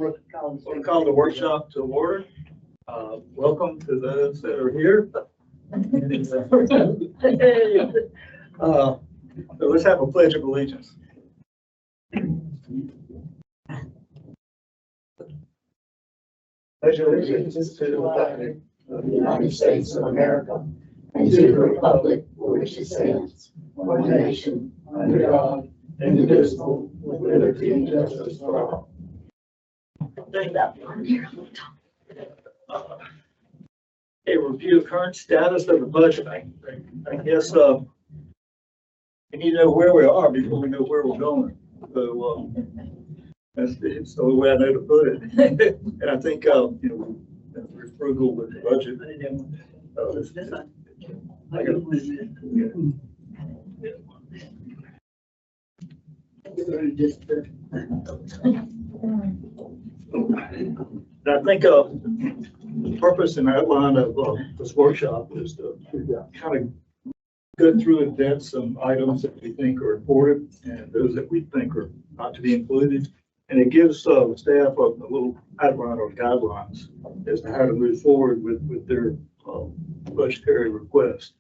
Want to call the workshop to order. Welcome to those that are here. So let's have a pledge of allegiance. Pledge of allegiance to the flag of the United States of America and to the republic for which it stands, one nation, under God, indivisible, with liberty and justice for all. A review of current status of the budget. I guess we need to know where we are before we know where we're going. So that's the only way I know to put it. And I think we're frugal with the budget. I think the purpose and outline of this workshop is to kind of go through and vet some items that we think are important and those that we think are not to be included. And it gives the staff a little outline or guidelines as to how to move forward with their budgetary request.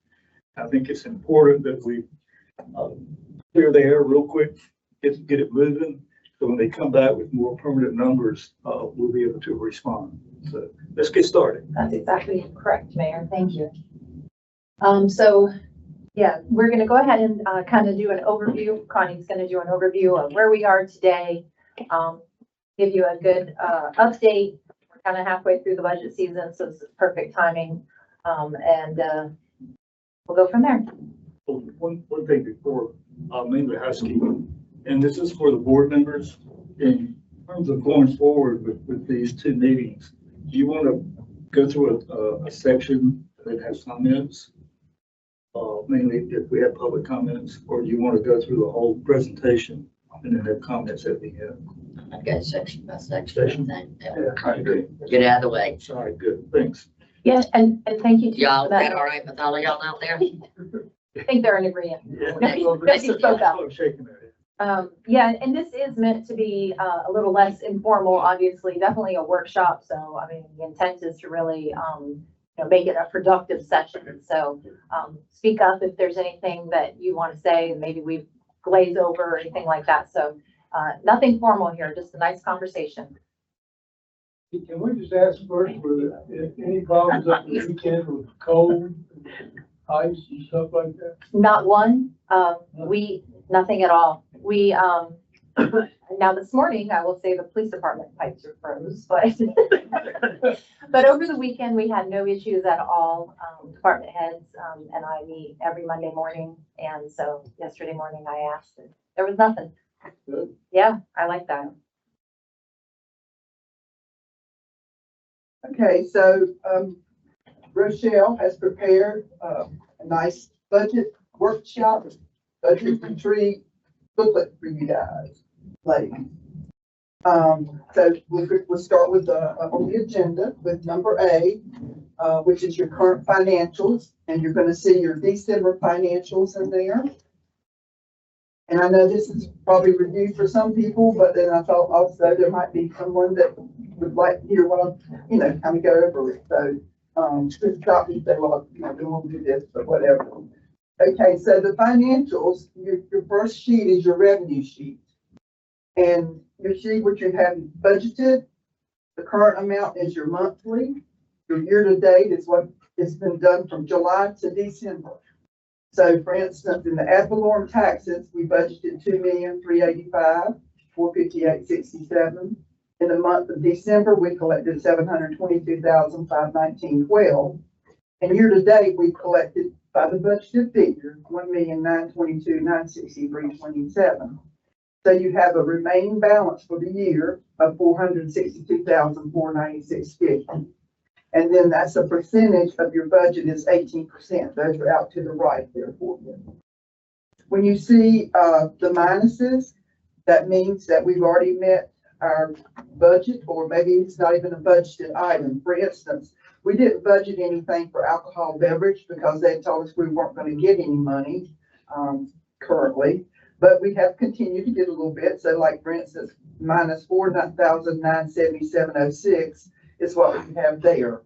I think it's important that we clear the air real quick, get it moving. So when they come back with more permanent numbers, we'll be able to respond. So let's get started. That's exactly correct, Mayor. Thank you. Yeah, we're going to go ahead and kind of do an overview. Connie's going to do an overview of where we are today, give you a good update. We're kind of halfway through the budget season, so this is perfect timing. And we'll go from there. One thing before, mainly housekeeping, and this is for the board members. In terms of going forward with these two meetings, do you want to go through a section that has comments? Mainly if we have public comments, or do you want to go through the whole presentation and then have comments at the end? I've got section by section. Yeah, I agree. Get out of the way. All right, good, thanks. Yes, and thank you. Y'all, that all right with all of y'all out there? I think they're in agreement. Yeah, Thank you so much. I'm shaking that. Yeah, and this is meant to be a little less informal, obviously, definitely a workshop. So, I mean, the intent is to really, make it a productive session. So speak up if there's anything that you want to say, and maybe we glaze over or anything like that. So nothing formal here, just a nice conversation. Can we just ask first, were there any problems up the weekend with cold, ice and stuff like that? Not one. Nothing at all. We now this morning, I will say the police department pipes are froze, but over the weekend we had no issues at all. Department heads and I meet every Monday morning, and so yesterday morning I asked, and there was nothing. Good. Yeah, I like that. Okay, so Rochelle has prepared a nice budget workshop, budget retreat booklet for you guys. So we'll start with on the agenda with number A, which is your current financials, and you're going to see your December financials in there. And I know this is probably reviewed for some people, but then I thought also there might be someone that would like to hear what I'm, kind of go over it. So just stop and say, well, we won't do this, but whatever. Okay, so the financials, your first sheet is your revenue sheet. And you see what you have budgeted. The current amount is your monthly. Your year-to-date is what has been done from July to December. So for instance, in the ad valorem taxes, we budgeted $2,385,458.67. In the month of December, we collected $722,519.12. And year-to-date, we collected by the budgeted figure, $1,922,963.27. So you have a remaining balance for the year of $462,496.50. And then that's a percentage of your budget is 18%. Those are out to the right there for you. When you see the minuses, that means that we've already met our budget, or maybe it's not even a budgeted item. For instance, we didn't budget anything for alcohol beverage because they told us we weren't going to get any money currently. But we have continued to get a little bit, so like for instance, minus 4,977.06 is what we have there.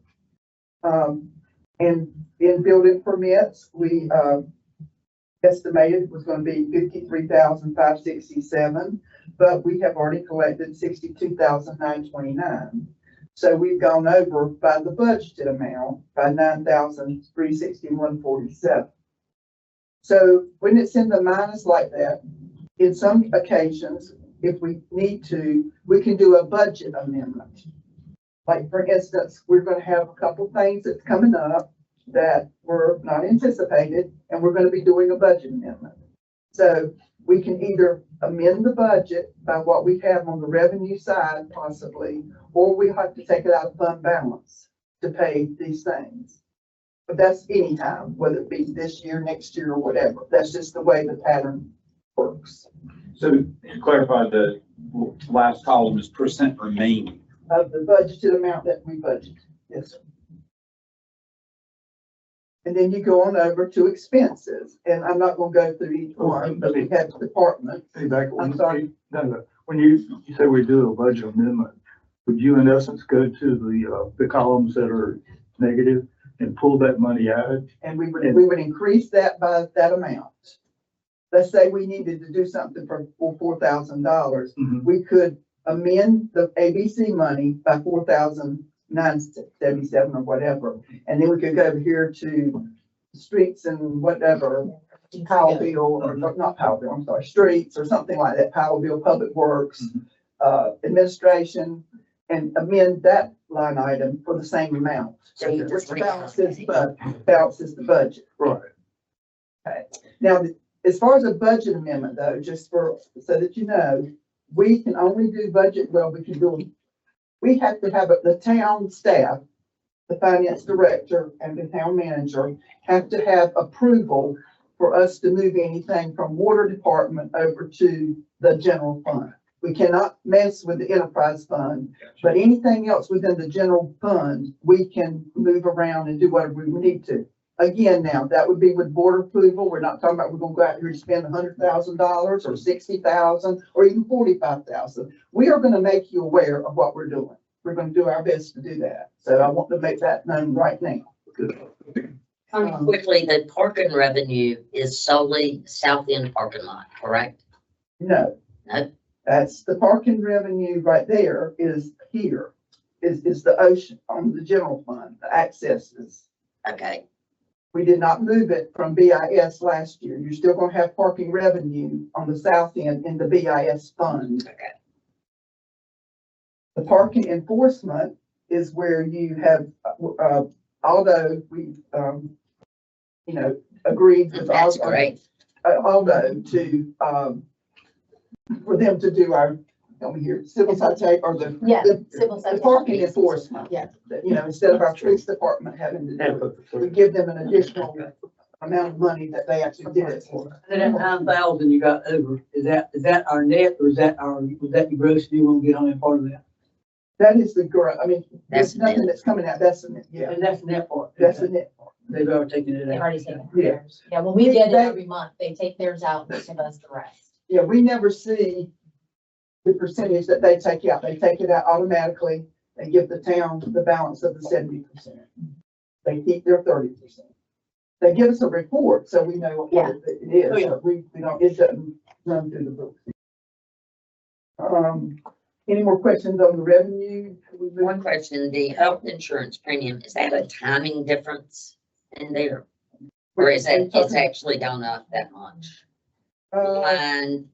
And in building permits, we, estimated it was gonna be 53,567, but we have already collected 62,929. So we've gone over by the budgeted amount by 9,361.47. So when it's in the minus like that, in some occasions, if we need to, we can do a budget amendment. Like for instance, we're gonna have a couple things that's coming up that were not anticipated, and we're gonna be doing a budget amendment. So we can either amend the budget by what we have on the revenue side possibly, or we have to take it out of fund balance to pay these things. But that's anytime, whether it be this year, next year, or whatever. That's just the way the pattern works. So to clarify, the last column is percent remaining. Of the budgeted amount that we budgeted. Yes, sir. And then you go on over to expenses, and I'm not gonna go through each one, but we have department. Hey, back, I'm sorry. when you say we do a budget amendment, would you in essence go to the columns that are negative and pull that money out? And we would increase that by that amount. Let's say we needed to do something for $4,000. We could amend the ABC money by 4,977 or whatever. And then we could go over here to streets and whatever, Powellville, or not Powellville, I'm sorry, streets or something like that, Powellville Public Works, administration, and amend that line item for the same amount. So you Which just balances the budget. Right. Okay. Now, as far as a budget amendment though, just for, so that you know, we can only do budget, well, we have to have the town staff, the finance director and the town manager have to have approval for us to move anything from water department over to the general fund. We cannot mess with the enterprise fund, but anything else within the general fund, we can move around and do whatever we need to. Again, now, that would be with board approval. We're not talking about we're gonna go out here and spend $100,000 or 60,000 or even 45,000. We are gonna make you aware of what we're doing. We're gonna do our best to do that. So I want to make that known right now. Quickly, the parking revenue is solely south end parking lot, correct? No. No. That's the parking revenue right there is here, is the ocean on the general fund, the accesses. Okay, We did not move it from BIS last year. You're still gonna have parking revenue on the south end in the BIS fund. okay. The parking enforcement is where you have, although we, agreed with That's great. Aldo to, for them to do our, help me here, civil citation or the. Yeah, the- civil The citation. parking enforcement. Yeah. Instead of our police department having to do it, we give them an additional amount of money that they actually did it for. That 9,000 you got over, is that our net or is that was that the gross you want to get on that part of that? That is the growth. I mean, That's there's nothing that's coming out. That's the net. Yeah, And that's the net part. that's the net. They've already taken it They've out. already taken Yeah. theirs. Yeah, when we get it every month, they take theirs out and give us the rest. Yeah, we never see the percentage that they take out. They take it out automatically. They give the town the balance of the 70%. They keep their 30%. They give us a report, so we know what it is, Oh, yeah. but we don't, it doesn't run through the book. Any more questions on the revenue? One question, the health insurance premium, is that a timing difference in there? Or is that, it's actually gone up that much? Line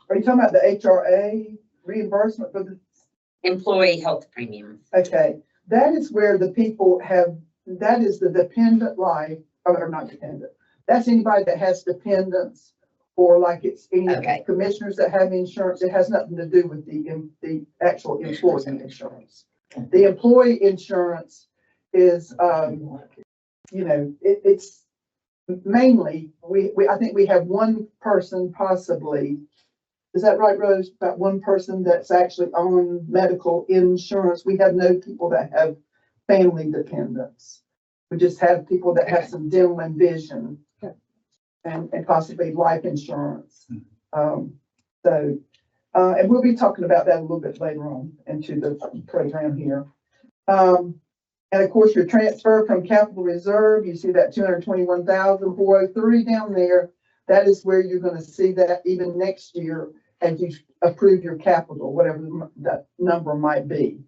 Are you talking about the HRA reimbursement for the, employee health premium. okay, that is where the people have, that is the dependent life, or not dependent. That's anybody that has dependents or like it's any Okay. commissioners that have insurance. It has nothing to do with the actual employee insurance. The employee insurance is, it's mainly, I think we have one person possibly. Is that right, Rose? About one person that's actually on medical insurance. We have no people that have family dependents. We just have people that have some dental and vision and possibly life insurance. So, and we'll be talking about that a little bit later on into the program here. And of course, your transfer from capital reserve, you see that 221,403 down there. That is where you're going to see that even next year as you approve your capital, whatever that number might be.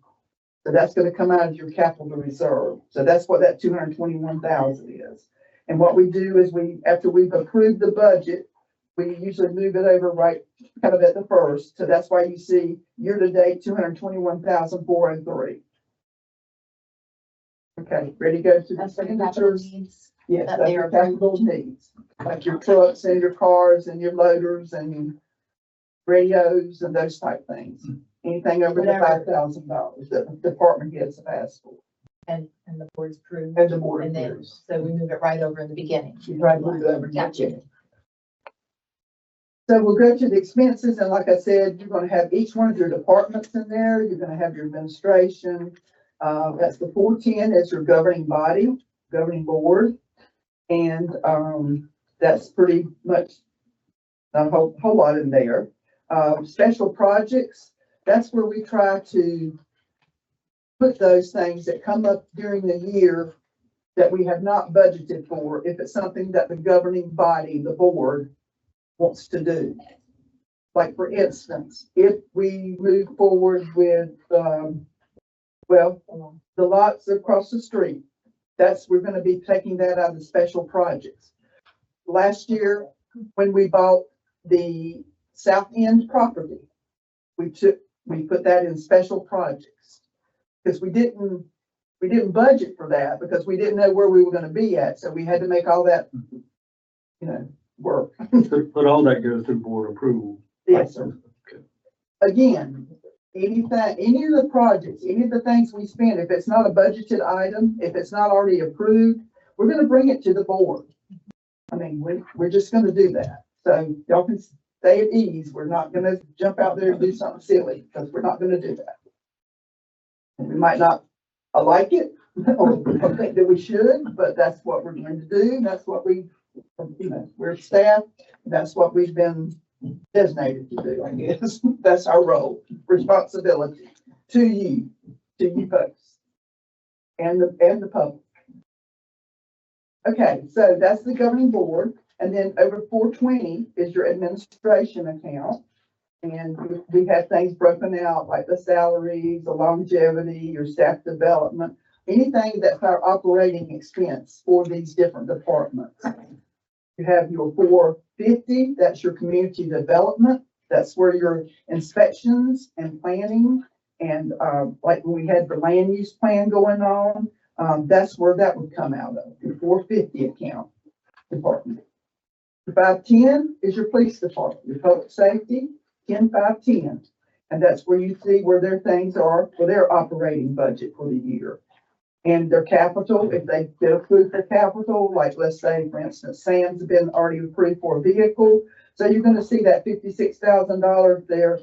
So that's going to come out of your capital reserve. So that's what that 221,000 is. And what we do is after we've approved the budget, we usually move it over right kind of at the first. So that's why you see year-to-date 221,403. Okay, ready to go to the That's for the capital signatures? needs. Yes, that that's they your are capital needs, like your trucks and your cars and your loaders and radios and those type things. Anything over the $5,000 that the department heads have asked for. And the board's approved. And the board And then, approves. so we move it right over in the beginning. You try to move it over. Gotcha. So we'll go to the expenses, and like I said, you're gonna have each one of your departments in there. You're gonna have your administration. That's the 410 is your governing body, governing board. And, that's pretty much not a whole lot in there. Special projects, that's where we try to put those things that come up during the year that we have not budgeted for, if it's something that the governing body, the board, wants to do. Like for instance, if we move forward with, the lots across the street, we're gonna be taking that out of the special projects. Last year, when we bought the South End property, we put that in special projects. Because we didn't budget for that because we didn't know where we were gonna be at, so we had to make all that, work. But all that goes through board approval. Yes, sir. Again, any of the projects, any of the things we spend, if it's not a budgeted item, if it's not already approved, we're gonna bring it to the board. I mean, we're just gonna do that. So y'all can stay at ease. We're not gonna jump out there and do something silly, because we're not gonna do that. And we might not like it or think that we should, but that's what we're going to do. That's what we're staff. That's what we've been designated to do, I guess. That's our role, responsibility to you folks and the public. Okay, so that's the governing board. And then over 420 is your administration account. And we have things broken out like the salaries, the longevity, your staff development, anything that's our operating expense for these different departments. You have your 450, that's your community development. That's where your inspections and planning and like when we had the land use plan going on, that's where that would come out of, your 450 account department. Your 510 is your police department, your public safety, 10-510. And that's where you see where their things are for their operating budget for the year. And their capital, if they get approved for capital, like let's say, for instance, Sam's been already approved for a vehicle. So you're going to see that $56,000 there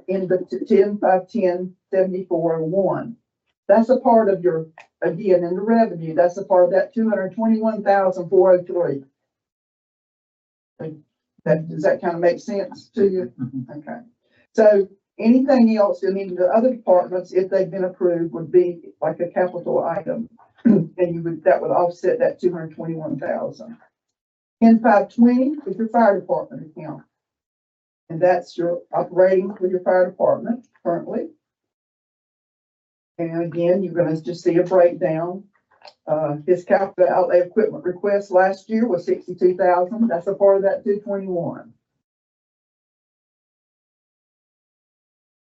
in the 10-510-7401. That's a part of your, again, in the revenue, that's a part of that 221,403. Does that kind of make sense to you? Okay. So anything else, I mean, the other departments, if they've been approved, would be like a capital item. And that would offset that 221,000. 10-520 is your fire department account. And that's your operating for your fire department currently. And again, you're going to just see a breakdown. His capital outlay equipment request last year was 62,000. That's a part of that 221.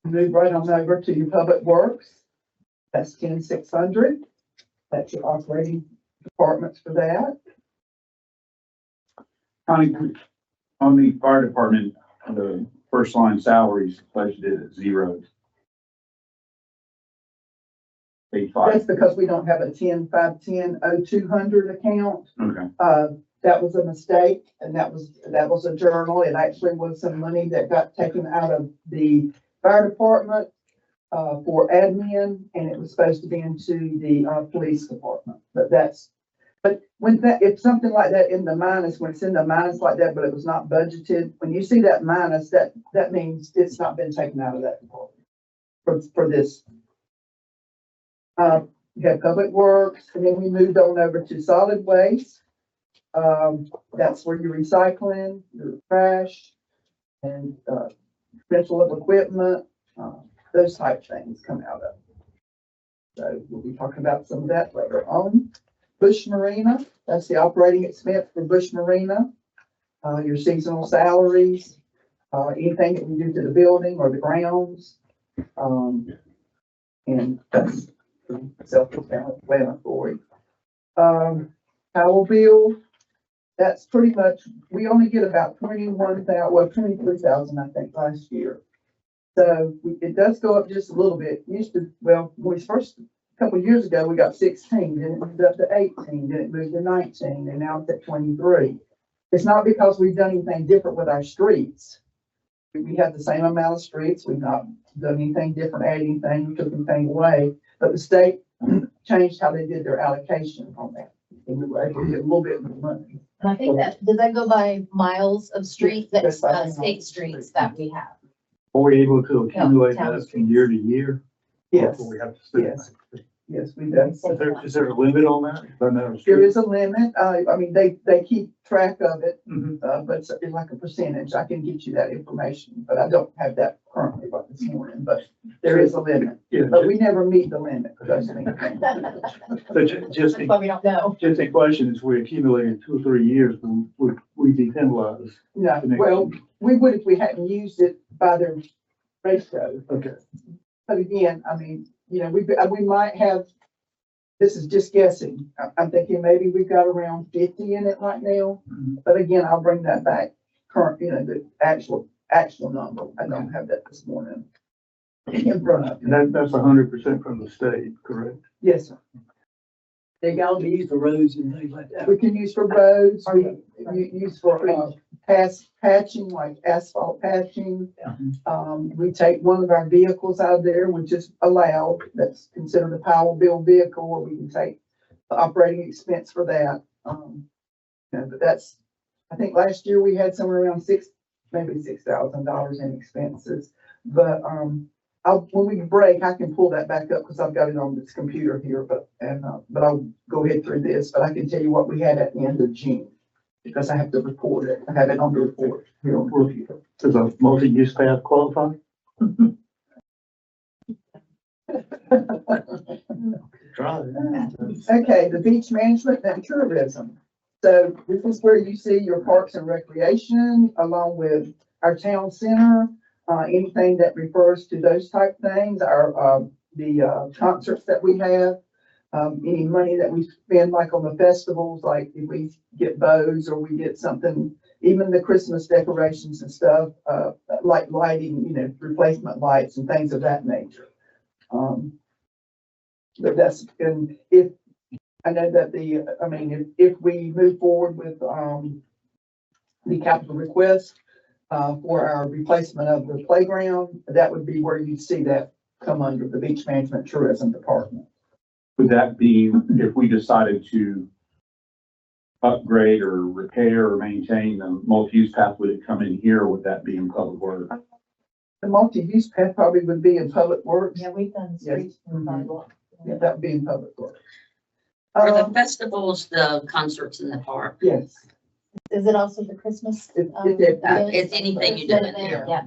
Move right on over to your public works. That's 10,600. That's your operating departments for that. Connie, on the fire department, the first line salaries budgeted at 0. 85. That's because we don't have a 10-510-0200 account. Okay. That was a mistake, and that was a journal. It actually was some money that got taken out of the fire department for admin, and it was supposed to be into the police department. But that's But when that, if something like that in the minus, when it's in the minus like that, but it was not budgeted, when you see that minus, that means it's not been taken out of that department for this. We had public works, and then we moved on over to solid waste. That's where your recycling, your trash, and, rental of equipment, those type things come out of. So we'll be talking about some of that later on. Bush Marina, that's the operating expense for Bush Marina. Your seasonal salaries, anything that we do to the building or the grounds. And that's self-explanatory. Power bill, that's pretty much, we only get about 23,000, I think, last year. So it does go up just a little bit. Used to, well, when we first, a couple of years ago, we got 16, then it moved up to 18, then it moved to 19, and now it's at 23. It's not because we've done anything different with our streets. We have the same amount of streets. We've not done anything different, added anything, took anything away. But the state changed how they did their allocation on that. And we were able to get a little bit more money. And I think that, does that go by miles of street, that's Yes, by state streets that we have? Are we able to accumulate town that from streets. year to year? Yes, Or we have to spend yes. it? yes, we do. Is there a limit on that? I know. There is a limit. I mean, they keep track of it, Mhm. but it's like a percentage. I can get you that information, but I don't have that currently right this morning, but there is a limit. Yeah, But we never meet the limit, trust me. but just That's why we don't know. just in question, is we accumulated 2 or 3 years, we depenalize. No, well, we would if we hadn't used it by their ratio. Okay. But again, I mean, you know, we might have, this is just guessing. I'm thinking maybe we've got around 50 in it right now. Mhm. But again, I'll bring that back current, you know, the actual number. I don't have that this morning in front of me. And that's 100% from the state, correct? Yes, sir. They got to use the roads and things like that. We can use for roads, we use for, patching, like asphalt patching. We take one of our vehicles out of there, which is allowed, that's considered a power bill vehicle, where we can take the operating expense for that. You know, but that's, I think last year we had somewhere around maybe $6,000 in expenses. But, when we break, I can pull that back up because I've got it on this computer here, but I'll go ahead through this, but I can tell you what we had at the end of June. Because I have to report it. I have it on the report here on the computer. Does a multi-use path qualify? Try it. Okay, the beach management and tourism. So this is where you see your parks and recreation along with our town center, anything that refers to those type things, the concerts that we have, any money that we spend like on the festivals, like if we get bows or we get something, even the Christmas decorations and stuff, like lighting, you know, replacement lights and things of that nature. But that's, and if, I know that if we move forward with, the capital request, for our replacement of the playground, that would be where you'd see that come under the beach management tourism department. Would that be if we decided to upgrade or repair or maintain the multi-use path, would it come in here, or would that be in public works? The multi-use path probably would be in public works. Yeah, we've done streets and sidewalks. Yeah, that would be in public works. Are the festivals, the concerts in the park? Yes. Is it also the Christmas? It's anything you do in there. Yeah.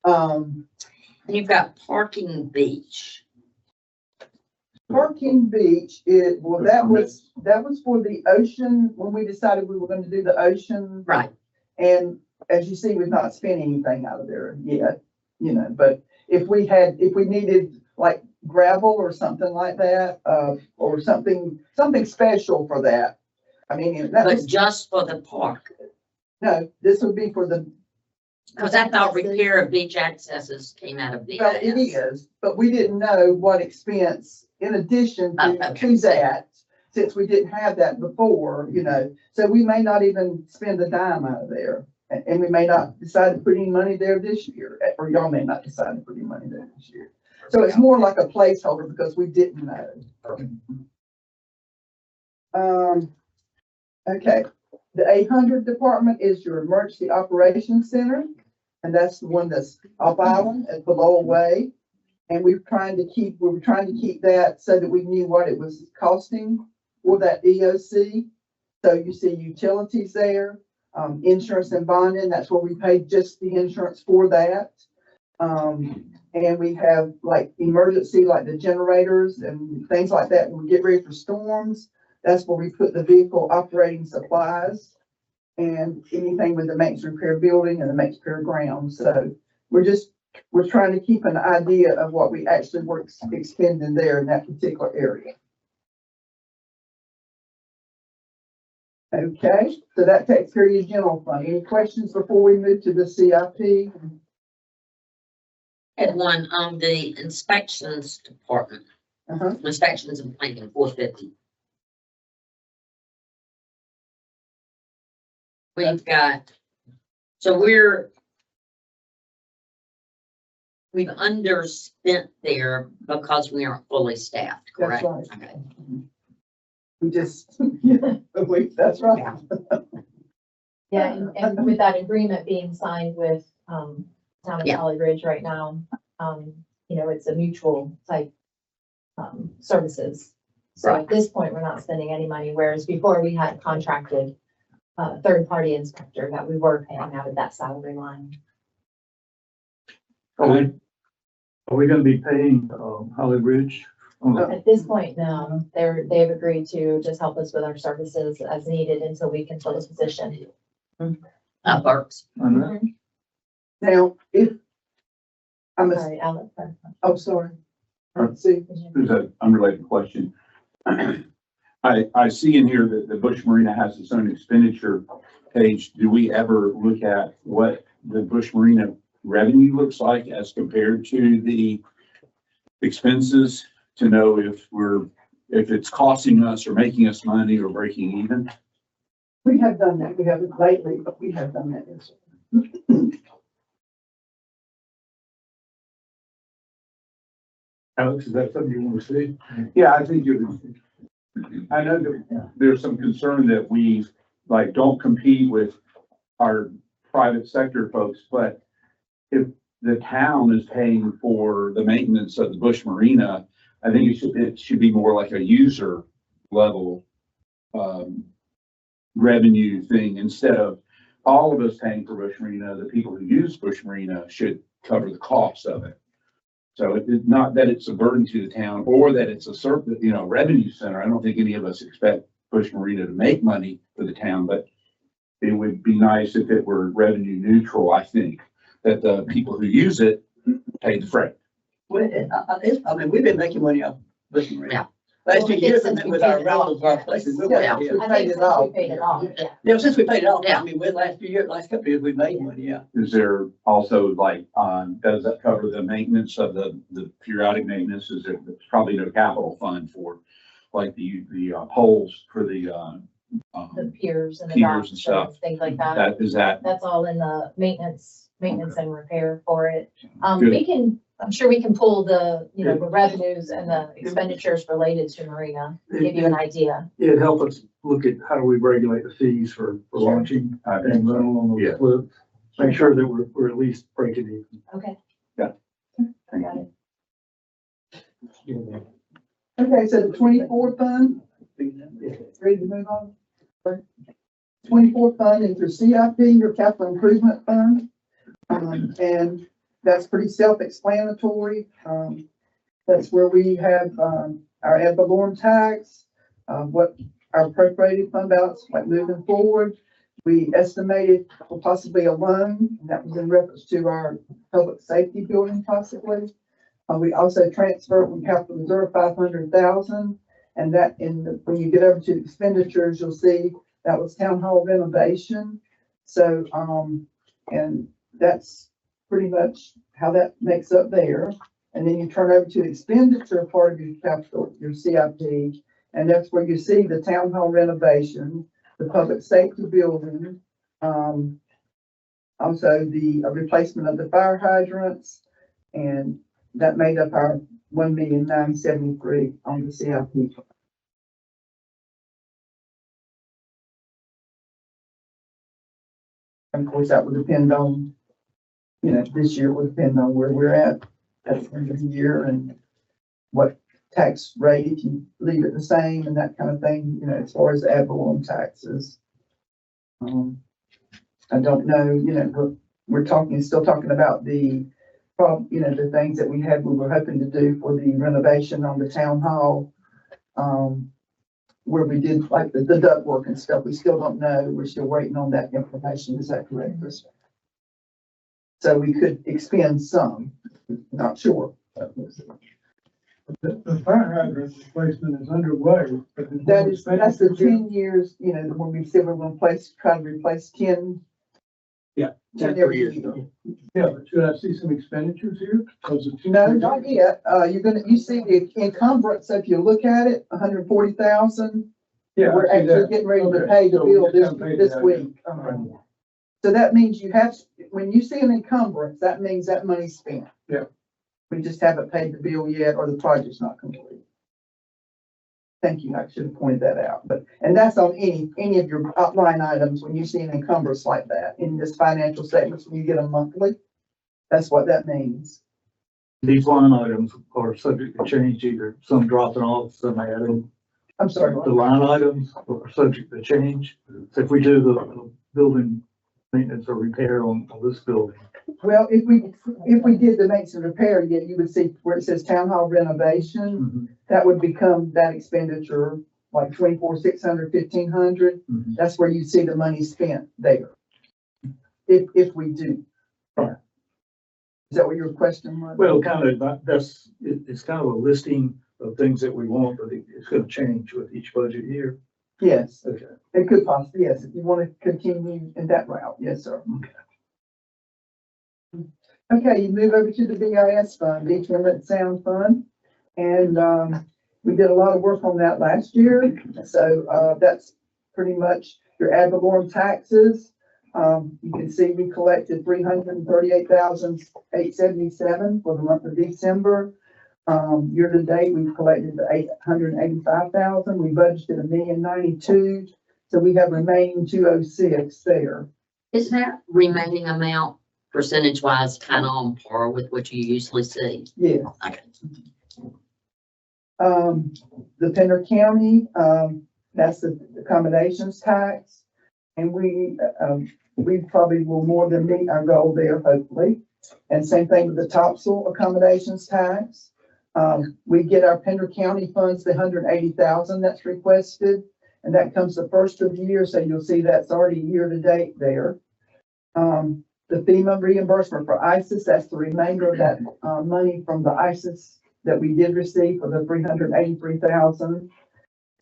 And you've got parking beach. Parking beach, that was for the ocean, when we decided we were going to do the ocean. Right. And as you see, we've not spent anything out of there yet, you know, but if we needed like gravel or something like that, or something special for that. I mean, But just for the park, no, this would be for the, because I thought repair of beach accesses came out of the. well, it is, but we didn't know what expense in addition to Okay. that, since we didn't have that before, you know, so we may not even spend a dime out of there. And we may not decide to put any money there this year, or y'all may not decide to put any money there this year. So it's more like a placeholder because we didn't know. Okay, the 800 department is your emergency operations center. And that's the one that's off island at below way. And we were trying to keep that so that we knew what it was costing for that EOC. So you see utilities there, insurance and bonding, that's where we paid just the insurance for that. And we have like emergency, like the generators and things like that. When we get ready for storms, that's where we put the vehicle operating supplies and anything with the maintenance repair building and the maintenance repair ground. So we're trying to keep an idea of what we actually were expending there in that particular area. Okay, so that takes care of your general fund. Any questions before we move to the CIP? Had one on the inspections department, inspections and planning, 450. We've got, so we've underspent there because we aren't fully staffed, That's correct? right. Okay. We just, that's right. Yeah, and with that agreement being signed with, Town of Yeah. Holly Ridge right now, it's a mutual type, services. So Right. at this point, we're not spending any money, whereas before we had contracted, third-party inspector that we were paying out of that salary line. Are we gonna be paying, Holly Ridge? At this point, no, they've agreed to just help us with our services as needed until we can fill this position. That works. Now, if, Sorry, Alex. oh, sorry. Let's see. There's an unrelated question. I see in here that the Bush Marina has its own expenditure page. Do we ever look at what the Bush Marina revenue looks like as compared to the expenses to know if it's costing us or making us money or breaking even? We have done that. We haven't lately, but we have done that. Yes. Alex, is that something you want to see? Yeah, I know that there's some concern that we don't compete with our private sector folks, but if the town is paying for the maintenance of the Bush Marina, I think it should be more like a user level revenue thing instead of all of us paying for Bush Marina. The people who use Bush Marina should cover the cost of it. So it's not that it's a burden to the town or that it's a revenue center. I don't think any of us expect Bush Marina to make money for the town, but it would be nice if it were revenue neutral. I think that the people who use it pay the freight. Well, I mean, we've been making money off Bush Marina. Yeah. Last 2 years Since we with paid our it off, rentals, our places. Yeah. Yeah, I think since we paid it off, yeah. yeah, since we paid it off, Yeah. I mean, with last couple of years, we've made money, yeah. Is there also does that cover the maintenance of the periodic maintenance? Is there probably no capital fund for the poles for the Piers and the Piers docks and stuff. things like that. That's all in the maintenance and repair for it. Good. I'm sure we can pull the revenues and the expenditures related to Marina, give you an idea. It'd help us look at how do we regulate the fees for Sure. launching and rental on Yeah. those slips. Make sure that we're at least breaking even. Okay. Yeah. I got it. Okay, so the 24 fund, ready to move on? 24 fund is your CIP, your capital improvement fund. And that's pretty self-explanatory. That's where we have, our ad valorem tax, what our appropriated fund balance, like moving forward. We estimated possibly a loan, and that was in reference to our public safety building possibly. We also transferred from capital reserve 500,000, and that when you get over to expenditures, you'll see that was town hall renovation. So, and that's pretty much how that makes up there. And then you turn over to expenditure part of your capital, your CIP, and that's where you see the town hall renovation, the public safety building, also the replacement of the fire hydrants, and that made up our 1,973,000 on the CIP. And of course, that would depend on, you know, this year would depend on where we're at the end of the year and what tax rate, if you leave it the same and that kind of thing, you know, as far as ad valorem taxes. I don't know, you know, we're talking, still talking about the you know, the things that we were hoping to do for the renovation on the town hall. Where we did like the ductwork and stuff, we still don't know. We're still waiting on that information. Is that correct, Chris? So we could expend some, not sure. The fire hydrant replacement is underway. But there's no That's the expenditure. 10 years, you know, when we said we're gonna try to replace 10. Yeah, 10 every year. Yeah, but should I see some expenditures here? Because it's. No, not yet. You see the encumbrance, so if you look at it, 140,000. Yeah, We're I see actually that. getting ready to Okay, pay the so we bill just haven't paid this that week. yet. So that means when you see an encumbrance, that means that money's spent. Yeah. We just haven't paid the bill yet, or the project's not complete. Thank you. I should have pointed that out, and that's on any of your line items. When you see an encumbrance like that in this financial statements, when you get them monthly, that's what that means. These line items are subject to change, either some dropping off, some adding. I'm sorry. The line items are subject to change. So if we do the building maintenance or repair on this building, Well, if we did the maintenance and repair, yet you would see where it says town hall renovation, that would become that expenditure, like 24,600, 1,500. That's where you see the money spent there. If we do. Right. Is that what your question was? well, kind of, it's kind of a listing of things that we want, but it's gonna change with each budget year. Yes, Okay. it could possibly, yes, if you want to continue in that route, yes, sir. Okay, you move over to the BIS fund, Beach Inlet Sound Fund. And, we did a lot of work on that last year. So, that's pretty much your ad valorem taxes. You can see we collected 338,877 for the month of December. Year to date, we've collected 885,000. We budgeted 1,092,000. So we have remaining 206 there. Is that remaining amount percentage wise kind of on par with what you usually see? Yes. Okay. The Pender County, that's the accommodations tax. And we probably will more than meet our goal there, hopefully. And same thing with the Topsail accommodations tax. We get our Pender County funds, the 180,000 that's requested, and that comes the first of the year. So you'll see that's already year to date there. The FEMA reimbursement for ISIS, that's the remainder of that, money from the ISIS that we did receive for the 383,000.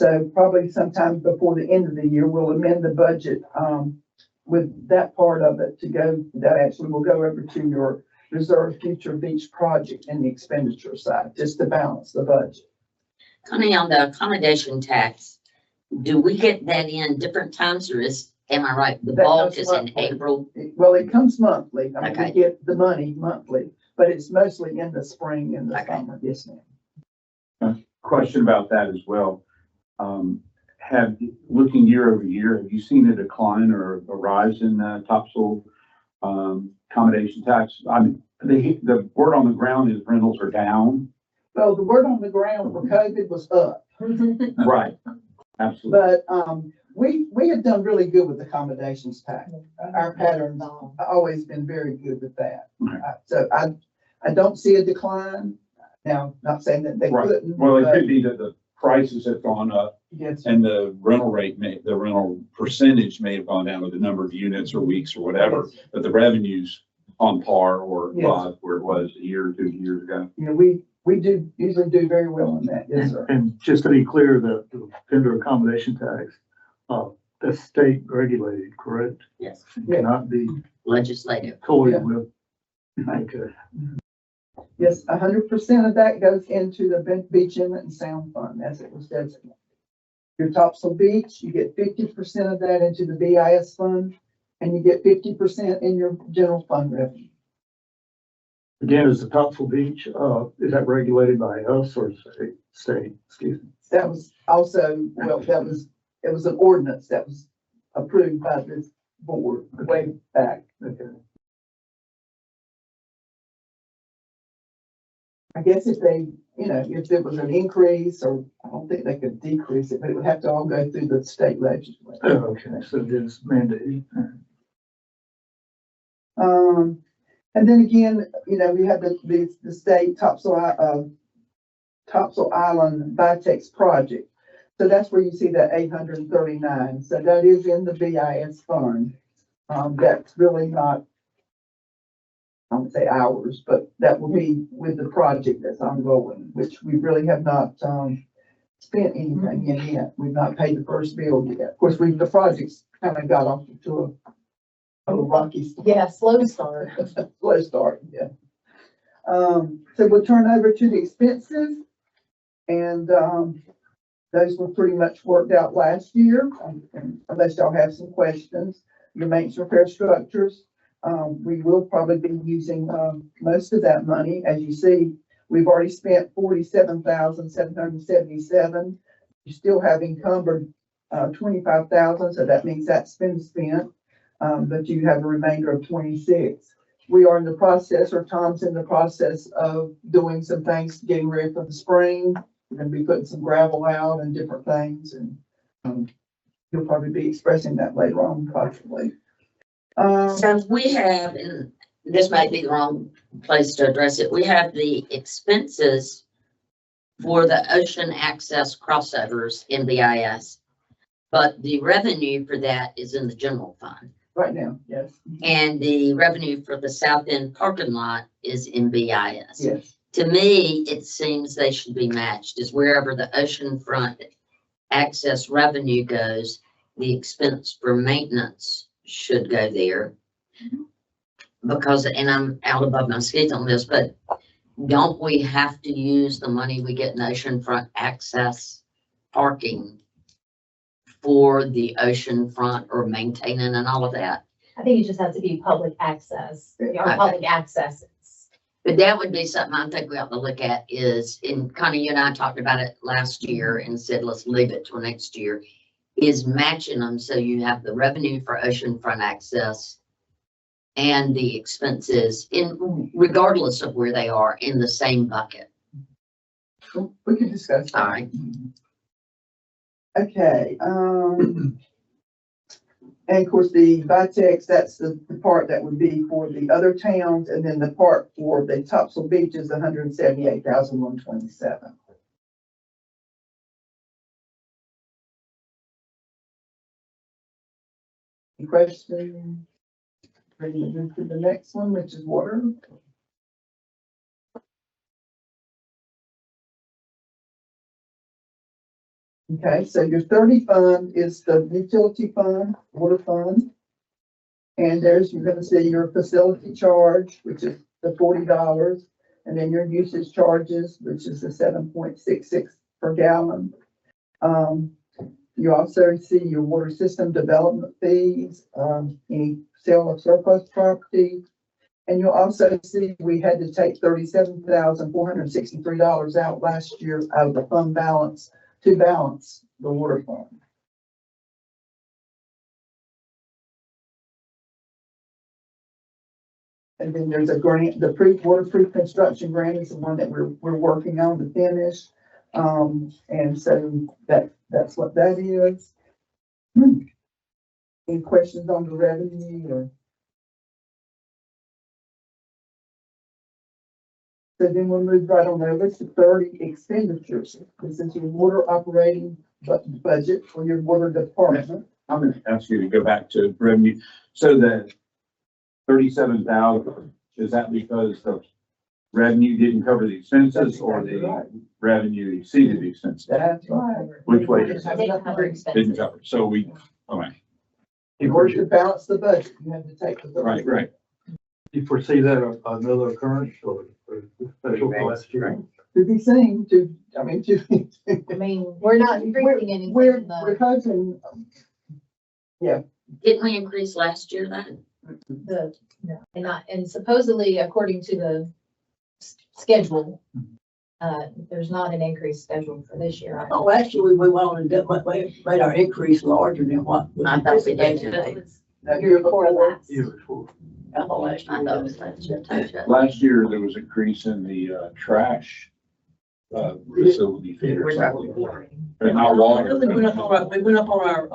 So probably sometime before the end of the year, we'll amend the budget, with that part of it that actually will go over to your reserve future beach project and the expenditure side, just to balance the budget. Connie, on the accommodation tax, do we get that in different times or am I right? The That bulk goes is in monthly. April. Well, it comes monthly. I mean, we Okay. get the money monthly, but it's mostly in the spring and the Okay. summer. Yes, ma'am. Question about that as well. Looking year over year, have you seen a decline or a rise in Topsail accommodation tax? I mean, the word on the ground is rentals are down. Well, the word on the ground for COVID was up. Right. Absolutely. But, we have done really good with accommodations tax. Our patterns always been very good with that. Okay. So I don't see a decline. Now, not saying that they Right. couldn't. Well, it but could be that the prices have gone up yes, and the rental percentage may have gone down with the number of units or weeks or whatever, but the revenue's on par or Yes. above where it was a year or 2 years ago. you know, we usually do very well in that. Yes, sir. And just to be clear, the vendor accommodation tax, that's state regulated, correct? Yes. It cannot be Legislative. toyed Yeah. with. Okay. Yes, 100% of that goes into the Beach Inlet and Sound Fund as it was designated. Your Topsail Beach, you get 50% of that into the BIS fund, and you get 50% in your general fund revenue. Again, is the Topsail Beach, is that regulated by us or state? Excuse me. That was also, well, it was an ordinance that was approved by board way back. Okay. I guess if they, if there was an increase, or I don't think they could decrease it, but it would have to all go through the state legislature. Okay, so it's mandated. And then again, we have the state Topsail Island Vitex project. So that's where you see that 839. So that is in the BIS fund. That's really not, I won't say ours, but that will be with the project that's ongoing, which we really have not, spent anything in yet. We've not paid the first bill yet. Of course, the project's kind of got off to a rocky start. Yeah, slow start. Slow start, yeah. So we'll turn over to the expenses, and those were pretty much worked out last year, unless y'all have some questions. Your maintenance repair structures, we will probably be using most of that money. As you see, we've already spent $47,777. You still have encumbered 25,000, so that means that's been spent. But you have a remainder of 26. We are in the process, or Tom's in the process of doing some things, getting ready for the spring. We're going to be putting some gravel out and different things, and he'll probably be expressing that later on, possibly. So we have, and this might be the wrong place to address it, we have the expenses for the ocean access crossovers in BIS, but the revenue for that is in the general fund. Right now, yes. And the revenue for the south end parking lot is in BIS. Yes. To me, it seems they should be matched, is wherever the oceanfront access revenue goes, the expense for maintenance should go there. Because, and I'm out above my skis on this, but don't we have to use the money we get in oceanfront access parking for the oceanfront or maintaining and all of that? I think it just has to be public access, or public accesses. But that would be something I think we ought to look at, is, and Connie, you and I talked about it last year and said, let's leave it till next year, is matching them so you have the revenue for oceanfront access and the expenses, in regardless of where they are, in the same bucket. We can discuss that. All right. Okay, and of course, the Vitex, that's the part that would be for the other towns, and then the part for the Topsail Beach is 178,127. Any questions? Ready to move to the next one, which is water. Okay, so your 30 fund is the utility fund, water fund. And you're gonna see your facility charge, which is the $40, and then your usage charges, which is the 7.66 per gallon. You also see your water system development fees, any sale of surplus property. And you'll also see we had to take $37,463 out last year out of the fund balance to balance the water fund. And then there's a grant, the water pre-construction grant is the one that we're working on to finish. And so that's what that is. Any questions on the revenue or? So then we'll move right on over to 30 expenditures. This is your water operating budget for your water department. I'm gonna ask you to go back to revenue. So the 37,000, is that because the revenue didn't cover the expenses, or the revenue exceeded the expenses? That's right. Which way is Didn't it? cover Didn't expenses. cover. So we, all right, In order to balance the budget, you have to take the. right. You foresee that another occurrence or special last year? To be seen, I mean, we're not increasing anything we're in the, hoping, Didn't we increase last year then? no, and supposedly, according to the schedule, there's not an increase scheduled for this year. Oh, actually, we wanted to made our increase larger than what was I thought we did. anticipated. No, Year before last. Year before. I thought last I year. thought it was last year, touch-up. Last year, there was an increase in the, trash, facility fee or something. But not water. We went up on our,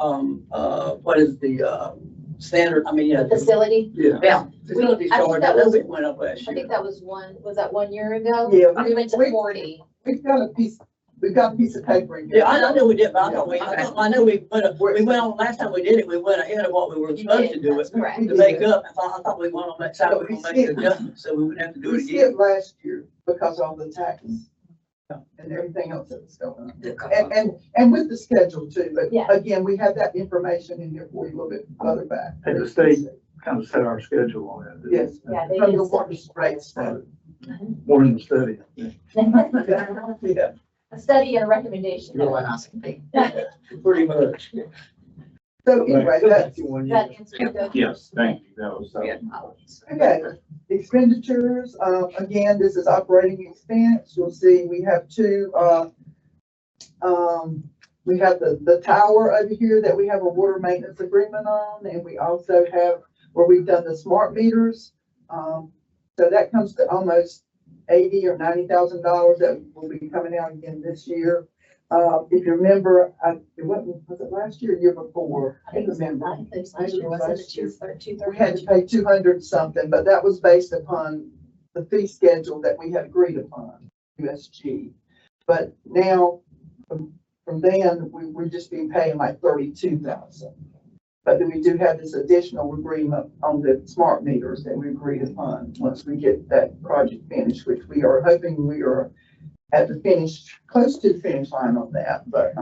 what is the, standard, I mean, yeah. The facility, Yeah. Facility I think charge, that that was- went up last I year. think that was that 1 year ago? Yeah, We went to 40. we've got a piece of paper in here. Yeah, I know we did, but I know we went on, last time we did it, we went ahead of what we were You supposed did, to do that's it. correct. To make up, I thought we went on that side, we were gonna make the adjustment, so we wouldn't have to do We it again. skipped last year because of the tax and everything else that was going on. And with the schedule too, but Yeah. again, we have that information in here for you a little bit further back. And the state kind of set our schedule on that. didn't Yes. Yeah, they From did the stuff. water rates. More in the study. Yeah. A study and a recommendation. Colonoscopy. Pretty much. So anyway, that's, That answer goes. Yes, thank you. That was, okay, expenditures, again, this is operating expense. You'll see we have two, we have the tower over here that we have a water maintenance agreement on, and we also have where we've done the smart meters. So that comes to almost $80,000 or $90,000 that will be coming out again this year. If you remember, was it last year or year before? I can't remember. I think it was last year, wasn't it? 230? We had to pay 200 something, but that was based upon the fee schedule that we had agreed upon, USG. But now, from then, we're just being paying like 32,000. But then we do have this additional agreement on the smart meters that we agreed upon once we get that project finished, which we are hoping we are at the finish, close to the finish line on that. But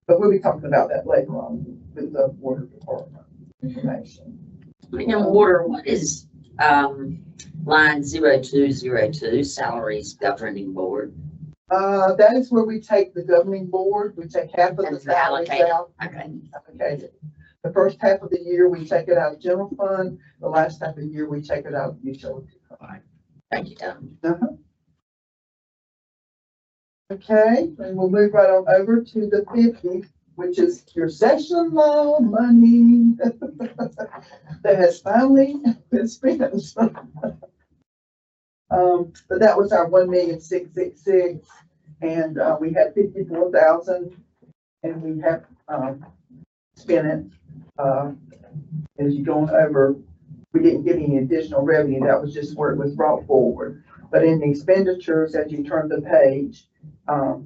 we'll be talking about that later on with the water department information. In water, what is, line 0202, salaries governing board? That is where we take the governing board, we take half of the And salaries allocate it. out. Okay. Allocate it. The first half of the year, we take it out of general fund. The last half of the year, we take it out of utility fund. Thank you, Tom. Uh-huh. Okay, and we'll move right on over to the 50, which is your session law money that has finally been spent. But that was our 1,666,000, and we had 54,000, and we have spent it. As you're going over, we didn't get any additional revenue. That was just where it was brought forward. But in the expenditures, as you turn the page,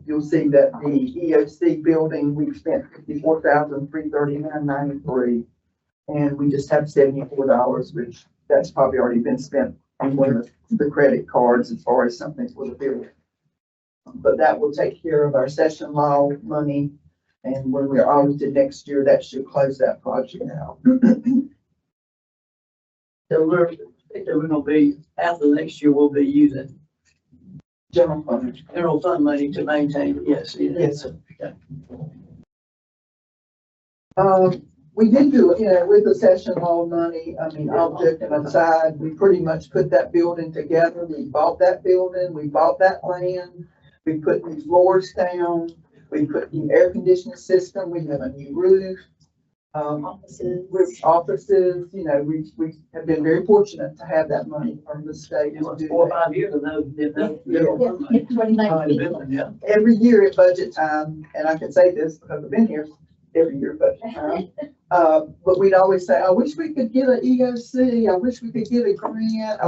you'll see that the EOC building, we spent $54,339.93, and we just have $74, which that's probably already been spent on one of the credit cards as far as something for the building. But that will take care of our session law money, and when we're audited next year, that should close that project out. So we're gonna be, after next year, we'll be using General fund. general fund money to maintain, yes. Yes, sir. We did do, with the session law money, I mean, object and aside, we pretty much put that building together. We bought that building, we bought that land, we put new floors down, we put new air conditioning system, we have a new roof. Offices, we have been very fortunate to have that money from the state. It to was do 4 or that. 5 years ago. In 2019. Yeah. Every year at budget time, and I can say this because I've been here every year at budget time. But we'd always say, I wish we could get an EOC, I wish we could get a grant,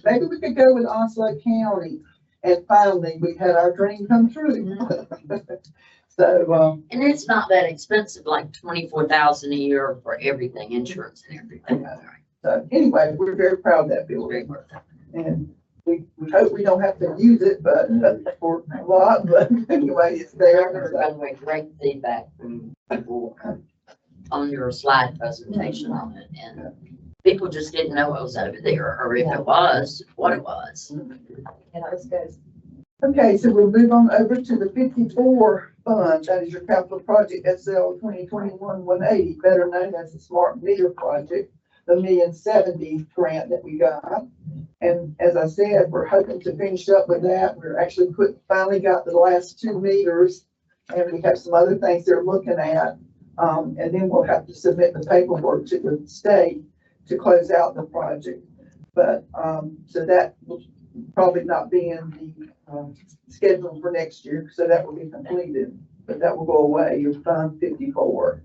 maybe we could go with Onslow County. And finally, we had our dream come true. So, And it's not that expensive, like 24,000 a year for everything, insurance and everything. so anyway, we're very proud of that Very building. worth it. And we hope we don't have to use it, but for a lot, but anyway, it's By there. the way, great feedback from people on your slide presentation on it, and people just didn't know what was over there, or if it was, what it was. Yeah, that was good. Okay, so we'll move on over to the 54 fund. That is your capital project SL 2021-180, better known as the Smart Meter Project, the $1,070,000 grant that we got. And as I said, we're hoping to finish up with that. We're actually finally got the last 2 meters, and we have some other things they're looking at. And then we'll have to submit the paperwork to the state to close out the project. But, so that will probably not be in the, schedule for next year, so that will be completed, but that will go away, your Fund 54.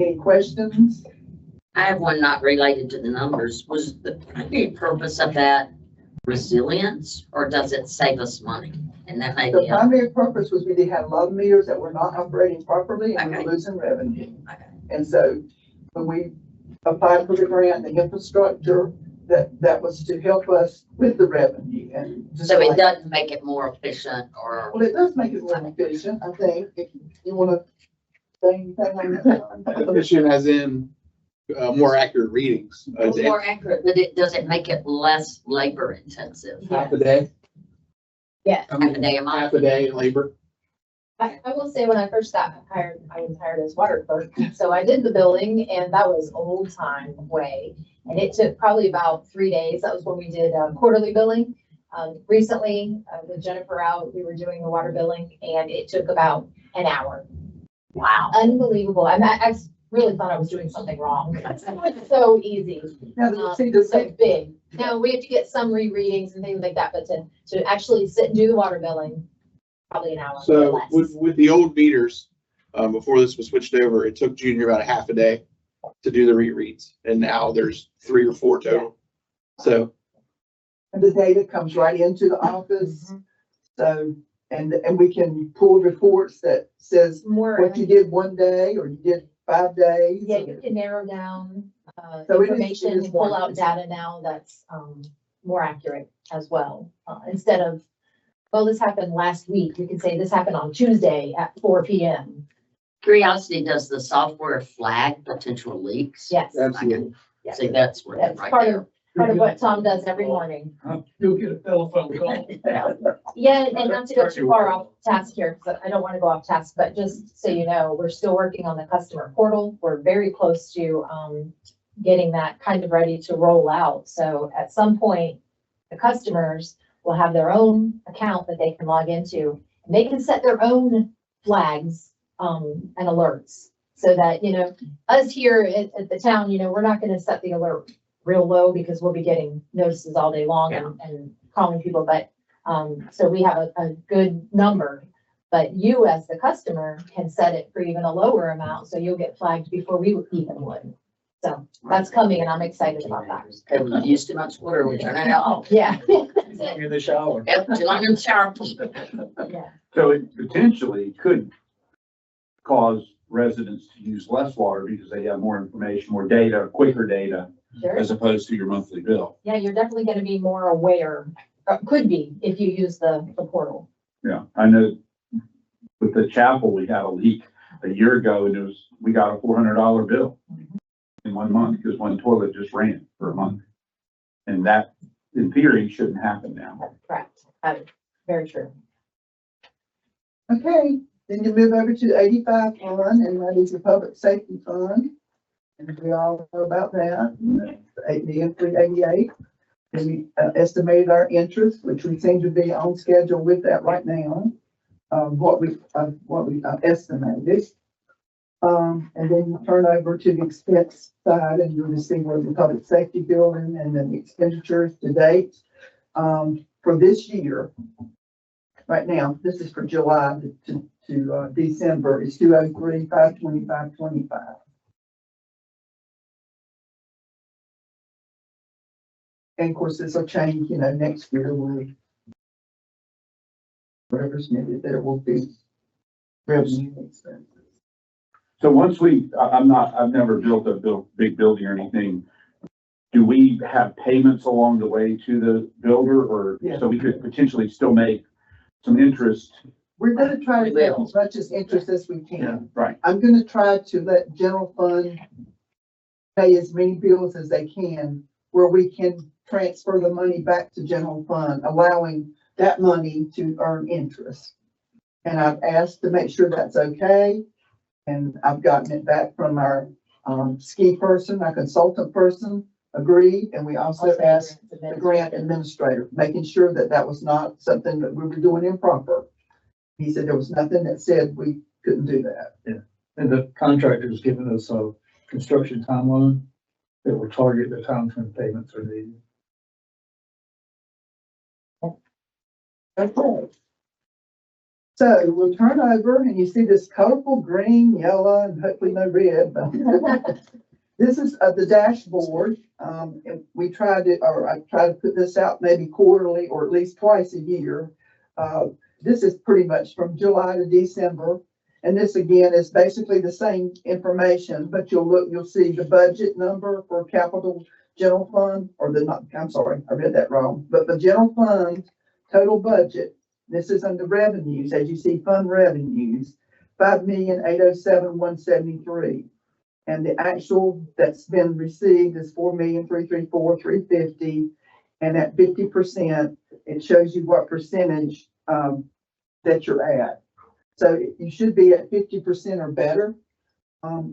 Any questions? I have one not related to the numbers. Was the primary purpose of that resilience, or does it save us money? And that may The be, primary purpose was we did have a lot of meters that were not operating properly and we Okay. were losing revenue. Okay. And so when we applied for the grant, the infrastructure, that was to help us with the revenue and. just so it like- doesn't make it more efficient or, Well, it does make it more efficient, I think, if you wanna say anything on that. Efficient as in, more accurate readings. It's more accurate, but does it make it less labor intensive? half a day, Yeah. I mean, Half a day a month? half a day in labor. I will say when I first got hired, I was hired as water clerk. So I did the billing and that was old time way. And it took probably about 3 days. That was when we did quarterly billing. Recently, with Jennifer out, we were doing the water billing and it took about an hour. Wow. Unbelievable. I really thought I was doing something wrong. It was so easy. Now, see, the So big. Now, we have to get some rereadings and things like that, but to actually sit and do the water billing, probably an hour or So less. with the old meters, before this was switched over, it took Junior about a half a day to do the rereads. And now there's 3 or 4 total. So the data comes right into the office, so, and we can pull reports that says More. what you did one day or you did 5 days. Yeah, you can narrow down, So it is- information it is and pull more out data now that's, more accurate as well. Instead of, well, this happened last week, we can say this happened on Tuesday at 4 PM. Curiosity, does the software flag potential leaks? Yes. absolutely. Yeah. See, that's what, That's right part there. of what Tom does every morning. You'll get a telephone call. Yeah, and not to go too far off task here, because I don't want to go off task, but just so you know, we're still working on the customer portal. We're very close to, getting that kind of ready to roll out. So at some point, the customers will have their own account that they can log into. And they can set their own flags, and alerts. So that, us here at the town, we're not gonna set the alert real low because we'll be getting notices all day long and calling people, but, so we have a good number. But you as the customer can set it for even a lower amount, so you'll get flagged before we even would. So that's coming and I'm excited about that. Okay, we've used too much water, we turn it off. Yeah. In the shower. Yep, too long in the shower. Yeah. So it potentially could cause residents to use less water because they have more information, more data, quicker data, Sure. as opposed to your monthly bill. Yeah, you're definitely gonna be more aware, could be, if you use the portal. Yeah, I know with the chapel, we had a leak a year ago and we got a $400 bill in 1 month because one toilet just ran for a month. And that, in theory, shouldn't happen now. Correct. Very true. Okay, then you move over to the 85 fund, and that is your public safety fund. And we all know about that, the 8,388. And we estimated our interest, which we seem to be on schedule with that right now. What we estimated. And then you turn over to the expense side and you'll see where the public safety building and then the expenditures to date. For this year, right now, this is for July to December, is 203, 525, 25. And of course, this will change, next year with whatever's needed, there will be revenue and expenses. So once I've never built a big building or anything. Do we have payments along the way to the builder or, Yeah. so we could potentially still make some interest? We're gonna try to We get will. as much as interest as we can. Right. I'm gonna try to let general fund pay as many bills as they can, where we can transfer the money back to general fund, allowing that money to earn interest. And I've asked to make sure that's okay. And I've gotten it back from our, ski person, our consultant person agreed. And we also asked the grant administrator, making sure that that was not something that we were doing improper. He said there was nothing that said we couldn't do that. Yeah. And the contractor's given us a construction timeline that will target the times when payments are needed. Okay. So we'll turn over and you see this colorful green, yellow, and hopefully no red, but this is the dashboard. And we tried to, or I try to put this out maybe quarterly or at least twice a year. This is pretty much from July to December. And this again is basically the same information, but you'll see the budget number for capital general fund, or I'm sorry, I read that wrong, but the general fund total budget. This is under revenues, as you see, fund revenues, 5,807,173. And the actual that's been received is 4,334,350. And at 50%, it shows you what percentage that you're at. So you should be at 50% or better.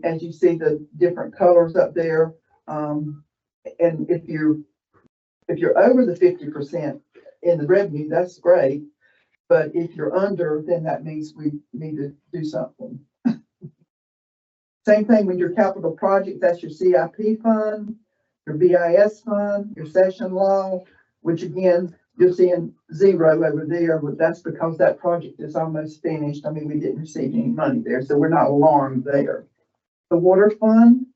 As you see the different colors up there. And if you're over the 50% in the revenue, that's great. But if you're under, then that means we need to do something. Same thing with your capital project, that's your CIP fund, your BIS fund, your session law, which again, you're seeing zero over there, but that's because that project is almost finished. I mean, we didn't receive any money there, so we're not alarmed there. The water fund,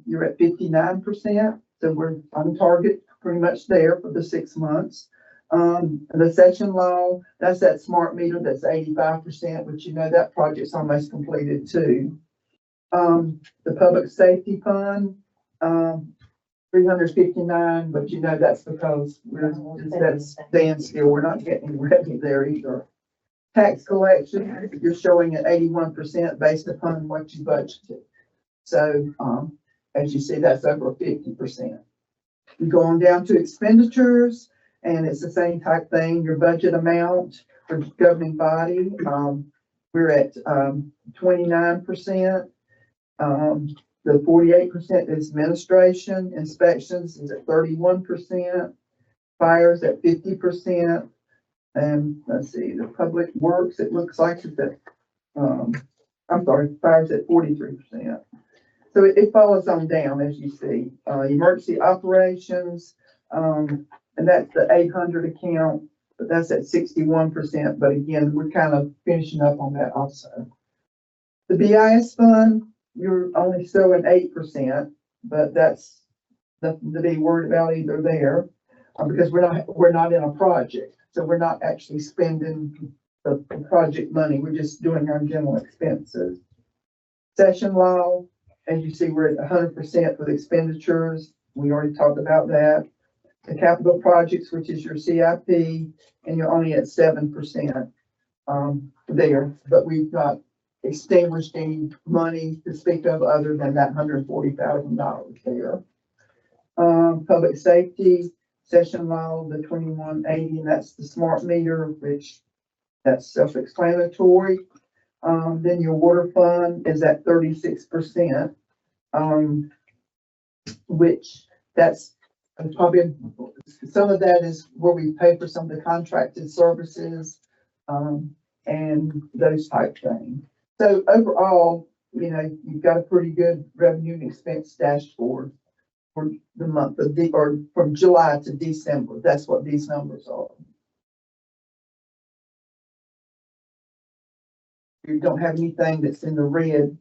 you're at 59%, so we're on target pretty much there for the 6 months. The session law, that's that smart meter, that's 85%, which you know that project's almost completed too. The public safety fund, 359, but you know that's because that's standstill. We're not getting any revenue there either. Tax collection, you're showing at 81% based upon what you budgeted. So, as you see, that's over 50%. You're going down to expenditures, and it's the same type thing. Your budget amount for governing body, we're at 29%. The 48% is administration. Inspections is at 31%. Fires at 50%. And let's see, the public works, it looks like it's at, fires at 43%. So it follows on down, as you see. Emergency operations, and that's the 800 account, but that's at 61%. But again, we're kind of finishing up on that also. The BIS fund, you're only showing 8%, but that's nothing to be worried about either there, because we're not in a project, so we're not actually spending the project money. We're just doing our general expenses. Session law, as you see, we're at 100% for the expenditures. We already talked about that. The capital projects, which is your CIP, and you're only at 7% there, but we've not extinguished any money to speak of other than that $140,000 there. Public safety, session law, the 2180, and that's the smart meter, which that's self-explanatory. Then your water fund is at 36%, which that's probably, some of that is where we pay for some of the contracted services, and those type things. So overall, you know, you've got a pretty good revenue and expense dashboard for the month of or from July to December. That's what these numbers are. You don't have anything that's in the red.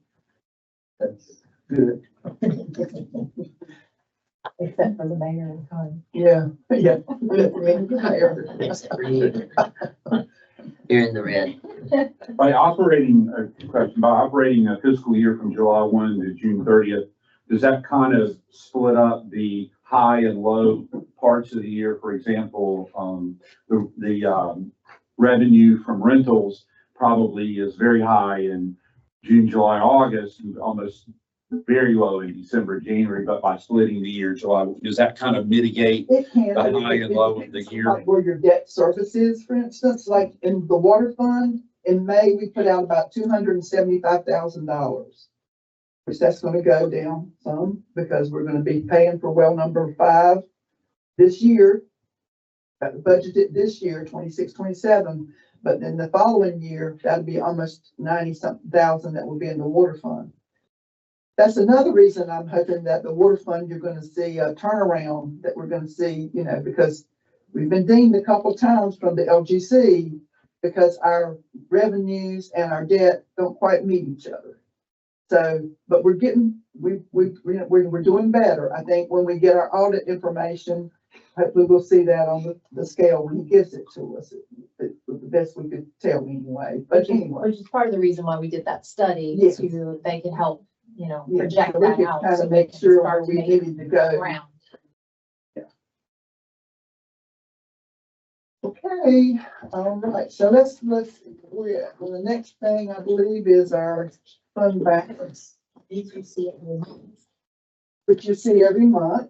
That's good. Except for the mayor and Connie. Yeah. Except for you. You're in the red. By operating a fiscal year from July 1 to June 30th, does that kind of split up the high and low parts of the year? For example, the revenue from rentals probably is very high in June, July, August, and almost very low in December, January, but by splitting the year, July, does that kind of mitigate It can. the high and low of the year? Like where your debt service is, for instance, like in the water fund, in May, we put out about $275,000, which that's going to go down some because we're going to be paying for well number 5 this year, budgeted this year, 26, 27. But then the following year, that'd be almost 90-something thousand that will be in the water fund. That's another reason I'm hoping that the water fund, you're gonna see a turnaround, that we're gonna see, you know, because we've been dinged a couple times from the LGC because our revenues and our debt don't quite meet each other. So, but we're getting, we're doing better. I think when we get our audit information, hopefully we'll see that on the scale when he gives it to us. It was the best we could tell anyway, but anyway. Which is part of the reason why we did that study, Yes. to, they can help, you know, Yeah, project so we that could out. kind so of we make can sure start where we making needed to go. ground. Okay, all right, so let's, we're, well, the next thing I believe is our fund balance, You can see it in the lines. which you see every month.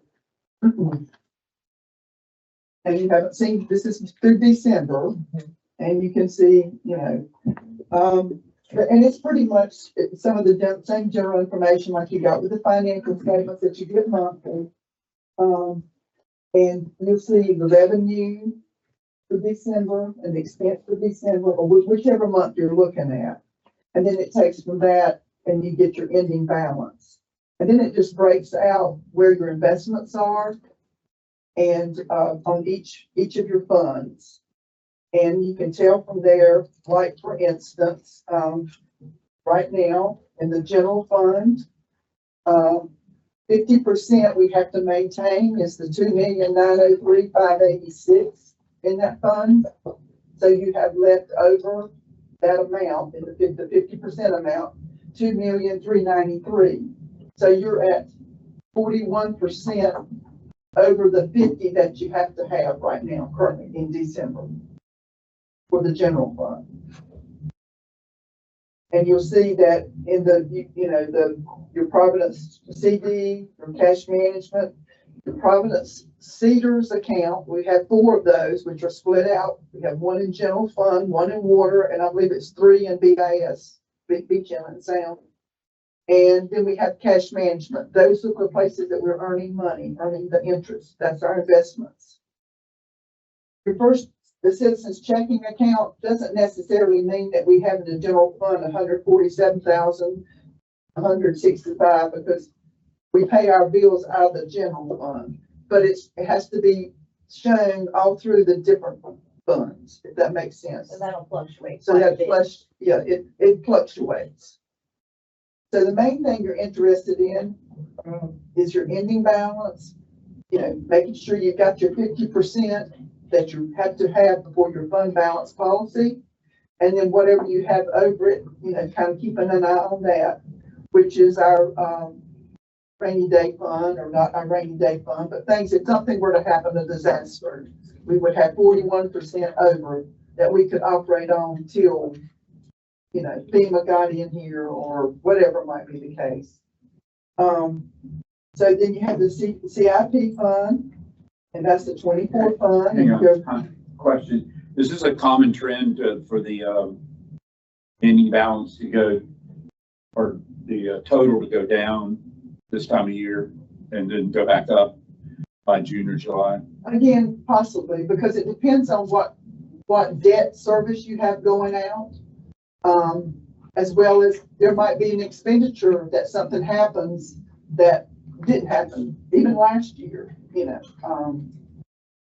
And you haven't seen, this is through December, and you can see, you know, and it's pretty much some of the same general information like you got with the financial statements that you get monthly. And you'll see the revenue for December and the expense for December, or whichever month you're looking at. And then it takes from that and you get your ending balance. And then it just breaks out where your investments are and on each of your funds. And you can tell from there, like for instance, right now in the general fund, 50% we have to maintain is the 2,903,586 in that fund. So you have left over that amount in the 50% amount, 2,393,000. So you're at 41% over the 50 that you have to have right now, currently in December for the general fund. And you'll see that in the, you know, your Providence CD, your cash management, your Providence Cedars account, we have 4 of those, which are split out. We have 1 in general fund, 1 in water, and I believe it's 3 in BIS, Beach Inland Sound. And then we have cash management. Those are the places that we're earning money, earning the interest. That's our investments. Your first, the citizens checking account doesn't necessarily mean that we have in the general fund 147,165 because we pay our bills out of the general fund. But it has to be shown all through the different funds, if that makes sense. So that'll fluctuate. So that it fluctuates. So the main thing you're interested in is your ending balance, you know, making sure you've got your 50% that you have to have before your fund balance policy. And then whatever you have over it, you know, kind of keeping an eye on that, which is our rainy day fund, or not our rainy day fund, but things, if something were to happen, a disaster, we would have 41% over that we could operate on till, you know, FEMA got in here or whatever might be the case. So then you have the CIP fund, and that's the 24 fund. Hang on, question. Is this a common trend for the ending balance to go, or the total to go down this time of year and then go back up by June or July? Again, possibly, because it depends on what debt service you have going out. As well as there might be an expenditure that something happens that didn't happen even last year, you know.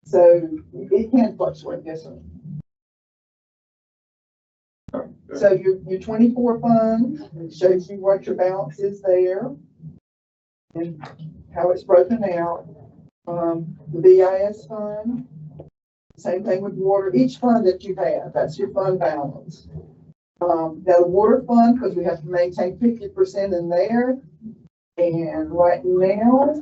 So it can fluctuate, yes, sir. So your 24 fund shows you what your balance is there and how it's broken out. The BIS fund, same thing with water. Each fund that you have, that's your fund balance. Now the water fund, because we have to maintain 50% in there. And right now,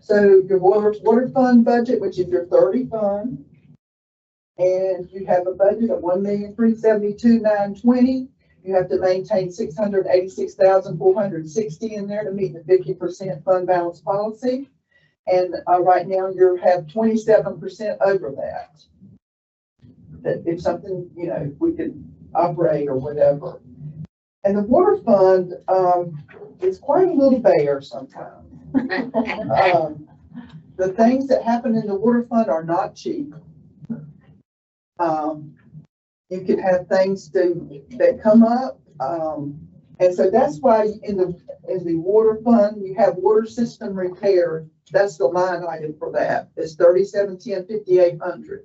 so your water fund budget, which is your 30 fund, and you have a budget of 1,372,920. You have to maintain 686,460 in there to meet the 50% fund balance policy. And right now you have 27% over that. That if something, you know, we could operate or whatever. And the water fund is quite a little bare sometimes. The the things that happen in the water fund are not cheap. You can have things that come up, and so that's why in the water fund, you have water system repair. That's the line item for that. It's 3710-5800.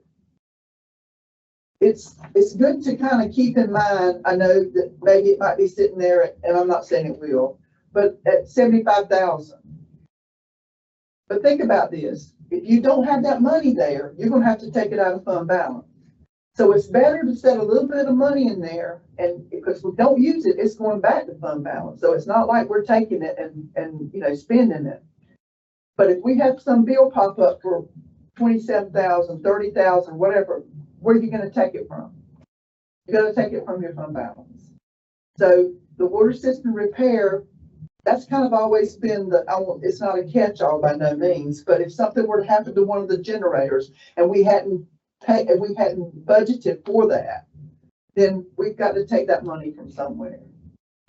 It's good to kind of keep in mind. I know that maybe it might be sitting there, and I'm not saying it will, but at 75,000. But think about this. If you don't have that money there, you're gonna have to take it out of fund balance. So it's better to set a little bit of money in there, and because we don't use it, it's going back to fund balance. So it's not like we're taking it and spending it. But if we have some bill pop up for 27,000, 30,000, whatever, where are you gonna take it from? You're gonna take it from your fund balance. So the water system repair, that's kind of always been it's not a catch-all by no means, but if something were to happen to one of the generators and we hadn't budgeted for that, then we've got to take that money from somewhere.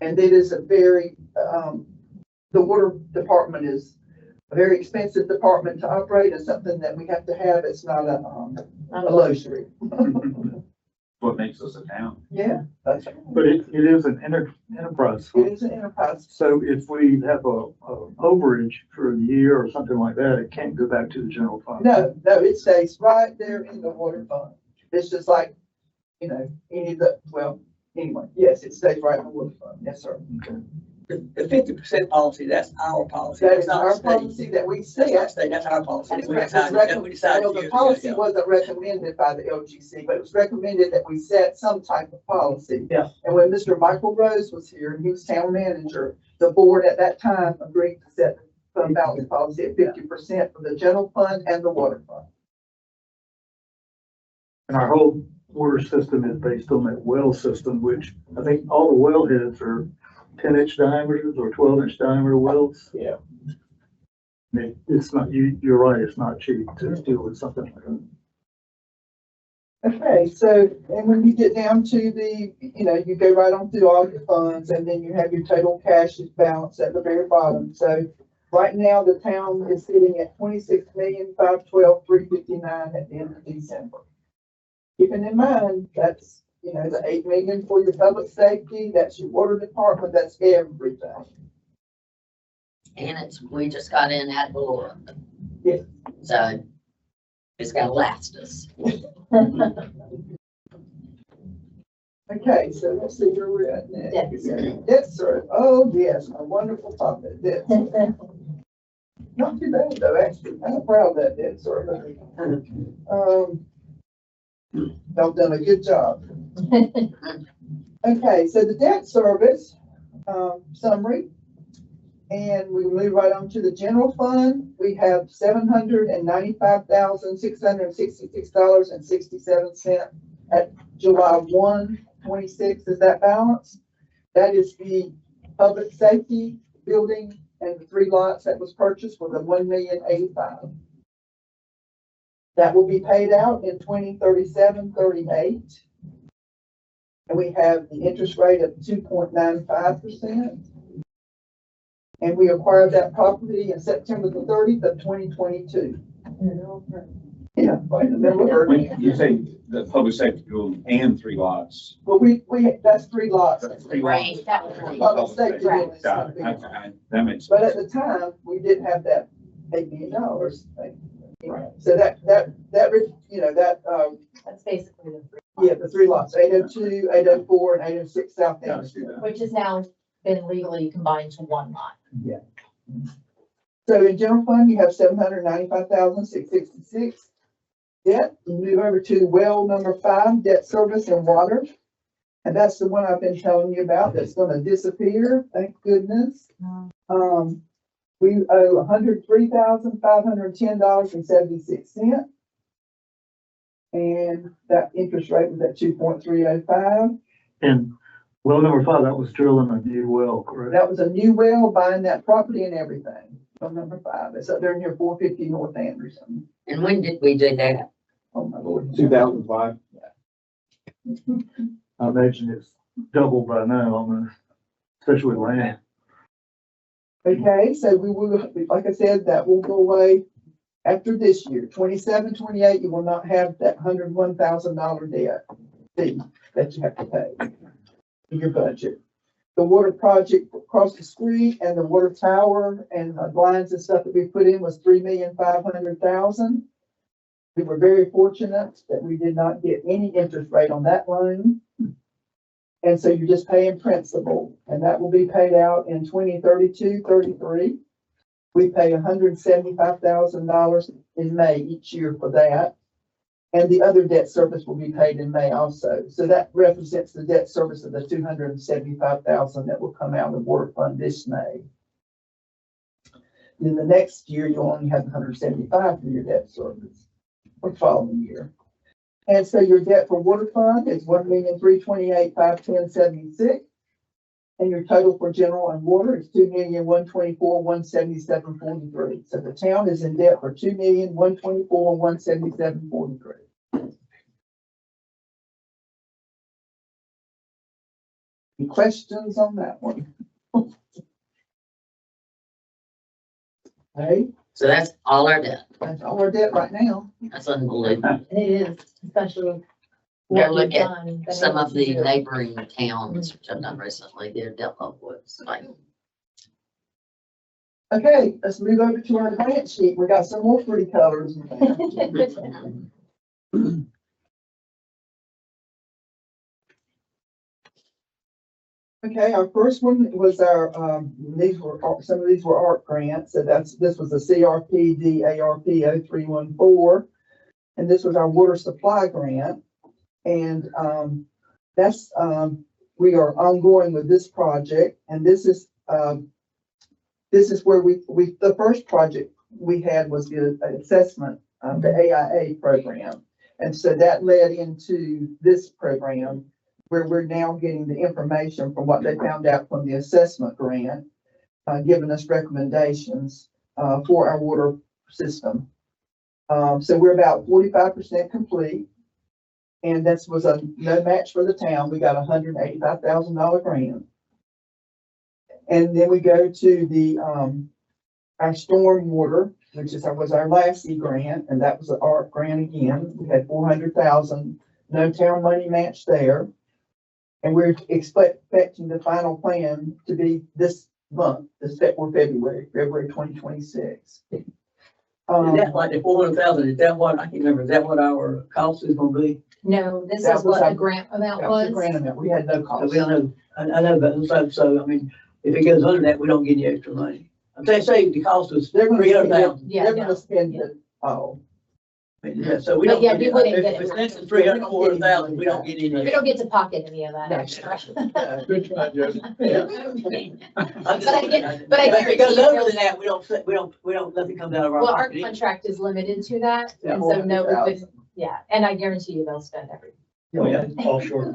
And it is a very, the water department is a very expensive department to operate, and something that we have to have. It's not a luxury. What makes us a town. Yeah, that's right. But it is an enterprise. It is an enterprise. So if we have a overage for a year or something like that, it can't go back to the general fund. No, it stays right there in the water fund. It's just like, anyway, yes, it stays right in the water fund. Yes, sir. The 50% policy, that's our policy. That That's is not our state. policy that we That's set. not state, that's our policy. And We it decided- was we decided well, the years policy ago. wasn't recommended by the LGC, but it was recommended that we set some type of policy. Yeah. And when Mr. Michael Rose was here and he was town manager, the board at that time agreed to set the fund balance policy at 50% for the general fund and the water fund. And our whole water system is based on that well system, which I think all the well heads are 10-inch diameters or 12-inch diameter wells. Yeah. It's not, you're right, it's not cheap to deal with something like that. Okay, so, and when you get down to you go right on through all your funds, and then you have your total cash balance at the very bottom. So right now, the town is sitting at 26,512,359 at the end of December. Keeping in mind, that's, the 8 million for your public safety, that's your water department, that's everything. And we just got in ad valorem. Yes. So it's gotta last us. Okay, so let's see where we're at next. Debt service. Debt service. Oh, yes, a wonderful topic, debt service. Not too bad though, actually. I'm proud of that debt service. Y'all done a good job. Okay, so the debt service, summary. And we move right on to the general fund. We have $795,666.67 at July 1, 26 is that balance. That is the public safety building and the 3 lots that was purchased for the $1,085,000. That will be paid out in 2037-38. And we have the interest rate of 2.95%. And we acquired that property in September the 30th of 2022. Yeah, right in the middle of When Earth. you say the public safety building and 3 lots. Well, that's 3 lots. That's 3 Right, lots. that was Public safety Right. building is Got gonna it. be- That makes But at sense. the time, we didn't have that $8 million. Right. So that, That's basically the three. the 3 lots, 802, 804, and 806 South Got Main it. Street. Which has now been legally combined to one lot. So in general fund, you have 795,666. Debt, you move over to well number 5, debt service and water. And that's the one I've been telling you about that's gonna disappear, thank goodness. We owe $103,510.76. And that interest rate was at 2.305. And well number 5, that was drilling a new well, correct? That was a new well, buying that property and everything. Well, number 5, it's up there near 450 North Anderson. And when did we do that? Oh, my Lord. 2005. I imagine it's doubled by now almost, especially with land. Okay, so we will, like I said, that will go away After this year, 27, 28, you will not have that $101,000 debt fee that you have to pay in your budget. The water project across the street and the water tower and the lines and stuff that we put in was $3,500,000. We were very fortunate that we did not get any interest rate on that loan. And so you're just paying principal, and that will be paid out in 2032, 33. We pay $175,000 in May each year for that. And the other debt service will be paid in May also. So that represents the debt service of the $275,000 that will come out of the water fund this May. Then the next year, you'll only have $175,000 for your debt service for the following year. And so your debt for water fund is $1,328,510.76. And your total for general and water is $2,124,177.43. So the town is in debt for $2,124,177.43. Any questions on that one? Hey, So that's all our debt. that's all our debt right now. That's unbelievable. It is, especially. Go look at what we've done, some of the been able to do. neighboring towns, which I've done recently, their debt level is like, Okay, let's move over to our grant sheet. We got some more pretty colors in there. Okay, our first one was our, some of these were ARP grants. So this was the CRPD ARP 0314. And this was our water supply grant. And, we are ongoing with this project. And this is where the first project we had was the assessment, the AIA program. And so that led into this program where we're now getting the information from what they found out from the assessment grant, giving us recommendations, for our water system. So we're about 45% complete. And this was a no match for the town. We got a $185,000 grant. And then we go to the, our storm water, which was our last grant, and that was an ARP grant again. We had 400,000, no town money match there. And we're expecting the final plan to be this month, February 2026. Is that like the 400,000, is that what, I can't remember, is that what our cost is gonna be? No, this That is was what our- the grant amount That was the was. grant amount. We had no So cost. we don't know, I know, but so, I mean, if it goes under that, we don't get any extra money. I'm saying the cost was They're gonna 300,000. Yeah, They're no. gonna spend it all. Yeah, so we But don't. yeah, we wouldn't get If it. it's less than 300, 400,000, we don't get any. We don't get to pocket any of that No. extra. Good try, Joseph. I'm just But I saying, get- but I if it goes guarantee over you- than that, nothing comes out of our Well, our pocket. either. contract is limited to that, Yeah, and so no, we 400,000. wouldn't, yeah, and I guarantee you they'll spend everything. Oh, yeah. All short.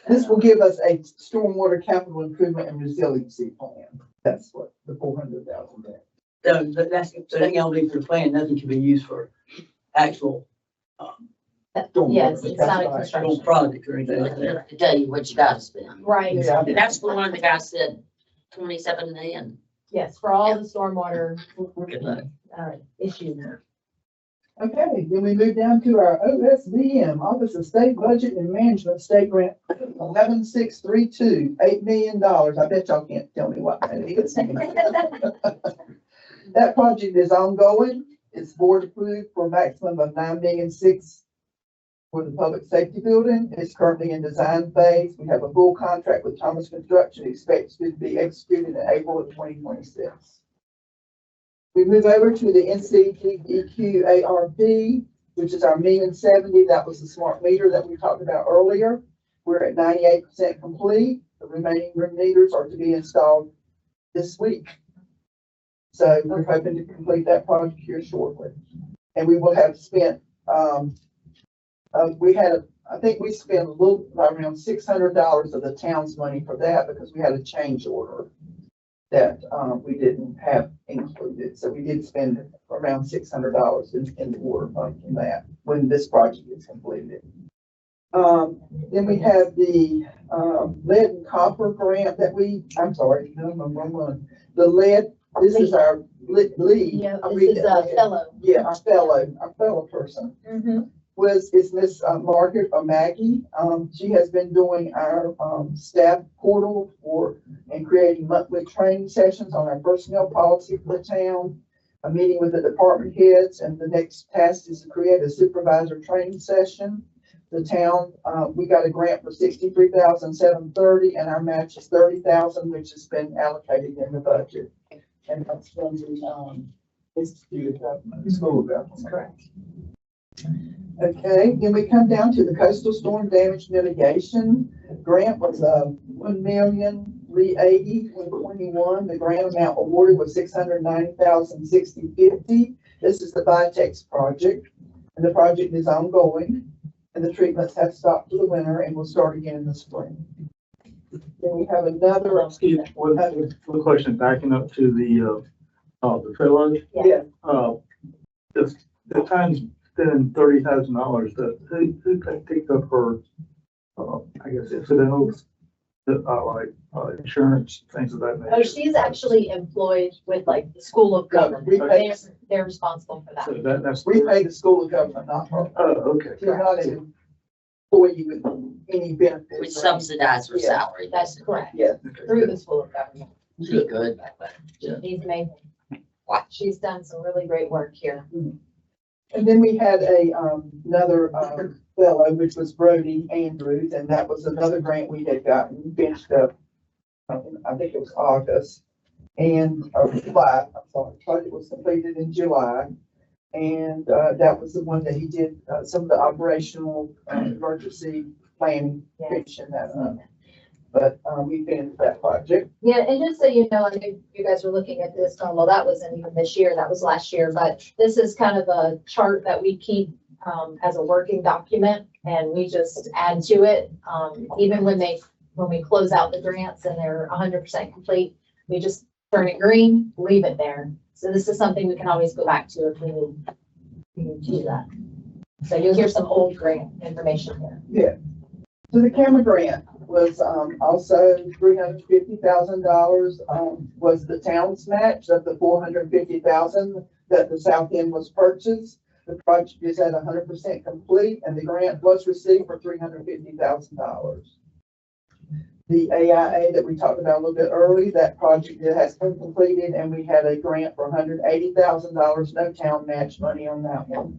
This will give us a stormwater capital improvement and resiliency plan. That's what the 400,000 is. So that can only be for plan, nothing can be used for actual, Yes, it's not a That's right. construction. actual project or anything like that. to tell you what you gotta spend. Right, Yeah. That's the one the guy said, 27 million. yes, for all the stormwater, Good luck. issues. Okay, then we move down to our OSBM, Office of State Budget and Management State Grant 11632, $8 million. I bet y'all can't tell me what that is. That project is ongoing. It's board approved for a maximum of $9,600,000 for the public safety building. It's currently in design phase. We have a full contract with Thomas Construction expected to be executed in April of 2026. We move over to the NCDEQ ARP, which is our $1,070,000. That was the smart meter that we talked about earlier. We're at 98% complete. The remaining room meters are to be installed this week. So we're hoping to complete that project here shortly. And we will have spent, I think we spent a little, around $600 of the town's money for that because we had a change order that we didn't have included. So we did spend around $600 in the water fund from that when this project is completed. Then we have the lead and copper grant that the lead This is our lead. Yeah, I'm this reading is it a ahead. fellow. Yeah, our fellow person. Is Miss Margaret or Maggie. She has been doing our staff portal and creating monthly training sessions on our personnel policy for the town. A meeting with the department heads, and the next task is to create a supervisor training session. The town, we got a grant for $63,730, and our match is $30,000, which has been allocated in the budget. And that's from the Institute of Government, School of Government. Correct. Okay, then we come down to the coastal storm damage mitigation. Grant was $1,380,121. The grant amount awarded was $690,060.50. This is the Vitex project, and the project is ongoing, and the treatments have stopped for the winter and will start again in the spring. Then we have another. Excuse me, one question, backing up to the fellows. Yeah, The town's spending $30,000, who picked up her, I guess, incidentals, insurance, things of that nature? Oh, she's actually employed with like the School of Government. we pay, They're responsible for that. So that's. we pay the School of Government, not her. Oh, okay. She's not an employee with any benefits. We or anything. subsidize her Yeah. salary. That's correct. Yeah. Through the School of Government. Pretty good. She's amazing. She's done some really great work here. And then we had another fellow, which was Brody Andrews, and that was another grant we had gotten, finished up, I think it was August, and, or July, I'm sorry, project was completed in July. And that was the one that he did some of the operational emergency planning, finishing that up. But we finished that project. Yeah, and just so you know, I know you guys were looking at this, well, that wasn't even this year, that was last year, but this is kind of a chart that we keep as a working document, and we just add to it. Even when we close out the grants and they're 100% complete, we just turn it green, leave it there. So this is something we can always go back to if we need to do that. So you'll hear some old grant information here. Yeah. So the camera grant was also $350,000 was the town's match of the $450,000 that the south end was purchased. The project is at 100% complete, and the grant was received for $350,000. The AIA that we talked about a little bit early, that project has been completed, and we had a grant for $180,000, no town match money on that one.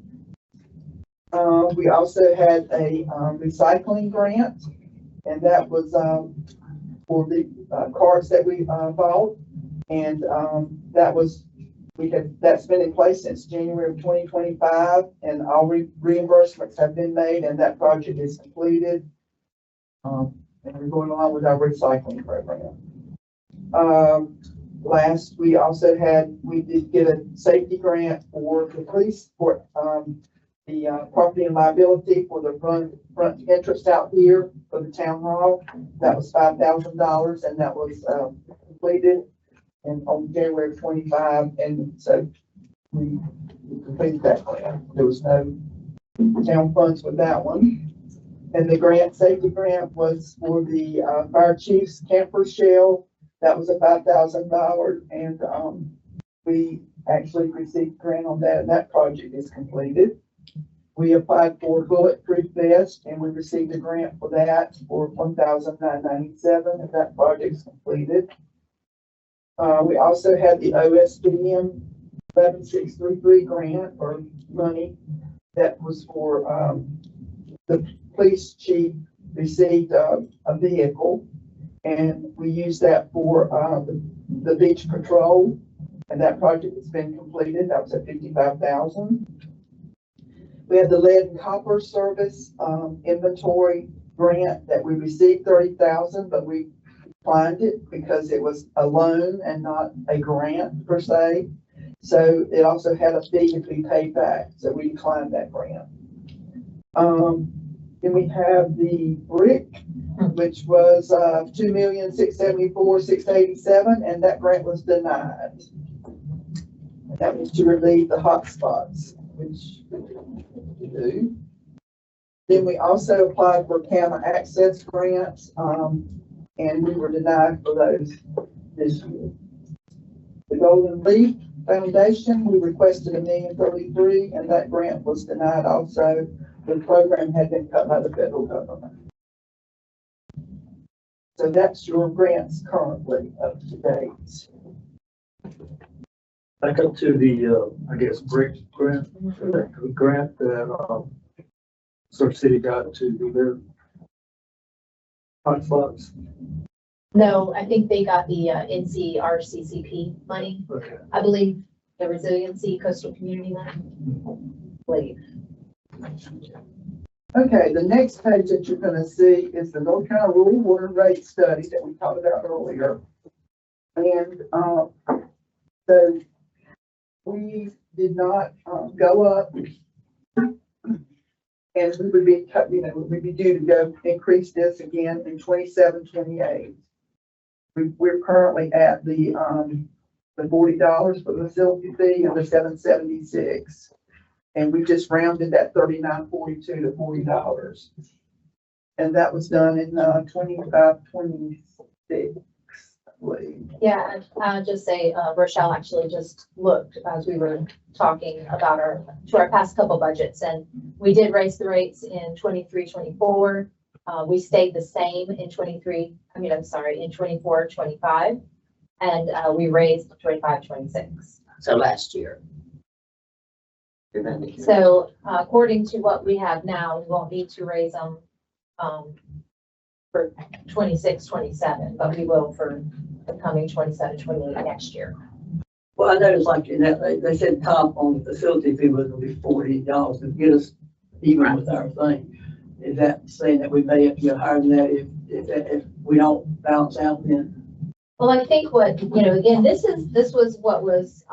We also had a recycling grant, and that was for the cards that we bought, and that's been in place since January of 2025, and all reimbursements have been made, and that project is completed. And we're going along with our recycling program. Last, we did get a safety grant for the police for the property and liability for the front entrance out here for the town hall. That was $5,000, and that was completed on January of 25, and so we completed that grant. There was no town funds with that one. And the safety grant was for the fire chief's camper shell. That was a $5,000, and we actually received a grant on that, and that project is completed. We applied for bulletproof vest, and we received a grant for that for $1,997, and that project's completed. We also had the OSDM 11633 grant or money that was for the police chief received a vehicle, and we used that for the beach patrol, and that project has been completed. That was at $55,000. We had the lead and copper service inventory grant that we received $30,000, but we declined it because it was a loan and not a grant per se. So it also had a fee to be paid back, so we declined that grant. Then we have the brick, which was $2,674,687, and that grant was denied. And that was to relieve the hot spots, which we do. Then we also applied for camera access grants, and we were denied for those this year. The Golden Leaf Foundation, we requested $1,033,000, and that grant was denied also. The program had been cut by the federal government. So that's your grants currently up to date. Back up to the, I guess, brick grant, the grant that, Surf City got to do their hot spots. No, I think they got the NCRCCP money, Okay. I believe, the Resiliency Coastal Community money. Believe. Okay, the next page that you're gonna see is the North Carolina Rural Water Rate Study that we talked about earlier. And, so we did not, go up. And we would be, we'd be due to go increase this again in 27, 28. We're currently at the $40 for the facility fee and the $776. And we just rounded that $39.42 to $40. And that was done in 25, 26, I believe. Yeah, I'll just say, Rochelle actually just looked as we were talking about our past couple budgets, and we did raise the rates in 23, 24. We stayed the same in 24, 25, and we raised 25, 26. So last year. So according to what we have now, we won't need to raise them for 26, 27, but we will for the coming 27, 28 next year. Well, I noticed like in that, they said top on the facility fee was gonna be $40 to get us even with our thing. Is that saying that we may have to go higher than that if we don't balance out then? Well, I think what, again, this was what was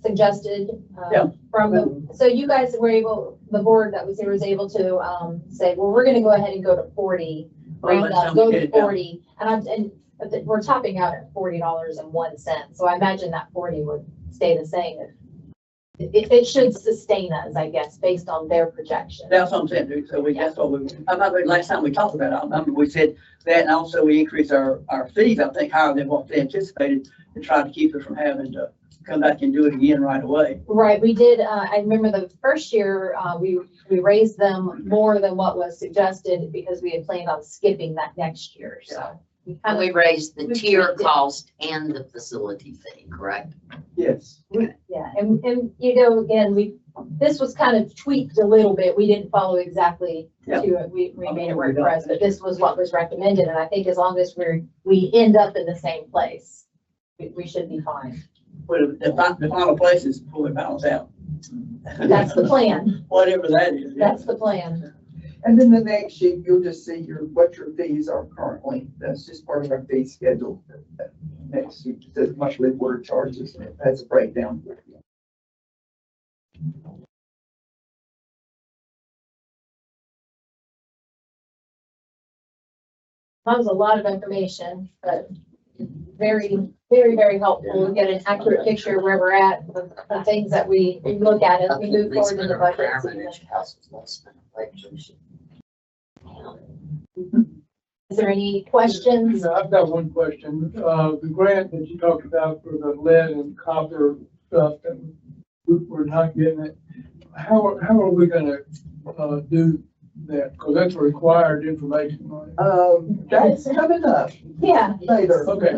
suggested Yeah. from so you guys were able, the board that was here was able to say, well, we're gonna go ahead and go to 40, round up, go to 40. And we're topping out at $40.01. So I imagine that 40 would stay the same. It should sustain us, I guess, based on their projection. That's what I'm saying, dude. So that's what I remember last time we talked about it, I remember we said that, and also we increased our fees, I think, higher than what they anticipated to try to keep us from having to come back and do it again right away. Right, we did, I remember the first year, we raised them more than what was suggested because we had planned on skipping that next year, so. And we raised the We tier tweaked it. cost and the facility fee, correct? Yes. Yeah, and again, this was kind of tweaked a little bit. We didn't follow exactly Yeah. to it. We made it work for us, but this was what was recommended. And I think as long as we end up in the same place, we should be fine. But the final place is fully balanced out. That's the plan. Whatever that is. That's the plan. And then the next sheet, you'll just see what your fees are currently. That's just part of our fee schedule. That next sheet says monthly water charges, and it has a breakdown. That was a lot of information, but very, very, very helpful to get an accurate picture of where we're at, the things that we look at as we move forward in the budget season. Is there any questions? Yeah, I've got one question. The grant that you talked about for the lead and copper stuff that we're not getting it. How are we gonna, do that? Because that's required information, right? That's coming up Yeah, later. Okay.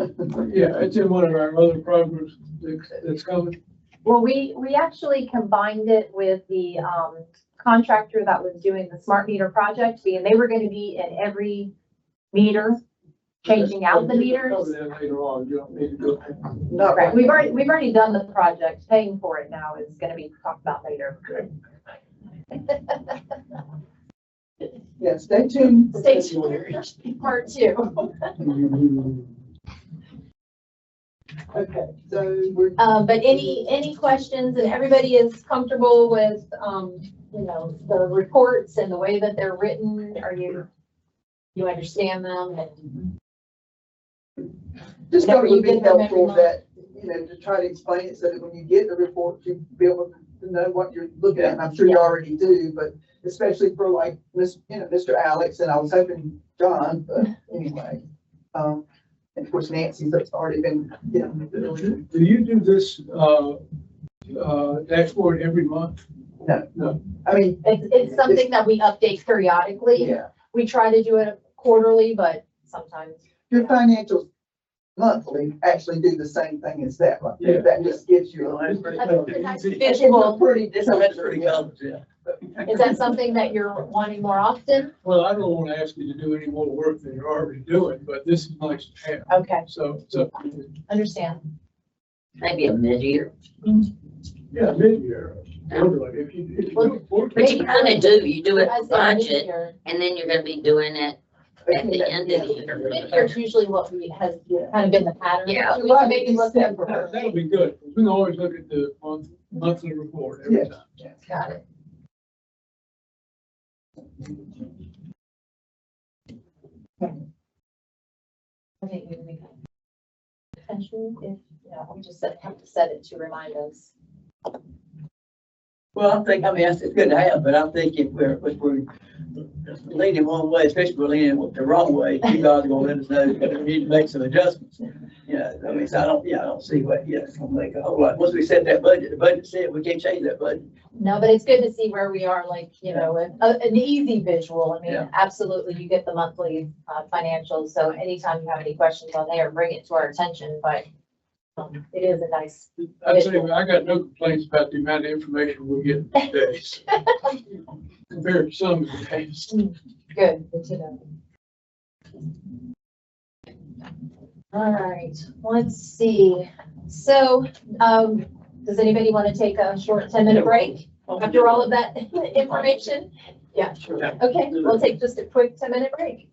Yeah, it's in one of our other programs that's coming. well, we actually combined it with the contractor that was doing the smart meter project, and they were gonna be in every meter, changing out the meters. Cover that later on. You don't need to go. Not Right, right. we've already done the project, paying for it now is gonna be talked about later. Yeah, stay tuned. Stay tuned, part 2. Okay, so we're, But any questions, and everybody is comfortable with, the reports and the way that they're written? Are you understand them? And just thought it would be You get them every helpful month. that, to try to explain it so that when you get the report, you be able to know what you're looking at. And I'm sure you already do, but especially for like Mr. Alex, and I was hoping John, but anyway. And of course Nancy's has already been, Do you do this, dashboard every month? no, I mean, It's something that we update periodically. yeah, We try to do it quarterly, but sometimes. your financials monthly actually do the same thing as that one. Yeah. That just gives you Well, that's pretty That's close. a nice a visual. pretty, That's pretty close, yeah. Is that something that you're wanting more often? Well, I don't want to ask you to do any more work than you're already doing, but this is nice to have. Okay, So, understand. Maybe a mid-year. yeah, mid-year, quarterly, if you do quarterly. But you kind of do, you do it I say budget, mid-year. and then you're gonna be doing it at the end of the year. Mid-year's usually what we has kind of been the pattern. Yeah. We can maybe look at. That'll be good. We can always look at the monthly report every Yes. time. Got it. I think we can. Potentially, if, yeah, we just have to set it to remind us. Well, I think, I mean, it's good to have, but I think if we're leaning one way, especially if we're leaning the wrong way, you guys are gonna let us know that we need to make some adjustments. Yeah, I mean, so I don't see what, yeah, it's gonna make a whole lot. Once we set that budget, the budget set, we can't change that budget. No, but it's good to see where we are, like, you know, an easy visual. I mean, Yeah. absolutely, you get the monthly financials, so anytime you have any questions on there, bring it to our attention, but it is a nice, I'd say, I got no complaints about the amount of information we get these days. Compared to some of the days. good to know. All right, let's see. So, does anybody want to take a short 10-minute break after all of that information? Yeah, Sure. okay, we'll take just a quick 10-minute break.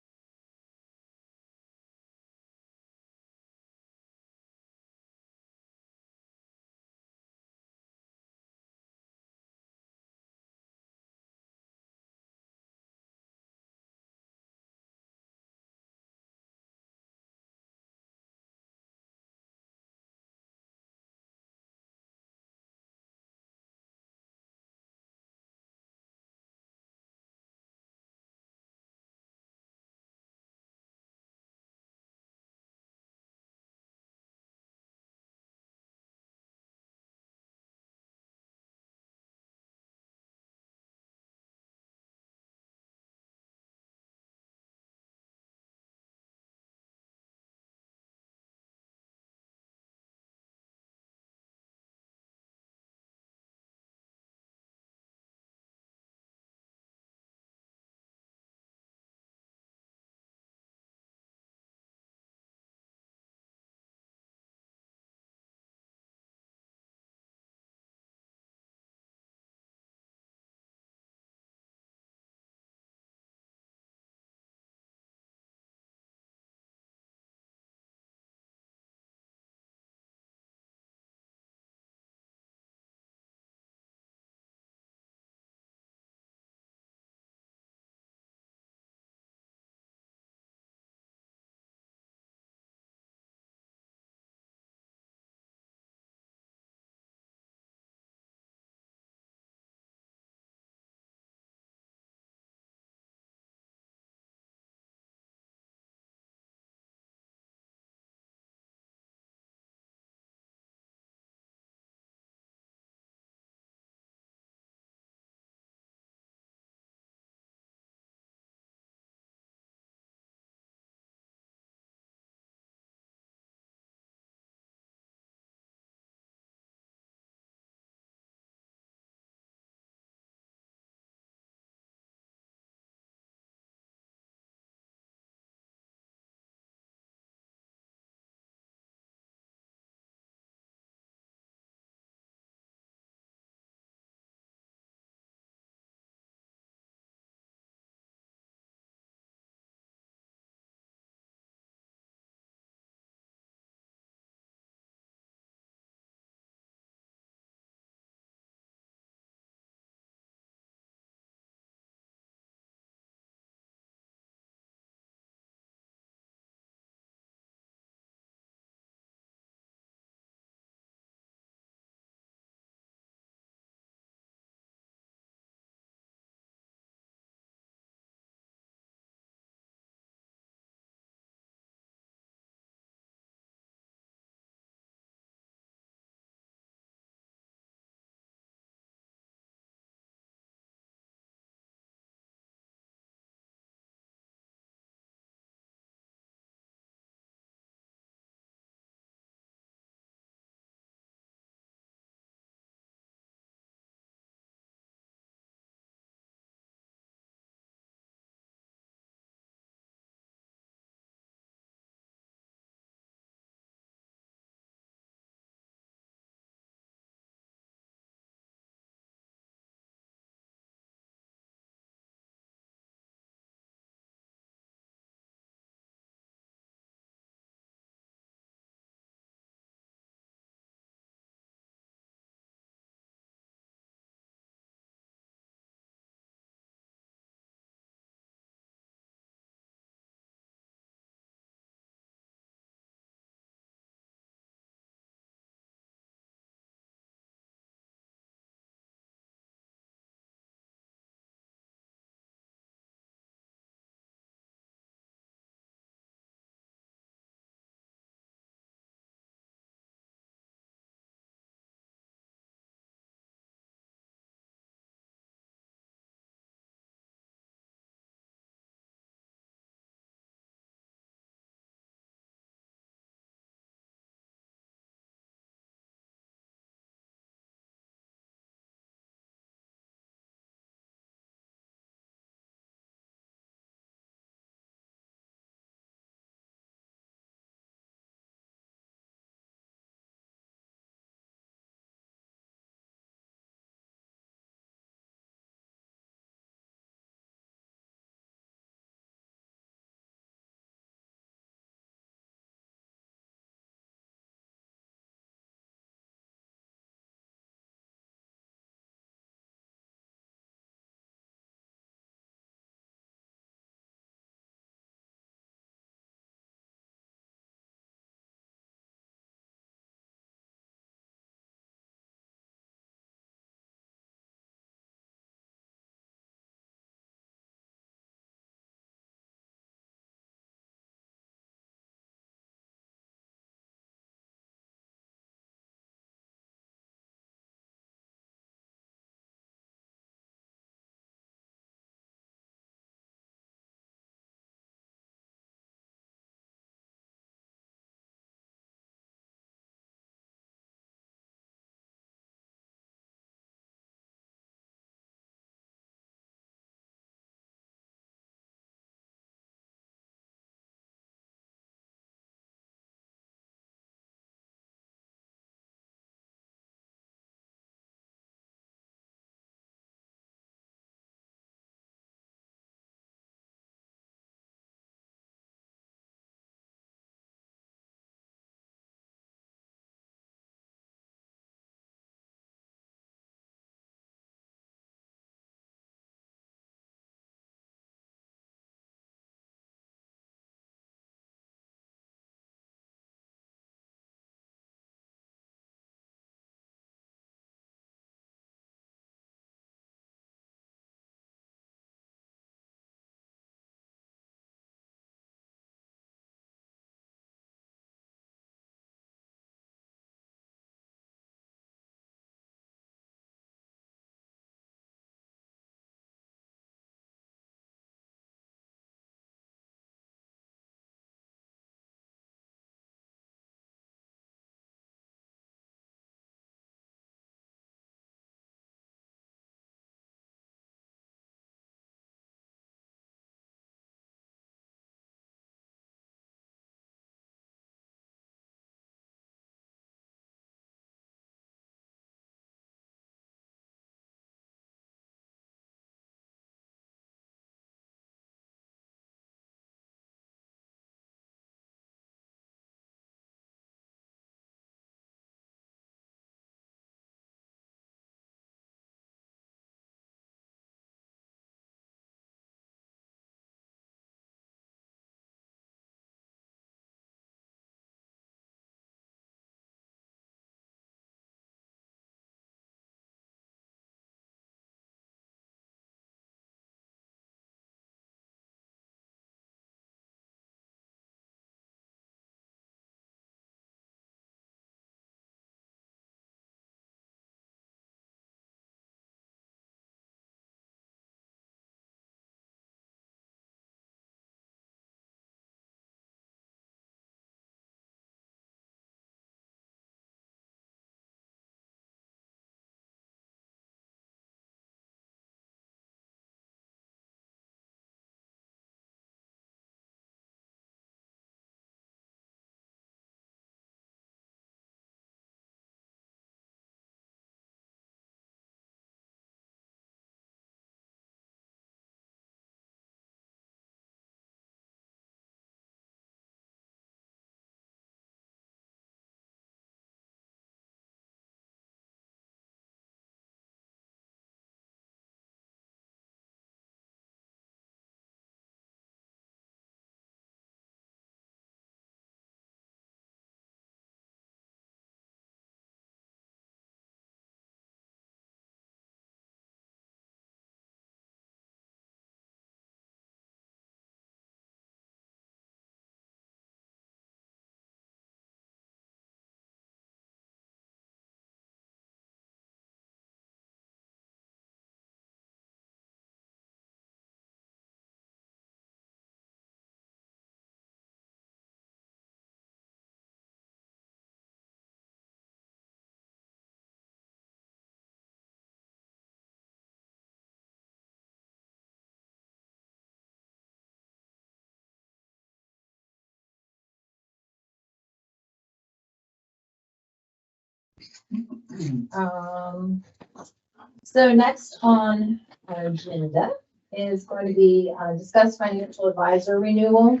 So next on our agenda is going to be discuss financial advisor renewal.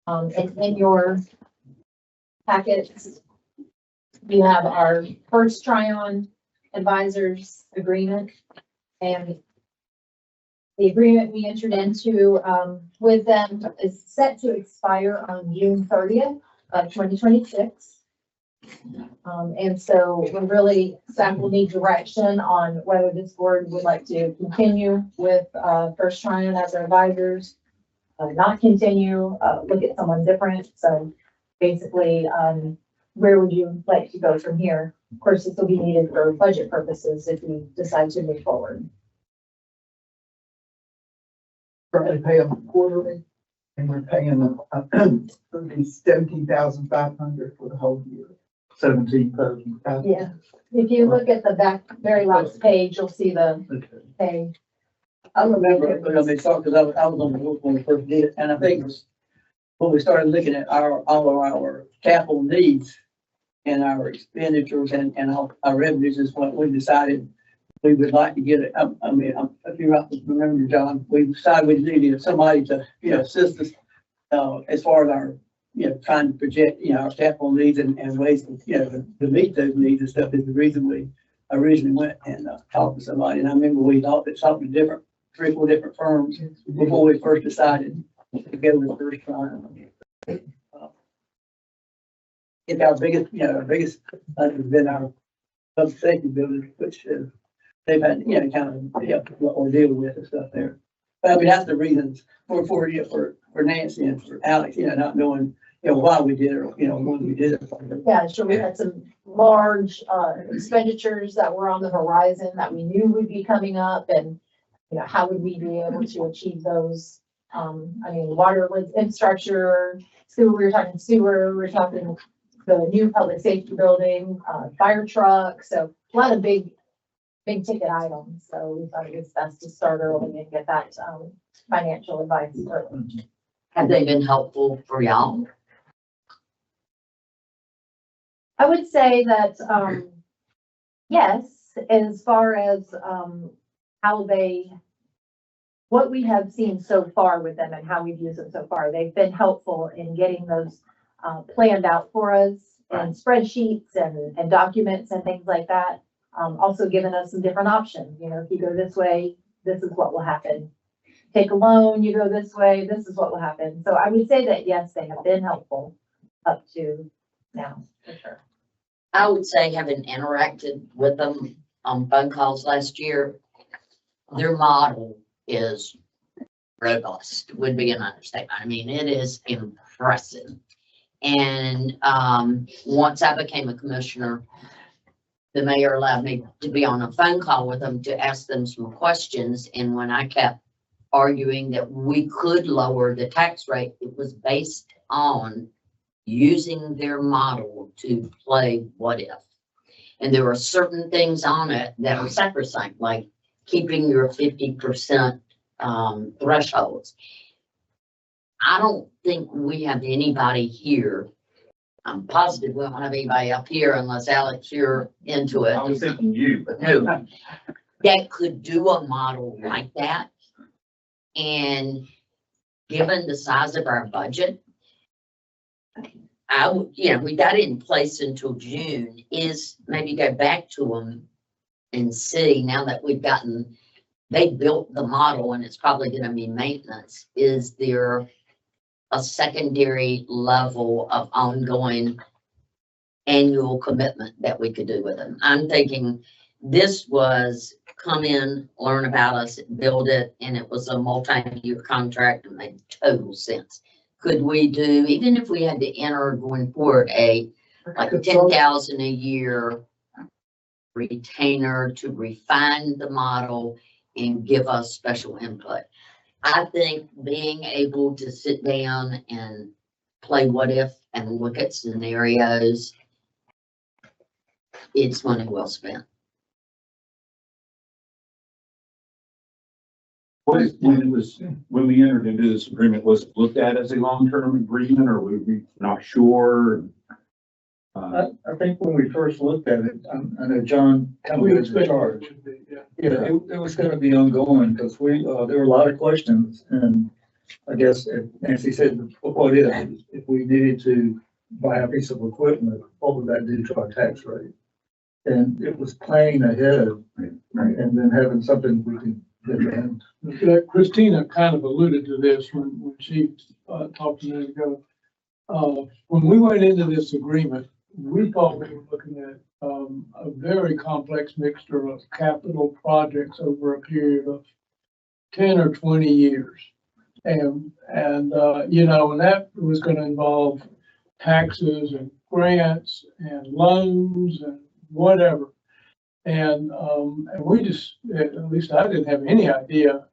And in your packets, you have our first Tryon advisors agreement. And the agreement we entered into with them is set to expire on June 30th of 2026. And so we really, staff will need direction on whether this board would like to continue with First Tryon as our advisors, not continue, look at someone different. So basically, where would you like to go from here? Of course, this will be needed for budget purposes if we decide to move forward. Currently pay them quarterly, and we're paying them, 17,500 for the whole year. 17,000. Yeah, if you look at the back, very last page, you'll see the pay. I remember, when they talked, because I was on the board when we first did it, and I think it was when we started looking at all of our capital needs and our expenditures and all our revenues is what we decided we would like to get it. I mean, if you remember, John, we decided we needed somebody to, assist us as far as our, trying to project, our capital needs and ways to meet those needs and stuff is the reason we originally went and talked to somebody. And I remember we talked to 3 or 4 different firms before we first decided to go with First Tryon. It's our biggest has been our public safety building, which they've had, kind of help or deal with and stuff there. But I mean, that's the reasons for Nancy and for Alex, not knowing, why we did it, or, when we did it. Yeah, sure, we had some large expenditures that were on the horizon that we knew would be coming up, and, how would we be able to achieve those? I mean, water with infrastructure, sewer, we were talking sewer, we were talking the new public safety building, fire truck, so a lot of big ticket items. So we thought it was best to start early and get that financial advice early. Have they been helpful for y'all? I would say that, yes, as far as what we have seen so far with them and how we've used them so far, they've been helpful in getting those planned out for us and spreadsheets and documents and things like that. Also giving us some different options. If you go this way, this is what will happen. Take a loan, you go this way, this is what will happen. So I would say that, yes, they have been helpful up to now, for sure. I would say, having interacted with them on phone calls last year, their model is robust, would be an understatement. I mean, it is impressive. And once I became a commissioner, the mayor allowed me to be on a phone call with them to ask them some questions. And when I kept arguing that we could lower the tax rate, it was based on using their model to play what if. And there were certain things on it that were sacrosanct, like keeping your 50% thresholds. I don't think we have anybody here. I'm positive we don't have anybody up here unless Alex, you're into it. I was thinking you, but No, that could do a model like that. And given the size of our budget, I would, we got it in place until June, is maybe go back to them and see, now that they built the model and it's probably going to be maintenance, is there a secondary level of ongoing annual commitment that we could do with them? I'm thinking this was come in, learn about us, build it, and it was a multi-year contract and made total sense. Could we do, even if we had to enter going forward, like 10,000 a year retainer to refine the model and give us special input? I think being able to sit down and play what if and look at scenarios, it's money well spent. When we entered into this agreement, was it looked at as a long-term agreement, or were we not sure? I think when we first looked at it, I know John kind of We was in expect charge. it would be, yeah. Yeah, it was gonna be ongoing, because there were a lot of questions, and I guess, if Nancy said, what if we needed to buy a piece of equipment, what would that do to our tax rate? And it was planning ahead, and then having something we can demand. Christina kind of alluded to this when she talked a minute ago. When we went into this agreement, we thought we were looking at a very complex mixture of capital projects over a period of 10 or 20 years. And you know, and that was going to involve taxes and grants and loans and whatever. And we just, at least I didn't have any idea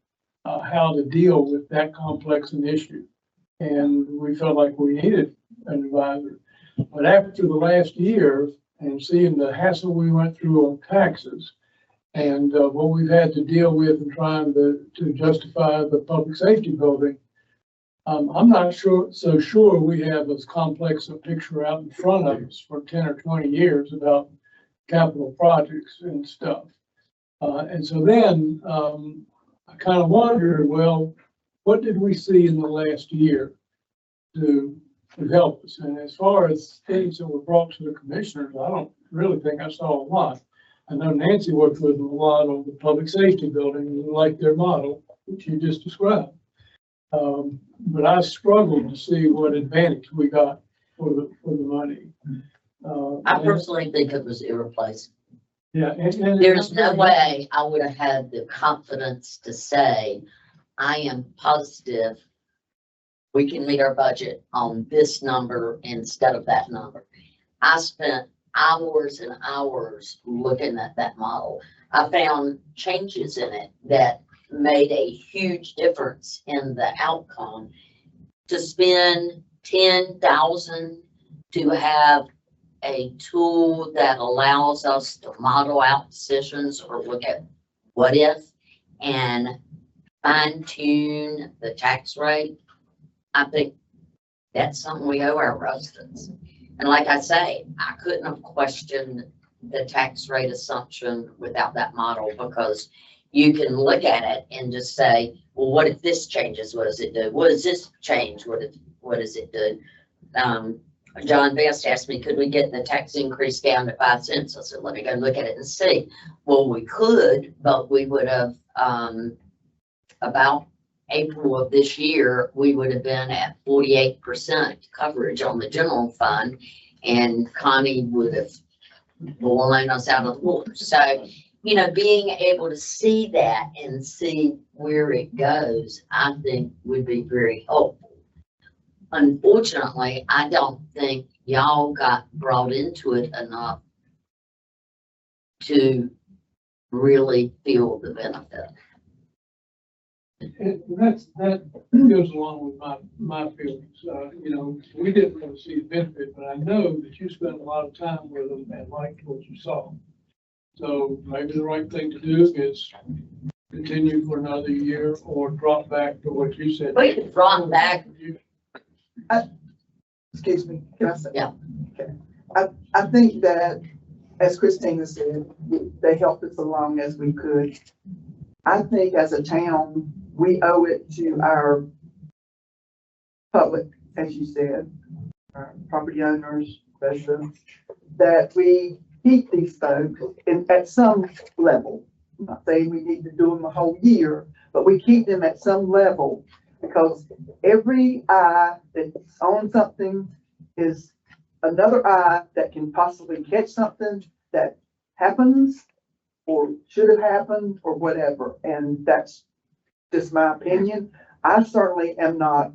how to deal with that complex an issue. And we felt like we needed an advisor. But after the last year and seeing the hassle we went through on taxes and what we've had to deal with in trying to justify the public safety building, I'm not so sure we have as complex a picture out in front of us for 10 or 20 years about capital projects and stuff. And so then I kind of wondered, well, what did we see in the last year to help us? And as far as things that were brought to the commissioners, I don't really think I saw a lot. I know Nancy worked with them a lot on the public safety building and liked their model, which you just described. But I struggled to see what advantage we got for the money. I personally think it was irreplaceable. Yeah. And There's no way I would have had the confidence to say, I am positive we can meet our budget on this number instead of that number. I spent hours and hours looking at that model. I found changes in it that made a huge difference in the outcome. To spend $10,000 to have a tool that allows us to model out decisions or look at what if and fine tune the tax rate, I think that's something we owe our residents. And like I say, I couldn't have questioned the tax rate assumption without that model, because you can look at it and just say, well, what if this changes? What does it do? What does this change? What does it do? John Best asked me, could we get the tax increase down to 5 cents? I said, let me go look at it and see. Well, we could, but we would have, about April of this year, we would have been at 48% coverage on the general fund, and Connie would have blown us out of the water. So, you know, being able to see that and see where it goes, I think would be very helpful. Unfortunately, I don't think y'all got brought into it enough to really feel the benefit. That goes along with my feelings. You know, we didn't really see the benefit, but I know that you spent a lot of time with them and liked what you saw. So maybe the right thing to do is continue for another year or drop back to what you said. We could drop back. Excuse me, can I say? Yeah. Okay. I think that, as Christina said, they helped us along as we could. I think as a town, we owe it to our public, as you said, our property owners, residents, that we keep these folks at some level. I'm not saying we need to do them a whole year, but we keep them at some level, because every eye that's on something is another eye that can possibly catch something that happens or should have happened or whatever. And that's just my opinion. I certainly am not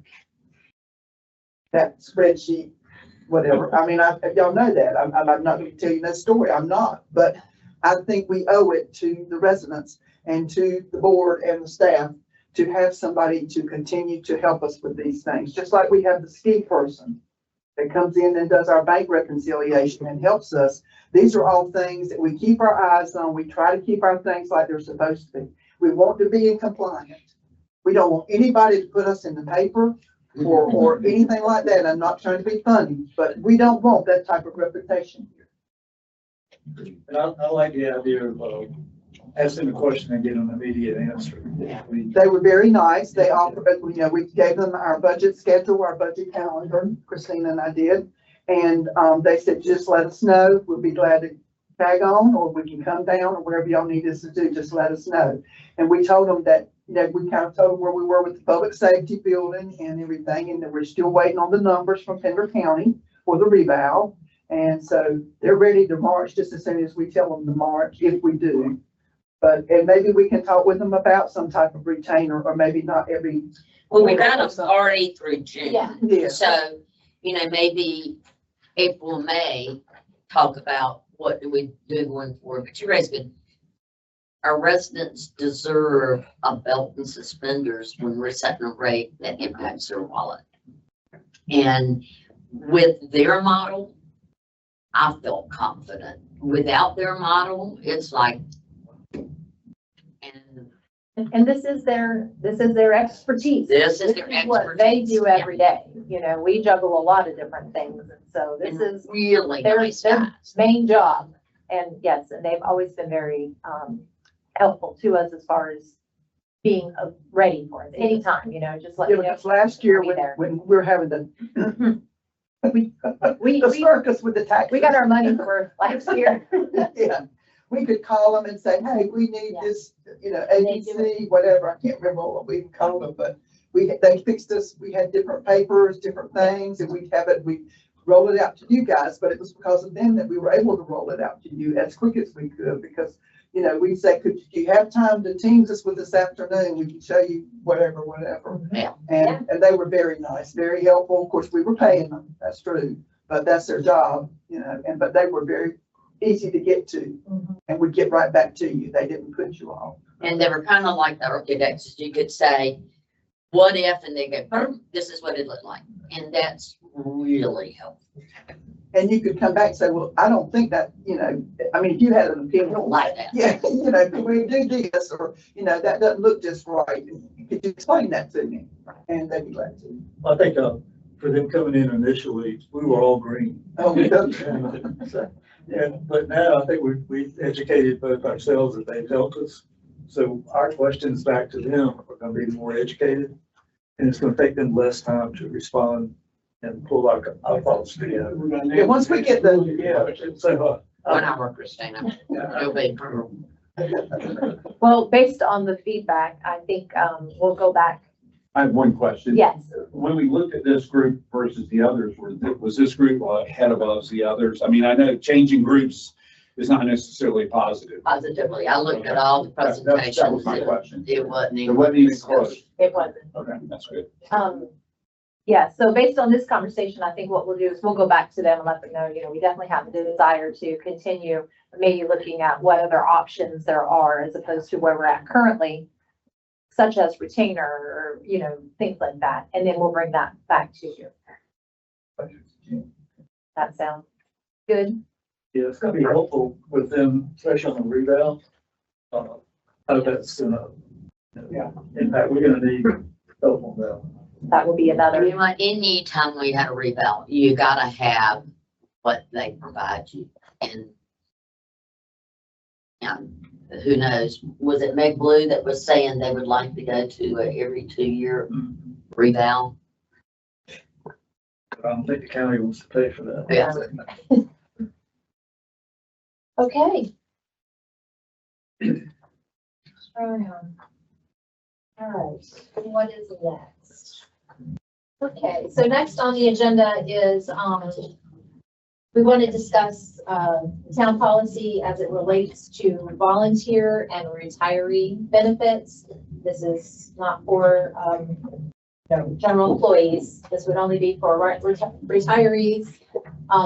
that spreadsheet, whatever. I mean, y'all know that. I'm not going to tell you that story. I'm not. But I think we owe it to the residents and to the board and the staff to have somebody to continue to help us with these things. Just like we have the ski person that comes in and does our bank reconciliation and helps us. These are all things that we keep our eyes on. We try to keep our things like they're supposed to be. We want to be in compliance. We don't want anybody to put us in the paper or anything like that. I'm not trying to be funny, but we don't want that type of reputation here. And I like the idea of, asking the question and getting an immediate answer. They were very nice. They offered, we gave them our budget schedule, our budget calendar, Christina and I did. And, they said, just let us know. We'll be glad to tag on, or we can come down, or whatever y'all need us to do, just let us know. And we told them that, we kind of told them where we were with the public safety building and everything, and that we're still waiting on the numbers from Pender County for the revow. And so they're ready to march just as soon as we tell them to march, if we do. But, and maybe we can talk with them about some type of retainer, or maybe not every. Well, we got a party through June. Yeah. So, maybe April, May, talk about what do we do going forward. But you raise good. Our residents deserve a belt and suspenders when we're setting a rate that impacts their wallet. And with their model, I felt confident. Without their model, it's like, And this is their expertise. this is their What they expertise. do every day. We juggle a lot of different things. And so this And is really their nice guys. main job. And yes, and they've always been very, helpful to us as far as being ready for it anytime, just let Yeah, me know. because last year I'll be when, there. when we were having the, We, the circus with the taxes. we got our money for last year. Yeah, we could call them and say, hey, we need Yeah. this, they do ABC, whatever, I can't remember what we called them, but they fixed us, we had different papers, different things, and we roll it out to you guys, but it was because of them that we were able to roll it out to you as quick as we could, because, we say, do you have time to Teams us with this afternoon? We can show you whatever. Yeah. And they were very nice, very helpful. Of course, we were paying them, that's true, but that's their job, but they were very easy to get to, and would get right back to you. They didn't put you off. And they were kind of like the architects. You could say, what if, and they go, "Boom, this is what it looked like." And that's really helpful. And you could come back and say, well, I don't think that, if you had an I opinion. don't like that. Yeah, can we do this, or, that doesn't look just right. Could you explain that to me? And they'd be glad to. I think, for them coming in initially, we were all green. Oh, we don't. But now I think we've educated both ourselves that they've helped us. So our questions back to them are gonna be more educated, and it's gonna take them less time to respond and pull our thoughts together. Yeah, once we get the, So, 1 hour, Christina. No big problem. Well, based on the feedback, I think, we'll go back. I have one question. Yes. When we looked at this group versus the others, was this group ahead of us, the others? I mean, I know changing groups is not necessarily positive. Positively. I looked at all the That was presentations. my question. It wasn't It even. wasn't even close. It wasn't. Okay, that's good. Yeah, so based on this conversation, I think what we'll do is we'll go back to them and let them know, we definitely have the desire to continue maybe looking at what other options there are as opposed to where we're at currently, such as retainer or, things like that. And then we'll bring that back to you. That sounds good. yeah, it's gonna be helpful with them, especially on the rebound. How that's gonna, impact, we're gonna need help on that. That will be I another. mean, like anytime we had a rebound, you gotta have what they provide you. And who knows, was it Meg Blue that was saying they would like to go to a every 2-year rebound? I don't think the county wants to pay for that. Yeah. Okay. All right, what is next? Okay, so next on the agenda is, we want to discuss, town policy as it relates to volunteer and retiree benefits. This is not for, general employees. This would only be for retirees,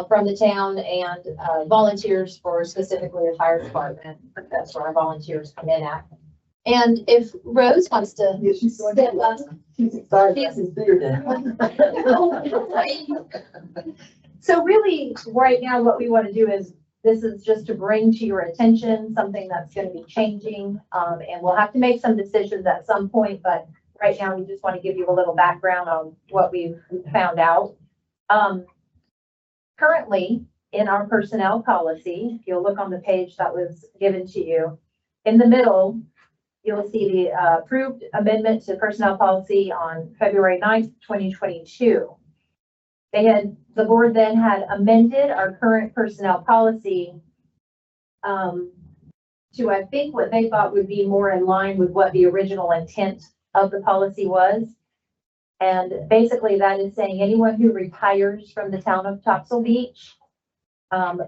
from the town and, volunteers for specifically the fire department. That's where our volunteers come in at. And if Rose wants to Yeah, she's going step up. to, she's excited. I can see her now. So really, right now, what we want to do is, this is just to bring to your attention something that's going to be changing. And we'll have to make some decisions at some point, but right now, we just want to give you a little background on what we've found out. Currently, in our personnel policy, if you'll look on the page that was given to you, in the middle, you'll see the approved amendment to personnel policy on February 9th, 2022. The board then had amended our current personnel policy to, I think, what they thought would be more in line with what the original intent of the policy was. And basically that is saying anyone who retires from the town of Topsail Beach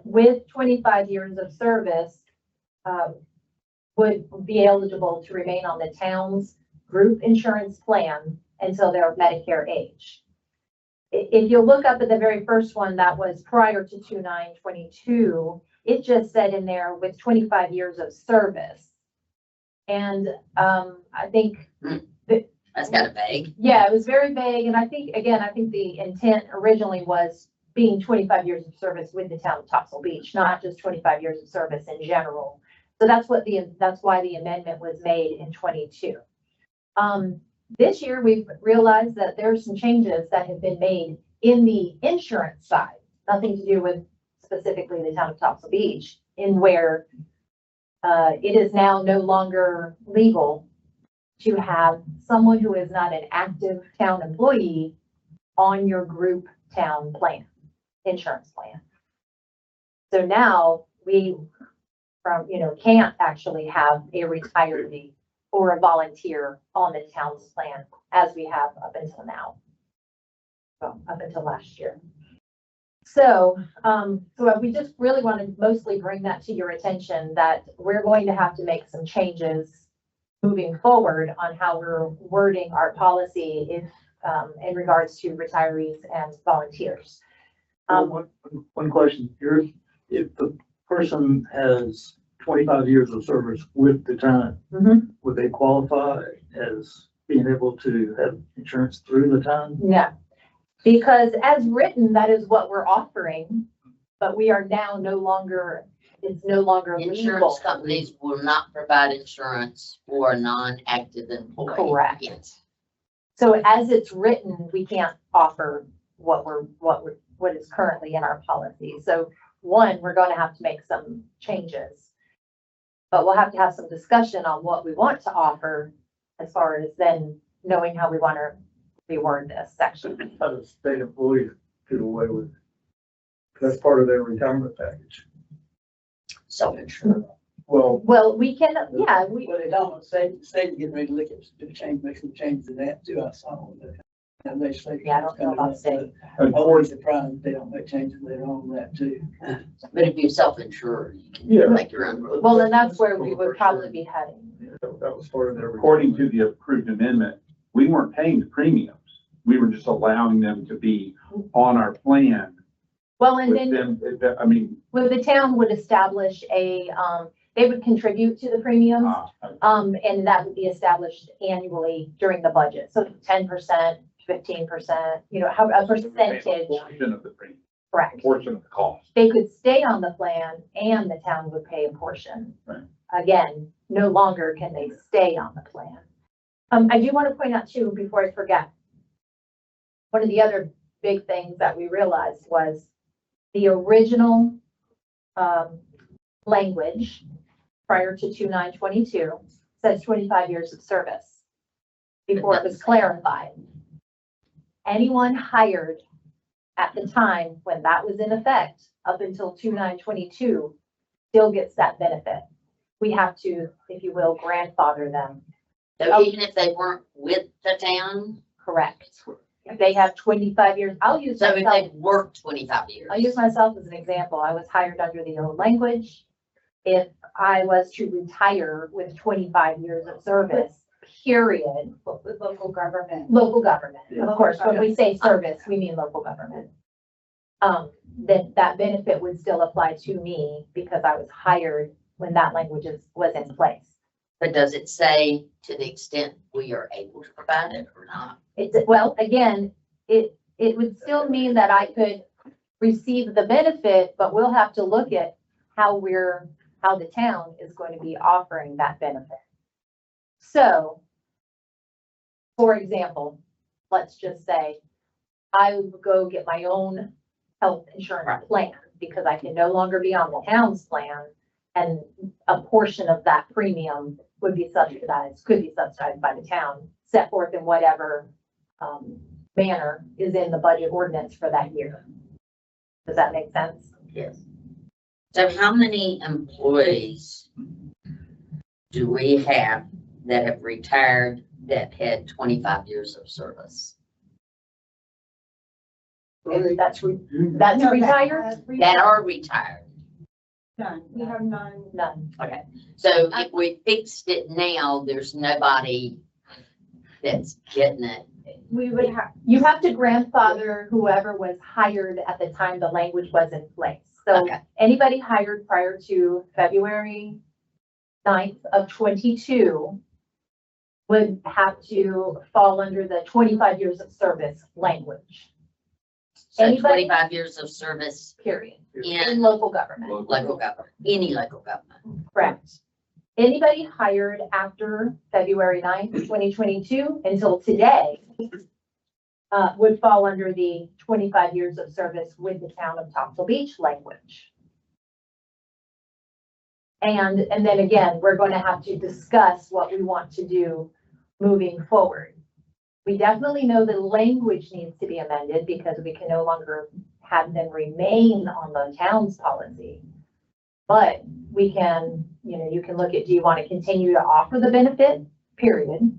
with 25 years of service would be eligible to remain on the town's group insurance plan until their Medicare age. If you look up at the very first one that was prior to 2/9/22, it just said in there with 25 years of service. And I think That's kind of vague. yeah, it was very vague, and I think the intent originally was being 25 years of service with the town of Topsail Beach, not just 25 years of service in general. So that's why the amendment was made in 22. This year, we've realized that there are some changes that have been made in the insurance side, nothing to do with specifically the town of Topsail Beach, in where it is now no longer legal to have someone who is not an active town employee on your group town plan, insurance plan. So now we can't actually have a retiree or a volunteer on the town's plan as we have up until now. Well, up until last year. So we just really want to mostly bring that to your attention that we're going to have to make some changes moving forward on how we're wording our policy in regards to retirees and volunteers. One question here, if the person has 25 years of service with the town, would they qualify as being able to have insurance through the town? No, because as written, that is what we're offering, but we are now no longer legal. Insurance companies will not provide insurance for a non-active employee. Correct. Yes. So as it's written, we can't offer what is currently in our policy. So one, we're going to have to make some changes, but we'll have to have some discussion on what we want to offer as far as then knowing how we want to reword this section. How does state employees get away with it? That's part of their retirement package. Self-insured. Well, we can, yeah, Well, they don't, state getting ready to look at, make some changes in that too, I saw. And they say. Yeah, I don't know about state. I'm always surprised they don't make changes later on that too. But if you're self-insured, Yeah. you can make your own rules. Well, then that's where we would probably be heading. That was part of their. According to the approved amendment, we weren't paying the premiums. We were just allowing them to be on our plan Well, and with then them. I mean, well, the town would establish they would contribute to the premiums. And that would be established annually during the budget. So 10%, 15%, how a percentage, Portion of the premium, correct. portion of the cost. They could stay on the plan and the town would pay a portion. Right. Again, no longer can they stay on the plan. I do want to point out too, before I forget, one of the other big things that we realized was the original language prior to 2/9/22 says 25 years of service before it was clarified. Anyone hired at the time when that was in effect up until 2/9/22 still gets that benefit. We have to, if you will, grandfather them. So even if they weren't with the town, Correct. If they have 25 years, so if they've worked 25 years. I'll use myself as an example. I was hired under the old language. If I was to retire with 25 years of service, period. With local government. Local government, of course, when we say service, we mean local government. That benefit would still apply to me because I was hired when that language was in place. But does it say to the extent we are able to provide it or not? Well, again, it would still mean that I could receive the benefit, but we'll have to look at how the town is going to be offering that benefit. So For example, let's just say I would go get my own health insurance plan because I can no longer be on the town's plan. And a portion of that premium would be subsidized, could be subsidized by the town, set forth in whatever manner is in the budget ordinance for that year. Does that make sense? Yes. So how many employees do we have that have retired that had 25 years of service? That's retired? That are retired? None, we have none. None. Okay, so if we fixed it now, there's nobody that's getting it. We would have, You have to grandfather whoever was hired at the time the language was in place. So Okay. anybody hired prior to February 9th of 22 would have to fall under the 25 years of service language, So Anybody? 25 years of service period, in in local government. local government, any local government. Correct. Anybody hired after February 9th, 2022 until today would fall under the 25 years of service with the town of Topsail Beach language. And then again, we're going to have to discuss what we want to do moving forward. We definitely know the language needs to be amended because we can no longer have them remain on the town's policy. But we can, you can look at, do you want to continue to offer the benefit, period?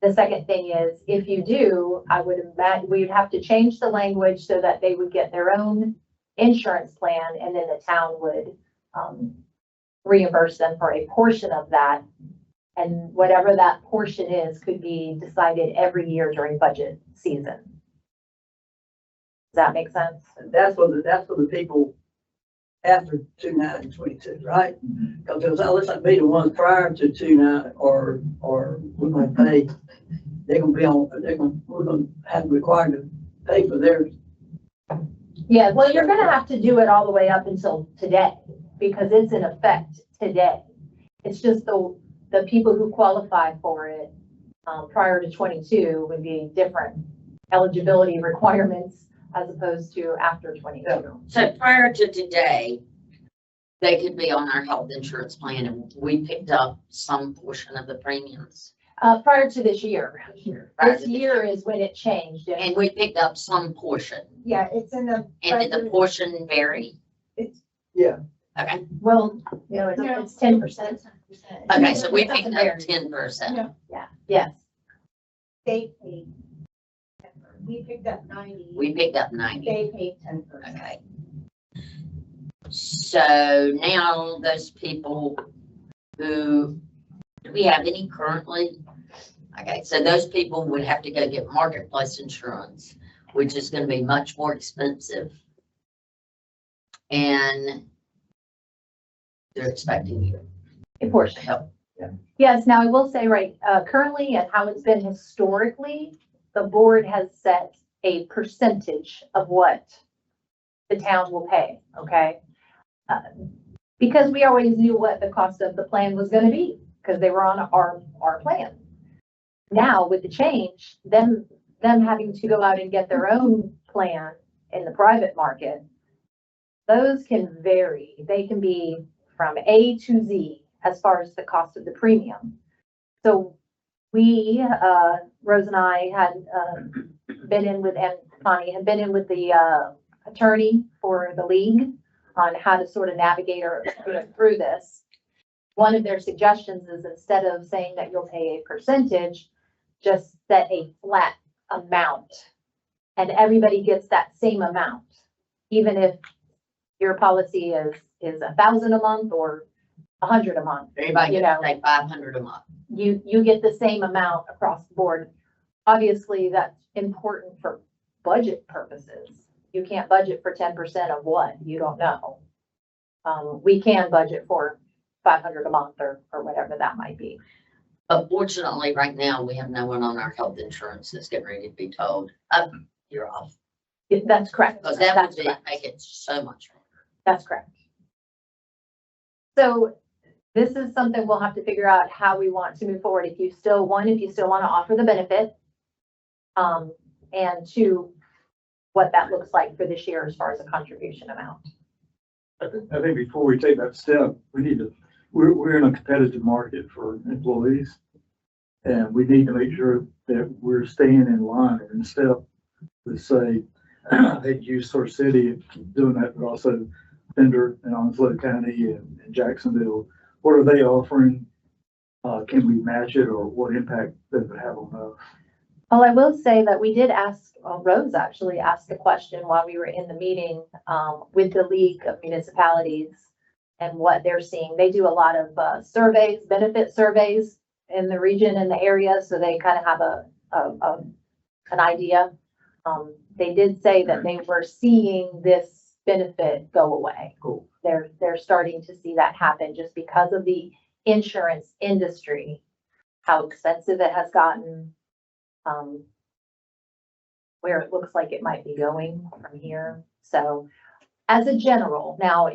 The second thing is, if you do, I would imagine we'd have to change the language so that they would get their own insurance plan and then the town would reimburse them for a portion of that. And whatever that portion is could be decided every year during budget season. Does that make sense? That's for the people after 2/9/22, right? Because it was always like be the ones prior to 2/9 or we're gonna pay, we're gonna have required to pay for theirs. Yeah, well, you're gonna have to do it all the way up until today because it's in effect today. It's just the people who qualify for it prior to 22 would be different eligibility requirements as opposed to after 22. So prior to today, they could be on our health insurance plan and we picked up some portion of the premiums. Prior to this year. Prior This to year is when it changed. And we picked up some portion. yeah, it's in the. And did the budget. portion vary? Yeah. Okay, Well, No. it's 10%. okay, so we picked up 10%. Yeah, yes. They paid. We picked up 90. We picked up 90. They paid 10%. Okay. So now those people who, do we have any currently? Okay, so those people would have to go get marketplace insurance, which is going to be much more expensive. And they're expecting you A portion. to help. Yes, now I will say, right, currently and how it's been historically, the board has set a percentage of what the town will pay, okay? Because we always knew what the cost of the plan was gonna be, because they were on our plan. Now, with the change, them having to go out and get their own plan in the private market, those can vary. They can be from A to Z as far as the cost of the premium. So we, Rose and I had been in with, and Connie had been in with the attorney for the league on how to sort of navigate or through this. One of their suggestions is instead of saying that you'll pay a percentage, just set a flat amount and everybody gets that same amount, even if your policy is 1,000 a month or 100 a month. Everybody You gets know. like 500 a month. You get the same amount across the board. Obviously, that's important for budget purposes. You can't budget for 10% of what, you don't know. We can budget for 500 a month or whatever that might be. But fortunately, right now, we have no one on our health insurance that's getting ready to be told, you're off. That's correct. Because that That's would correct. make it so much. That's correct. So this is something we'll have to figure out how we want to move forward. If you still want to offer the benefit. And two, what that looks like for this year as far as a contribution amount. I think before we take that step, we need to, we're in a competitive market for employees. And we need to make sure that we're staying in line and in step with, say, they use Source City doing that, but also Bender and Onslow County and Jacksonville. What are they offering? Can we match it, or what impact does it have on us? Well, I will say that we did ask, Rose actually asked the question while we were in the meeting with the League of Municipalities and what they're seeing. They do a lot of surveys, benefit surveys in the region and the area, so they kind of have an idea. They did say that they were seeing this benefit go away. Cool. They're starting to see that happen just because of the insurance industry, how expensive it has gotten. Where it looks like it might be going from here. So as a general, now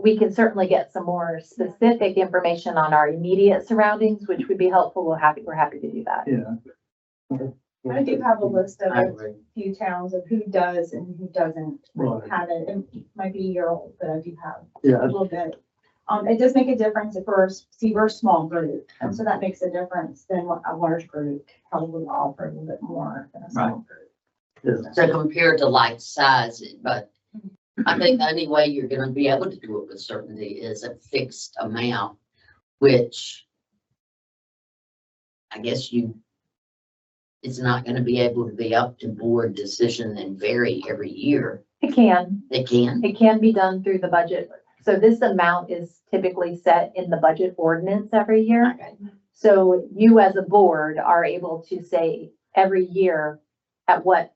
we can certainly get some more specific information on our immediate surroundings, which would be helpful. We're happy to do that. Yeah. I do have a list of I a agree. few towns of who does and who doesn't Right. have it. It might be a year old, but I do have Yeah. a little bit. It does make a difference if we're a small group, and so that makes a difference than what a large group probably will offer a little bit more than a small group. Yeah. So compared to like size, but I think the only way you're gonna be able to do it with certainty is a fixed amount, which I guess it's not gonna be able to be up to board decision and vary every year. It can. It can. It can be done through the budget. So this amount is typically set in the budget ordinance every year. Okay. So you as a board are able to say every year at what,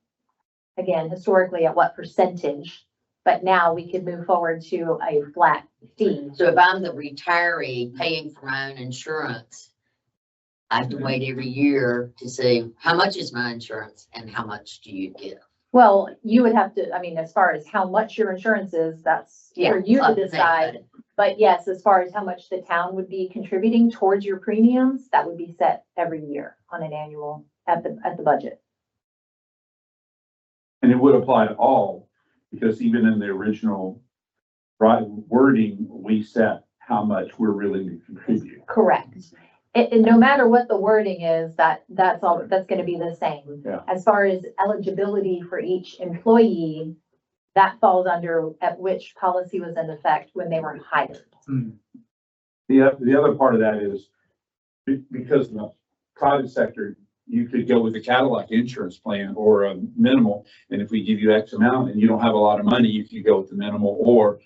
again, historically at what percentage, but now we can move forward to a flat fee. So if I'm the retiree paying for my own insurance, I have to wait every year to see how much is my insurance and how much do you give? Well, you would have to, I mean, as far as how much your insurance is, that's for you to decide. But yes, as far as how much the town would be contributing towards your premiums, that would be set every year on an annual at the budget. And it would apply to all, because even in the original wording, we set how much we're willing to contribute. Correct. And no matter what the wording is, that's gonna be the same. Yeah. As far as eligibility for each employee, that falls under at which policy was in effect when they were hired. The other part of that is because in the private sector, you could go with a Cadillac insurance plan or a minimal. And if we give you X amount and you don't have a lot of money, you could go with the minimal. Or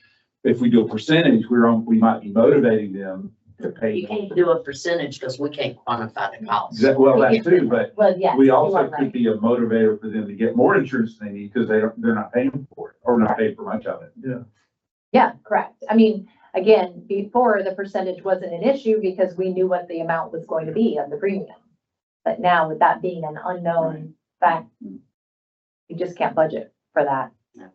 if we do a percentage, we might be motivating them to pay. You can't do a percentage because we can't quantify the cost. Well, that's too, but Well, yes. we you also are could right. be a motivator for them to get more insurance than they need because they're not paying for it or not paying for much of it. Yeah, correct. I mean, again, before the percentage wasn't an issue because we knew what the amount was going to be of the premium. But now with that being an unknown fact, you just can't budget for that. No.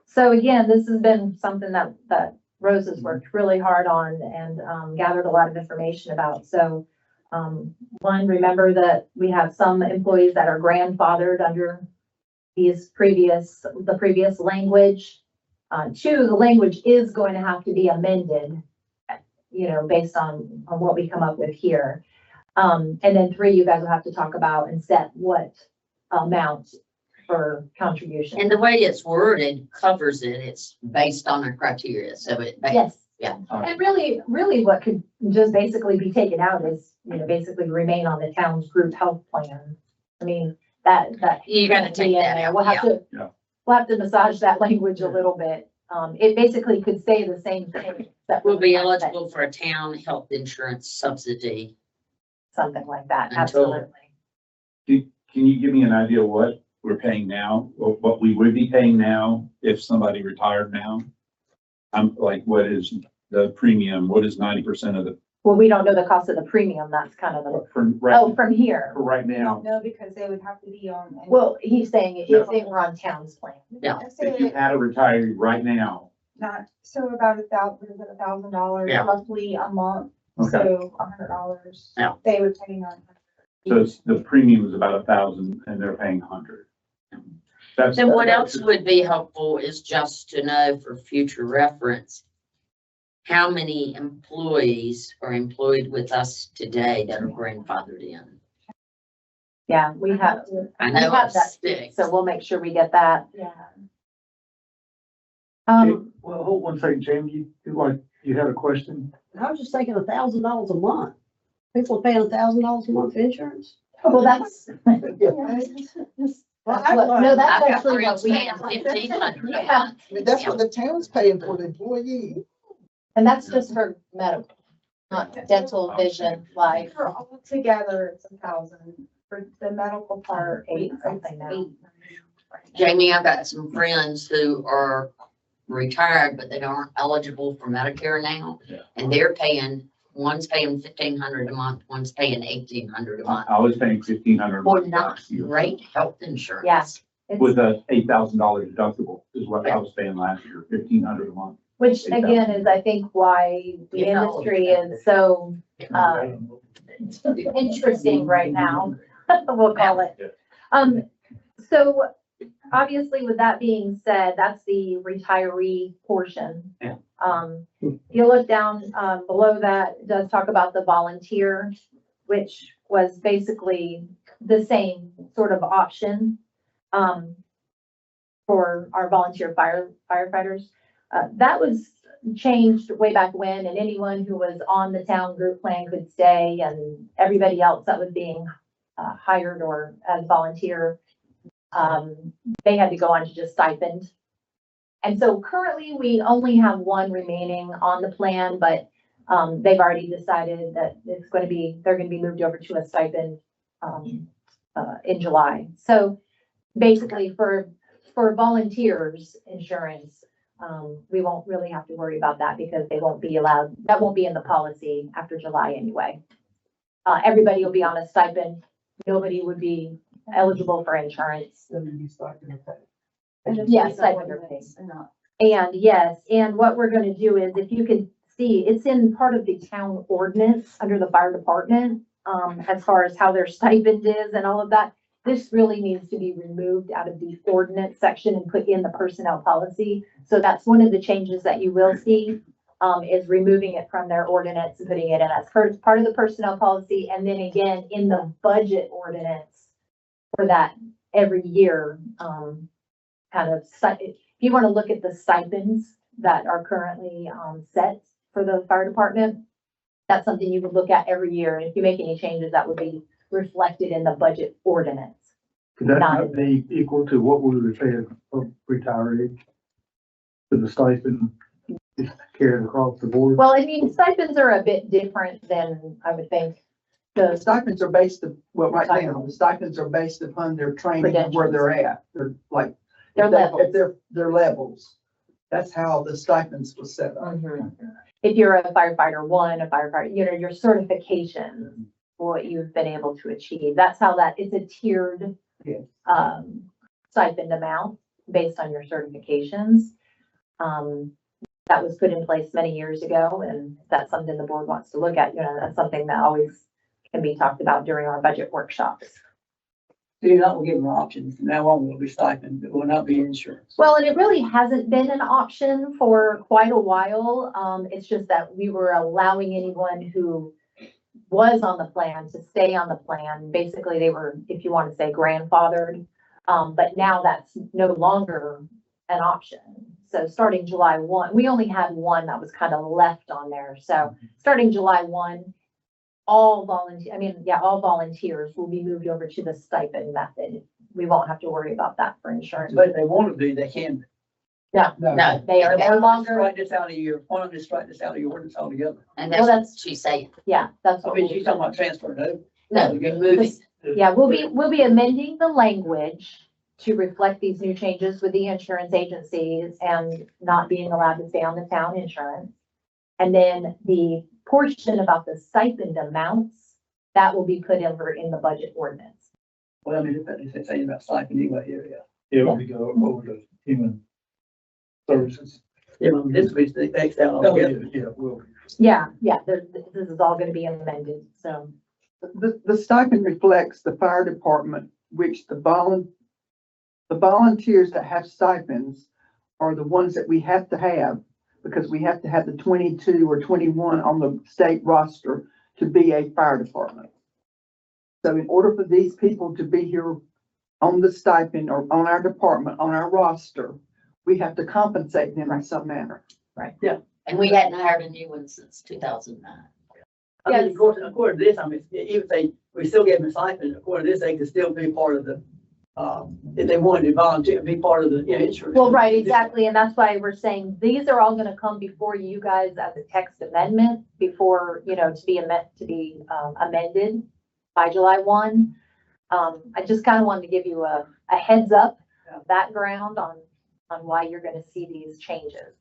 So again, this has been something that Rose has worked really hard on and gathered a lot of information about. So one, remember that we have some employees that are grandfathered under the previous language. Two, the language is going to have to be amended, based on what we come up with here. And then three, you guys will have to talk about and set what amount for contribution. And the way it's worded covers it. It's based on a criteria. So Yes. Yeah. And really what could just basically be taken out is, basically remain on the town's group health plan. I mean, that. You gotta take that out. We'll have Yeah. we'll have to massage that language a little bit. It basically could say the same thing. except We'll be for the fact that- eligible for a town health insurance subsidy. Something like that, Until- absolutely. Can you give me an idea what we're paying now, or what we would be paying now if somebody retired now? What is the premium? What is 90% of the, Well, we don't know the cost of the premium. That's kind of the, from right, from here. for right I now? don't know because they would have to be on. Well, he's saying if they were on town's plan. Yeah. Let's say If you that- had a retiree right now Not, so about $1,000 Yeah. roughly a month, Okay, so $100. Yeah. They would pay 900. so it's, the premium is about 1,000 and they're paying 100. That's. Then what else would be helpful is just to know for future reference, how many employees are employed with us today that are grandfathered in? Yeah, we have, I we know have it's that, six. so we'll make sure we get that. Yeah. Well, hold one second, Jamie, you had a question? I was just thinking $1,000 a month. People are paying $1,000 a month for insurance. Well, that's, Well, that's what, no, that's I've got actually what friends we. paying 1,500 a Yeah, month. I mean, that's what the town's paying for the employee. and that's just for medical, not dental, vision, life. For all together, it's 1,000. For the medical part, Eight it's something now. 8. Jamie, I've got some friends who are retired, but they aren't eligible for Medicare now. Yeah. And they're paying, one's paying 1,500 a month, one's paying 1,800 a month. I was paying 1,500. For not great health insurance. Yes. With a $8,000 deductible is what I was paying last year, 1,500 a month. Which again is, I think, why the Yeah. industry is so, interesting right now, we'll call it. Yeah. So obviously with that being said, that's the retiree portion. Yeah. If you look down, below that, it does talk about the volunteer, which was basically the same sort of option, for our volunteer firefighters. That was changed way back when, and anyone who was on the town group plan could stay, and everybody else that was being hired or as volunteer, they had to go on to just stipend. And so currently, we only have one remaining on the plan, but they've already decided that it's going to be, they're going to be moved over to a stipend in July. So basically, for volunteers insurance, we won't really have to worry about that because they won't be allowed, that won't be in the policy after July anyway. Everybody will be on a stipend. Nobody would be eligible for insurance. Yes, stipend or pay. And yes, and what we're gonna do is, if you can see, it's in part of the town ordinance under the fire department, as far as how their stipend is and all of that. This really needs to be removed out of the ordinance section and put in the personnel policy. So that's one of the changes that you will see, is removing it from their ordinance and putting it in as part of the personnel policy. And then again, in the budget ordinance for that every year, if you want to look at the stipends that are currently, set for the fire department, that's something you would look at every year. And if you make any changes, that would be reflected in the budget ordinance. Could that Not- not be equal to what we would pay a retiree? To the stipend is carried across the board? Well, I mean, stipends are a bit different than I would think. The The, stipends are based, well, right now, the stipends are based upon their training and where they're at. They're like, Their if they- levels. if their levels. That's how the stipends was set up. if you're a firefighter one, a firefighter, your certification, what you've been able to achieve, that's how it's a tiered Yes. stipend amount based on your certifications. That was put in place many years ago, and if that's something the board wants to look at, that's something that always can be talked about during our budget workshops. So you're not gonna give them options. From now on, will be stipend, it will not be insurance. Well, and it really hasn't been an option for quite a while. It's just that we were allowing anyone who was on the plan to stay on the plan. Basically, they were, if you want to say, grandfathered. But now that's no longer an option. So starting July 1, we only had one that was kind of left on there. So starting July 1, all volunteers will be moved over to the stipend method. We won't have to worry about that for insurance. But if they want to be, they can. be. No, they are no Why don't you just longer, Write this out of why don't you just write this out of your ordinance altogether? And Well, that's what she's saying. yeah, that's I what mean, we'll she's talking about transferring over. No, you're moving. Yeah, we'll be amending the language to reflect these new changes with the insurance agencies and not being allowed to stay on the town insurance. And then the portion about the stipend amounts, that will be put over in the budget ordinance. Well, I mean, if they say about stipend anyway, yeah. It would go over to human services. Yeah, I mean, this will be Xed out Oh, yeah, altogether. yeah, will be. Yeah, this is all gonna be amended, so. The stipend reflects the fire department, which the volunteers that have stipends are the ones that we have to have, because we have to have the 22 or 21 on the state roster to be a fire department. So in order for these people to be here on the stipend or on our department, on our roster, we have to compensate them in some manner. And we hadn't hired a new one since 2009. I mean, Yes. according to this, I mean, even if we still gave them a stipend, according to this, they could still be part of the, if they wanted to volunteer, be part of the, insurance. Well, right, exactly, and that's why we're saying these are all gonna come before you guys as a text amendment, before, to be amended by July 1. I just kind of wanted to give you a heads up, background on why you're gonna see these changes.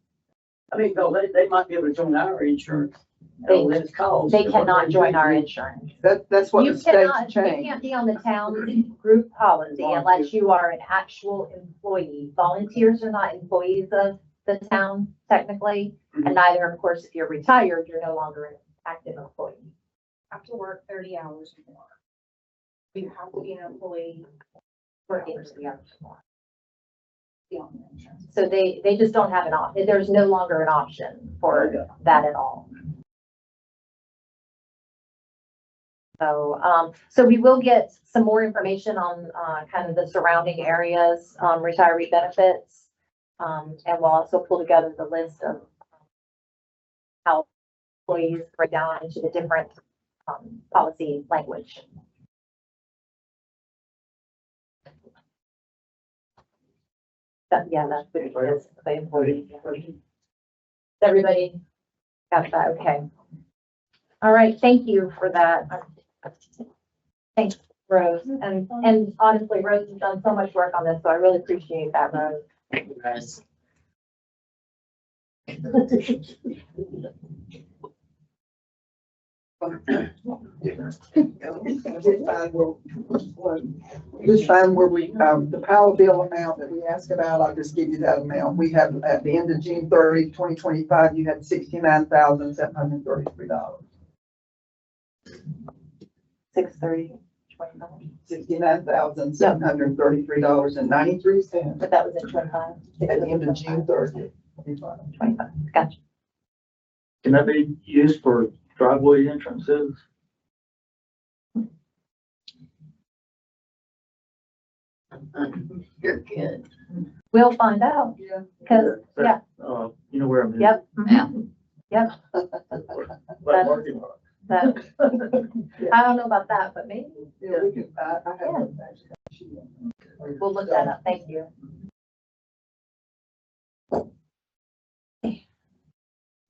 I mean, no, they might be able to join our insurance. They- Less cost. They cannot join our insurance. That's what You the state's cannot, you changed. can't be on the town's group policy unless you are an actual employee. Volunteers are not employees of the town technically, and neither, of course, if you're retired, you're no longer an active employee. Have to work 30 hours more. You have to be an employee Working. 30 hours more. Be on the insurance. So they just don't have an option. There's no longer an option for that at all. So we will get some more information on, kind of the surrounding areas, retiree benefits. And we'll also pull together the list of how employees break down into the different, policy language. Yeah, that's what it is, the employee. Everybody got that? Okay. All right, thank you for that. Thanks, Rose. And honestly, Rose has done so much work on this, so I really appreciate that, Rose. Guys. Just find where we, the power bill amount that we asked about, I'll just give you that amount. We have, at the end of June 30, 2025, you had $69,733. 6:30, $69,733.93 but that was in 25. at the end of June 30, 2025. 25, gotcha. Can that be used for driveway entrances? You're good. We'll find out, Yeah. because, yeah, You know where I'm. yep. Yeah. Yep, That parking lot. that, I don't know about that, but maybe Yeah, we can, I have. we'll look that up. Thank you.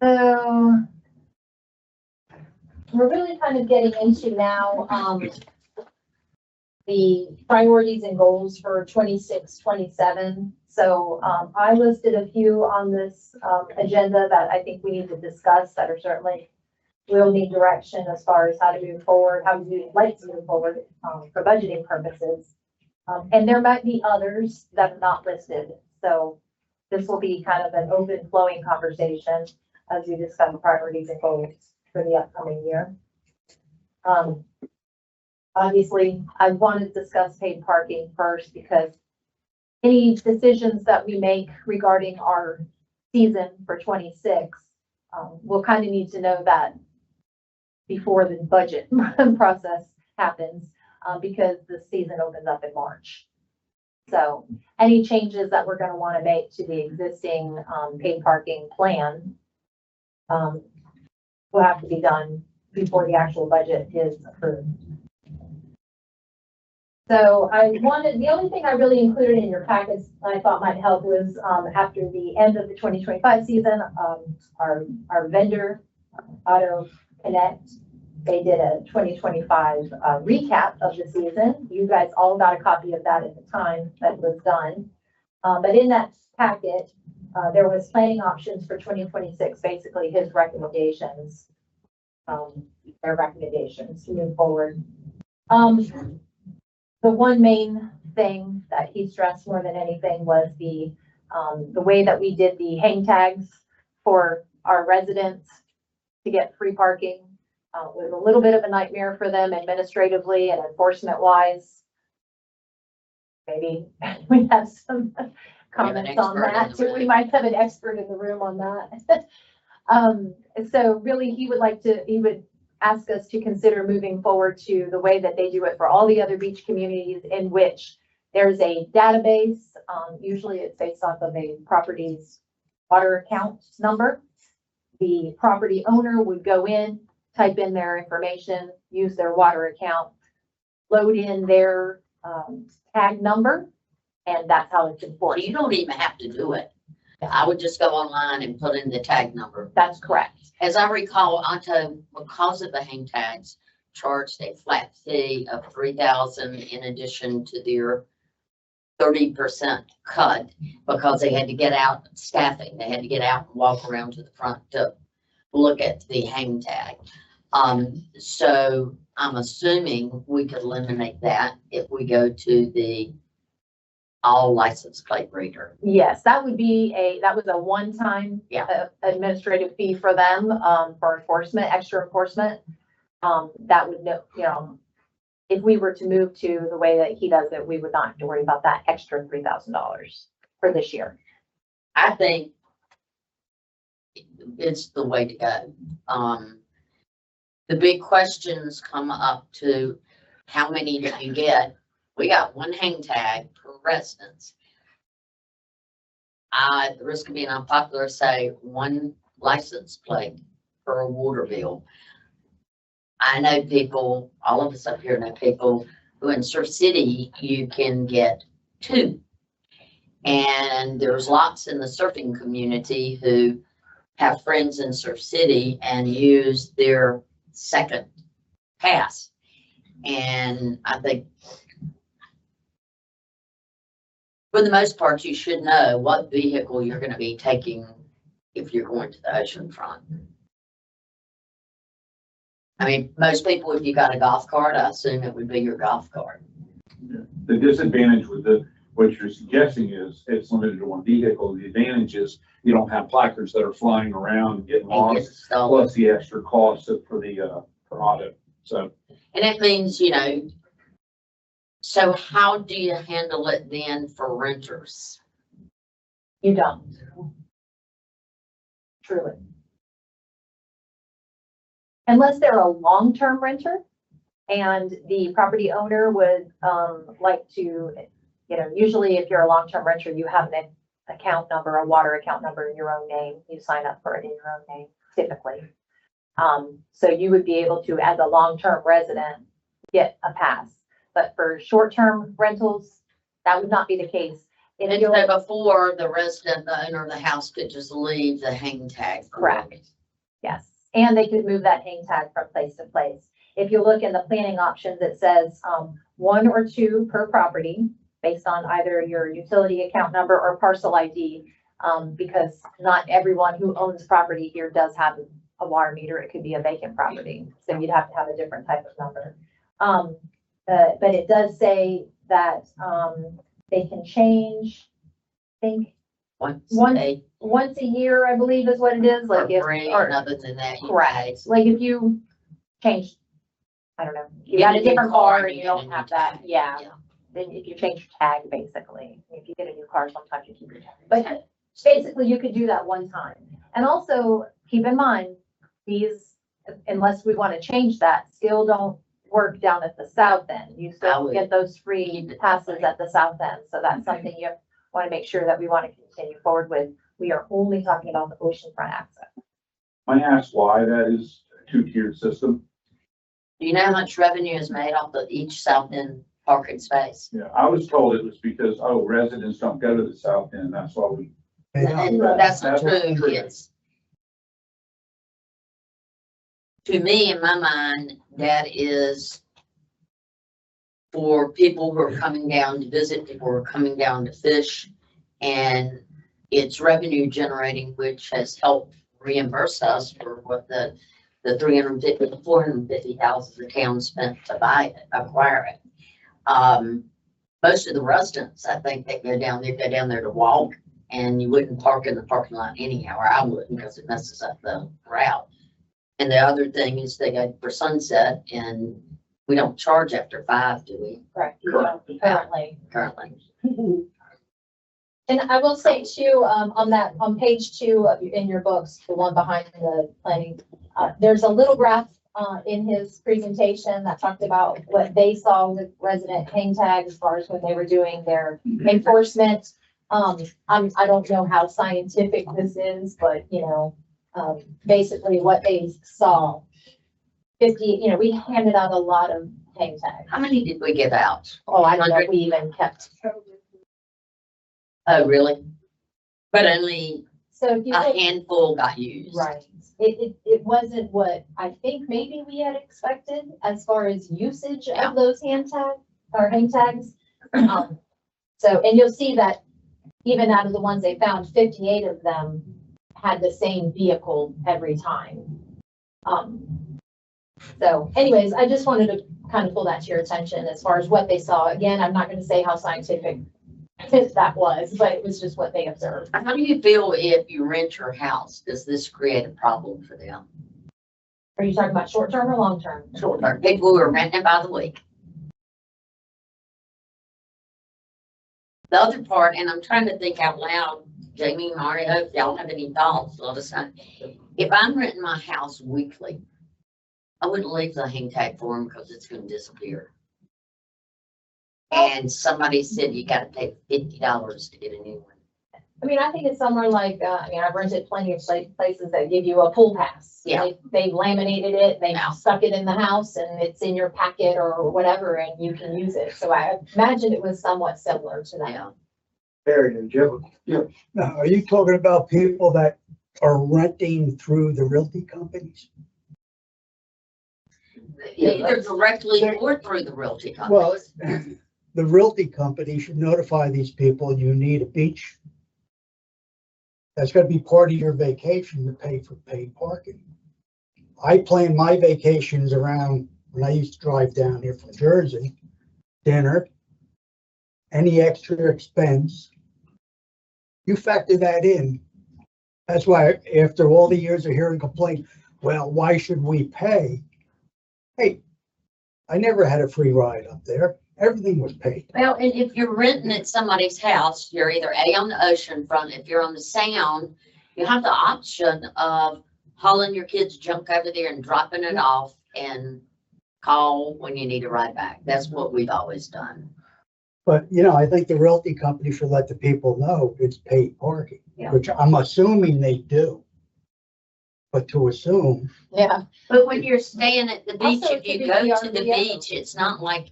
So we're really kind of getting into now, the priorities and goals for 26, 27. So, I listed a few on this, agenda that I think we need to discuss that are certainly will need direction as far as how to move forward, how we would like to move forward, for budgeting purposes. And there might be others that are not listed. So this will be kind of an open flowing conversation as we discuss priorities and goals for the upcoming year. Obviously, I want to discuss paid parking first because any decisions that we make regarding our season for 26, we'll kind of need to know that before the budget process happens, because the season opens up in March. So any changes that we're going to want to make to the existing paid parking plan will have to be done before the actual budget is approved. So the only thing I really included in your packets I thought might help was, after the end of the 2025 season, our vendor, Auto Connect, they did a 2025 recap of the season. You guys all got a copy of that at the time that was done. But in that packet, there was planning options for 2026, basically his recommendations, their recommendations to move forward. The one main thing that he stressed more than anything was the The way that we did the hang tags for our residents to get free parking, was a little bit of a nightmare for them administratively and enforcement wise. Maybe we have some comments on expert in that the too. room. We might have an expert in the room on that. So really, he would ask us to consider moving forward to the way that they do it for all the other beach communities, in which there's a database. Usually it's based off of a property's water account number. The property owner would go in, type in their information, use their water account, load in their tag number, and that's how it's So enforced. you don't even have to do it. I would just go online and put in the tag number. That's correct. As I recall, Otto, because of the hang tags, charged a flat fee of $3,000 in addition to their 30% cut, because they had to get out staffing. They had to get out and walk around to the front to look at the hang tag. So I'm assuming we could eliminate that if we go to the all license plate reader. Yes, that was a one-time administrative fee for them, for enforcement, extra enforcement. That would, if we were to move to the way that he does it, we would not have to worry about that extra $3,000 for this year. I think it's the way to go. The big questions come up to how many do you get? We got one hang tag per residence. At the risk of being unpopular, say one license plate per water bill. I know people, all of us up here know people who in Surf City, you can get two. And there's lots in the surfing community who have friends in Surf City and use their second pass. And I think for the most part, you should know what vehicle you're going to be taking if you're going to the ocean front. I mean, most people, if you got a golf cart, I assume it would be your golf cart. The disadvantage with what you're suggesting is it's limited to one vehicle. The advantage is you don't have placards that are flying around and getting And get lost, stolen. plus the extra cost for the, for auto. So And that means, so how do you handle it then for renters? You don't. Truly. Unless they're a long-term renter and the property owner would like to, usually if you're a long-term renter, you have an account number, a water account number in your own name. You sign up for it in your own name, typically. So you would be able to, as a long-term resident, get a pass. But for short-term rentals, that would not be the case. If And you're so before, the resident, the owner of the house could just leave the hang tag. Correct. Yes, and they could move that hang tag from place to place. If you look in the planning options, it says one or two per property based on either your utility account number or parcel ID, because not everyone who owns property here does have a water meter. It could be a vacant property, so you'd have to have a different type of number. But it does say that they can change, I think, once a year, I believe is what it is, like if, And other than that, you correct, pay. like if you change, I don't know, you Get got a a new different car car and and you you get a don't new have that, tag. yeah. Yeah. Then if you change your tag, basically, if you get a new car, sometimes you keep your tag. But basically, you could do that one time. And also, keep in mind, these, unless we want to change that, still don't work down at the south end. You I still would get those free keep it that passes way. at the south end. So that's something you want to make sure that we want to continue forward with. We are only talking about the oceanfront access. I ask why that is a two-tiered system. Do you know how much revenue is made off of each south end parking space? Yeah, I was told it was because, residents don't go to the south end. That's why we. And that's not true, That's true. it's. To me, in my mind, that is for people who are coming down to visit, people who are coming down to fish. And it's revenue generating, which has helped reimburse us for what the 350, the 450,000 the town spent to acquire it. Most of the residents, I think, that go down there to walk and you wouldn't park in the parking lot anyhow, or I wouldn't, because it messes up the route. And the other thing is they go for sunset, and we don't charge after 5, do we, Correct. Currently. Currently. currently? And I will say too, on page 2 in your books, the one behind the planning, there's a little graph in his presentation that talked about what they saw with resident hang tag as far as when they were doing their enforcement. I don't know how scientific this is, but basically what they saw. 50, we handed out a lot of hang tags. How many did we give out? Oh, I don't know if we even kept. Oh, really? But only So if you a look, handful got used. right, it wasn't what I think maybe we had expected as far as usage Yeah. of those hang tags. So, and you'll see that even out of the ones they found, 58 of them had the same vehicle every time. So anyways, I just wanted to kind of pull that to your attention as far as what they saw. Again, I'm not going to say how scientific that was, but it was just what they observed. How do you feel if you rent your house? Does this create a problem for them? Are you talking about short term or long term? Short term, people who are renting by the week. The other part, and I'm trying to think out loud, Jamie, Mario, if y'all have any thoughts, let us know. If I'm renting my house weekly, I wouldn't leave the hang tag for them because it's going to disappear. And somebody said you got to pay $50 to get a new one. I mean, I think it's somewhere like, I've rented plenty of places that give you a pool pass. Yeah. They've laminated it, they've Yeah. stuck it in the house and it's in your packet or whatever and you can use it. So I imagine it was somewhat similar to that. Yeah. Harry and Jim. Now, are you talking about people that are renting through the realty companies? Either directly or through the realty Well, companies. the realty company should notify these people you need a beach. That's gonna be part of your vacation to pay for paid parking. I plan my vacations around, when I used to drive down here from Jersey, dinner, any extra expense. You factor that in. That's why after all the years of hearing complaints, well, why should we pay? Hey, I never had a free ride up there. Everything was paid. Well, and if you're renting at somebody's house, you're either on the ocean front. If you're on the sound, you have the option of hauling your kids' junk over there and dropping it off and call when you need a ride back. That's what we've always done. But, I think the realty company should let the people know it's paid parking, Yeah. which I'm assuming they do. But to assume, Yeah. But when you're staying at the beach, Also, if it could you be go the to the RVO. beach, it's not like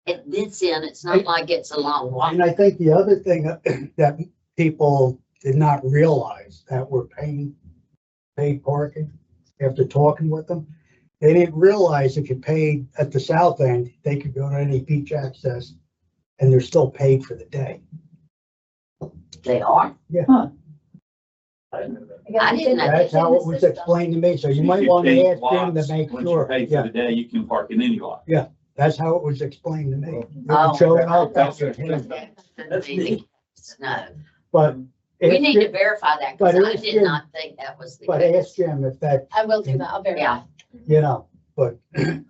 at this end, it's not like it's a long walk. and I think the other thing that people did not realize that we're paying paid parking after talking with them. They didn't realize if you paid at the south end, they could go to any beach access and they're still paid for the day. They are. Again, I didn't know That's it's in how the it was system. explained to me. So you might want to ask Jim to make Once you sure. pay for Yeah, the day, you can park in any lot. that's how it was explained to me. It Oh. was showing up. That's No, But we ask need to Jim- verify that But because I ask did Jim- not think that was the but case. ask Jim if that, I will do that. I'll verify. Yeah, but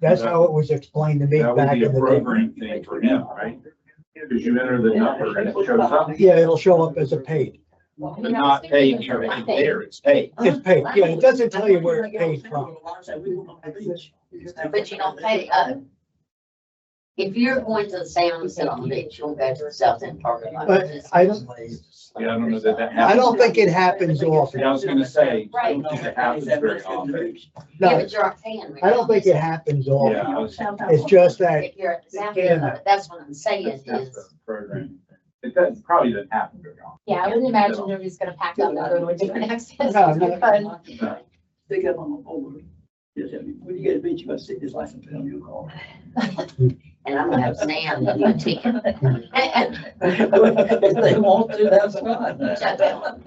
that's how it was explained to me That would back be a in the day. program thing for him, right? Because you enter the number and it shows up, Yeah, it'll show up as a paid. but not paid here and there, it's paid. It's paid. Yeah, it doesn't tell you where it's paid from. but you don't pay, if you're going to the sound and sit on the beach, you'll go to the south end parking lot. But I don't, Yeah, I don't know that that happens. I don't think it happens often. Yeah, I was gonna say, I don't think it happens very often. Yeah, No, but you're paying. I don't think it happens Yeah, often. I was. It's just that, If you're at the south end, of it, that's what I'm saying That's is, the program. It doesn't, probably doesn't happen very often. Yeah, I wouldn't imagine nobody's gonna pack up and go to a different access. No, no. But Stick up on the folder. Yes, when you get a beach, you gotta stick this license plate on your car. and I'm gonna have Sam give you a ticket. If they want to, that's fine. Shut down.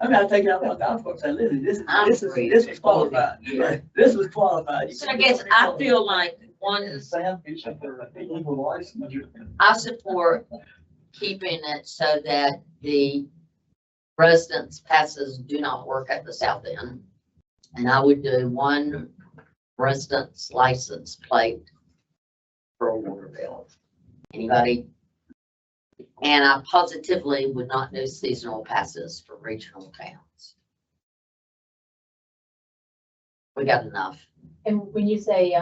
I'm not taking out my golf course, and listen, this I'm was qualified. This was qualified. So I guess I feel like one, Sam, you should put a legal license. I support keeping it so that the residence passes do not work at the south end. And I would do one residence license plate for a water bill. Anybody? And I positively would not do seasonal passes for regional towns. We got enough. And when you say,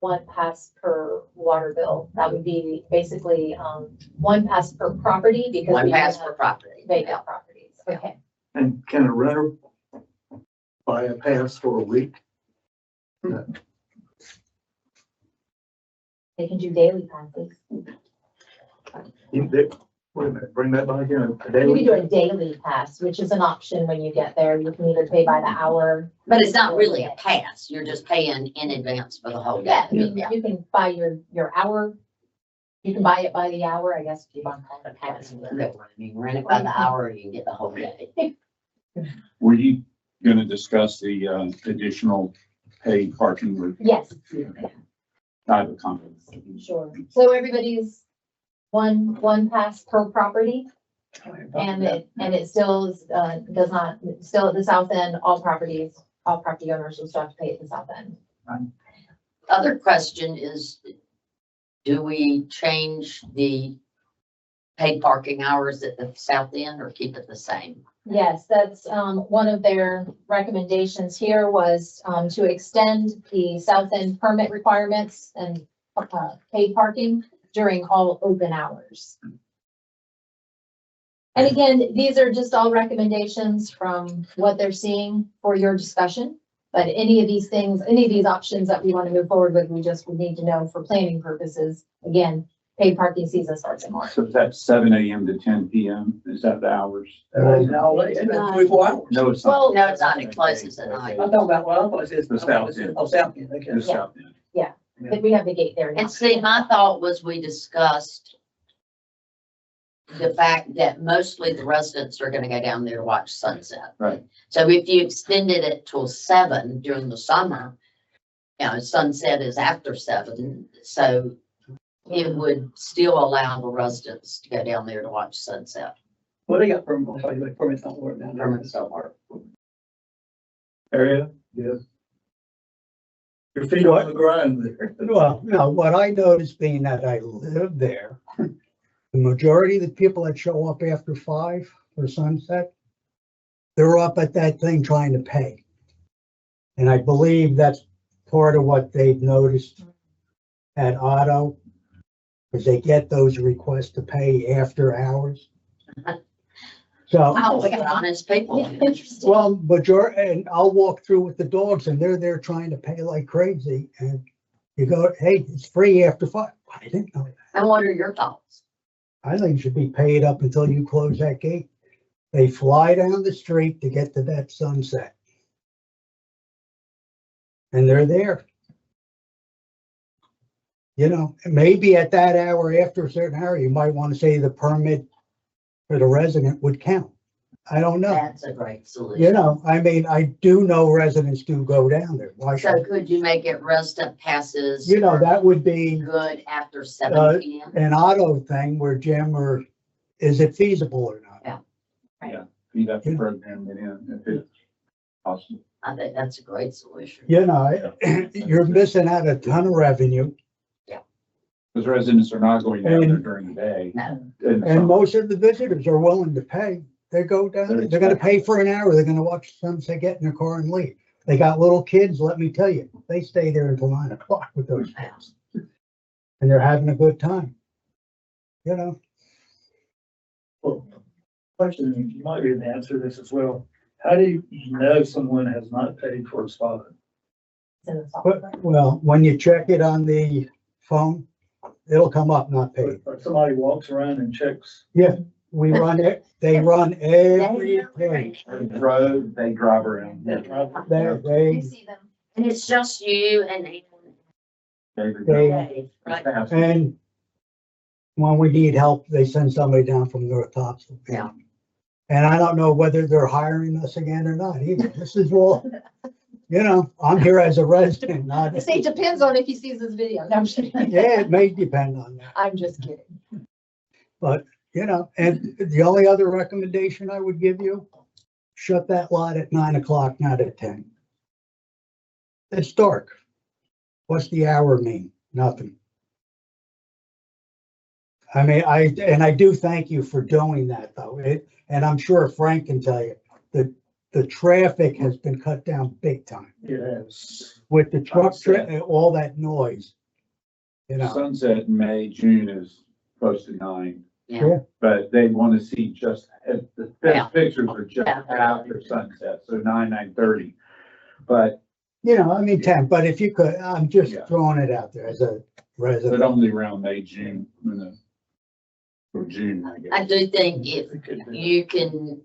one pass per water bill, that would be basically, one pass per property because One we pass have per property. vacant properties. Okay. And can a renter buy a pass for a week? They can do daily passes. Wait a minute, bring that back in. A You can daily. do a daily pass, which is an option when you get there. You can either pay by the hour. But it's not really a pass. You're just paying in advance for the whole day. Yeah, I mean, you can buy your hour. You can buy it by the hour, I guess, if you want to call it a pass. You can rent it by the hour, you can get the whole day. Were you gonna discuss the additional paid parking with Yes, private companies? sure. So everybody's one pass per property. And it still is, does not, still at the south end, all property owners will still have to pay at the south end. Other question is, do we change the paid parking hours at the south end or keep it the same? Yes, that's, one of their recommendations here was, to extend the south end permit requirements and, paid parking during all open hours. And again, these are just all recommendations from what they're seeing for your discussion. But any of these things, any of these options that we want to move forward with, we just would need to know for planning purposes. Again, paid parking season starts in March. So is that 7 a.m. to 10 p.m.? Is that the hours? All day, it's been 24 hours. No, it's Well, not. No, it's not. It closes at night. I'm talking about, well, I thought it says. The south end. Oh, south end, okay. The south end. But we have the gate there now. And see, my thought was we discussed the fact that mostly the residents are gonna go down there to watch sunset. Right. So if you extended it till 7 during the summer, you know, sunset is after 7, so it would still allow the residents to go down there to watch sunset. Well, they got permits, I'm sorry, like permits don't work down there. Permits don't work. Area, yes. Your feet on the ground there. Well, no, what I noticed being that I live there, the majority of the people that show up after 5 for sunset, they're up at that thing trying to pay. And I believe that's part of what they've noticed at Otto, because they get those requests to pay after hours. So. Oh, we got honest people. Interesting. Well, and I'll walk through with the dogs and they're there trying to pay like crazy and you go, hey, it's free after 5. I didn't know that. And what are your thoughts? I think it should be paid up until you close that gate. They fly down the street to get to that sunset. And they're there. You know, maybe at that hour, after a certain hour, you might want to say the permit for the resident would count. I don't know. That's a great solution. You know, I mean, I do know residents do go down there. Why So should, could you make it resident passes? you know, that would be Good after 7 p.m.? an auto thing where Jim, or is it feasible or not? You'd have to program it in if it's possible. I think that's a great solution. You know, you're missing out a ton of revenue. Because residents are not going down there And- during the day. No. In the And summer. most of the visitors are willing to pay. They go down, there. They're gonna pay for an hour. They're gonna watch the sunset, get in their car and leave. They got little kids, let me tell you, they stay there until 9 o'clock with those kids. And they're having a good time. You know, Well, question, you might be able to answer this as well. How do you know someone has not paid for a spot? It's in the software. but, well, when you check it on the phone, it'll come up not paid. Or somebody walks around and checks? We run it, they run every day. They drive around. They, You see them. And it's just you and They- Dave, right? and when we need help, they send somebody down from North Topsail. Yeah. And I don't know whether they're hiring us again or not either. This is all, you know, I'm here as a resident, not. I say it depends on if he sees this video. No, I'm just kidding. Yeah, it may depend on that. I'm just kidding. But, you know, and the only other recommendation I would give you, shut that lot at 9 o'clock, not at 10. It's dark. What's the hour mean? Nothing. I mean, I do thank you for doing that though. And I'm sure Frank can tell you that the traffic has been cut down big time It has. with the truck, all that noise. You know, Sunset in May, June is close to 9. Yeah. But they want to see just, the Yeah. best pictures are just Yeah. after sunset, so 9:30. But, you know, I mean 10, but if you could, I'm just Yeah. throwing it out there as a but resident. only around May, June, or June, I guess. I do think if you can,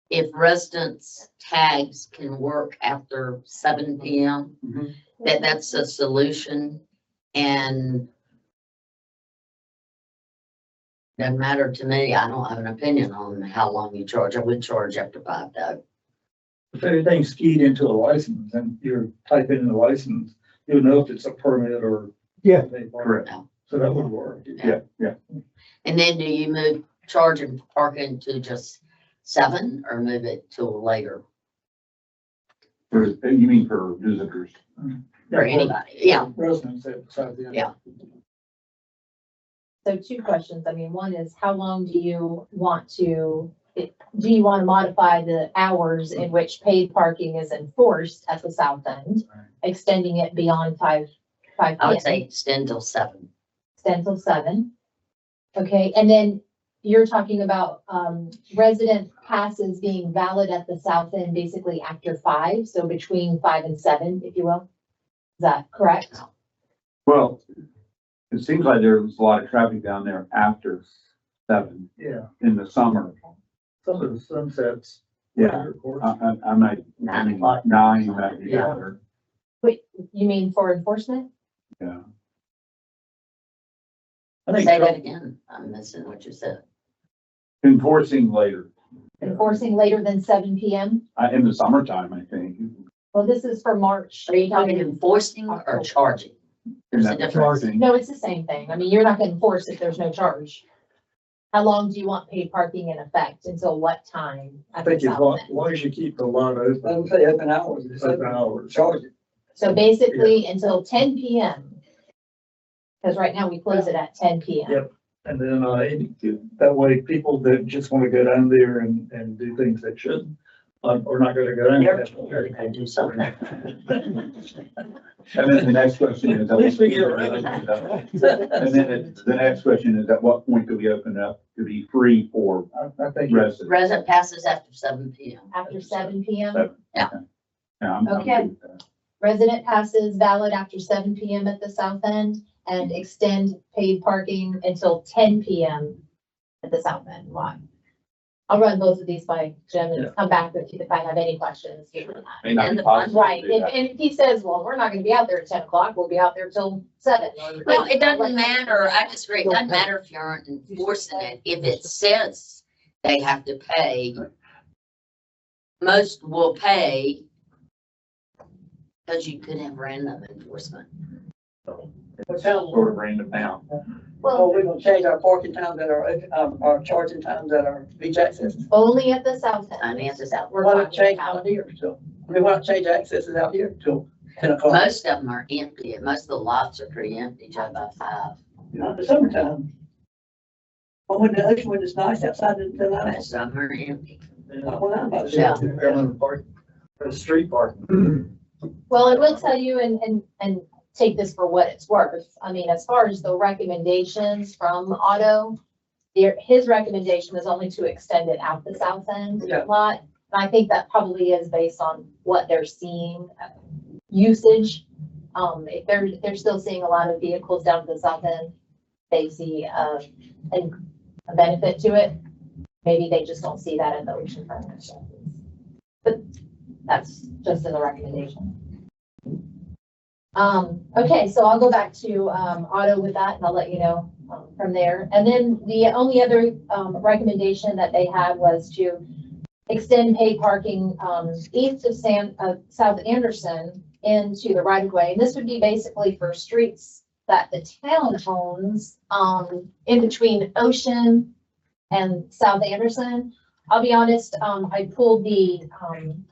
if residents tags can work after 7 PM, Mhm. that's a solution. And doesn't matter to me. I don't have an opinion on how long you charge. I would charge after 5 though. If anything's keyed into a license and you're typing in the license, you'll know if it's a permit or. Yeah. Correct. So that would work. Yeah, yeah. And then do you move charging parking to just 7 or move it till later You mean for visitors? for anybody? Yeah. Residents that decide the. Yeah. So two questions. I mean, one is how long do you want to modify the hours in which paid parking is enforced at the south end, extending it beyond 5 I would PM? say extend till 7. Extend till 7. Okay, and then you're talking about resident passes being valid at the south end basically after 5, so between 5 and 7, if you will. Is that correct? Well, it seems like there's a lot of traffic down there after 7 Yeah, in the summer. some of the sunsets. Yeah. Of course. I might. 9 o'clock. 9, maybe, Yeah. or- Wait, you mean for enforcement? yeah. I think Say that Trump- again. I'm missing what you said. Enforcing later, Enforcing later than 7 PM? in the summertime, I think. Well, this is for March. Are you talking enforcing or charging? There's a Isn't that the difference. thing? No, it's the same thing. I mean, you're not gonna enforce if there's no charge. How long do you want paid parking in effect? Until what time? I at the think as south long, end? as long as you keep the lot I would open, say open hours. It's open hours. Charge it. So basically until 10 PM. Because right now we close it at 10 PM. Yep. And then, that way people that just want to go down there and do things they shouldn't, are not gonna go down You're there. gonna do something. And then the next question is. At least we get it right. And then the next question is, at what point do we open it up to be free for I think. residents? Resident passes after 7 PM. After 7 PM. Yeah, I'm Okay. good with that. Resident passes valid after 7 PM at the south end and extend paid parking until 10 PM at the south end. Why? I'll run both of these by Jim and come back with you if I have any questions. May not be And the- possible to Right, do that. and if he says, well, we're not gonna be out there at 10 o'clock, we'll be out there till 7. Well, it doesn't matter. I just agree. It doesn't matter if you aren't enforcing it. If it says they have to pay, most will pay because you could have random enforcement. What town, Sort of random now. well, we're gonna change our parking times that are, our charging times that are beach access. Only at the south end. Only at the south. We're Why not talking change about. out here till, I mean, why not change accesses out here till 10 o'clock? Most of them are empty. Most of the lots are pretty empty, Joe, by 5. Not the summertime. But when the ocean, when it's nice outside, the night, Most of them are empty. not when I'm about to. Yeah. Airline park, street parking. Well, I will tell you and take this for what it's worth. I mean, as far as the recommendations from Otto, his recommendation is only to extend it out the south end Yeah. lot. And I think that probably is based on what they're seeing usage. If they're still seeing a lot of vehicles down to the south end, they see a benefit to it. Maybe they just don't see that at the oceanfront. But that's just in the recommendation. Okay, so I'll go back to Otto with that and I'll let you know from there. And then the only other recommendation that they had was to extend paid parking east of South Anderson into the right of way. And this would be basically for streets that the town owns in between Ocean and South Anderson. I'll be honest, I pulled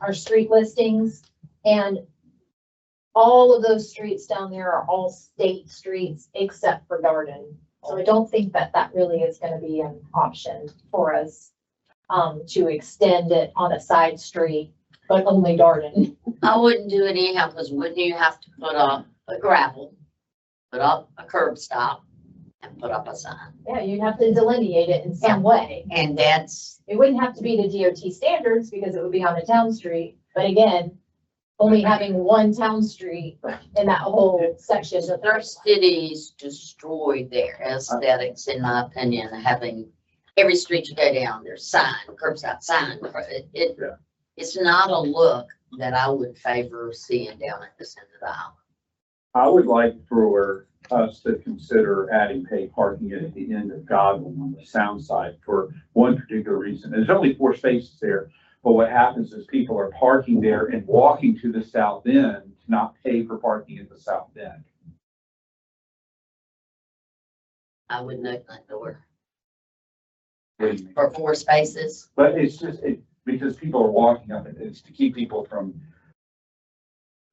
our street listings, and all of those streets down there are all state streets except for Darden. So I don't think that that really is gonna be an option for us, to extend it on a side street, but only Darden. I wouldn't do it anyhow, because wouldn't you have to put up a gravel, put up a curb stop, and put up a sign? Yeah, you'd have to delineate it in some way. And that's, It wouldn't have to be the DOT standards because it would be on a town street, but again, only having one town street in that whole section. their cities destroyed their aesthetics, in my opinion, having every street you go down, there's sign, curb stop sign. It's not a look that I would favor seeing down at this end of the aisle. I would like for us to consider adding paid parking at the end of Godwin on the sound side for one particular reason. There's only 4 spaces there, but what happens is people are parking there and walking to the south end to not pay for parking at the south end. I would note that door What do you mean? for 4 spaces. But it's just, because people are walking up it, it's to keep people from,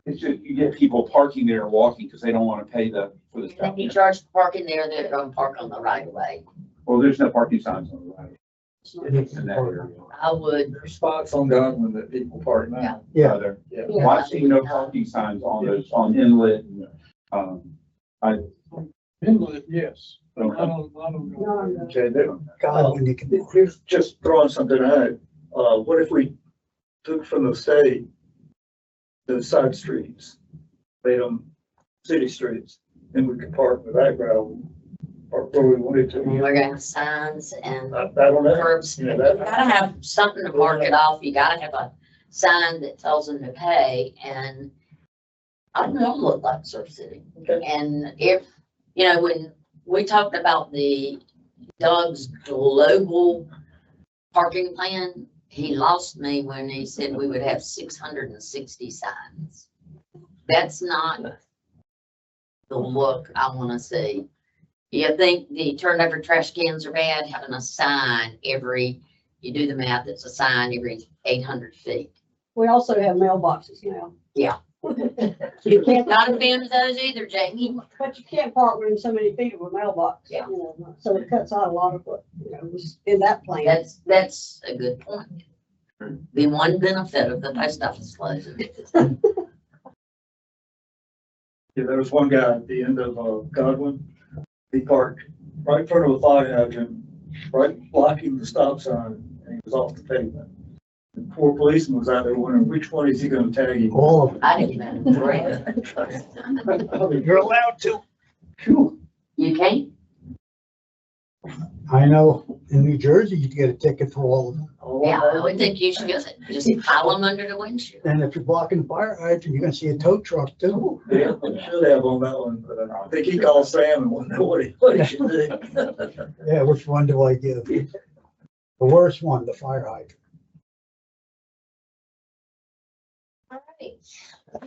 it's just, you get people parking there and walking because they don't want to pay for the And stuff. you charge for parking there, they're going to park on the right of way. Well, there's no parking signs on the right. In that area. I would, There's spots on Godwin that people park now. Yeah. Are there? Yeah. Well, I've seen no parking signs on those, on Inlet and, Inlet, yes. I okay. don't know. Okay, God, when you can. here's just throwing something out. What if we took from the state those side streets, made them city streets, and we could park in the background, park where we wanted to. we're going to have signs and I don't know. curbs. You You know, that- gotta have something to mark it off. You gotta have a sign that tells them to pay, and I don't want to look like Surf City. Okay. And if, when we talked about Doug's global parking plan, he lost me when he said we would have 660 signs. That's not the look I want to see. You think the turnover trash cans are bad? Having a sign you do the math, it's a sign every 800 feet. We also have mailboxes now. Yeah. You can't, Not a fan of those either, Jamie. but you can't park within so many feet of a mailbox. Yeah. So it cuts out a lot of what, was in that plan. That's a good point. The one benefit of the post office closing. Yeah, there was one guy at the end of Godwin. He parked right in front of a fire hydrant, right blocking the stop sign, and he was off the pavement. The poor policeman was out there wondering which one is he gonna tag him. All of them. I didn't even dream. You're allowed to. Phew. You can't? I know in New Jersey, you get a ticket for all of them. Yeah, I would think you should just pile them under the windshield. And if you're blocking the fire hydrant, you're gonna see a tow truck too. Yeah, I should have on that one, but I think he called Sam and wanted to know what he should do. Yeah, which one do I give? The worst one, the fire hydrant. All right,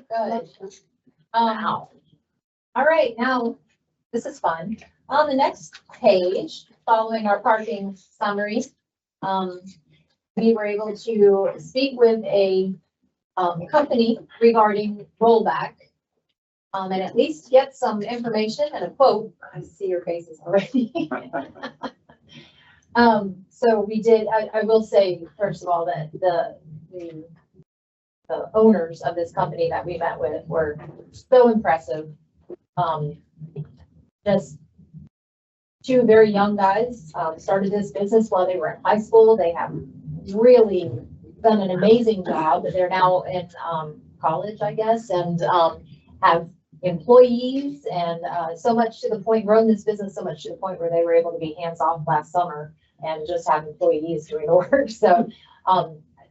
good. All right, now, this is fun. On the next page, following our parking summary, we were able to speak with a company regarding rollback. And at least get some information and a quote. I see your faces already. So we did, I will say, first of all, that the owners of this company that we met with were so impressive. Just 2 very young guys, started this business while they were in high school. They have really done an amazing job. They're now in college, I guess, and have employees and so much to the point, grown this business so much to the point where they were able to be hands off last summer and just have employees doing the work. So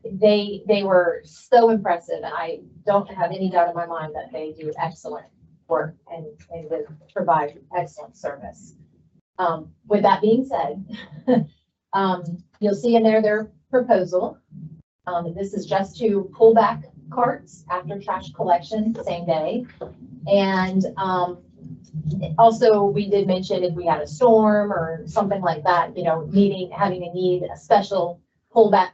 they were so impressive, and I don't have any doubt in my mind that they do excellent work and would provide excellent service. With that being said, you'll see in there their proposal. This is just to pull back carts after trash collection, same day. And Also, we did mention if we had a storm or something like that, you know, having a special pullback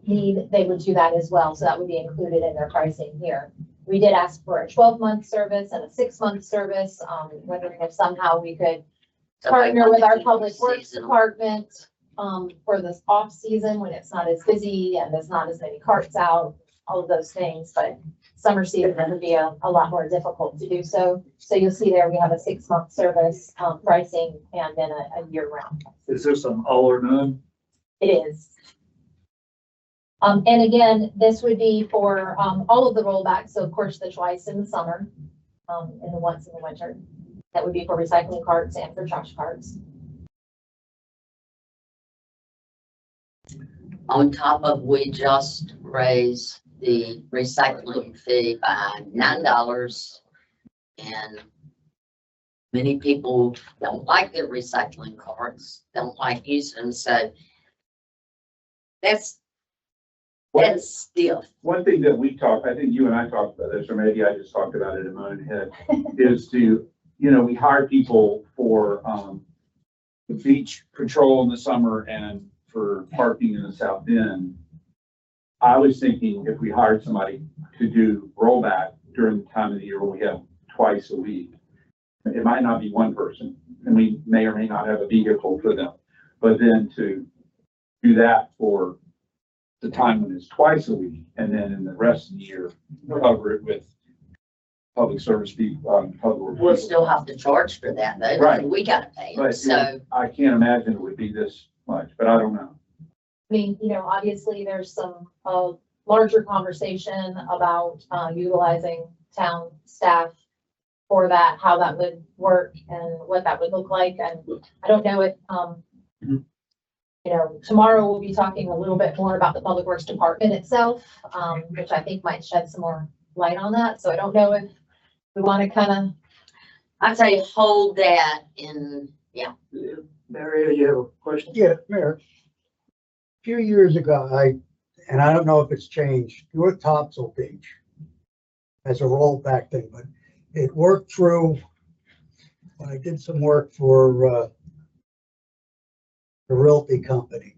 need, they would do that as well. So that would be included in their pricing here. We did ask for a 12-month service and a 6-month service, wondering if somehow we could So they partner want with to our do public works seasonal. department for this off season when it's not as busy and there's not as many carts out, all of those things. But summer season would be a lot more difficult to do so. So you'll see there we have a 6-month service pricing and then a year round. Is this an all or none? It is. And again, this would be for all of the rollbacks. So of course, the twice in the summer and the once in the winter. That would be for recycling carts and for trash carts. On top of, we just raised the recycling fee by $9. And many people don't like their recycling carts, don't like using them, so that's stiff. One thing that we talked, I think you and I talked about this, or maybe I just talked about it in my own head, is to, we hire people for, the beach patrol in the summer and for parking in the South End. I was thinking if we hired somebody to do rollback during the time of the year when we have twice a week, it might not be one person, and we may or may not have a vehicle for them, but then to do that for the time when it's twice a week, and then in the rest of the year, cover it with public service people, public. We'll still have to charge for that though. Right. We gotta pay it, But so. I can't imagine it would be this much, but I don't know. I mean, obviously there's some larger conversation about utilizing town staff for that, how that would work and what that would look like. And I don't know if, tomorrow we'll be talking a little bit more about the Public Works Department itself, which I think might shed some more light on that. So I don't know if we want to kind of. I'd say hold that in, Maria, you have a question? Yeah, Mayor. A few years ago, and I don't know if it's changed, North Topsail Beach as a rollback thing, but it worked through, when I did some work for the realty company.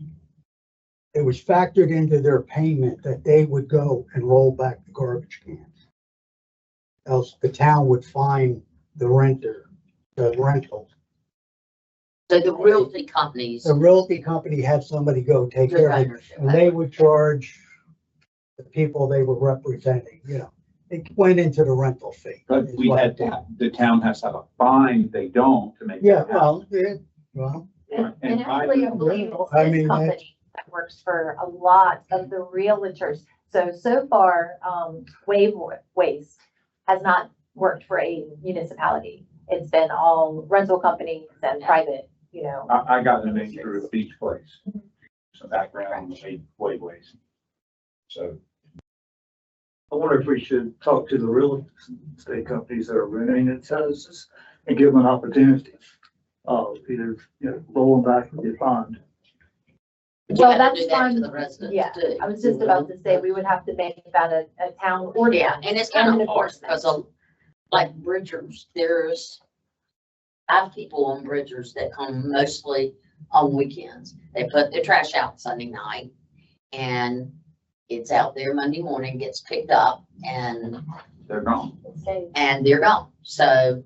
It was factored into their payment that they would go and roll back the garbage cans. Else the town would fine the renter, the rental. so the realty companies. The realty company had somebody go take took care of it, ownership. and they would charge the people they were representing, it went into the rental fee. But is we what had it did. to, the town has to have a fine, they don't, to make. Yeah, that happen. well, And And I- actually, I believe it's I this mean, company that works for a lot of the realtors. So far, Wave Waste has not worked for a municipality. It's been all rental companies and private, I got the name through a beach place. Some background on ways. So, I wonder if we should talk to the real estate companies that are renting its houses and give them an opportunity. Either, roll them back or get fined. But you Well, gotta do that's that to fine. the residents Yeah, too. I was just about to say, we would have to make that a town ordinance. Yeah, and it's kind and of hard enforcement. because like Bridgers, I have people on Bridgers that come mostly on weekends. They put their trash out Sunday night and it's out there Monday morning, gets picked up and they're gone. they're gone. So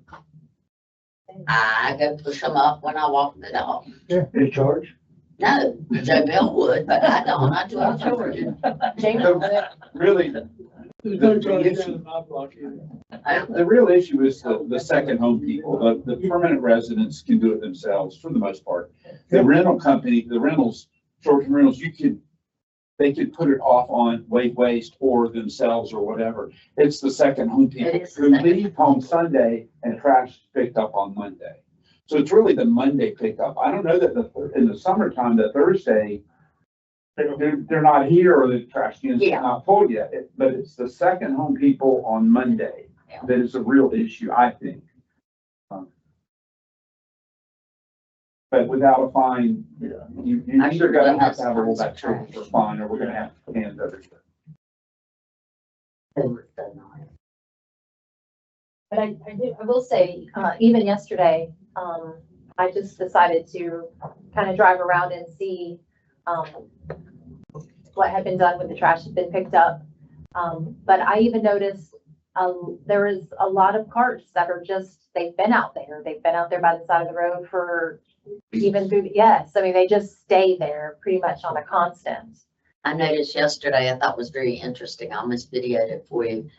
I go push them up when I walk the dog. Any charge? No, Joe Bell would, but I don't. I do it for you. Jamie, Really, There's no charge down in my block either. the real issue is the second home people. The permanent residents can do it themselves for the most part. The rental company, the rentals, short-term rentals, they could put it off on waste or themselves or whatever. It's the second home people It is the who second. leave home Sunday and trash is picked up on Monday. So it's really the Monday pickup. I don't know that in the summertime, the Thursday, they're not here or the trash can's Yeah. not full yet. But it's the second home people on Monday Yeah. that is a real issue, I think. But without a fine, you're either gonna have to have a rollback charge for a fine, or we're gonna have to hand everything. But I will say, even yesterday, I just decided to kind of drive around and see, what had been done with the trash had been picked up. But I even noticed, there is a lot of carts that are just, they've been out there. They've been out there by the side of the road for even through, yes, I mean, they just stay there pretty much on a constant. I noticed yesterday, I thought was very interesting. I almost videoed it for you.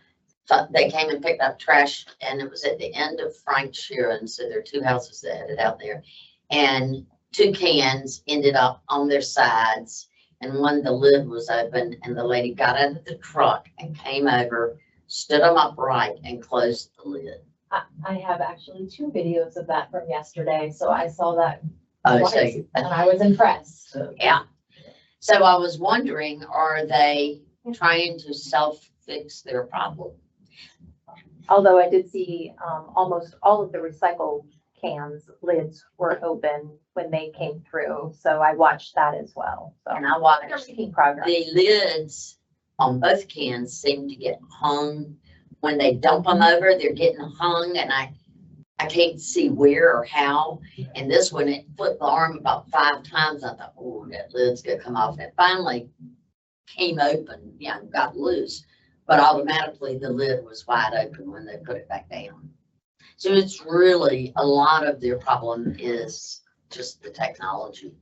Thought they came and picked up trash and it was at the end of Frank Sheeran. So there are two houses that had it out there. And two cans ended up on their sides. And one, the lid was open and the lady got out of the truck and came over, stood them upright and closed the lid. I have actually 2 videos of that from yesterday, so I saw that Oh, twice, so, and I was impressed. yeah. So I was wondering, are they trying to self-fix their problem? Although I did see, almost all of the recycled cans lids were open when they came through, so I watched that as well. So And I they're watched making progress. the lids on both cans seem to get hung. When they dump them over, they're getting hung and I can't see where or how. And this one, it flipped the arm about 5 times. I thought, oh, that lid's gonna come off. And it finally came open, yeah, got loose. But automatically the lid was wide open when they put it back down. So it's really, a lot of their problem is just the technology.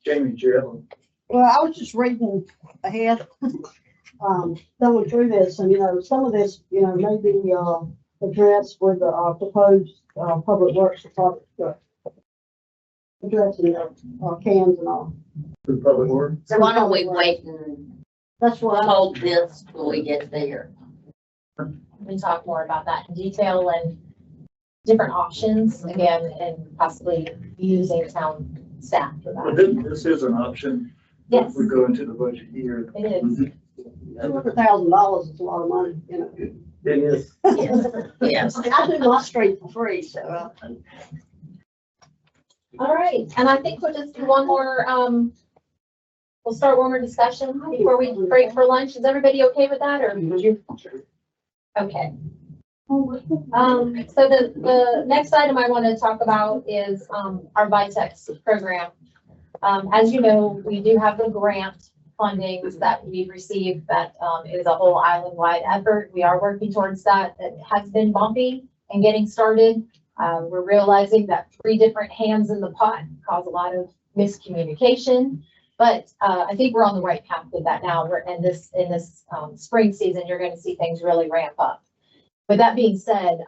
Jamie, Gerald. Well, I was just reading ahead, going through this, and, you know, some of this, you know, may be, addressed with the, proposed, public works department, addressing the, cans and all. For public works. So why don't we wait and That's what I, hold this till we get there? We talk more about that in detail and different options again, and possibly using town staff for But that. this is an option. Yes, If we go into the budget year. it is. $200,000 is a lot of money, you know. It is. Yes. I do my street for free, so, All right, and I think we'll just do one more, we'll start one more discussion before we break for lunch. Is everybody okay with that, or would you? Okay. So the next item I want to talk about is, our Vitex program. As you know, we do have the grant fundings that we've received that, is a whole island-wide effort. We are working towards that. It has been bumpy and getting started. We're realizing that 3 different hands in the pot cause a lot of miscommunication. But I think we're on the right path with that now. We're in this spring season, you're going to see things really ramp up. With that being said,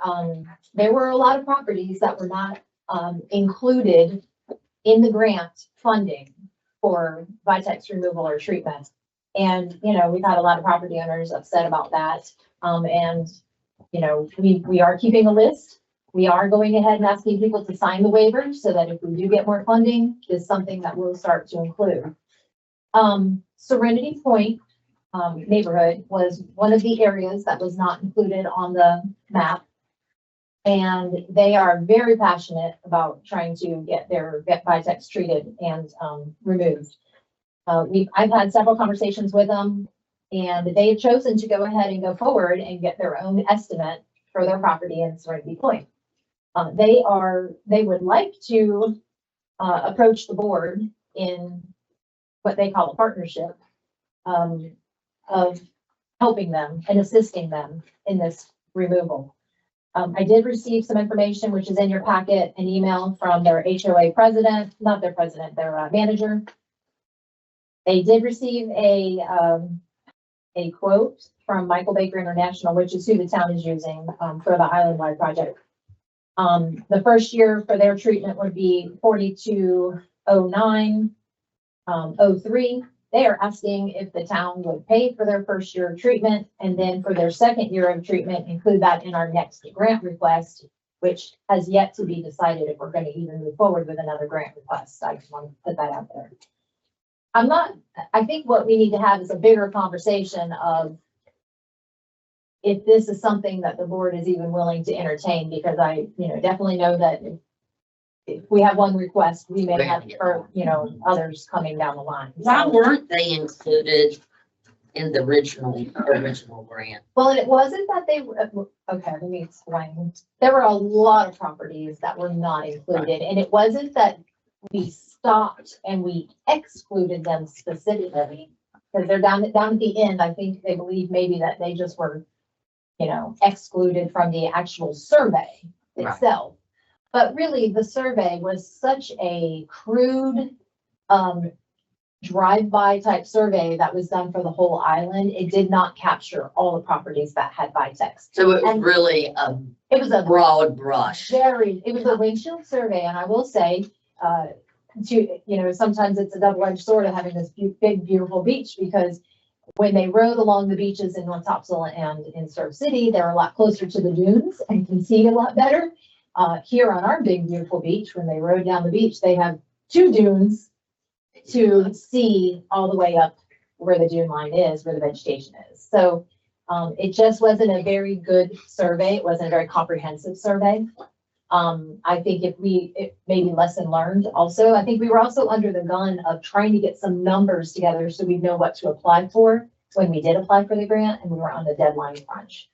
there were a lot of properties that were not included in the grant funding for Vitex removal or treatment. And, you know, we've had a lot of property owners upset about that. And, you know, we are keeping a list. We are going ahead and asking people to sign the waiver so that if we do get more funding, it's something that we'll start to include. Serenity Point neighborhood was one of the areas that was not included on the map. And they are very passionate about trying to get their Vitex treated and removed. I've had several conversations with them, and they have chosen to go ahead and go forward and get their own estimate for their property in Serenity Point. They would like to approach the board in what they call a partnership of helping them and assisting them in this removal. I did receive some information, which is in your packet, an email from their HOA president, not their president, their manager. They did receive a quote from Michael Baker International, which is who the town is using for the island-wide project. The first year for their treatment would be 4209.03. They are asking if the town would pay for their first year of treatment, and then for their second year of treatment, include that in our next grant request, which has yet to be decided if we're going to even move forward with another grant request. I just want to put that out there. I think what we need to have is a bigger conversation of if this is something that the board is even willing to entertain, because I, definitely know that if we have one request, we may have, others coming down the line. Why weren't they included in the original grant. Well, and it wasn't that they, okay, let me explain. There were a lot of properties that were not included, and it wasn't that we stopped and we excluded them specifically. Because they're down at the end, I think they believe maybe that they just were, excluded from the actual survey Right. itself. But really, the survey was such a crude, drive-by type survey that was done for the whole island. It did not capture all the properties that had Vitex. So it was And- really It was a broad brush. it was a windshield survey, and I will say, sometimes it's a double-edged sword of having this big, beautiful beach, because when they rode along the beaches in North Topsail and in Surf City, they're a lot closer to the dunes and can see a lot better. Here on our big, beautiful beach, when they rode down the beach, they have 2 dunes to see all the way up where the dune line is, where the vegetation is. So it just wasn't a very good survey. It wasn't a very comprehensive survey. I think it maybe lesson learned also. I think we were also under the gun of trying to get some numbers together so we know what to apply for when we did apply for the grant, and we were on the deadline crunch.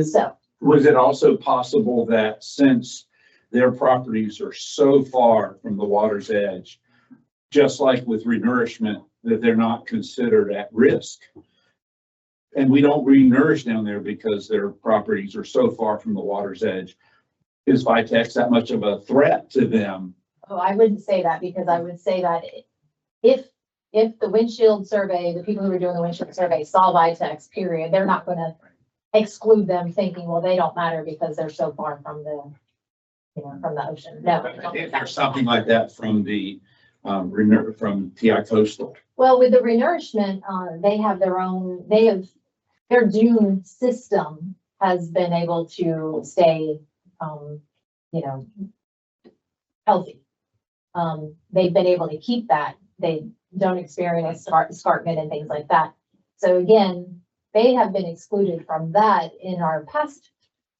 So, Was it also possible that since their properties are so far from the water's edge, just like with renourishment, that they're not considered at risk? And we don't renourish down there because their properties are so far from the water's edge. Is Vitex that much of a threat to them? oh, I wouldn't say that, because I would say that if the windshield survey, the people who were doing the windshield survey saw Vitex, period, they're not gonna exclude them thinking, well, they don't matter because they're so far from the, from the ocean. No. I don't think If that's there's something like that from the, from TI Coastal. Well, with the renourishment, they have their dune system has been able to stay, healthy. They've been able to keep that. They don't experience escarpment and things like that. So again, they have been excluded from that in our past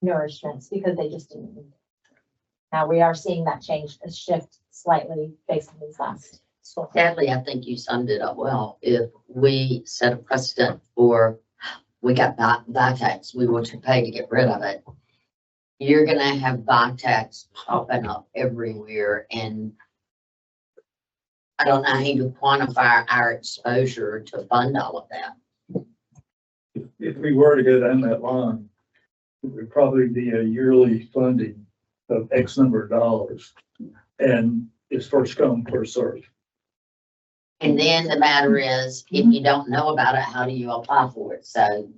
nourishments because they just didn't need it. Now we are seeing that shift slightly based on these last storms. Sadly, I think you summed it up well. If we set a precedent for, we got Vitex, we want to pay to get rid of it. You're gonna have Vitex popping up everywhere, and I don't know how you quantify our exposure to fund all of that. If we were to go down that line, it would probably be a yearly funding of X number of dollars. And it's first come, first served. And then the matter is, if you don't know about it, how do you apply for it? So,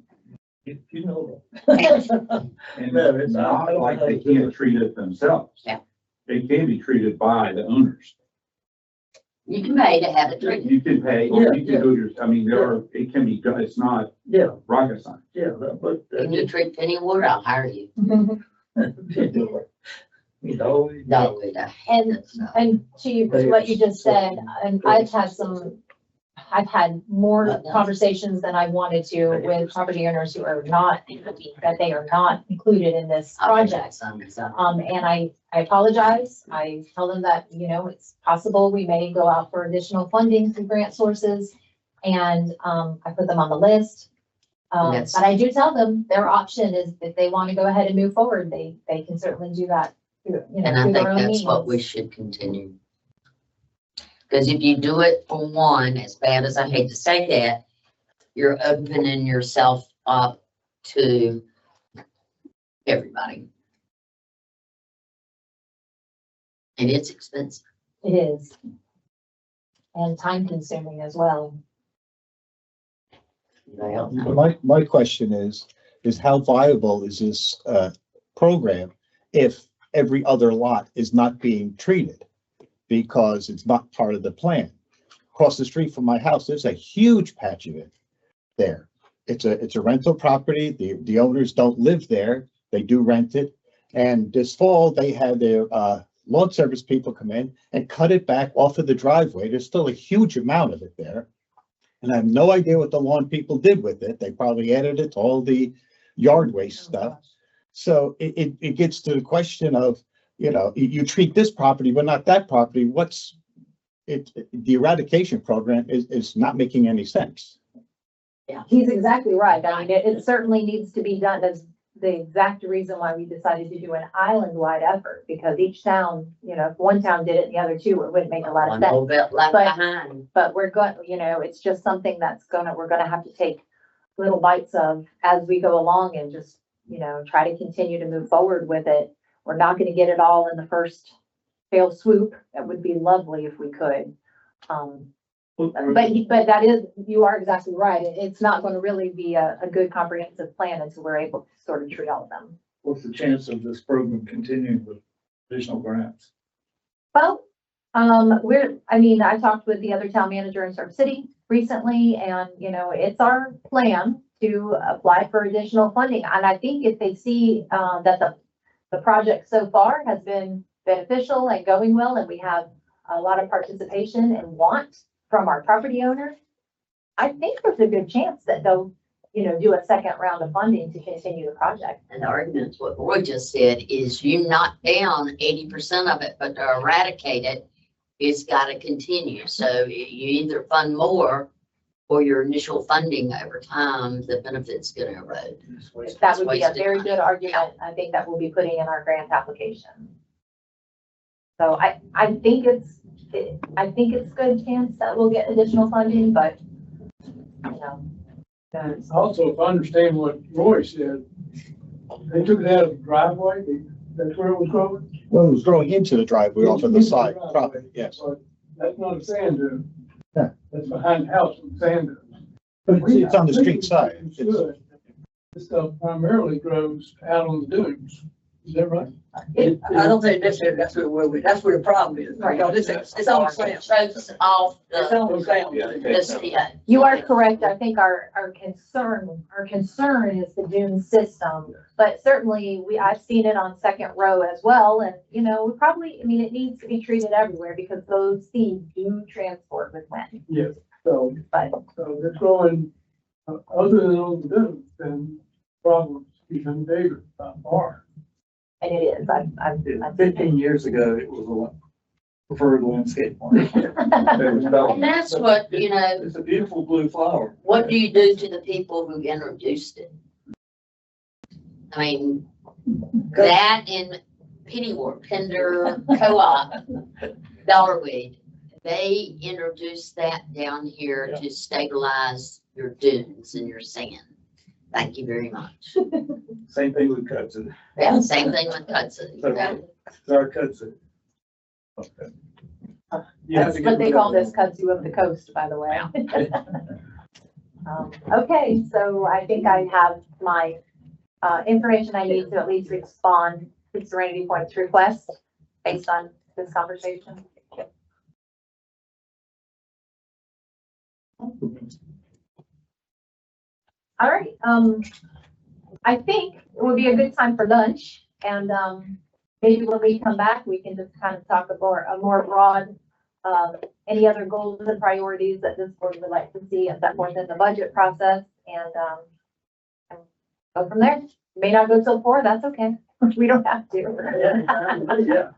You know. And No, it's not not. like they can't treat it themselves. Yeah. They can be treated by the owners. you can pay to have it treated. You can pay, or you can do it, it can be done, it's not Yeah, rocket science. yeah, but. Can you treat penny water? I'll hire you. You know. No, we don't. And to what you just said, and I've had more conversations than I wanted to with property owners who are not, that they are not included in this project. And I apologize. I tell them that, it's possible we may go out for additional funding through grant sources. And, I put them on the list. Yes. But I do tell them their option is if they want to go ahead and move forward, they can certainly do that. And I through think their own that's what we means. should continue. Because if you do it for one, as bad as I hate to say that, you're opening yourself up to everybody. And it's expensive. It is. And time consuming as well. Well, My question is how viable is this program if every other lot is not being treated because it's not part of the plan? Across the street from my house, there's a huge patch of it there. It's a rental property. The owners don't live there. They do rent it. And this fall, they had their lawn service people come in and cut it back off of the driveway. There's still a huge amount of it there. And I have no idea what the lawn people did with it. They probably added it to all the yard waste stuff. So it gets to the question of, you treat this property, but not that property. The eradication program is not making any sense. He's exactly right. I mean, it certainly needs to be done. That's the exact reason why we decided to do an island-wide effort, because each town, you know, if one town did it, and the other two, it wouldn't make a lot of One sense. little bit left But- behind. But we're going, you know, it's just something we're gonna have to take little bites of as we go along and just, you know, try to continue to move forward with it. We're not gonna get it all in the first fail swoop. That would be lovely if we could. But that is, you are exactly right. It's not gonna really be a good comprehensive plan until we're able to sort of treat all of them. What's the chance of this program continuing with additional grants? Well, I talked with the other town manager in Surf City recently, and, you know, it's our plan to apply for additional funding. And I think if they see, that the project so far has been beneficial and going well, and we have a lot of participation and want from our property owners, I think there's a good chance that they'll, you know, do a second round of funding to continue the project. And the argument's what Roy just said is you knock down 80% of it, but to eradicate it, it's got to continue. So you either fund more or your initial funding over time, the benefit's going to erode. That would be a Wasted very money. good argument. I think that we'll be putting in our grant application. So I think it's good chance that we'll get additional funding, but, you know. Also, if I understand what Roy said, they took it out of the driveway, that's where it was growing? Well, it was growing into the driveway off of the Into side driveway, property, yes. but that's not a sand dune. Yeah. That's behind the house with sand dunes. But it's on the street side. It's good. This stuff primarily grows out on the dunes. Is that right? I don't think necessarily that's where the problem is. Because it's on the sand. Shows off It's the, on the sand. yeah. You are correct. I think our concern is the dune system, but certainly I've seen it on Second Row as well. And, you know, it needs to be treated everywhere because those seeds do transport with wind. Yes. So But it's growing, other than on the dunes, then problems even bigger, by far. and it is, I've seen 15 years ago, it was a preferred landscape plan. And that's what, you know, It's a beautiful blue flower. what do you do to the people who introduced it? I mean, that and Pennyworth, Pender Co-op, Dollarweed, they introduced that down here to stabilize your dunes and your sand. Thank you very much. Same thing with Cudson. Yeah, same thing with Hudson. It's our Cudson. Okay. You have That's to what get they rid call of this kudzu of the coast, by the way. Okay, so I think I have my information I need to at least respond to Serenity Point's request based on this conversation. All right, I think it would be a good time for lunch, and maybe when we come back, we can just kind of talk about a more broad, any other goals and priorities that this board would like to see and set forth in the budget process, and go from there. May not go till 4, that's okay. We don't have to. Yeah.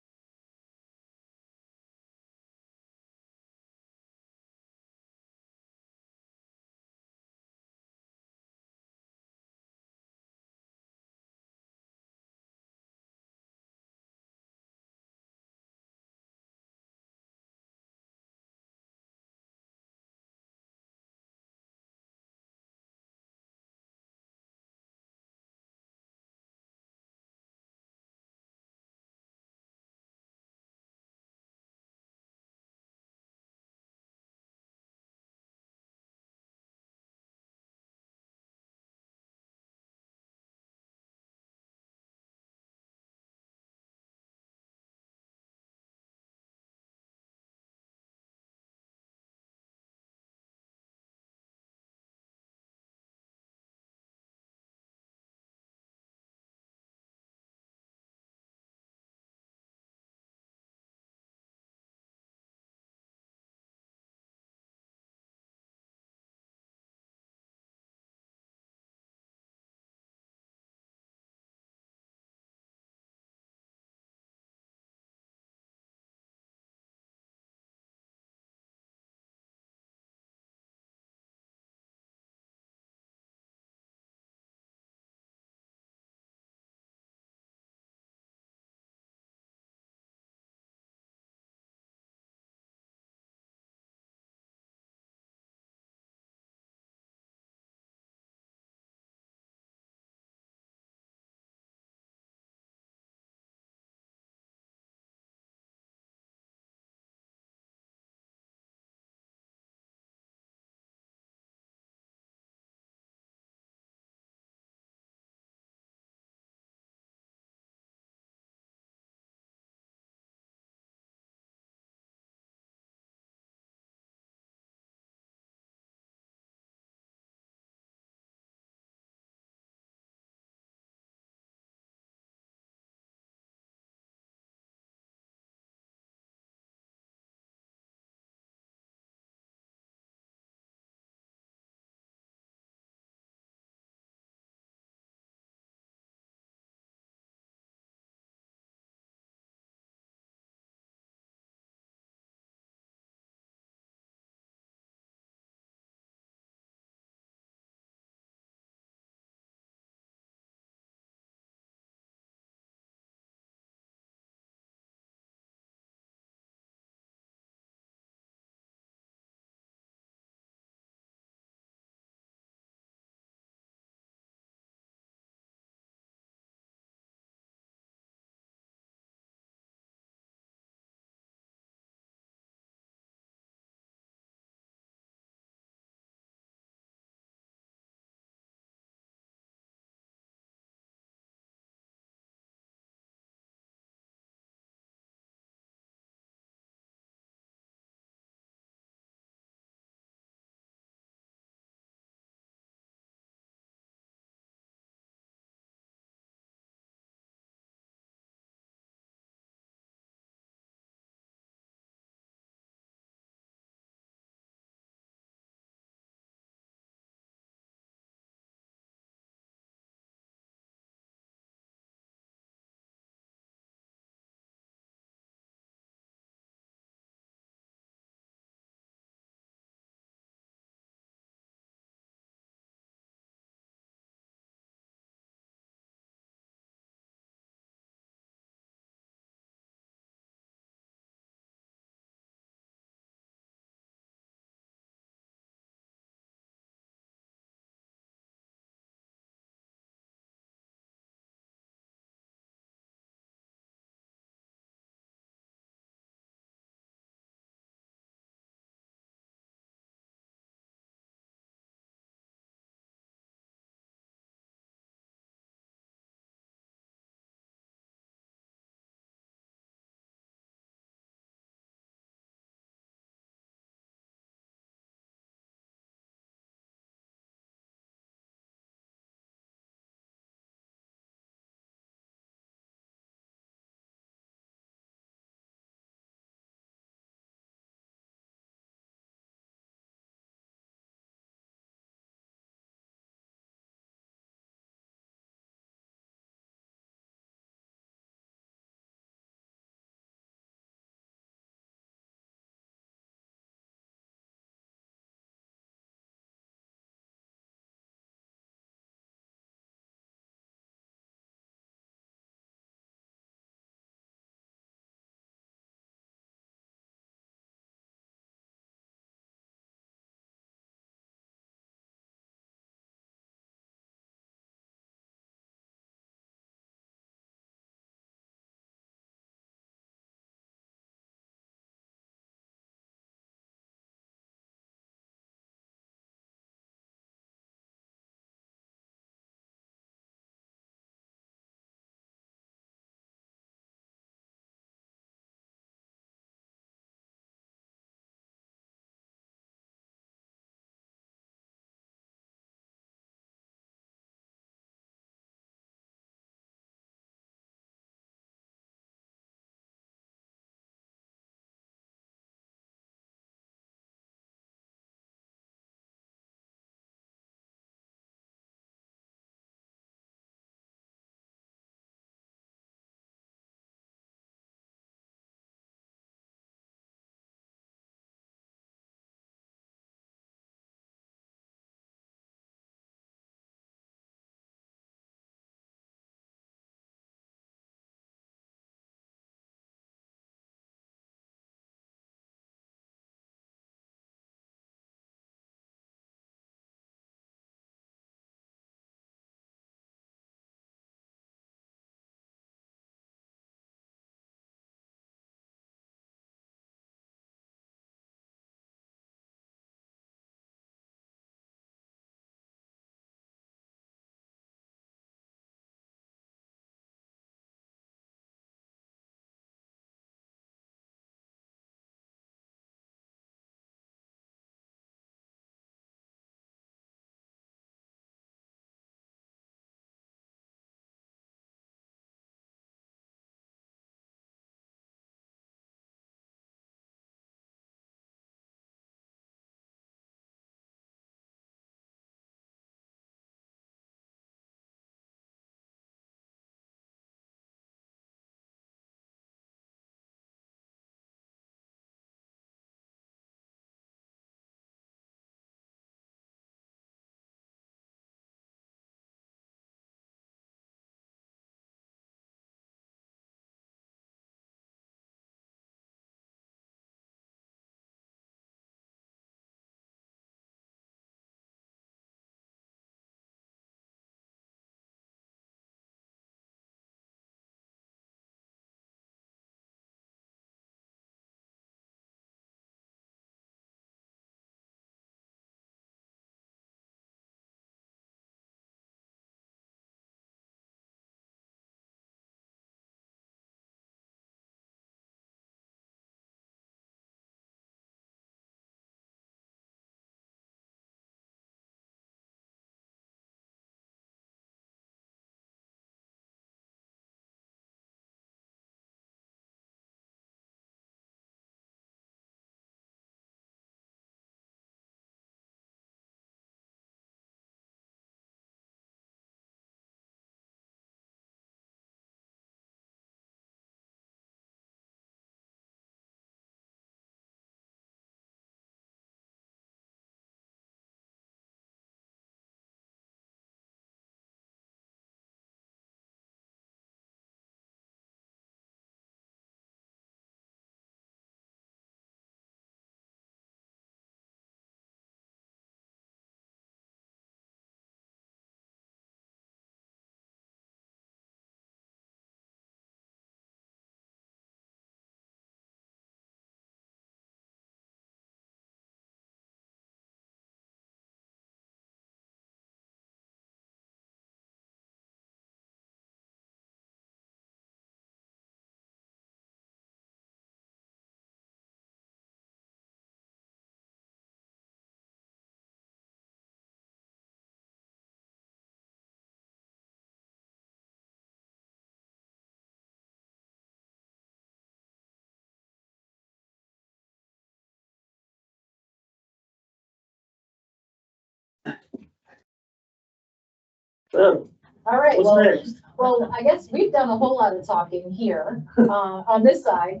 So, All right, what's well, next? well, I guess we've done a whole lot of talking here, on this side.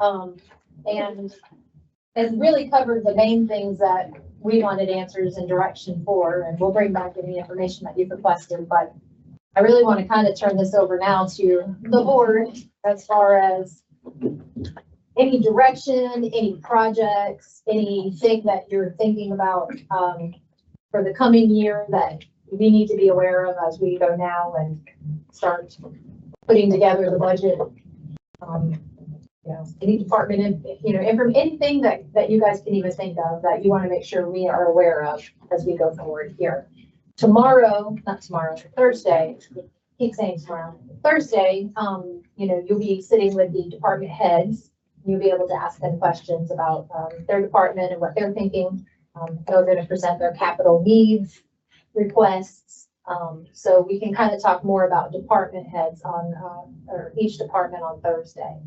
And has really covered the main things that we wanted answers and direction for, and we'll bring back any information that you've requested, but I really want to kind of turn this over now to the board as far as any direction, any projects, anything that you're thinking about, for the coming year that we need to be aware of as we go now and start putting together the budget. Any department, anything that you guys can even think of that you want to make sure we are aware of as we go forward here. Thursday, keep saying tomorrow, Thursday, you'll be sitting with the department heads. You'll be able to ask them questions about, their department and what they're thinking. They're going to present their capital needs requests. So we can kind of talk more about department heads or each department on Thursday.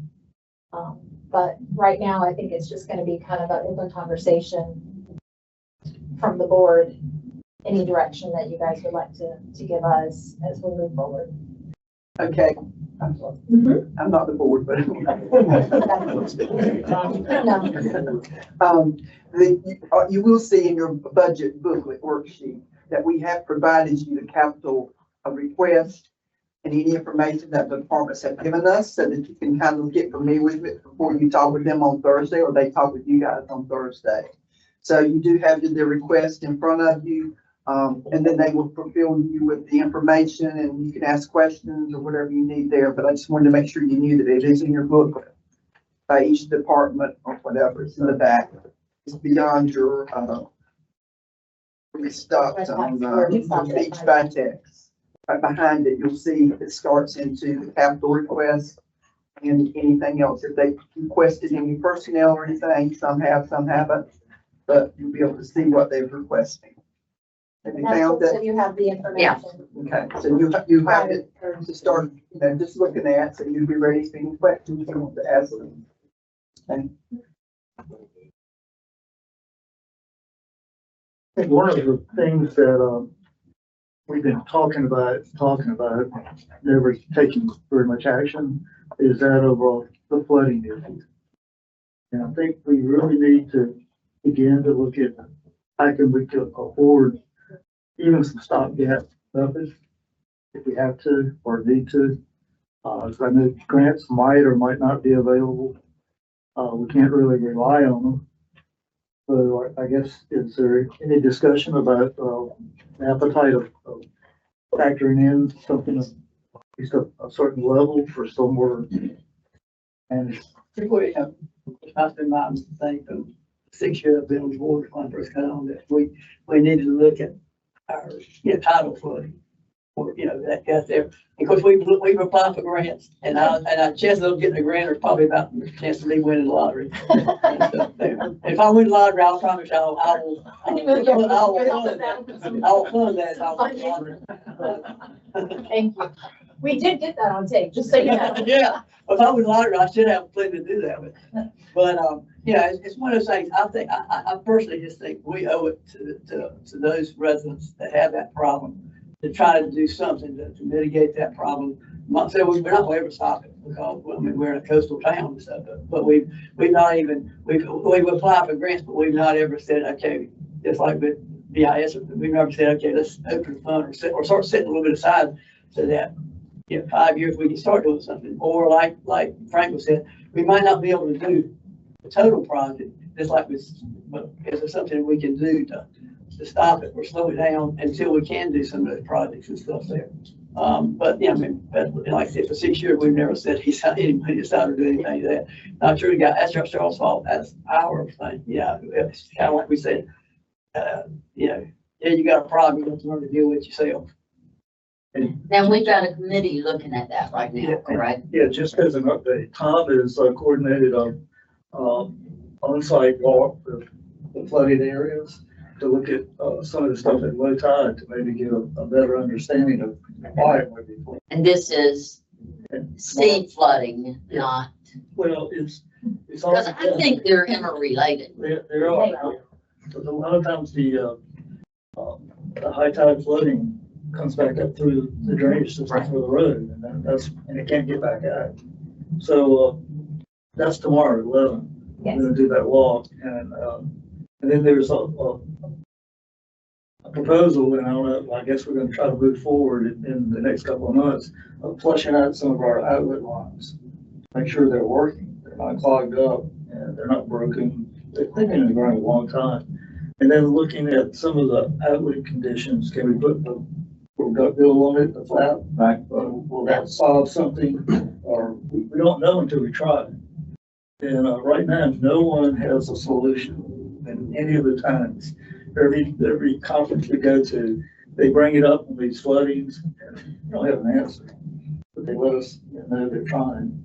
But right now, I think it's just going to be kind of an open conversation from the board. Any direction that you guys would like to give us as we move forward. Okay. I'm sorry. I'm not the board, but. You will see in your budget booklet worksheet that we have provided you the capital request and any information that the departments have given us so that you can kind of get familiar with it before you talk with them on Thursday or they talk with you guys on Thursday. So you do have the request in front of you, and then they will fulfill you with the information and you can ask questions or whatever you need there. But I just wanted to make sure you knew that it is in your booklet by each department or whatever. It's in the back. It's beyond your stopped on each by text. Right behind it, you'll see it starts into the capital request and anything else. If they requested any personnel or anything, some have, some haven't, but you'll be able to see what they're requesting. Have you found So that? you have the information. Okay, so you have it to start, just looking at, so you'll be ready for any questions you want to ask them. Okay. I think one of the things that, we've been talking about, never taking very much action, is that of the flooding issue. And I think we really need to begin to look at how can we afford even some stopgap buffers if we have to or need to. So I know grants might or might not be available. We can't really rely on them. So I guess, is there any discussion about the appetite of factoring in something at least a certain level for somewhere? And We have, I've been my thing for 6 years I've been on the board when I first got on that. We needed to look at our tidal flooding. Or, that's there. Of course, we've applied for grants and our chances of getting a grant are probably about the chance of me winning the lottery. If I win the lottery, I'll promise I will fund that. Thank you. We did get that on tape, just so you know. Yeah, if I win the lottery, I should have plenty to do that with. But, it's one of those things, I think, I personally just think we owe it to those residents that have that problem to try to do something to mitigate that problem. I'm not saying we're not going to ever stop it because, we're in a coastal town and stuff, but we've applied for grants, but we've not ever said, okay, just like with BIS, we've never said, okay, let's open the fund or start setting a little bit aside so that, 5 years we can start doing something. Or like Frank was said, we might not be able to do the total project, just like this, but is there something we can do to stop it or slow it down until we can do some of those projects and stuff there? But like I said, for 6 years, we've never said anybody decided to do anything to that. Not sure that's Charles' fault. That's our thing. It's kind of like we said, you got a problem, you have to learn to deal with yourself. Now, we've got a committee looking at that right now, correct? yeah, just as an update, Tom has coordinated on-site walk the flooded areas to look at some of the stuff at low tide to maybe get a better understanding of why it might be flooded. And this is sea flooding, not, Well, it's all. because I think they're interrelated. They are. But a lot of times the high tide flooding comes back up through the drainage system for the road, and and it can't get back out. So, that's tomorrow at 11. Yes. We're gonna do that walk, and then there's a proposal, and I don't know, I guess we're gonna try to move forward in the next couple of months of flushing out some of our outlet lines. Make sure they're working, they're not clogged up, and they're not broken. They've been in the ground a long time. And then looking at some of the outlet conditions, can we put the duct bill on it, the flap? Right. Will that solve something? Or we don't know until we try it. And right now, no one has a solution in any of the times. Every conference we go to, they bring it up in these floodings, and we don't have an answer. But they let us know they're trying.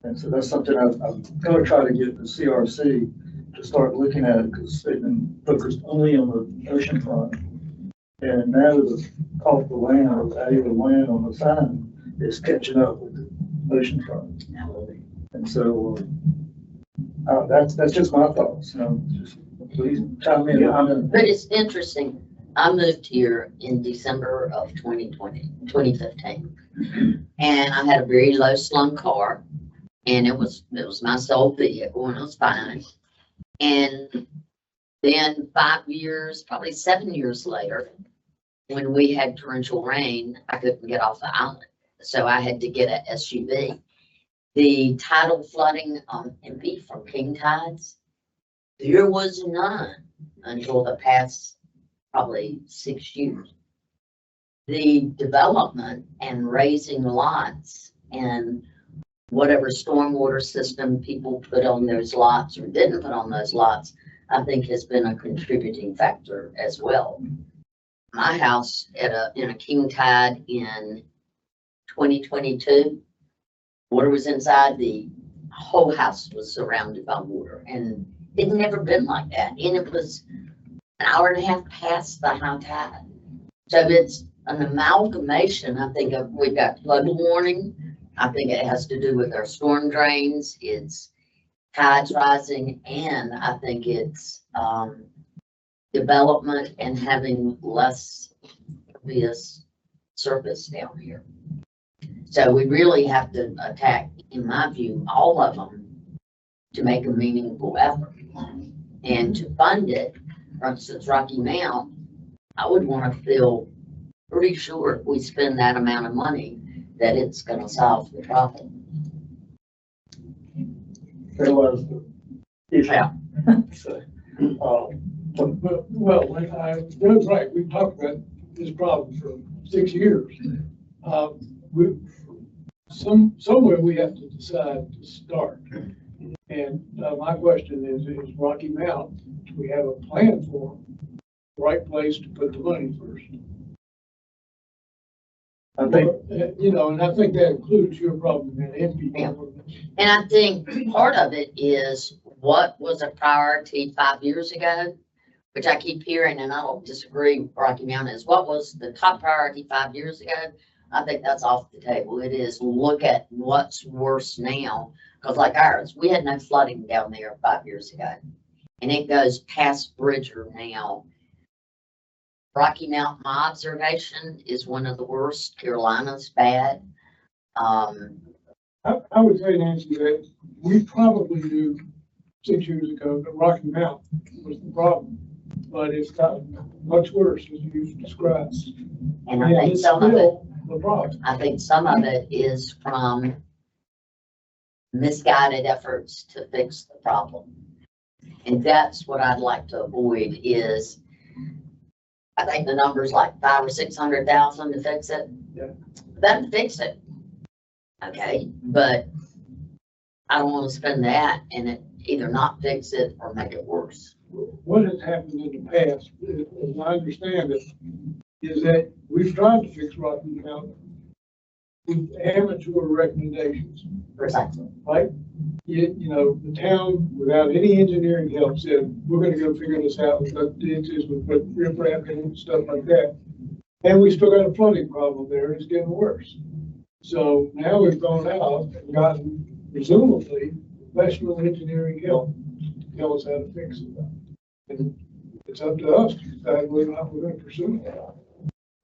And so that's something I'm going to try to get the CRC to start looking at, because they've been focused only on the ocean front. And now the cost of land, or value of land on the sign is catching up with the ocean front. And so that's just my thoughts. Just please chime in. But it's interesting. I moved here in December of 2015. And I had a very low slung car, and it was my sole vehicle, and it was fine. And then 5 years, probably 7 years later, when we had torrential rain, I couldn't get off the island. So I had to get an SUV. The tidal flooding on MP from king tides, there was none until the past probably 6 years. The development and raising lots and whatever stormwater system people put on those lots or didn't put on those lots, I think has been a contributing factor as well. My house in a king tide in 2022, water was inside, the whole house was surrounded by water, and it'd never been like that. And it was an hour and a half past the high tide. So it's an amalgamation. I think we've got flood warning. I think it has to do with our storm drains. It's tides rising, and I think it's development and having less obvious surface down here. So we really have to attack, in my view, all of them to make a meaningful effort. And to fund it, for instance, Rocky Mount, I would want to feel pretty sure if we spend that amount of money that it's going to solve the problem. There was. Yeah. So, well, Doug's right. We've talked about this problem for 6 years. Somewhere we have to decide to start. And my question is Rocky Mount, do we have a plan for the right place to put the money first? I think, and I think that includes your problem and MP problem. And I think part of it is what was a priority 5 years ago, which I keep hearing, and I don't disagree, Rocky Mount is, what was the top priority 5 years ago? I think that's off the table. It is look at what's worse now. Because like ours, we had no flooding down there 5 years ago. And it goes past Bridger now. Rocky Mount, my observation, is one of the worst. Carolina's bad. I would say, Nancy, that we probably knew 6 years ago that Rocky Mount was the problem, but it's gotten much worse, as you described. And I think some of it, the problem. I think some of it is from misguided efforts to fix the problem. And that's what I'd like to avoid is, I think the number's like 500,000 or 600,000 to fix it. Yeah. That'd fix it. Okay, but I don't want to spend that and it either not fix it or make it worse. What has happened in the past, as I understand it, is that we've tried to fix Rocky Mount with amateur recommendations. Precisely. Right? The town, without any engineering help, said, we're gonna go figure this out. We've got ditches, we've put riprap in and stuff like that. And we still got a flooding problem there, and it's getting worse. So now we've gone out and gotten, presumably, professional engineering help to tell us how to fix it. And it's up to us to decide whether or not we're gonna pursue it.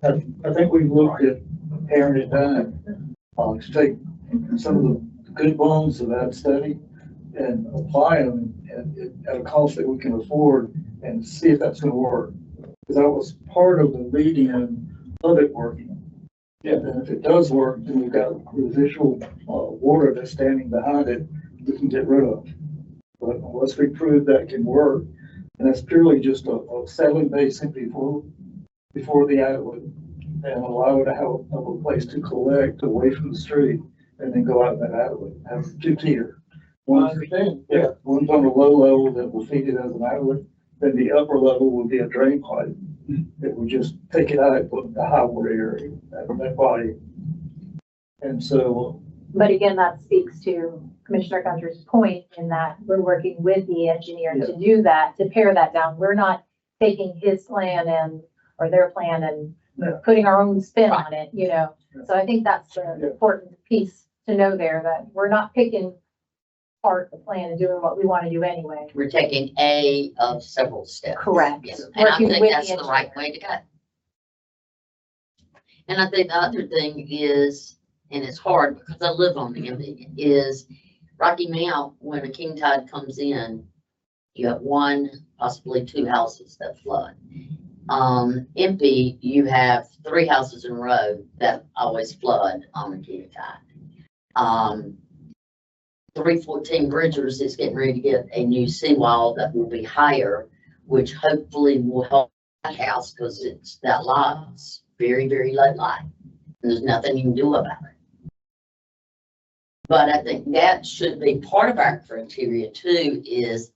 I think we've looked at paring it down, to take some of the good bones of that study and apply them at a cost that we can afford and see if that's gonna work. Because that was part of the lead-in of it working. Yeah, and if it does work, then we've got residual, water that's standing behind it, we can get rid of. But unless we prove that can work, and that's purely just a settling basin before the outlet, and allow it to have a place to collect away from the street, and then go out that outlet, have two tier. I understand. Yeah, one's on the low level that will feed it as an outlet, then the upper level will be a drain pipe. That will just take it out and put in the high water area, that body. And so, But again, that speaks to Commissioner Gunter's point in that we're working with the engineer to do that, to pare that down. We're not taking his plan or their plan and No. putting our own spin on it, you know? No. So I think that's the Yeah. important piece to know there, that we're not picking part of the plan and doing what we want to do anyway. We're taking a of several steps. Correct. Yes, and I Working think with that's the the right engineer. way to go. And I think the other thing is, and it's hard because I live on the end, is Rocky Mount, when a king tide comes in, you have one, possibly two houses that flood. Empty, you have three houses in a row that always flood on the king tide. 314 Bridgers is getting ready to get a new seawall that will be higher, which hopefully will help that house because that lot's very, very low light. There's nothing you can do about it. But I think that should be part of our criteria too, is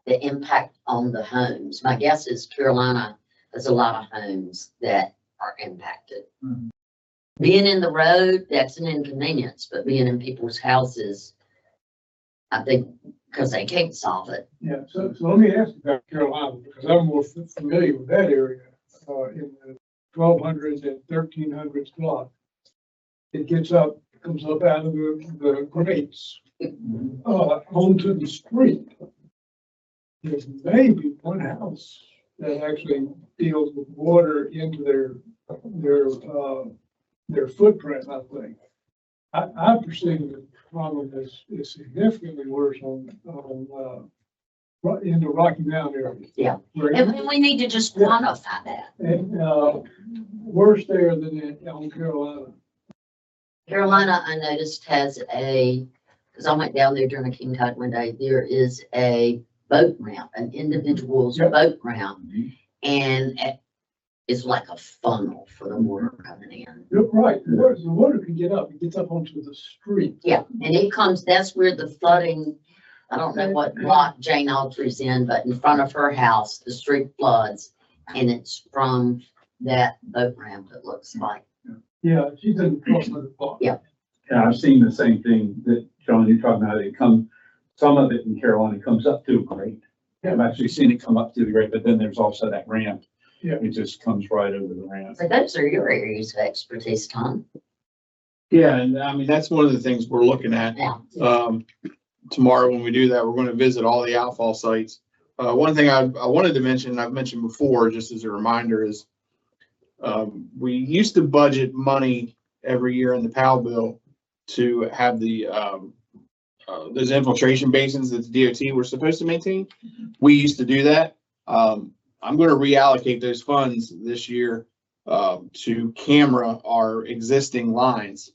the impact on the homes. My guess is Carolina has a lot of homes that are impacted. Mhm. Being in the road, that's an inconvenience, but being in people's houses, I think, because they can't solve it. Yeah, so let me ask you about Carolina, because I'm more familiar with that area, in the 1200s and 1300s block. It comes up out of the grates, onto the street. There's maybe one house that actually deals with water into their footprint, I think. I perceive the problem is significantly worse in the Rocky Mountain area. Yeah. Where And we need to just quantify that. And, worse there than on Carolina. Carolina, I noticed, has because I went down there during a king tide one day, there is a boat ramp, an individual's Yep. boat ramp. And it's like a funnel for the water coming in. You're right, the water can get up, it gets up onto the street. Yeah, and it comes, that's where the flooding, I don't know what lot Jane Autry's in, but in front of her house, the street floods. And it's from that boat ramp, it looks like. Yeah, she's in the 1200 block. Yeah. And I've seen the same thing that John, you're talking about. Some of it in Carolina comes up to a grade. I've actually seen it come up to the grade, but then there's also that ramp. Yeah. It just comes right over the ramp. So those are your areas of expertise, Tom. Yeah, and I mean, that's one of the things we're looking at. Yeah. Tomorrow when we do that, we're going to visit all the outfall sites. One thing I wanted to mention, I've mentioned before, just as a reminder, is we used to budget money every year in the PAL bill to have those infiltration basins that the DOT were supposed to maintain. We used to do that. I'm going to reallocate those funds this year to camera our existing lines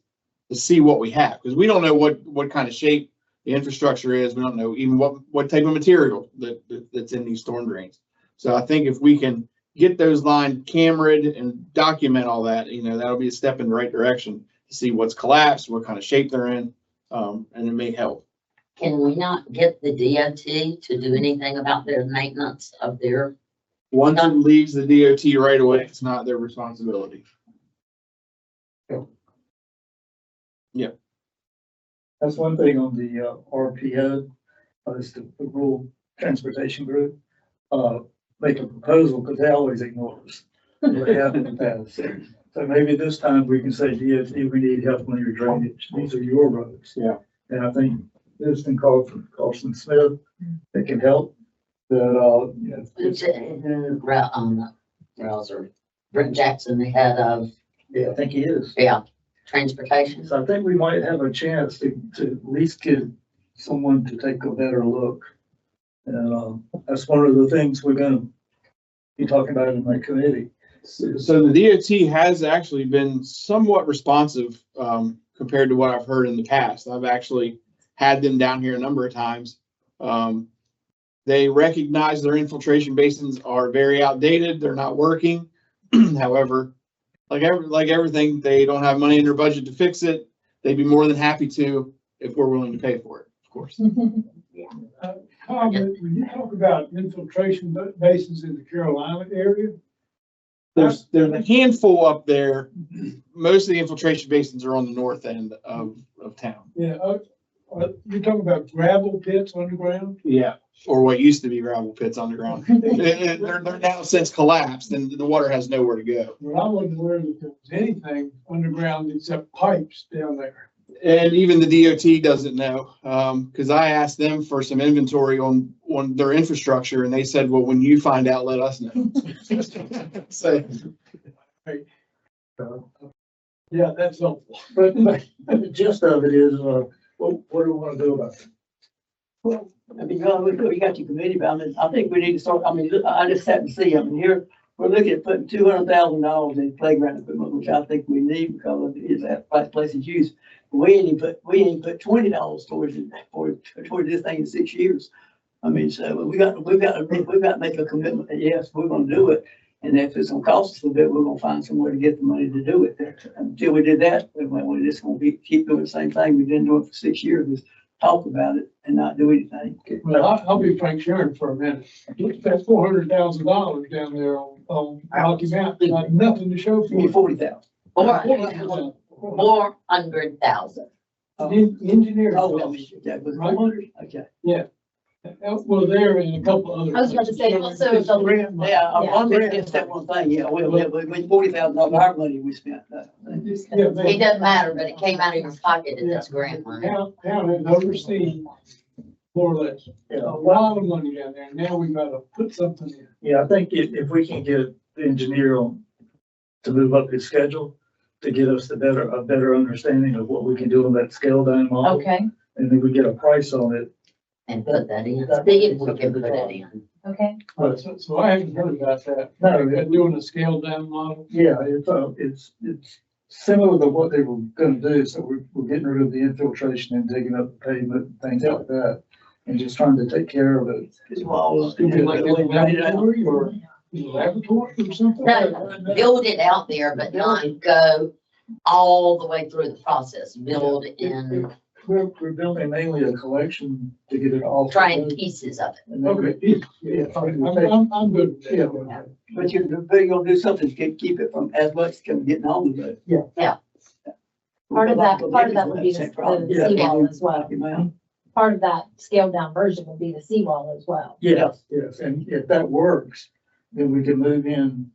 to see what we have, because we don't know what kind of shape the infrastructure is. We don't know even what type of material that's in these storm drains. So I think if we can get those lines cameraed and document all that, that'll be a step in the right direction to see what's collapsed, what kind of shape they're in, and it may help. Can we not get the DOT to do anything about their maintenance of their? Once it leaves the DOT right away, it's not their responsibility. Yeah. that's one thing on the RPO, is the Rural Transportation Group, make a proposal, because they always ignore us. They have in the past. So maybe this time we can say, DOT, we need help on your drainage. These are your roads. Yeah. And I think this thing called from Carlson Smith that can help. That, It's in browser. Brent Jackson, the head of, Yeah, I think he is. transportation. So I think we might have a chance to at least get someone to take a better look. And, that's one of the things we're gonna be talking about in my committee. So the DOT has actually been somewhat responsive, compared to what I've heard in the past. I've actually had them down here a number of times. They recognize their infiltration basins are very outdated. They're not working. However, like everything, they don't have money in their budget to fix it. They'd be more than happy to if we're willing to pay for it, of course. Tom, when you talk about infiltration basins in the Carolina area, There's a handful up there. Most of the infiltration basins are on the north end of town. yeah, you're talking about gravel pits underground? Yeah. Or what used to be gravel pits underground. They're now since collapsed and the water has nowhere to go. Well, I wasn't aware that there was anything underground except pipes down there. And even the DOT doesn't know, because I asked them for some inventory on their infrastructure and they said, well, when you find out, let us know. So, Yeah, that's helpful. But the gist of it is, what do we wanna do about it? Well, I mean, we got your committee about it. I think we need to start, I mean, I just had to see, I mean, here, we're looking at putting $200,000 in playground equipment, which I think we need because it's that place is used. We ain't put $20 towards it, towards this thing in 6 years. I mean, so we've got to make a commitment that yes, we're gonna do it. And if it's gonna cost us a bit, we're gonna find somewhere to get the money to do it. Until we did that, we're just gonna keep doing the same thing we've been doing for 6 years, is talk about it and not do anything. Well, I'll be frank sharing for a minute. That's $400,000 down there on Rocky Mountain, not nothing to show Give me for it. 40,000. 400,000. Engineering. Oh, yeah, with homeowners, okay. Well, there and a couple other. I was about to say, also, the- Yeah, I'm just that one thing, yeah, we $40,000 of our money we spent. It doesn't matter, but it came out of your pocket and it's grant money. Town has overseen more or less, a lot of money down there. Now we gotta put something in. Yeah, I think if we can get the engineer on to move up his schedule, to get us a better understanding of what we can do on that scale down model. Okay, And then we get a price on it. And put that in. See if we can put it in. okay. So I haven't heard about that. No, They're doing a scaled down model. Yeah, it's similar to what they were gonna do, so we're getting rid of the infiltration and digging up the pavement, and things like that, and just trying to take care of it. You mean like a laboratory or something? No, build it out there, but not go all the way through the process. Build in, We're building mainly a collection to get it all. trying pieces of it. And then Okay, yeah, I'm good with yeah, that. But you're gonna do something to keep it from as much getting on with it. part of that would be the seawall as well. Well, Part of that scaled down version would be the seawall as well. yes, and if that works, then we can move in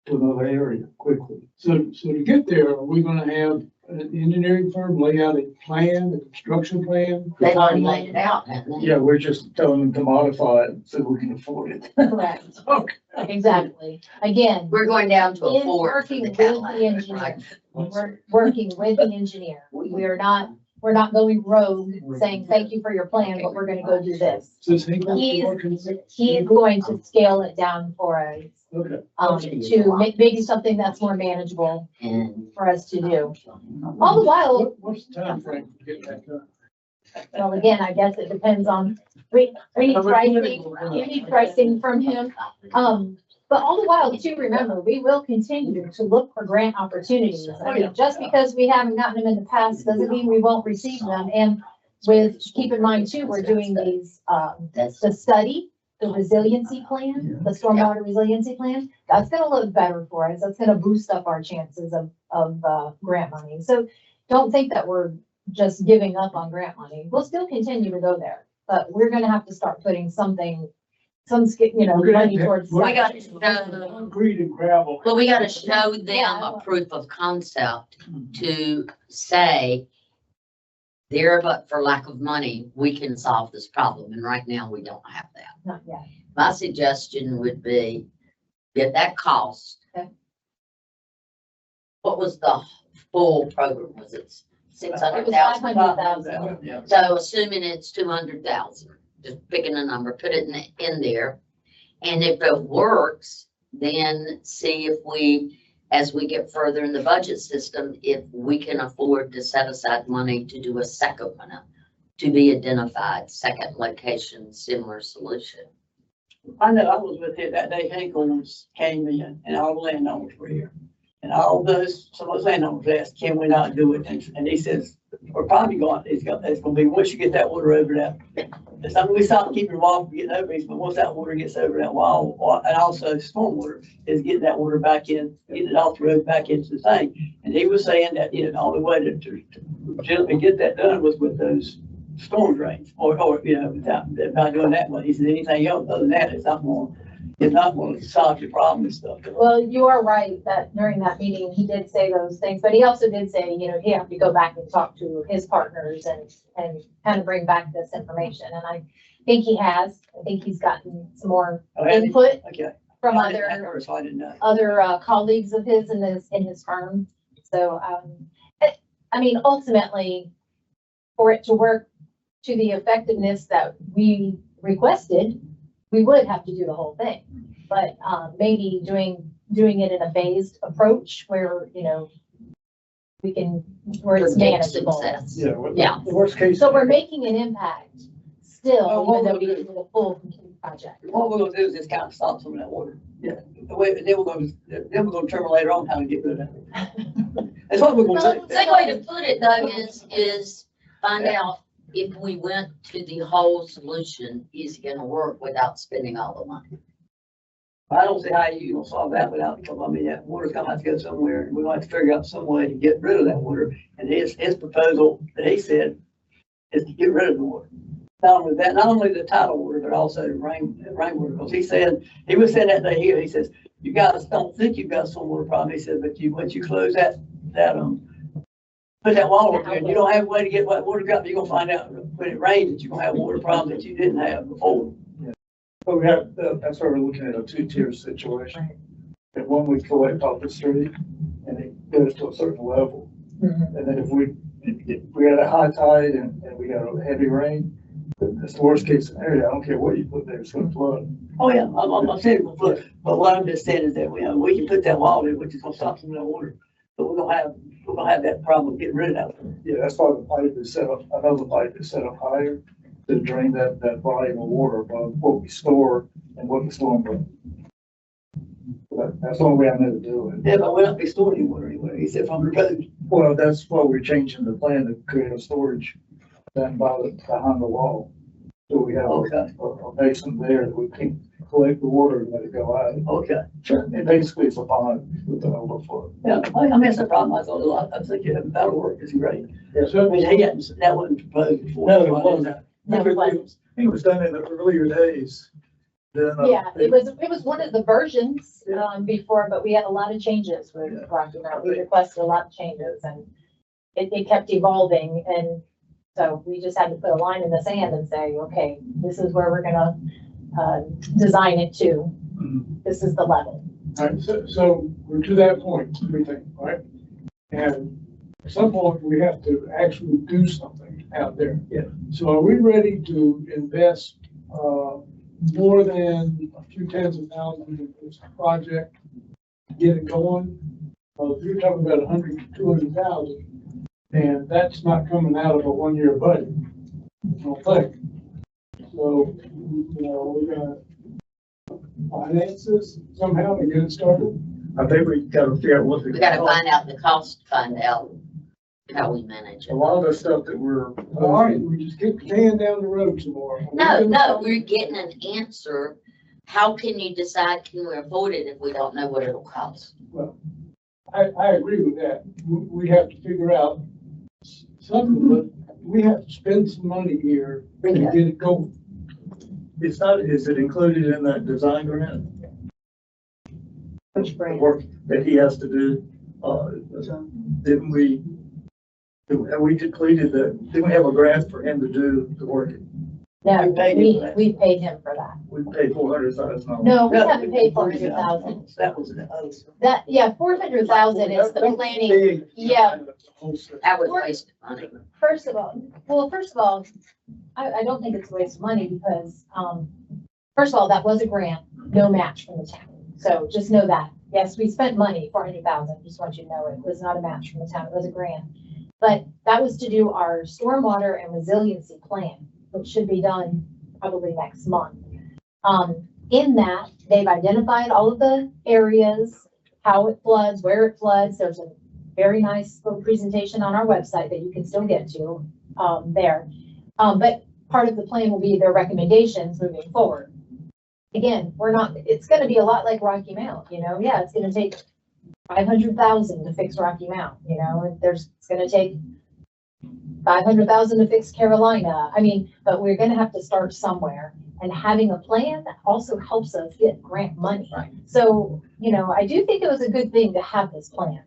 to another area quickly. So to get there, are we gonna have an engineering firm lay out a plan, a construction plan? They've already laid it out, haven't they? Yeah, we're just telling them to modify it so we can afford it. Correct, Okay. exactly. Again, We're going down to a in Ford for working the with Cadillac, the engineer, right? we're working with the engineer. We're not going rogue saying, thank you for your plan, but we're gonna go do this. Since he wants to He's- work in- He is going to scale it down for us, Okay. to make maybe something that's more manageable And for us to do. All the while, What's the timeframe for getting that done? well, again, I guess it depends on, we need pricing from him. But all the while, too, remember, we will continue to look for grant opportunities. I mean, just because we haven't gotten them in the past doesn't mean we won't receive them. And keep in mind too, we're doing these, the study, the resiliency plan, the stormwater resiliency plan. That's gonna look better for us. That's gonna boost up our chances of grant money. So don't think that we're just giving up on grant money. We'll still continue to go there, but we're gonna have to start putting money towards. we got to show, Concrete and gravel. well, we got to show them a proof of concept to say, there, but for lack of money, we can solve this problem. And right now we don't have that. Not yet. My suggestion would be get that cost. Okay. what was the full program? Was it 600,000? 500,000. Yeah. So assuming it's 200,000, just picking a number, put it in there. And if it works, then see if we, as we get further in the budget system, if we can afford to set aside money to do a second one, to be identified, second location, similar solution. I know I was with it that day, Hinkles came in and all the landowners were here. And all those, some of those landowners asked, can we not do it? And he says, we're probably going, it's gonna be, once you get that water over that. It's something we stop keeping water from getting over it, but once that water gets over that wall, and also stormwater is getting that water back in, getting it off the road back into the thing. And he was saying that, you know, the only way to legitimately get that done was with those storm drains, or, you know, by doing that way. He said anything else other than that, it's not going to solve your problem and stuff. Well, you are right that during that meeting, he did say those things, but he also did say, you know, he had to go back and talk to his partners and kind of bring back this information. And I think he has. I think he's gotten some more input Okay. from I didn't know. other colleagues of his in his firm. So, I mean, ultimately, for it to work to the effectiveness that we requested, we would have to do the whole thing. But maybe doing it in a phased approach where, you know, where it's manageable. Success. Yeah. Yeah. The worst case. So we're making an impact still, Well, what even though we'll we do- didn't do the full complete project. What we're gonna do is just kind of stop some of that water. Yeah. The way, then we're gonna determine later on how to get rid of it. That's what we're Well, gonna the do. good way to put it though is find out if we went to the whole solution, is it gonna work without spending all the money? I don't see how you gonna solve that without, because I mean, that water's gonna have to go somewhere, and we're gonna have to figure out some way to get rid of that water. And his proposal that he said is to get rid of the water. Not only that, not only the tidal water, but also the rainwater, because he was saying that day here, he says, you guys don't think you've got a stormwater problem, he said, but once you close put that wall up there, and you don't have a way to get that water out, you're gonna find out when it rains, that you're gonna have water problems that you didn't have before. But we have, that's why we're looking at a two-tier situation. And one we collect off the street and it goes to a certain level. Mhm. And then if we had a high tide and we got a heavy rain, that's the worst case scenario. I don't care what you put there, it's gonna flood. Oh, yeah, I'm saying, it will flood. But what I'm just saying is that, we can put that wall there, which is gonna stop some of that water. But we're gonna have that problem getting rid of that. Yeah, that's why the pipe is set up, another pipe is set up higher to drain that volume of water above what we store and what the storm brings. That's the only way I know to do it. Yeah, but we're not be storing any water anywhere, he said from the road. Well, that's why we're changing the plan to create a storage down behind the wall. So we have Okay. a basin there that we can collect the water and let it go out. Okay. And basically it's a pond with an overflow. Yeah, I mean, that's the problem. I thought a lot. I think that'll work. It's great. So, I mean, that wasn't proposed before. no, it wasn't. No, it wasn't. It was done in the earlier days. Then, Yeah, it was one of the versions, before, but we had a lot of changes with Rocky Mountain. We requested a lot of changes and it kept evolving. And so we just had to put a line in the sand and say, okay, this is where we're gonna, design it to. This is the level. All right, so we're to that point, we think, right? And at some point, we have to actually do something out there. Yeah. So are we ready to invest, more than a few tens of thousands in this project? Get it going? You're talking about 100 to 200,000, and that's not coming out of a one-year budget, I don't think. So, we're gonna finance this somehow to get it started. I think we gotta figure out what We gotta find out the cost, find out how we manage a it. lot of the stuff that we're. All right, we just kick the can down the road some more. No, we're getting an answer. How can you decide, can we afford it if we don't know what it'll cost? Well, I agree with that. We have to figure out something, but we have to spend some money here to get it going. Is it included in that design grant? Which The brand? work that he has to do, didn't we, have we depleted didn't we have a grant for him to do the work? No, We paid him for that. we paid him for that. We paid $400,000. No, we haven't paid 400,000. That was the other. That, yeah, 400,000 is the planning. Yeah. That was wasted money. First of all, I don't think it's a waste of money because, first of all, that was a grant, no match from the town. So just know that. Yes, we spent money, 400,000, just want you to know it was not a match from the town, it was a grant. But that was to do our stormwater and resiliency plan, which should be done probably next month. In that, they've identified all of the areas, how it floods, where it floods. There's a very nice little presentation on our website that you can still get to, there. But part of the plan will be their recommendations moving forward. Again, it's gonna be a lot like Rocky Mount, yeah, it's gonna take 500,000 to fix Rocky Mount, and it's gonna take 500,000 to fix Carolina. But we're gonna have to start somewhere, and having a plan also helps us get grant money. Right. So, I do think it was a good thing to have this plan.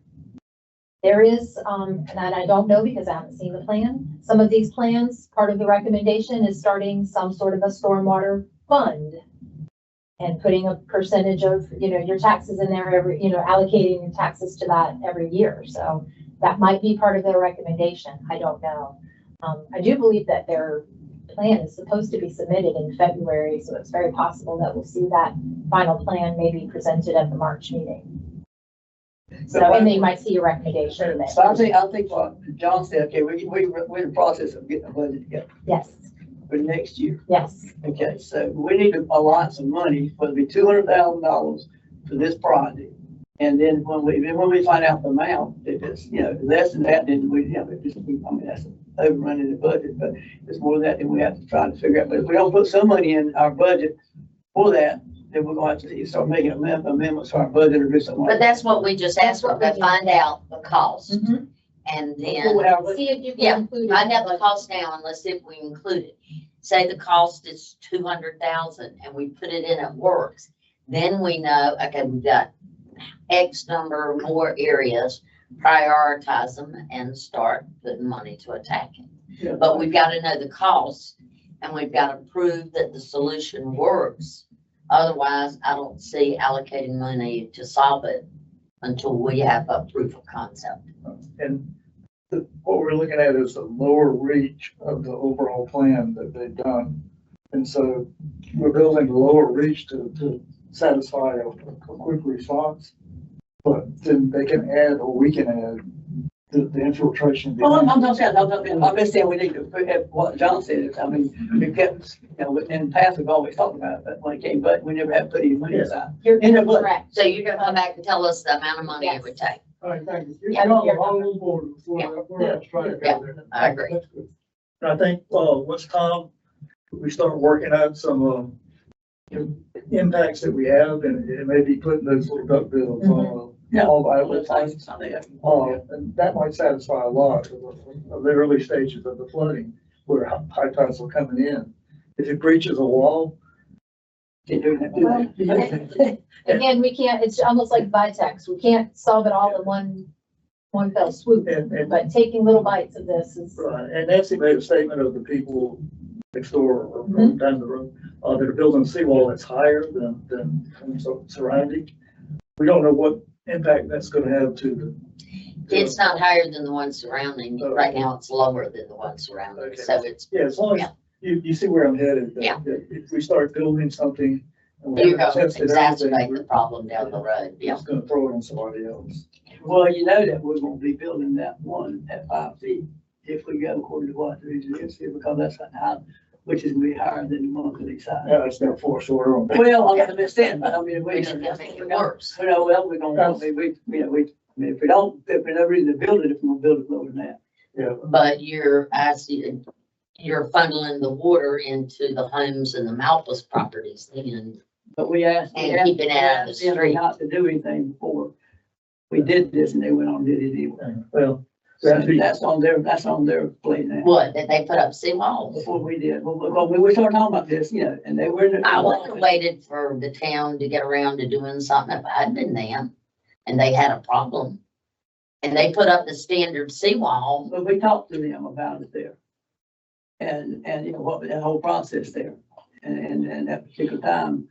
There is, and I don't know because I haven't seen the plan. Some of these plans, part of the recommendation is starting some sort of a stormwater fund and putting a percentage of, your taxes in there every, allocating your taxes to that every year. So that might be part of their recommendation. I don't know. I do believe that their plan is supposed to be submitted in February, so it's very possible that we'll see that final plan maybe presented at the March meeting. So, and they might see a recommendation there. So I think what John said, okay, we're in the process of getting a budget together Yes, for next year. yes. Okay, so we need to allot some money, whether it be $200,000 for this project. And then when we find out the amount, if it's, less than that, then that's overrunning the budget, but if it's more than that, then we have to try to figure out. But if we don't put some money in our budget for that, then we're going to have to start making amendments to our budget or do something like But that. that's what we just asked for, to find out the cost. Mhm. And Before we then, have- See if you Yeah, can include. find out the cost now and let's see if we include it. Say the cost is 200,000 and we put it in at works. Then we know, okay, we've got X number more areas, prioritize them and start putting money to attack it. Yeah. But we've got to know the cost and we've got to prove that the solution works. Otherwise, I don't see allocating money to solve it until we have a proof of concept. And what we're looking at is the lower reach of the overall plan that they've done. And so we're building the lower reach to satisfy a quick response. But then they can add, or we can add, the infiltration. Well, I'm not saying we need to put what John said. We kept, in the past, we've always talked about it, but when it came, but we never have put any money aside. You're And it was- correct. So you're gonna come back and tell us the amount of money it would take. All right, thank you. Yeah, You're you're- all on board. We're trying to go there. I agree. That's good. I think, once we start working out some, impacts that we have, and it may be putting those little duck bills on all the island sites. And that might satisfy a lot of the early stages of the flooding, where high tides are coming in. If it breaches a wall. Can't do that. Again, we can't, it's almost like Vitex. We can't solve it all in one fell swoop. And But taking little bites of this is, Right, and Nancy made a statement of the people next door or Mhm. down the road, that are building a seawall that's higher than surrounding. We don't know what impact that's gonna have to It's not higher than the one surrounding. Right now, it's lower than the one surrounding. Okay. So it's, Yeah, as long as, you see where I'm headed. that- Yeah. that If we start building something. and we you're haven't gonna tested everything, exacerbate the problem down the road. we're Yeah. just gonna throw it on somebody else. Well, you know that we're gonna be building that one at 5 feet if we go according to what the engineers say, because that's how, which is gonna be higher than the one to the side. Yeah, it's gonna force order on. Well, I understand, but we. Which is gonna make it worse. Well, we're gonna, if we don't, if for no reason to build it, if we're gonna build it lower than that. Yeah. But you're funneling the water into the homes and the Malpas properties then. But we asked. And keep it out of the them street. Not to do anything before we did this, and they went on and did it anyway. Well, So that's on their plate now. What, that they put up seawalls? Before we did, well, we started talking about this, and they were. I would have waited for the town to get around to doing something if I'd been them and they had a problem. And they put up the standard seawall. But we talked to them about it there. and you know, what, that whole process there. And that particular time,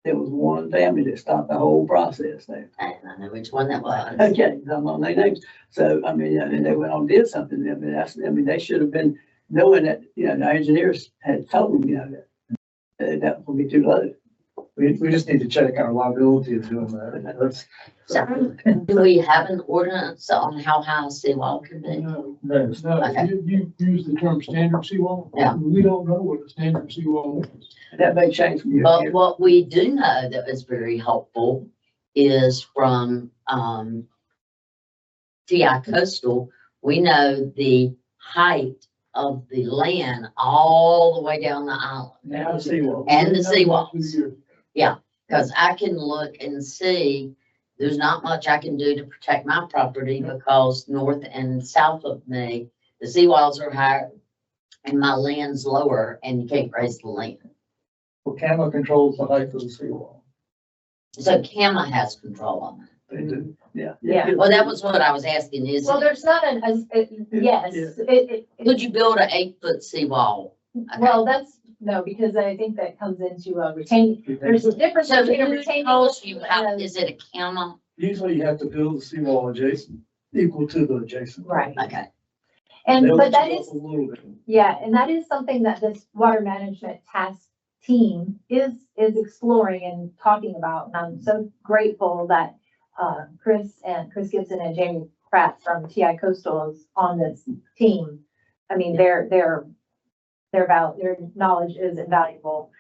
there was one family that stopped the whole process there. I don't know which one that was. Okay, I'm on their names. So, I mean, and they went on and did something. I mean, they should have been knowing that, you know, the engineers had told them, you know, that would be too low. We just need to check our liability of doing that. That's. So, do we have an ordinance on how high a seawall can be? No, No, no, Okay. you use the term standard seawall. Yeah. We don't know what a standard seawall is. That may change from year to But year. what we do know that is very helpful is from, TI Coastal, we know the height of the land all the way down the island. Now seawall. And the We know that 2 seawalls. years. Cause I can look and see, there's not much I can do to protect my property because north and south of me, the seawalls are higher and my land's lower and you can't raise the land. Well, CAMA controls the height of the seawall. So CAMA has control on it. They do. Yeah. Yeah. Well, that was what I was asking, is Well, there's not yes, could you build an 8-foot seawall? Okay. well, no, because I think that comes into retaining, there's a difference So between a who retaining. tells you how, and a- is it a CAMA? Usually you have to build the seawall adjacent, equal to the adjacent. Right, Okay, and, They'll but let that you is, go up a little bit. yeah, and that is something that this water management task team is exploring and talking about. And I'm so grateful that Chris Gibson and Jamie Pratt from TI Coastal is on this team. I mean, their knowledge is invaluable.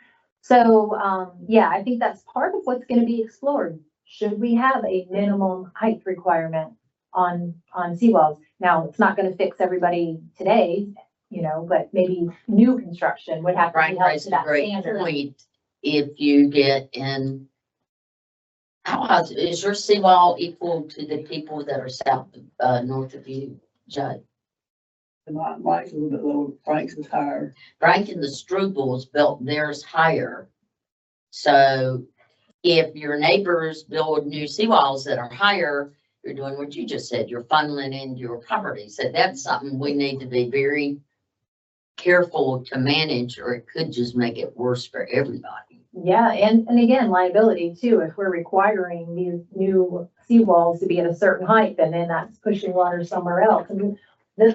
So, yeah, I think that's part of what's gonna be explored. Should we have a minimum height requirement on seawalls? Now, it's not gonna fix everybody today, you know, but maybe new construction would have to Brian be held raised to a that great standard. point. If you get in, how high is your seawall equal to the people that are south, north of you, Judd? Mike's a little bit lower, Frank's is higher. Frank and the Strubles built theirs higher. So if your neighbors build new seawalls that are higher, you're doing what you just said, you're funneling into your property. So that's something we need to be very careful to manage, or it could just make it worse for everybody. Yeah, and again, liability too, if we're requiring these new seawalls to be at a certain height, and then that's pushing water somewhere else. And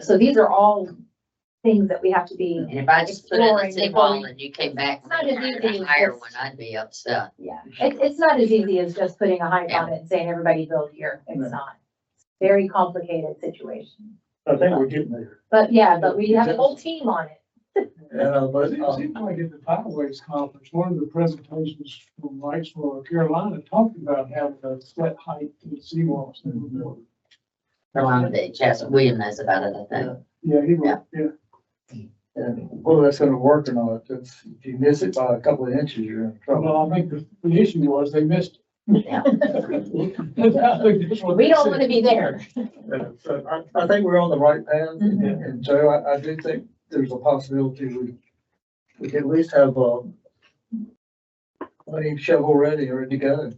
so these are all things that we have to be, And if I just put in a Exploring before seawall we- and you came back It's not with as easy a as higher just- one, I'd be upset. yeah, it's not as easy as just putting a height on it and saying everybody build here. It's No. not. Very complicated situation. I think we're getting there. But yeah, but we have a whole team on it. But, It seems like at the Tideways Conference, one of the presentations from Wrightsville, North Carolina, talked about having a set height to the seawalls. Carolina Beach, yes, William knows about it, I think. Yeah, he Yeah. was, yeah. And whether that's gonna work or not, that's, if you miss it by a couple of inches, you're in trouble. Well, I think the issue was they missed. Yeah. it. We don't want to be there. Yeah, so I think we're on the right path, and Joe, I do think there's a possibility we can at least have, plenty shovel ready to go.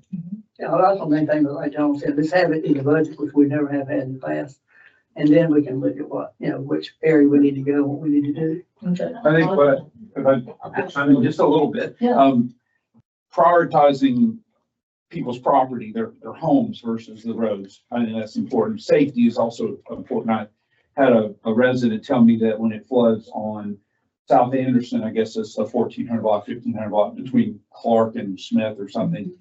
Yeah, well, that's the main thing, but like John said, let's have it in the budget, which we never have had in the past. And then we can look at what, you know, which area we need to go, what we need to do. Okay. I think what, I mean, just a little bit, prioritizing people's property, their homes versus the roads. I think that's important. Safety is also important. I had a resident tell me that when it floods on South Anderson, I guess it's a 1,400 block, 1,500 block between Clark and Smith or something,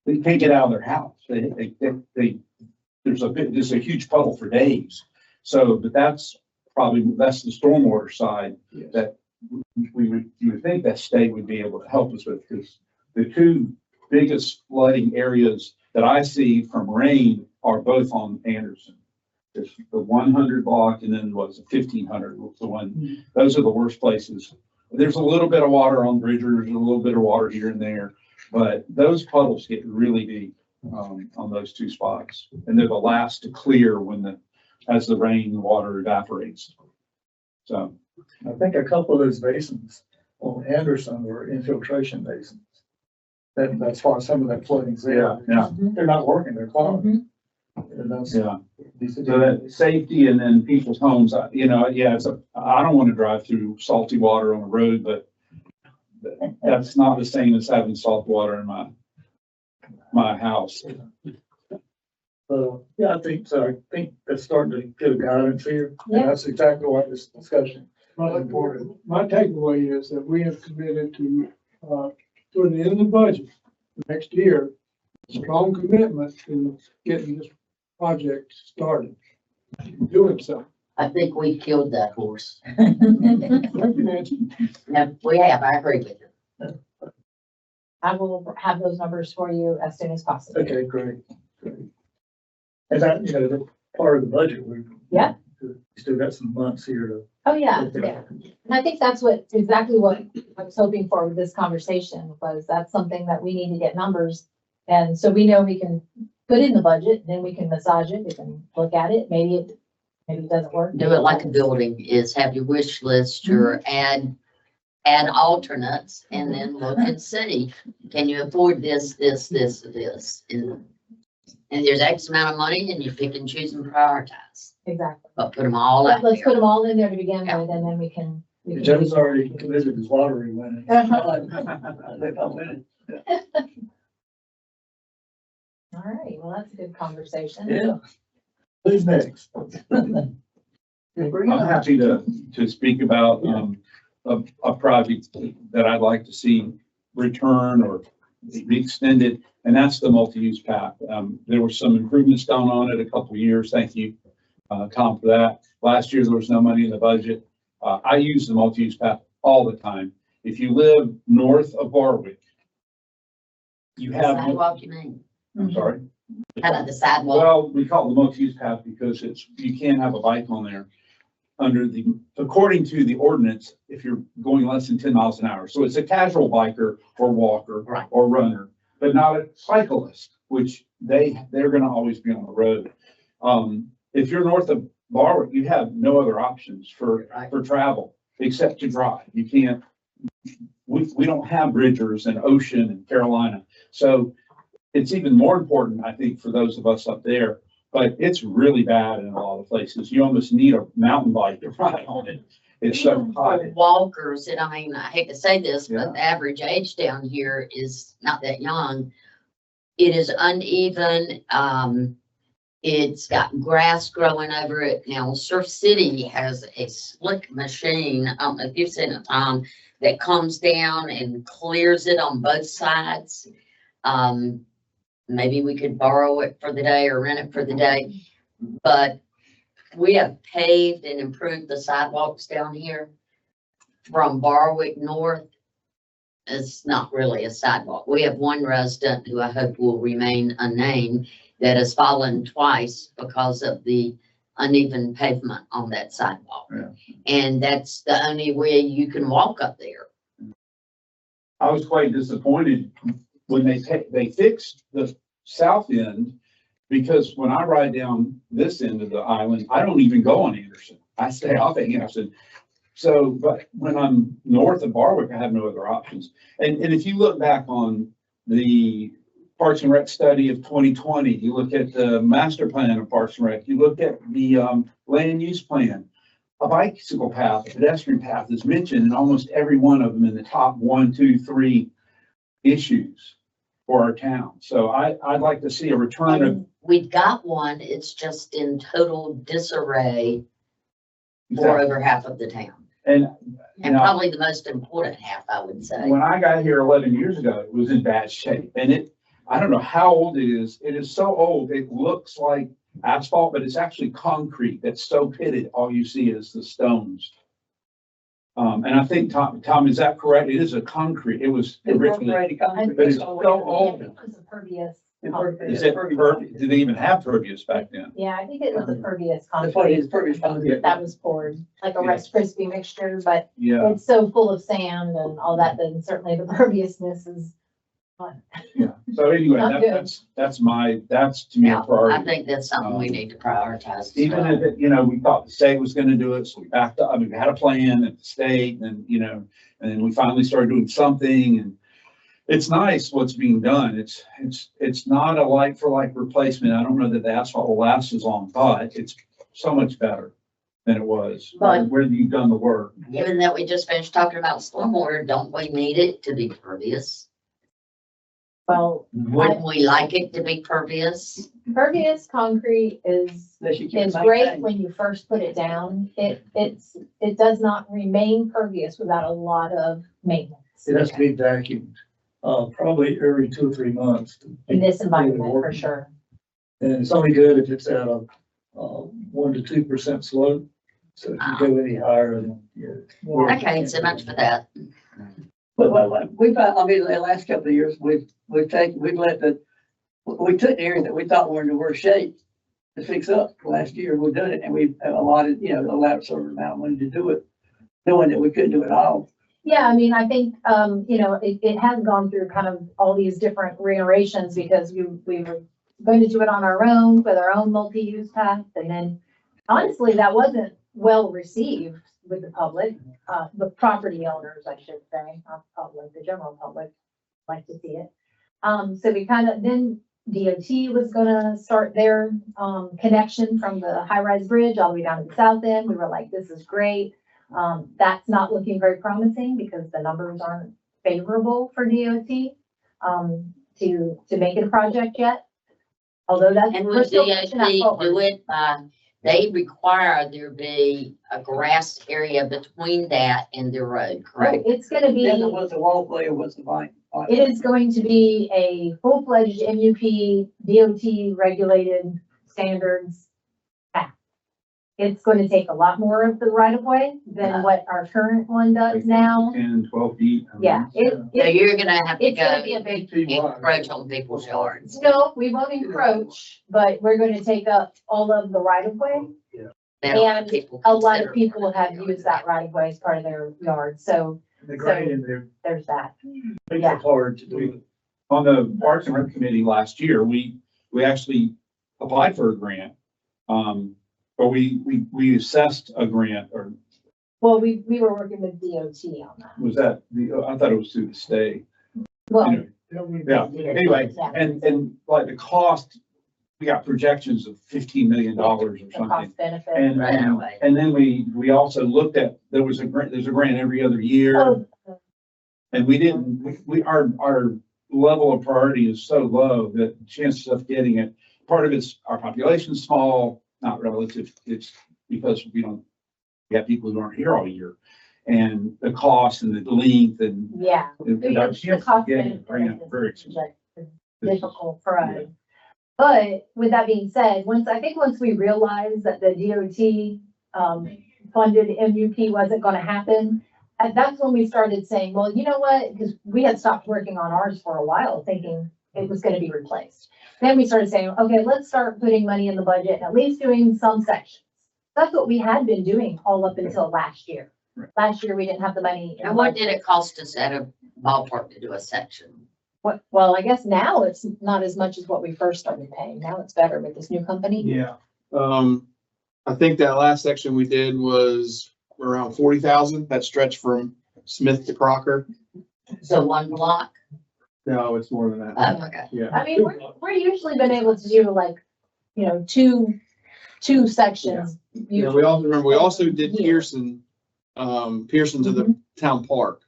they can't get out of their house. There's a huge puddle for days. So, but that's the stormwater side that you would think that state would be able to help us with, because the two biggest flooding areas that I see from rain are both on Anderson. There's the 100 block and then was 1,500 was the one. Those are the worst places. There's a little bit of water on Bridger, there's a little bit of water here and there, but those puddles get really deep on those two spots, and they're the last to clear as the rain water evaporates. So I think a couple of those basins on Anderson were infiltration basins. That's why some of that flooding's there. Yeah. They're not working, they're clogged. and that's. Yeah. So that safety and then people's homes, you know, yeah, I don't want to drive through salty water on the road, but that's not the same as having salt water in my house. So, yeah, I think so. I think that's starting to get a guidance here. Yeah. And that's exactly why this discussion My is important. my takeaway is that we have committed to, toward the end of the budget next year, strong commitment to getting this project started, doing so. I think we killed that horse. Thank you, Nancy. Yeah, we have, I agree with you. I will have those numbers for you as soon as possible. Okay, great. Great. And that, you know, the part of the budget, we. Yeah. We still got some months here to. Oh, yeah, yeah. And I think that's exactly what I was hoping for with this conversation, was that's something that we need to get numbers. And so we know we can put in the budget, then we can massage it, we can look at it, maybe it doesn't work. Do it like a building is, have your wish list, your add alternates, and then look and see, can you afford this, this? And there's X amount of money and you pick and choose and prioritize, Exactly. but put them all But out let's put there. them all in there to begin Yeah. with, and then we can. Joe's already committed his lottery winning. All right, well, that's a good conversation. Yeah. Who's next? I'm happy to speak about, a project that I'd like to see return or be extended, and that's the multi-use path. There were some improvements done on it a couple of years. Thank you, Tom, for that. Last year, there was no money in the budget. I use the multi-use path all the time. If you live north of Warwick, you have, Sidewalk, you mean? I'm sorry. How about the sidewalk? Well, we call it the multi-use path because you can't have a bike on there according to the ordinance, if you're going less than 10 miles an hour. So it's a casual biker or walker Right. or runner, but not a cyclist, which they're gonna always be on the road. If you're north of Barwick, you have no other options for travel except to drive. You can't, we don't have Bridgers and Ocean and Carolina. So it's even more important, I think, for those of us up there, but it's really bad in a lot of places. You almost need a mountain bike to ride on it. It's so Even hot. for walkers, and I mean, I hate to say this, Yeah. but the average age down here is not that young. It is uneven. It's got grass growing over it. Now, Surf City has a slick machine. I don't know if you've seen it, Tom, that comes down and clears it on both sides. Maybe we could borrow it for the day or rent it for the day. But we have paved and improved the sidewalks down here from Barwick North. It's not really a sidewalk. We have one resident who I hope will remain unnamed that has fallen twice because of the uneven pavement on that sidewalk. Yeah. And that's the only way you can walk up there. I was quite disappointed when they fixed the south end, because when I ride down this end of the island, I don't even go on Anderson. I stay off at Anderson. So, but when I'm north of Barwick, I have no other options. And if you look back on the Parks and Rec study of 2020, you look at the master plan of Parks and Rec, you look at the land use plan, a bicycle path, a pedestrian path is mentioned in almost every one of them in the top 1, 2, 3 issues for our town. So I'd like to see a return of. And we've got one, it's just in total disarray for over half of the town. And Probably the most important half, I would say. when I got here 11 years ago, it was in bad shape. And I don't know how old it is. It is so old, it looks like asphalt, but it's actually concrete that's so pitted, all you see is the stones. And I think, Tom, is that correct? It is a concrete. It was originally, but it's so old. It was a pervious. Is it pervious? Did they even have pervious back then? Yeah, I think it was a pervious That's what it concrete is, perfect concrete. that was poured, like a Rice Krispie mixture, but Yeah, it's so full of sand and all that, then certainly the perviousness is. yeah. So anyway, Not good. that's to me a Yeah, I priority. think that's something we need to prioritize. as Even well. if it, we thought the state was gonna do it, so we backed up, I mean, we had a plan at the state and, and then we finally started doing something and it's nice what's being done. It's not a like for like replacement. I don't know that the asphalt will last as long, but it's so much better than it was, But- where you've done the work. Given that we just finished talking about stormwater, don't we need it to be pervious? Well, Wouldn't we like it to be pervious? pervious concrete is Unless you can't It's great maintain. when you first put it down. It does not remain pervious without a lot of maintenance It has to be vacuumed, probably every 2 or 3 months. in this environment for sure. And it's only good if it's at a 1 to 2% slope. So if you go any higher, then Okay, so much for that. But we've, I mean, the last couple of years, we took the areas that we thought were in the worst shape to fix up last year. We've done it and we've allotted, allowed a certain amount of money to do it, knowing that we couldn't do it all. Yeah, I mean, I think, it has gone through kind of all these different reiterations because we were going to do it on our own with our own multi-use path. And then honestly, that wasn't well received with the public, the property owners, I should say, not the public, the general public like to see it. So we then DOT was gonna start their, connection from the high-rise bridge all the way down to the south end. We were like, this is great. That's not looking very promising because the numbers aren't favorable for DOT, to make it a project yet. Although that's, And we're would still DOT pushing that forward. do it by, they require there be a grass area between that and the road, correct? It's gonna be. Then it was the walkway or was the vine. It is going to be a full-fledged MUP, DOT regulated standards path. It's going to take a lot more of the right of way than what our current one does now. 10, 12 feet. Yeah, So you're gonna have to it's gonna go be a big, encroach on people's yards. no, we won't encroach, but we're going to take up all of the right of way. That lot And of people a lot of consider people have yard. used that right of way as part of their yard, so the grade in there there's that. makes Yeah. it hard to do it. On the Parks and Rec Committee last year, we actually applied for a grant. But we assessed a grant, or Well, we were working with DOT on that. was that I thought it was through the state. Well, You know, Yeah, anyway, and like the cost, we got projections of $15 million or the something. cost benefit. And, Right and, away. and then we also looked at, there's a grant every other year. Oh, And we didn't, our level of priority is so low that chances of getting it, part of it's our population's small, not relative, it's because we have people who aren't here all year. And the cost and the length and yeah. our The chances cost of getting a grant benefit are very is expensive. difficult for us. But with that being said, once we realized that the DOT, funded MUP wasn't gonna happen, that's when we started saying, well, you know what? Because we had stopped working on ours for a while, thinking it was gonna be replaced. Then we started saying, okay, let's start putting money in the budget, and at least doing some sections. That's what we had been doing all up until last year. Right. Last year, we didn't have the money. in And the what budget. did it cost us at a ballpark to do a section? Well, I guess now it's not as much as what we first started paying. Now it's better with this new company. Yeah. I think that last section we did was around 40,000. That stretched from Smith to Crocker. So one block? No, it's more than that. Oh, okay. Yeah. I mean, we're usually been able to do like, two sections. Yeah, we also did Yeah. Pearson to the town park.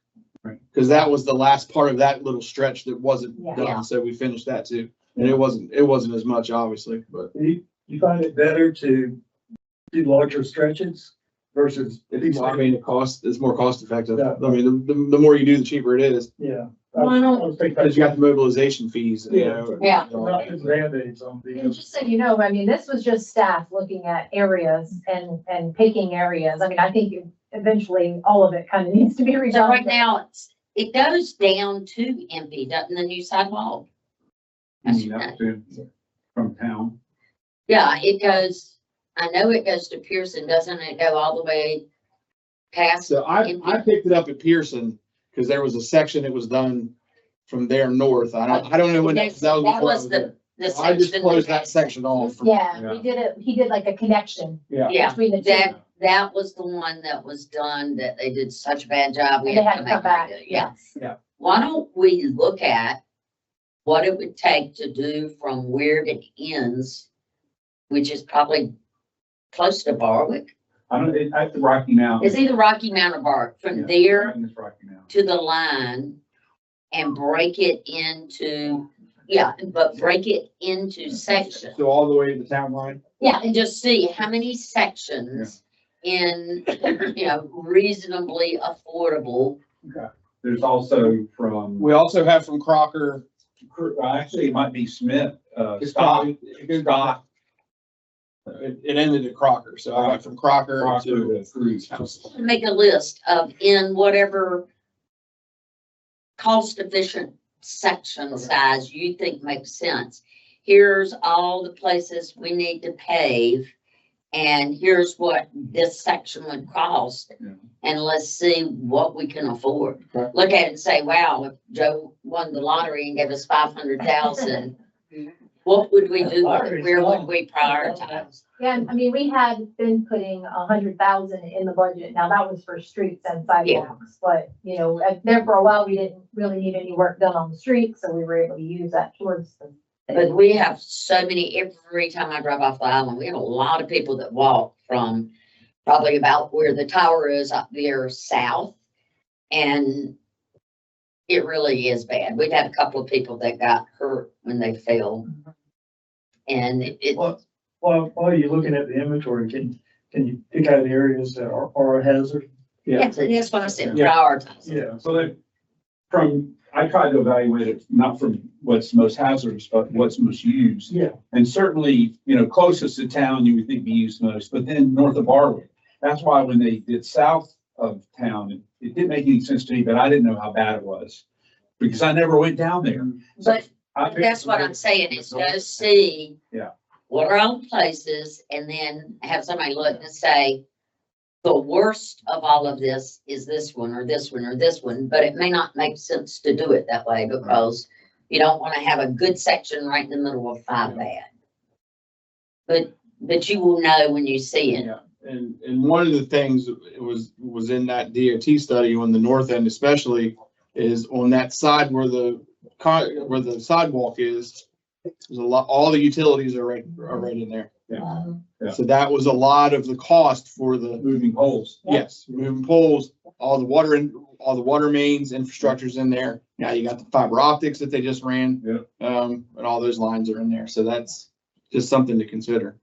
Right. Cause that was the last part of that little stretch that wasn't Yeah. done, so we finished that too. And it wasn't as much, obviously, but You find it better to do larger stretches versus? I mean, it's more cost effective. Yeah. I mean, the more you do, the cheaper it is. Yeah. Well, I don't- I was thinking Cause you got the mobilization fees, you know. Yeah. not just Band-Aids on And these. just so you know, I mean, this was just staff looking at areas and picking areas. I mean, I think eventually all of it kind of needs to be redone. So right now, it goes down to MP, doesn't the new sidewalk? From town. Yeah, it goes, I know it goes to Pearson, doesn't it go all the way past? So I MP? picked it up at Pearson, cause there was a section that was done from there north. I don't know when that was. That before I was there. the I just section closed that section off. Yeah, he did like a connection Yeah, between the two. that was the one that was done, that they did such a bad job. We And they had to to come make back. it. Yeah. Yes. why don't we look at what it would take to do from where it ends, which is probably close to Barwick. I don't, at the Rocky Mountain. It's either Rocky Mountain or Barwick. From Yeah, I there think it's Rocky Mountain. to the line and break it into, yeah, but break it into sections. So all the way to the town line? Yeah, and just see how many sections in, reasonably affordable. There's also from, We also have from Crocker. actually, it might be Smith, It's Scott, probably- it goes Scott, It ended at Crocker, so I went from Crocker Crocker to. to Cruz. Make a list of in whatever cost efficient section size you think makes sense. Here's all the places we need to pave. And here's what this section would cost. Yeah. And let's see what we can afford. Okay. Look at it and say, wow, if Joe won the lottery and gave us 500,000, what would we do with it? Where would we prioritize? Yeah, I mean, we had been putting 100,000 in the budget. Now that was for streets and sidewalks, but there for a while, we didn't really need any work done on the streets, so we were able to use that towards the. But we have so many, every time I drive off the island, we have a lot of people that walk from probably about where the tower is up there south. And it really is bad. We've had a couple of people that got hurt when they fell. And it, While you're looking at the inventory, can you pick out areas that are a hazard? yes, that's what I said, Yeah. prioritize. Yeah. So that I tried to evaluate it, not from what's most hazardous, but what's most used. Yeah. And certainly, closest to town, you would think be used most, but then north of Barwick. That's why when they did south of town, it didn't make any sense to me, but I didn't know how bad it was. Because I never went down there. But I that's what I'm saying, is go see. Yeah. What are all the places, and then have somebody look and say, the worst of all of this is this one, or this one, or this one, but it may not make sense to do it that way, because you don't want to have a good section right in the middle of 5 bad. But you will know when you see it. Yeah, and one of the things it was in that DOT study on the north end especially is on that side where the sidewalk is. There's a lot, all the utilities are right in there. Yeah. So that was a lot of the cost for the, moving holes. yes, moving poles, all the water mains, infrastructure's in there. Now you got the fiber optics that they just ran. Yeah. And all those lines are in there. So that's just something to consider.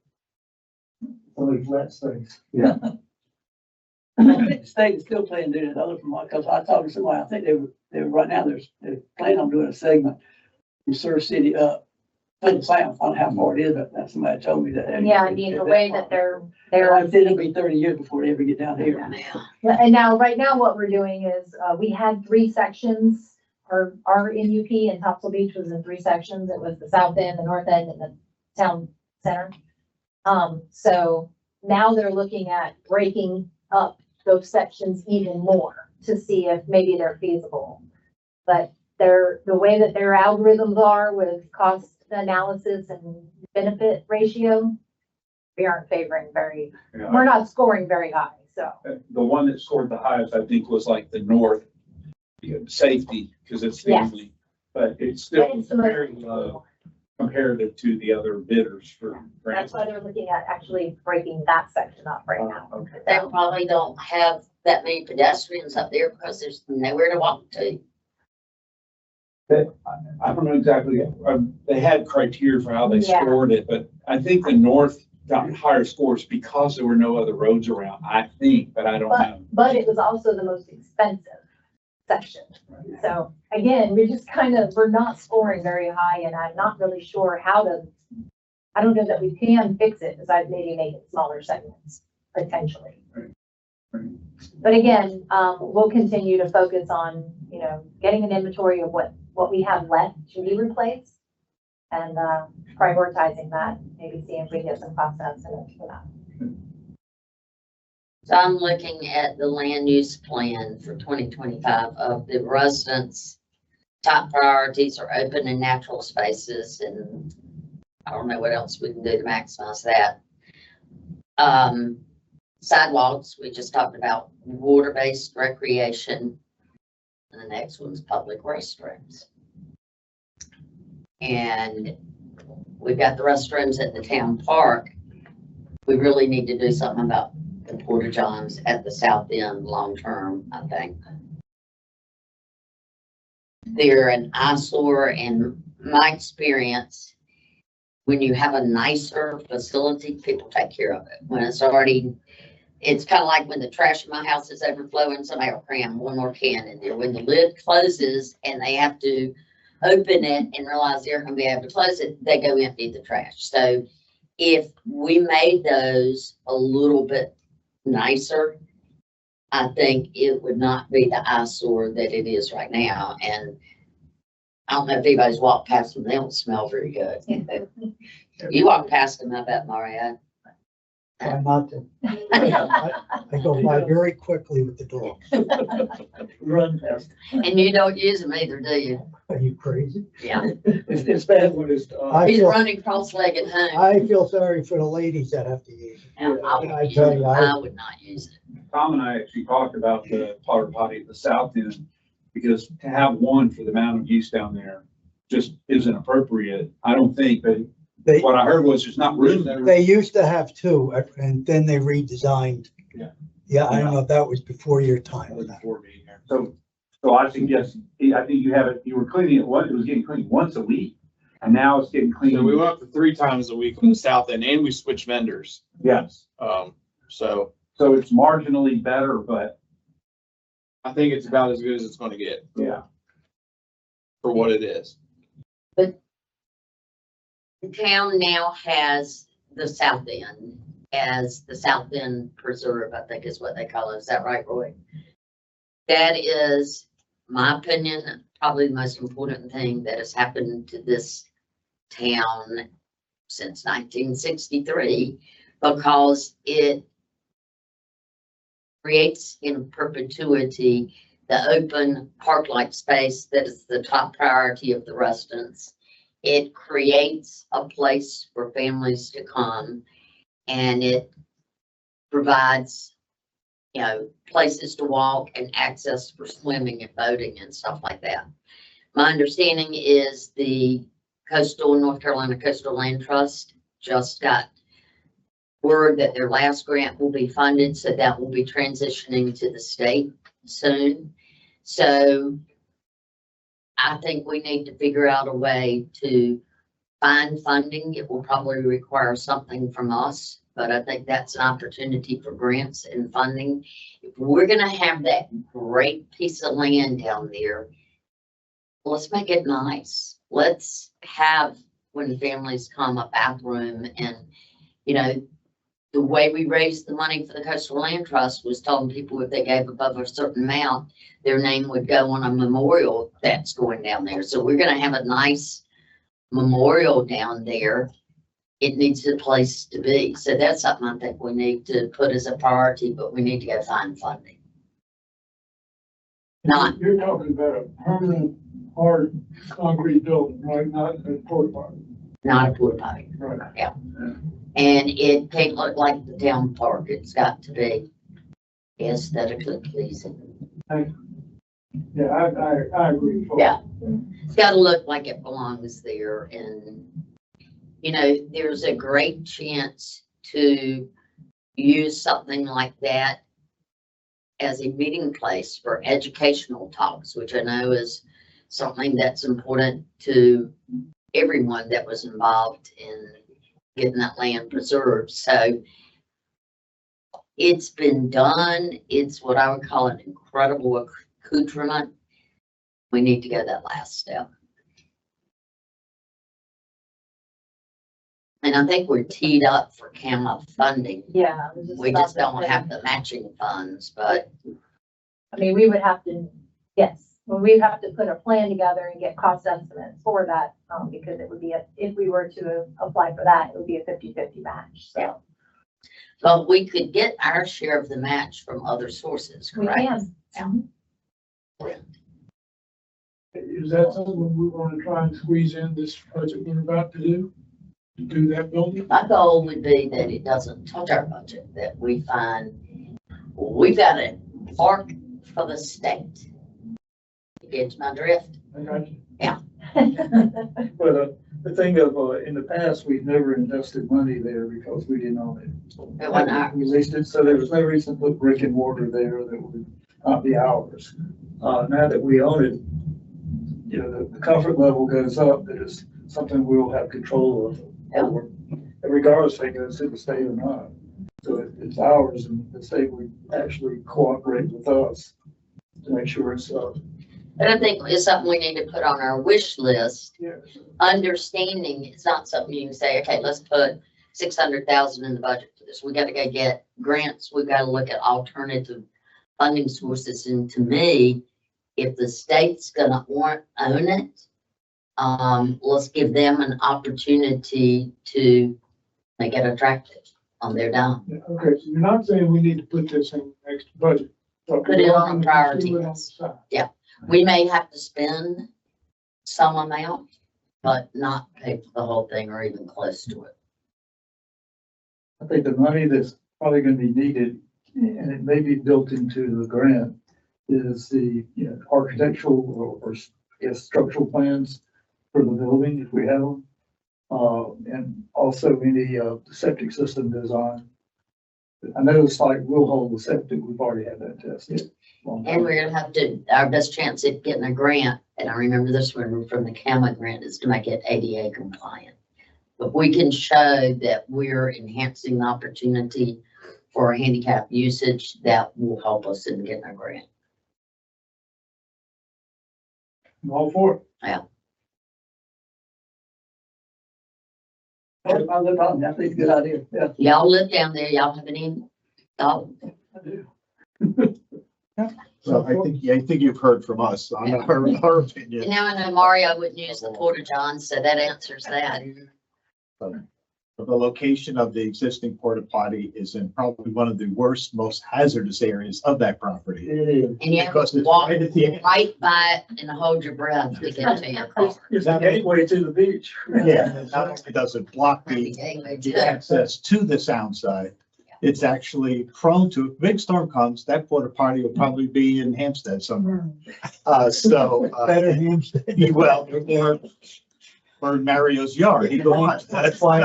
Some of these flat things. Yeah. I think the state is still planning to do that other from because I talked to somebody, I think they were right now, they're planning on doing a segment from Surf City up to the south. I don't know how far it is, but that's somebody told me that. Yeah, I mean, the way that they're. I think it'll be 30 years before they ever get down here. And right now what we're doing is, we had 3 sections, our NUP and Topsail Beach was in 3 sections. It was the south end, the north end, and the town center. So now they're looking at breaking up those sections even more to see if maybe they're feasible. But the way that their algorithms are with cost analysis and benefit ratio, we aren't favoring we're not scoring very high, so. The one that scored the highest, I think, was like the north safety, because it's the Yes. only, but it's still And it's the most very low comparative to the other bidders for That's grants. why they're looking at actually breaking that section up right now. Okay. They probably don't have that many pedestrians up there because there's nowhere to walk to. I don't know exactly, they had criteria for how they Yeah. scored it, but I think the north got higher scores because there were no other roads around, I think, but I don't know. But it was also the most expensive section. So again, we're not scoring very high, and I'm not really sure I don't know that we can fix it, because I'd maybe make it smaller segments, potentially. Right. But again, we'll continue to focus on, getting an inventory of what we have left to be replaced, and prioritizing that, maybe seeing if we get some cost estimates for that. So I'm looking at the land use plan for 2025 of the residents. Top priorities are open and natural spaces, and I don't know what else we can do to maximize that. Sidewalks, we just talked about water-based recreation. and the next one's public restrooms. And we've got the restrooms at the town park. We really need to do something about the porta johns at the south end long-term, I think. They're an eyesore, and my experience, when you have a nicer facility, people take care of it. When it's already, it's kind of like when the trash in my house is overflowing, somebody will cram one more can in there. When the lid closes and they have to open it and realize they're gonna be able to close it, they go empty the trash. So if we made those a little bit nicer, I think it would not be the eyesore that it is right now. And I don't know if anybody's walked past them, they don't smell very good. You walk past them, I bet, Mario. Try not to. I go by very quickly with the dogs. Run past. And you don't use them either, do you? Are you crazy? Yeah. It's bad when it's, I He's feel, running cross-legged home. I feel sorry for the ladies that have to use it. And I I would use tell it. you, I would not use it. Tom and I actually talked about the porta potty at the south end, because to have one for the amount of use down there just isn't appropriate. I don't think, but They, what I heard was there's not room there. they used to have two, and then they redesigned. Yeah. Yeah, I don't know if that was before your time or not. Before being here. So I suggest, I think you have it, you were cleaning it, it was getting cleaned once a week, and now it's getting cleaned. So we went up to 3 times a week on the south end, and we switched vendors. Yes, So so it's marginally better, but I think it's about as good as it's gonna get yeah. for what it is. The town now has the south end as the South End Preserve, I think is what they call it. Is that right, Roy? That is, my opinion, probably the most important thing that has happened to this town since 1963, because it creates in perpetuity the open park-like space that is the top priority of the residents. It creates a place for families to come, and it provides, you know, places to walk and access for swimming and boating and stuff like that. My understanding is the North Carolina Coastal Land Trust just got word that their last grant will be funded, so that will be transitioning to the state soon. So I think we need to figure out a way to find funding. It will probably require something from us, but I think that's an opportunity for grants and funding. If we're gonna have that great piece of land down there, let's make it nice. Let's have, when families come, a bathroom. And, you know, the way we raised the money for the Coastal Land Trust was telling people if they gave above a certain amount, their name would go on a memorial that's going down there. So we're gonna have a nice memorial down there. It needs a place to be. So that's something I think we need to put as a priority, but we need to go find funding. Not, You're talking about a permanent, hard concrete building, right? Not a porta potty. not a porta potty. Right. And it can't look like the town park. It's got to be aesthetically pleasing. Yeah, I agree. Yeah. It's got to look like it belongs there. And, you know, there's a great chance to use something like that as a meeting place for educational talks, which I know is something that's important to everyone that was involved in getting that land preserved. So it's been done. It's what I would call an incredible accoutrement. We need to go that last step. And I think we're teed up for CAMA funding. Yeah. We just don't have the matching funds, but I mean, we would have to, yes, well, we'd have to put a plan together and get cost estimates for that, because it would be, if we were to apply for that, it would be a 50-50 match, so. but we could get our share of the match from other sources, We correct? can. Is that something we want to try and squeeze in this budget we're about to do? To do that building? My goal would be that it doesn't touch our budget, that we find, we've got a park for the state. Gets my drift? I got you. But the thing of, in the past, we've never invested money there because we didn't own it. It wasn't ours. We leased it, so there was no reason to put brick and mortar there that would not be ours. Now that we own it, you know, the comfort level goes up, that it's something we'll have control of. Over, regardless if it goes to the state or not. So it's ours, and the state would actually cooperate with us to make sure it's, But I think it's something we need to put on our wish list, yes. understanding it's not something you can say, okay, let's put 600,000 in the budget for this. We gotta go get grants. We've gotta look at alternative funding sources. And to me, if the state's gonna own it, let's give them an opportunity to make it attractive on their dime. Yeah, okay, so you're not saying we need to put this in the next budget. but Put it we are on gonna priority do it on the list. side. We may have to spend some amount, but not pay for the whole thing or even close to it. I think the money that's probably gonna be needed, and it may be built into the grant, is the, you know, architectural or I guess structural plans for the building, if we have them. And also any, septic system design. I know it's like we'll hold the septic, we've already had that tested. And we're gonna have to, our best chance at getting a grant, and I remember this one from the CAMA grant, is to make it ADA compliant. But we can show that we're enhancing the opportunity for handicap usage, that will help us in getting a grant. I'm all for it. I think it's a good idea, yeah. Y'all live down there, y'all have any thought? I do. So I think you've heard from us on our opinion. And now I know Mario wouldn't use the porta john, so that answers that. The location of the existing porta potty is in probably one of the worst, most hazardous areas of that property. It is. And you have Because to it's walk right at the end. right by it and hold your breath to get to your car. It's the gateway to the beach. Yeah, not only does it block the Yeah. access to the sound side, it's actually prone to, if a big storm comes, that porta potty will probably be in Hampstead somewhere. Better Hampstead. Well, or in Mario's yard, either one. That's why.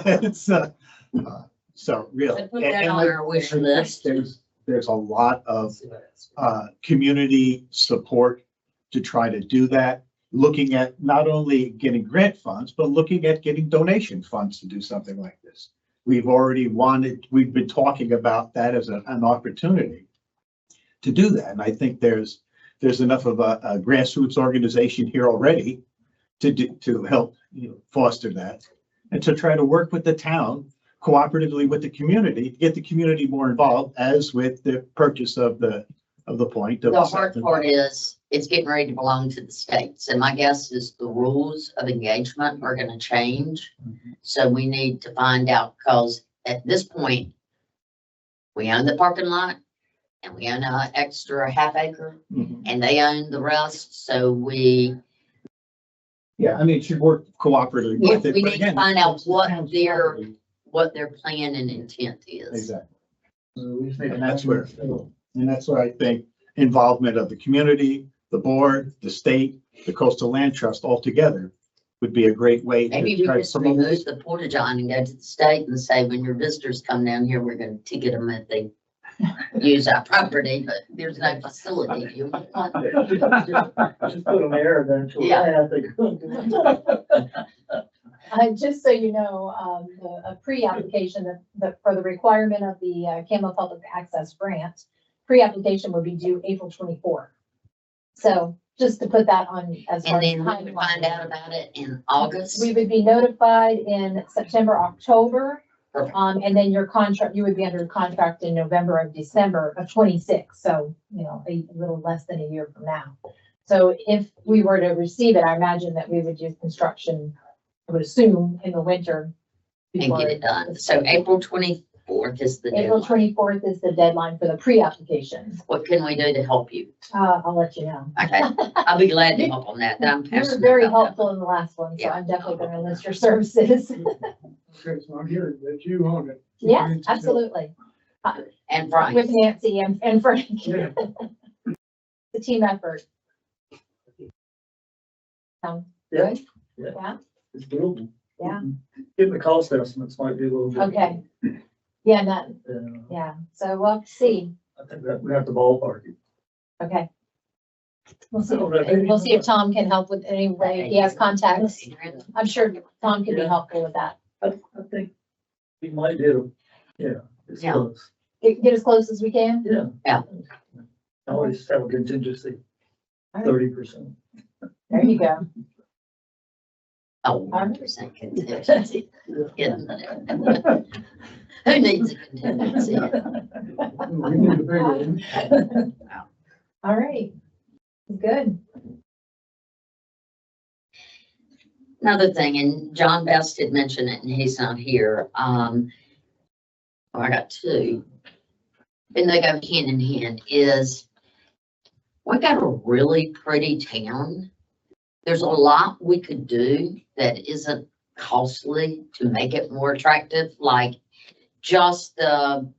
It's, so really. So put that on our wish list. There's a lot of, community support to try to do that. Looking at not only getting grant funds, but looking at getting donation funds to do something like this. We've been talking about that as an opportunity to do that. And I think there's enough of a grassroots organization here already to help, foster that, and to try to work with the town cooperatively with the community, to get the community more involved, as with the purchase of the point. The hard part is, it's getting ready to belong to the state. So my guess is the rules of engagement are gonna change. So we need to find out, because at this point, we own the parking lot and we own an extra half acre and they own the rest. So we it should work cooperatively with it. we but need to again, find out it's the what town's their property. what their plan and intent is. Exactly. And that's where I think involvement of the community, the board, the state, the Coastal Land Trust all together would be a great way Maybe to we try to just promote remove this. the porta john and go to the state and say, when your visitors come down here, we're gonna ticket them if they use our property, but there's no facility. You want Just put them there eventually. Yeah. Just so you know, a pre-application for the requirement of the CAMA Public Access Grant, pre-application would be due April 24th. So just to put that on as far And as then we would find out about it in August. we would be notified in September, October. Perfect. And then your contract, you would be under contract in November of December of 26. So, a little less than a year from now. So if we were to receive it, I imagine that we would do construction, I would assume, in the winter. And before get it done. So April 24th is the April deadline. 24th is the deadline for the pre-application. What can we do to help you? I'll let you know. Okay, I'll be glad to help on that. I'm You were passionate very about that. helpful in the last one, so Yeah. I'm definitely going to enlist your services. Okay, so I'm hearing that you own it. Yeah, absolutely. And Frank. With Nancy and Frank. Yeah. The team effort. Sound Yeah. good? Yeah. Yeah, It's doable. Yeah. Getting the cost estimates might be a little bit. okay. Yeah, that, Yeah, yeah, so we'll have to see, I think that we have to ballpark it. okay. We'll see, I don't know, maybe we'll see if not. Tom can help with any way, if he has contacts. I'm sure Tom can be Yeah. helpful with that. I think we might hit them. Yeah. It's Yeah. close. Get as close as we can. Yeah. Yeah. Always have a contingency, All right. 30%. There you go. Oh, 100% contingency. Isn't it? Who needs a contingency? We need a bigger one. All right, good. Another thing, and John Best did mention it and he's not here. I got two, and they go hand in hand, is we got a really pretty town. There's a lot we could do that isn't costly to make it more attractive, like just the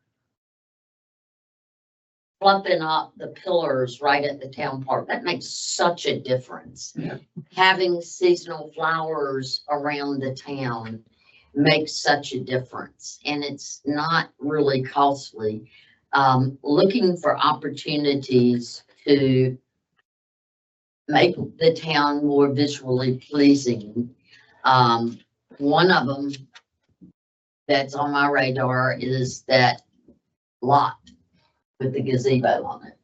fluffing up the pillars right at the town park. That makes such a difference. Yeah. Having seasonal flowers around the town makes such a difference, and it's not really costly. Looking for opportunities to make the town more visually pleasing. One of them that's on my radar is that lot with the gazebo on it.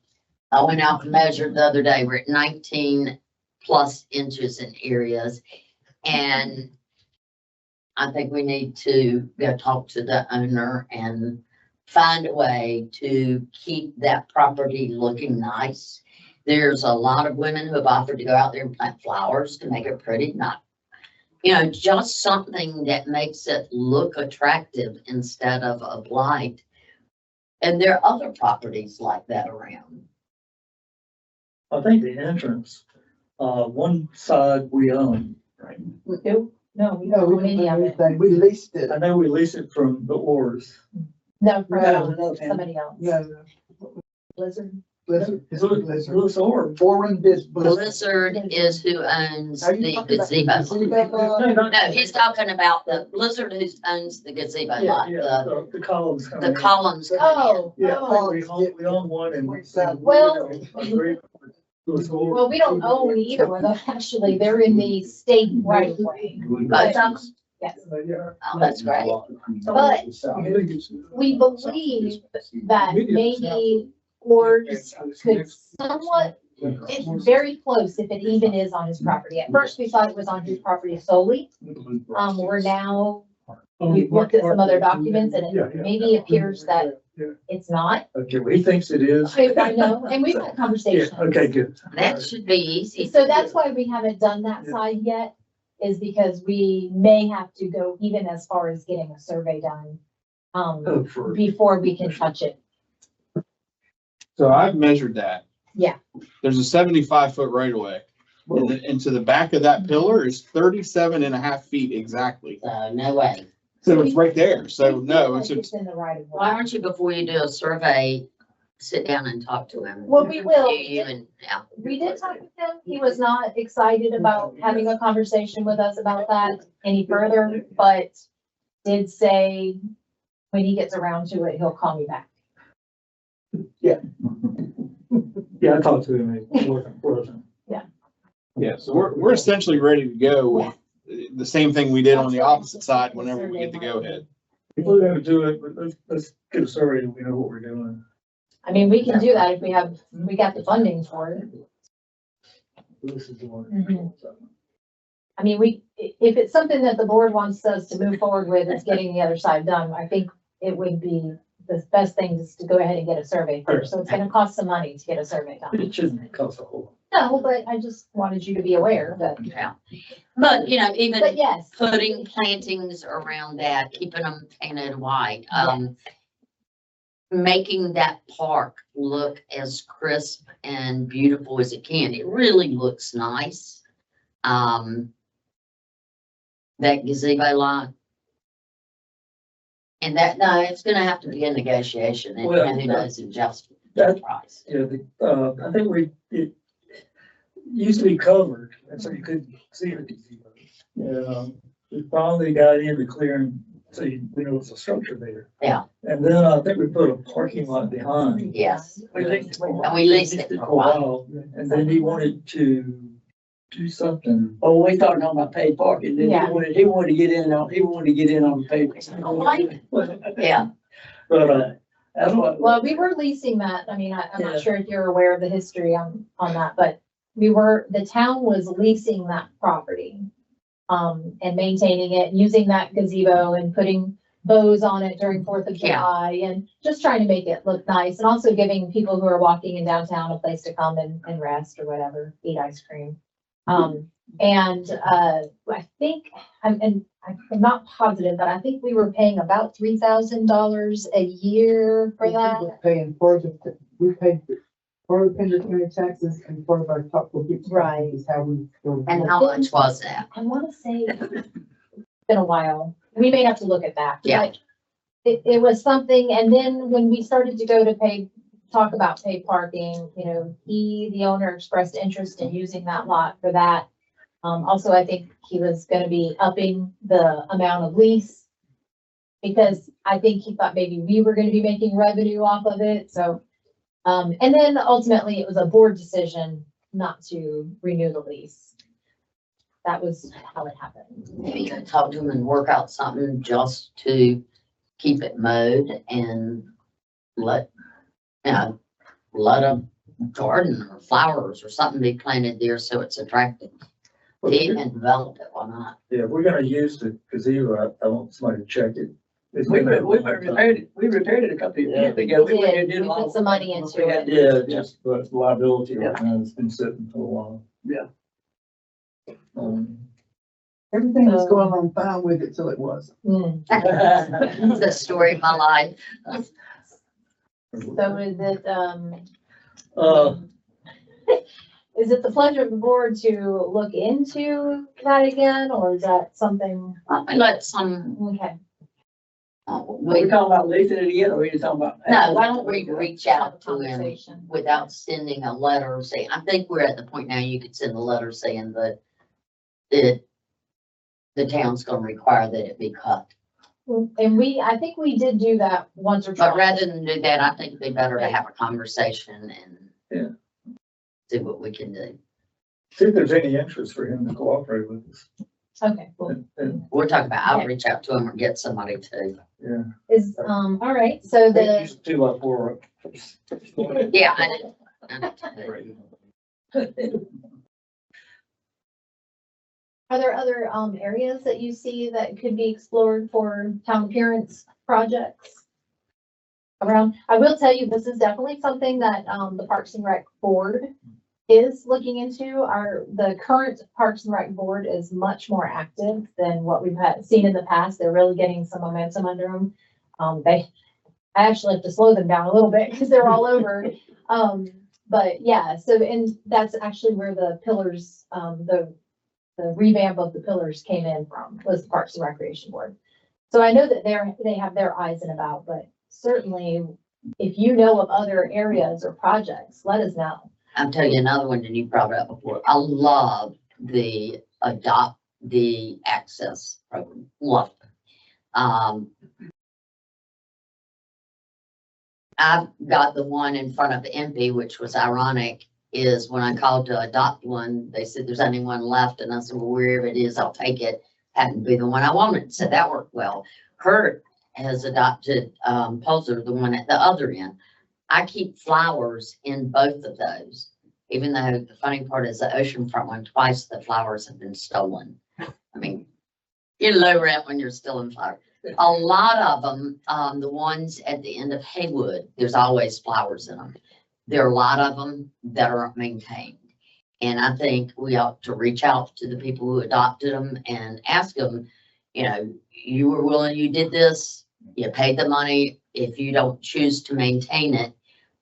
I went out and measured the other day. We're at 19 plus inches in areas. And I think we need to go talk to the owner and find a way to keep that property looking nice. There's a lot of women who have offered to go out there and plant flowers to make it pretty, not, you know, just something that makes it look attractive instead of a blight. And there are other properties like that around. I think the entrance, one side we own, right? No, we No, don't we own don't any have of it. anything. We leased it. I know we lease it from the Oars. No, for No, somebody else. No, Blizzard. Blizzard. It's Louis Orr. Foreign business. Blizzard is who owns Are you the talking about gazebo. gazebo? No, he's talking about the Blizzard who owns the gazebo Yeah, lot, yeah, the columns. come the in. columns. Oh, Yeah, oh. we own one and we. Well- Agree with Louis Orr. Well, we don't own either of them, actually. They're in the state right of way. But, Yes. Yeah. oh, that's great. But we believe that maybe Oars could somewhat, it's very close if it even is on his property. At first, we thought it was on his property solely. We're now, we've looked at some other documents and it maybe appears that it's not. Okay, well, he thinks it is. I know, and we've had Yeah, conversations. okay, good. That should be easy. So that's why we haven't done that side yet, is because we may have to go even as far as getting a survey done, Oh, for, before we can touch it. So I've measured that. Yeah. There's a 75-foot right of way. And to the back of that pillar is 37.5 feet exactly. So no way. So it's right there. So We no, feel it's like just, in the right of way. Why don't you, before you do a survey, sit down and talk to him? Well, we will. You and, yeah. We did talk with him. He was not excited about having a conversation with us about that any further, but did say when he gets around to it, he'll call me back. yeah, I talked to him. It wasn't. yeah, so we're essentially ready to go with the same thing we did on the opposite side whenever we get the go ahead. If we're gonna do it, but let's get a survey and we know what we're doing. I mean, we can do that if we got the funding for it. This is the one. Mhm. I mean, if it's something that the board wants us to move forward with, is getting the other side done, I think it would be the best thing is to go ahead and get a survey first. So it's gonna cost some money to get a survey done. It shouldn't cost a whole. No, but I just wanted you to be aware that, Yeah. But, you know, even but yes, putting plantings around that, keeping them painted white, making that park look as crisp and beautiful as it can. It really looks nice. That gazebo lot. And that, no, it's gonna have to be a negotiation and Well, who knows in just that- price. Yeah, I think used to be covered, and so you couldn't see the gazebo. We finally got into clearing, so we knew it was a structure there. Yeah. And then I think we put a parking lot behind. Yes, We leased it. and we leased it for a while. And then he wanted to do something. Oh, we started talking about paid parking, then Yeah. he wanted to get in on the paid. Yeah, But, That's what. Well, we were leasing that. I mean, I'm Yeah. not sure if you're aware of the history on that, but the town was leasing that property. And maintaining it, using that gazebo and putting bows on it during 4th of Yeah. July and just trying to make it look nice and also giving people who are walking in downtown a place to come and rest or whatever, eat ice cream. I think, I'm not positive, but I think we were paying about $3,000 a year for that. We're paying we paid for the Pender taxes and part of our Topsail Beach. Right. Is how we. and how much was that? I want to say it's been a while. We may have to look at that. Yeah. But it was something, and then when we started to go to talk about paid parking, the owner expressed interest in using that lot for that. Also, I think he was gonna be upping the amount of lease because I think he thought maybe we were gonna be making revenue off of it, so. And then ultimately it was a board decision not to renew the lease. That was how it happened. Maybe you could talk to them and work out something just to keep it mowed and let a garden or flowers or something be planted there so it's attractive. He even developed it, why not? yeah, we're gonna use the gazebo. I want somebody to check it. It's We been- repaired it a couple of years ago. We went did. and We a lot put of some work. money into We had- it. Yeah, just, but liability right Yeah. now, it's been sitting for a while. Yeah. Everything was going along fine with it till it wasn't. It's the story of my life. So Uh, is it the pleasure of the board to look into that again, or is that something, I let some, okay? We talking about leasing it again, or we just talking about? no, why don't we reach out to him Conversation. without sending a letter saying, I think we're at the point now you could send a letter saying that the town's gonna require that it be cut. And I think we did do that once or twice. But rather than do that, I think it'd be better to have a conversation and see what we can do. see if there's any interest for him to cooperate with us. Okay, cool. And, We're talking about, I'll reach out to him or get somebody to. yeah. All right, so They use 2x4. Yeah, I know. are there other, areas that you see that could be explored for town appearance projects? Around, I will tell you, this is definitely something that, the Parks and Rec Board is looking into. The current Parks and Rec Board is much more active than what we've seen in the past. They're really getting some momentum under them. I actually have to slow them down a little bit because they're all over. But yeah, and that's actually where the pillars, the revamp of the pillars came in from, was the Parks and Recreation Board. So I know that they have their eyes in about, but certainly if you know of other areas or projects, let us know. I'll tell you another one that you brought up before. I love the adopt the access program. Love it. I've got the one in front of MP, which was ironic, is when I called to adopt one, they said there's only one left. And I said, well, wherever it is, I'll take it. Happened to be the one I wanted. So that worked well. Kurt has adopted Pulsar, the one at the other end. I keep flowers in both of those, even though the funny part is the oceanfront one, twice the flowers have been stolen. I mean, you're low rent when you're stealing flowers. A lot of them, the ones at the end of Haywood, there's always flowers in them. There are a lot of them that aren't maintained. And I think we ought to reach out to the people who adopted them and ask them, you were willing, you did this, you paid the money. If you don't choose to maintain it,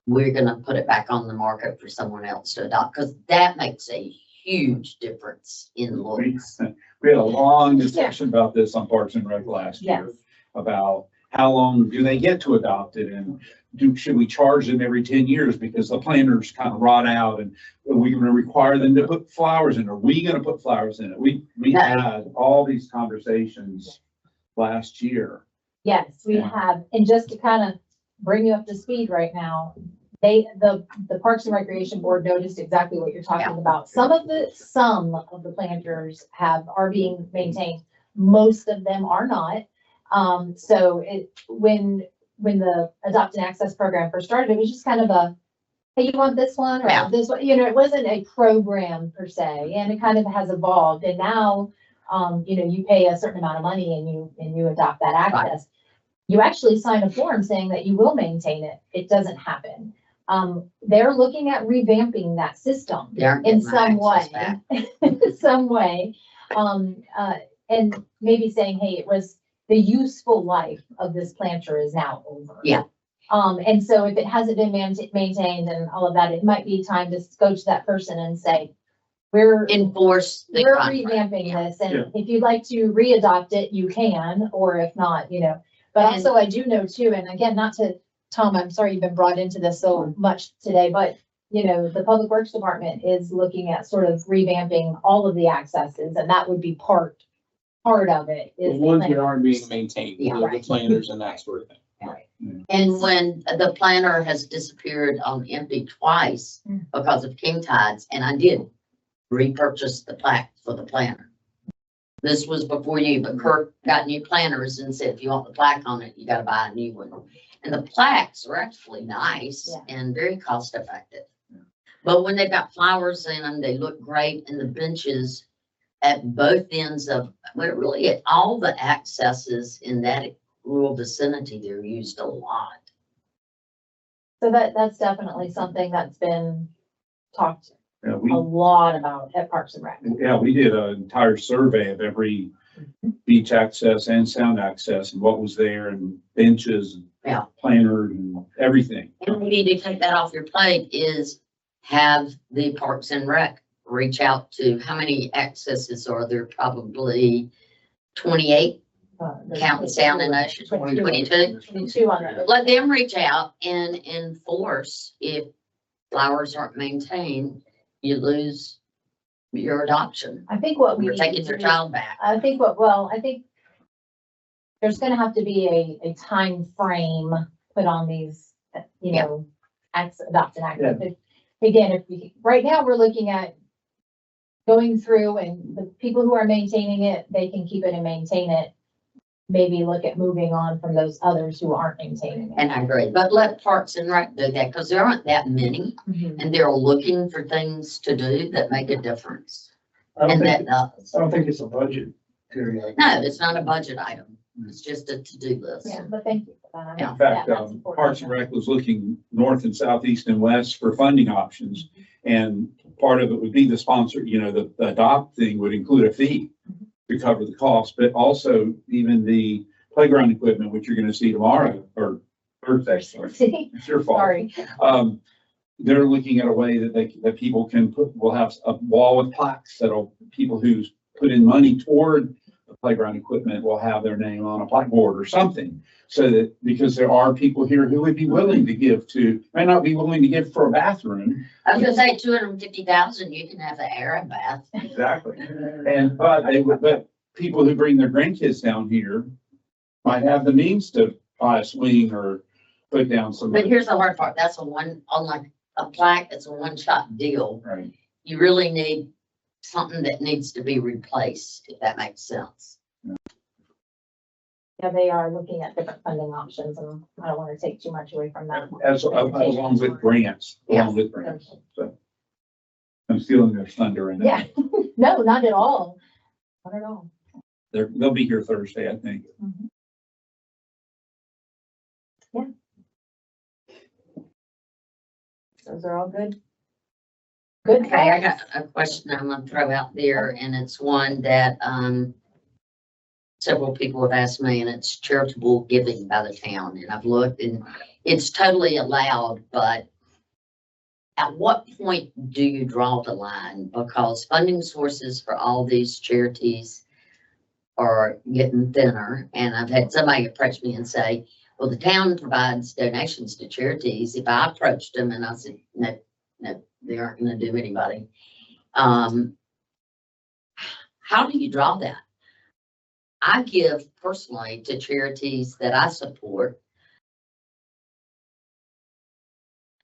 we're gonna put it back on the market for someone else to adopt, because that makes a huge difference in looks. We had a long discussion about this on Parks and Rec last year, Yes. about how long do they get to adopt it? And should we charge them every 10 years because the planters kind of rot out, and are we going to require them to put flowers in? Are we going to put flowers in it? We had all these conversations last year. Yes, we Yeah. have, and just to kind of bring you up to speed right now, the Parks and Recreation Board noticed exactly what you're talking about. Some of the planters are being maintained. Most of them are not. So when the Adopt and Access program first started, it was just kind of a, hey, you want this one or this one? You know, it wasn't a program per se, and it kind of has evolved. And now, you know, you pay a certain amount of money and you adopt that access. Right. You actually sign a form saying that you will maintain it. It doesn't happen. They're looking at revamping that system in some way, some way. And maybe saying, hey, it was the useful life of this planter is now over. Yeah. And so if it hasn't been maintained and all of that, it might be time to go to that person and say, we're revamping this. And if you'd like to re-adopt it, you can, or if not, you know, but also I do know too, and again, not to Tom, I'm sorry you've been brought into this so much today, but you know, the Public Works Department is looking at sort of revamping all of the accesses, and that would be part of it. The ones that aren't being maintained, the planters and that sort of thing. Right. And when the planter has disappeared on empty twice because of king tides, and I did repurchase the plaque for the planter. This was before you, but Kirk got new planters and said, if you want the plaque on it, you got to buy a new one. And the plaques are actually nice and very cost effective. But when they've got flowers in them, they look great. And the benches at both ends of, well, really at all the accesses in that rural vicinity, they're used a lot. So that's definitely something that's been talked Yeah, a lot about at Parks and Rec. Yeah, we did an entire survey of every beach access and sound access and what was there and benches and planters and everything. And we need to take that off your plate is have the Parks and Rec reach out to, how many accesses are there? Probably 28, counting sound and ocean, 22. 22 on that. Let them reach out and enforce if flowers aren't maintained, you lose your adoption. I think what You're taking your child back. I think there's gonna have to be a time frame put on these, you know, adopt and access. Again, right now we're looking at going through and the people who are maintaining it, they can keep it and maintain it. Maybe look at moving on from those others who aren't maintaining it. And I agree, but let Parks and Rec do that because there aren't that many and they're looking for things to do that make a difference. And that does. I don't think it's a budget area. No, it's not a budget item. It's just a to-do list. Yeah, but thank you for that. I mean, In fact, that's important. Parks and Rec was looking north and south, east and west for funding options. And part of it would be the sponsor, you know, the adopt thing would include a fee to cover the cost, but also even the playground equipment, which you're going to see tomorrow or Thursday. Sorry. It's your fault. Sorry. They're looking at a way that people can we'll have a wall with plaques that'll, people who's put in money toward the playground equipment will have their name on a blackboard or something. So that, because there are people here who would be willing to give to, may not be willing to give for a bathroom. I was gonna say 250,000, you can have the Arab bath. Exactly. But people who bring their grandkids down here might have the means to buy a swing or put down some. But here's the hard part. That's unlike a plaque, it's a one-shot deal. Right. You really need something that needs to be replaced, if that makes sense. Yeah, they are looking at different funding options and I don't want to take too much away from that. Along with grants, along with grants. So I'm stealing their thunder in Yeah, that. no, not at all. Not at all. They'll be here Thursday, I think. Yeah. Those are all good. Good. Okay, I got thoughts. a question I'm gonna throw out there, and it's one that, several people have asked me, and it's charitable giving by the town, and I've looked, and it's totally allowed, but at what point do you draw the line? Because funding sources for all these charities are getting thinner. And I've had somebody approach me and say, well, the town provides donations to charities. If I approached them and I said, no, no, they aren't gonna do anybody. How do you draw that? I give personally to charities that I support.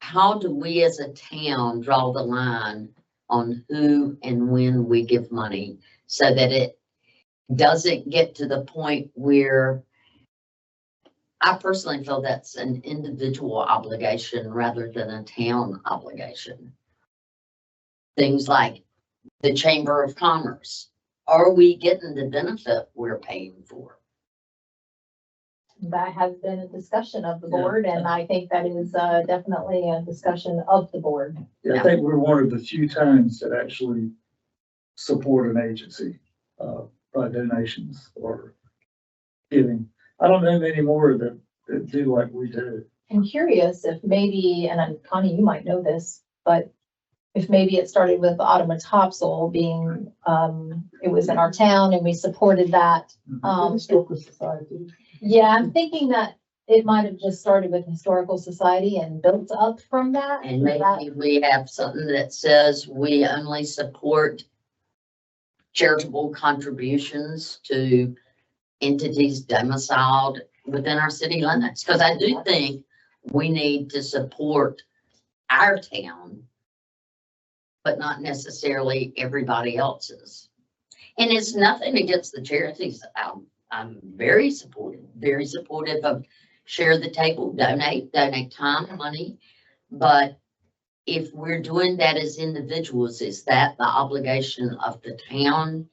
How do we as a town draw the line on who and when we give money so that it doesn't get to the point where I personally feel that's an individual obligation rather than a town obligation? Things like the Chamber of Commerce. Are we getting the benefit we're paying for? That has been a discussion of the board, and I think that is definitely a discussion of the board. Yeah, I think we're one of the few towns that actually support an agency, by donations or giving. I don't know many more that do like we do. I'm curious if maybe, and Connie, you might know this, but if maybe it started with Autumn Topsail being, it was in our town and we supported that. Historical Society. Yeah, I'm thinking that it might have just started with Historical Society and built up from that. And maybe we have something that says we only support charitable contributions to entities domiciled within our city limits. Because I do think we need to support our town, but not necessarily everybody else's. And it's nothing against the charities. I'm very supportive of share the table, donate time, money. But if we're doing that as individuals, is that the obligation of the town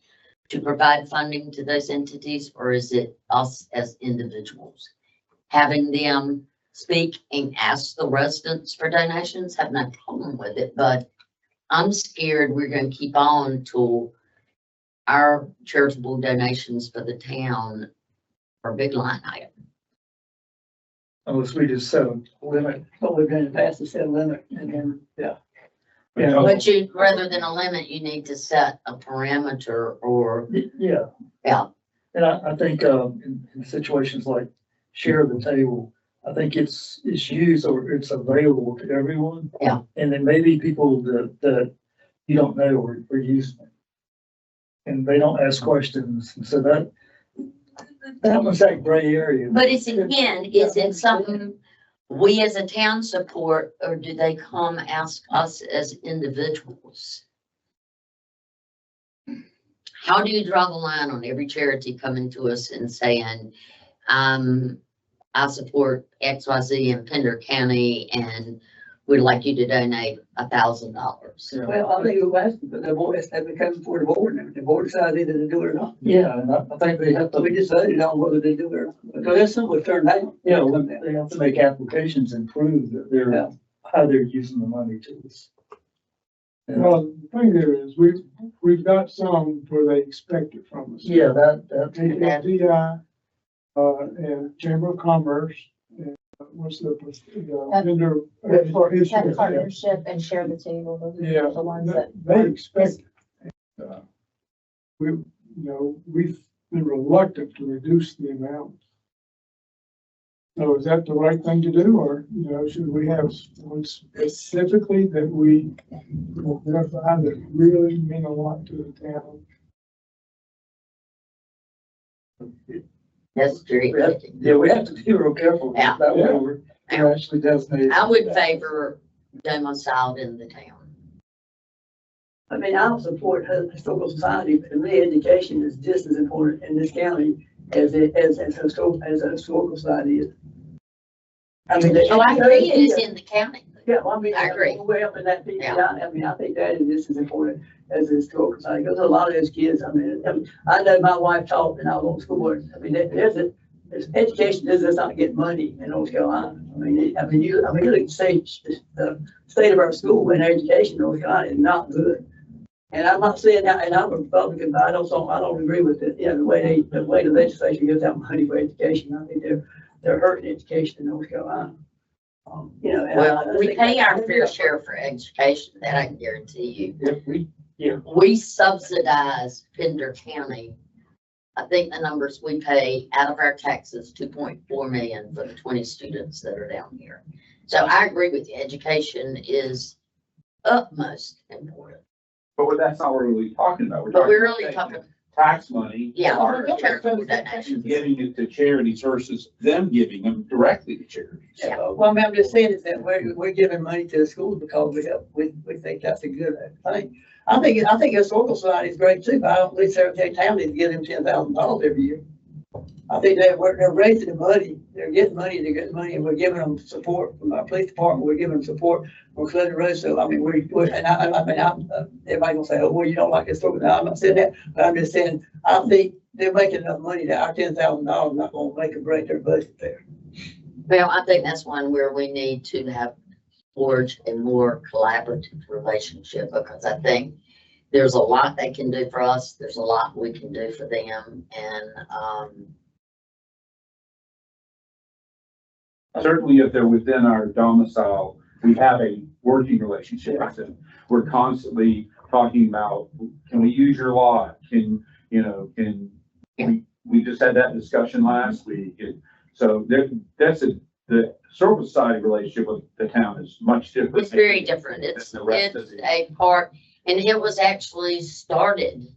to provide funding to those entities, or is it us as individuals? Having them speak and ask the residents for donations, have no problem with it, but I'm scared we're gonna keep on till our charitable donations for the town are a big line item. Unless we just set a limit. What we've done in the past is set a limit and then, yeah. Yeah. But you, rather than a limit, you need to set a parameter or, Yeah. yeah. And I think, in situations like share the table, I think it's used or it's available to everyone. Yeah. And then maybe people that you don't know are using it. And they don't ask questions. And so that was that gray area. But it's again, is it something we as a town support, or do they come ask us as individuals? How do you draw the line on every charity coming to us and saying, I support XYZ in Pender County and would like you to donate $1,000? Well, I think it was, but the board has to come before the board, and if the board decides either to do it or not. Yeah, and I think they have We to, just voted on whether they do it or not. Because that's something we turned down. yeah, they have to make applications and prove that Yeah. how they're using the money to us. Well, the thing there is, we've got some where they expect it from us. Yeah, that, HDI, and Chamber of Commerce, and what's the vendor? Have partnership and share the table. Those are Yeah, the ones that. they expect. We've been reluctant to reduce the amount. So is that the right thing to do, or, should we have one specifically that we identify that really mean a lot to the town? That's true. yeah, we have to be real careful. Yeah. That way we're actually designated. I would favor domiciled in the town. I mean, I don't support historical society, but to me, education is just as important in this county as a historical society is. I mean, Oh, I agree, it is in the county. Yeah, well, I mean, I agree. Way up in that PPI, Yeah. I mean, I think that is just as important as the historical society, because a lot of those kids, I mean, I know my wife taught and I was on school board. I mean, there's education does not get money in North Carolina. I mean, you look at the state of our school and education in North Carolina is not good. And I'm not saying that, and I'm a Republican, but I don't agree with it. The way the legislature gives out money for education, I think they're hurting education in North Carolina. Well, we pay our fair share for education, that I can guarantee you. Yeah, We subsidize Pender County I think the numbers we pay out of our taxes, 2.4 million for the 20 students that are down here. So I agree with you. Education is utmost important. But that's not what we're really talking about. But we're about really taking talking, tax money. yeah, our charitable and donations. giving it to charities versus them giving them directly to charities. Yeah. Well, I mean, I'm just saying is that we're giving money to the schools because we think that's a good thing. I think the historical society is great too, but I don't believe Secretary Town needs to give them $10,000 every year. I think they're raising the money, they're getting money, and we're giving them support from our police department, we're giving them support for Clinton Road. So, I mean, everybody gonna say, oh, well, you don't like historical. No, I'm not saying that, but I'm just saying, I think they're making enough money that our $10,000 not gonna make or break their budget there. Well, I think that's one where we need to have forge a more collaborative relationship, because I think there's a lot they can do for us. There's a lot we can do for them. And, Certainly, if they're within our domicile, we have a working relationship with them. We're constantly talking about, can we use your lot? Can we just had that discussion last week. So the historical society relationship with the town is much different. it's very different. It's a part, and it was actually started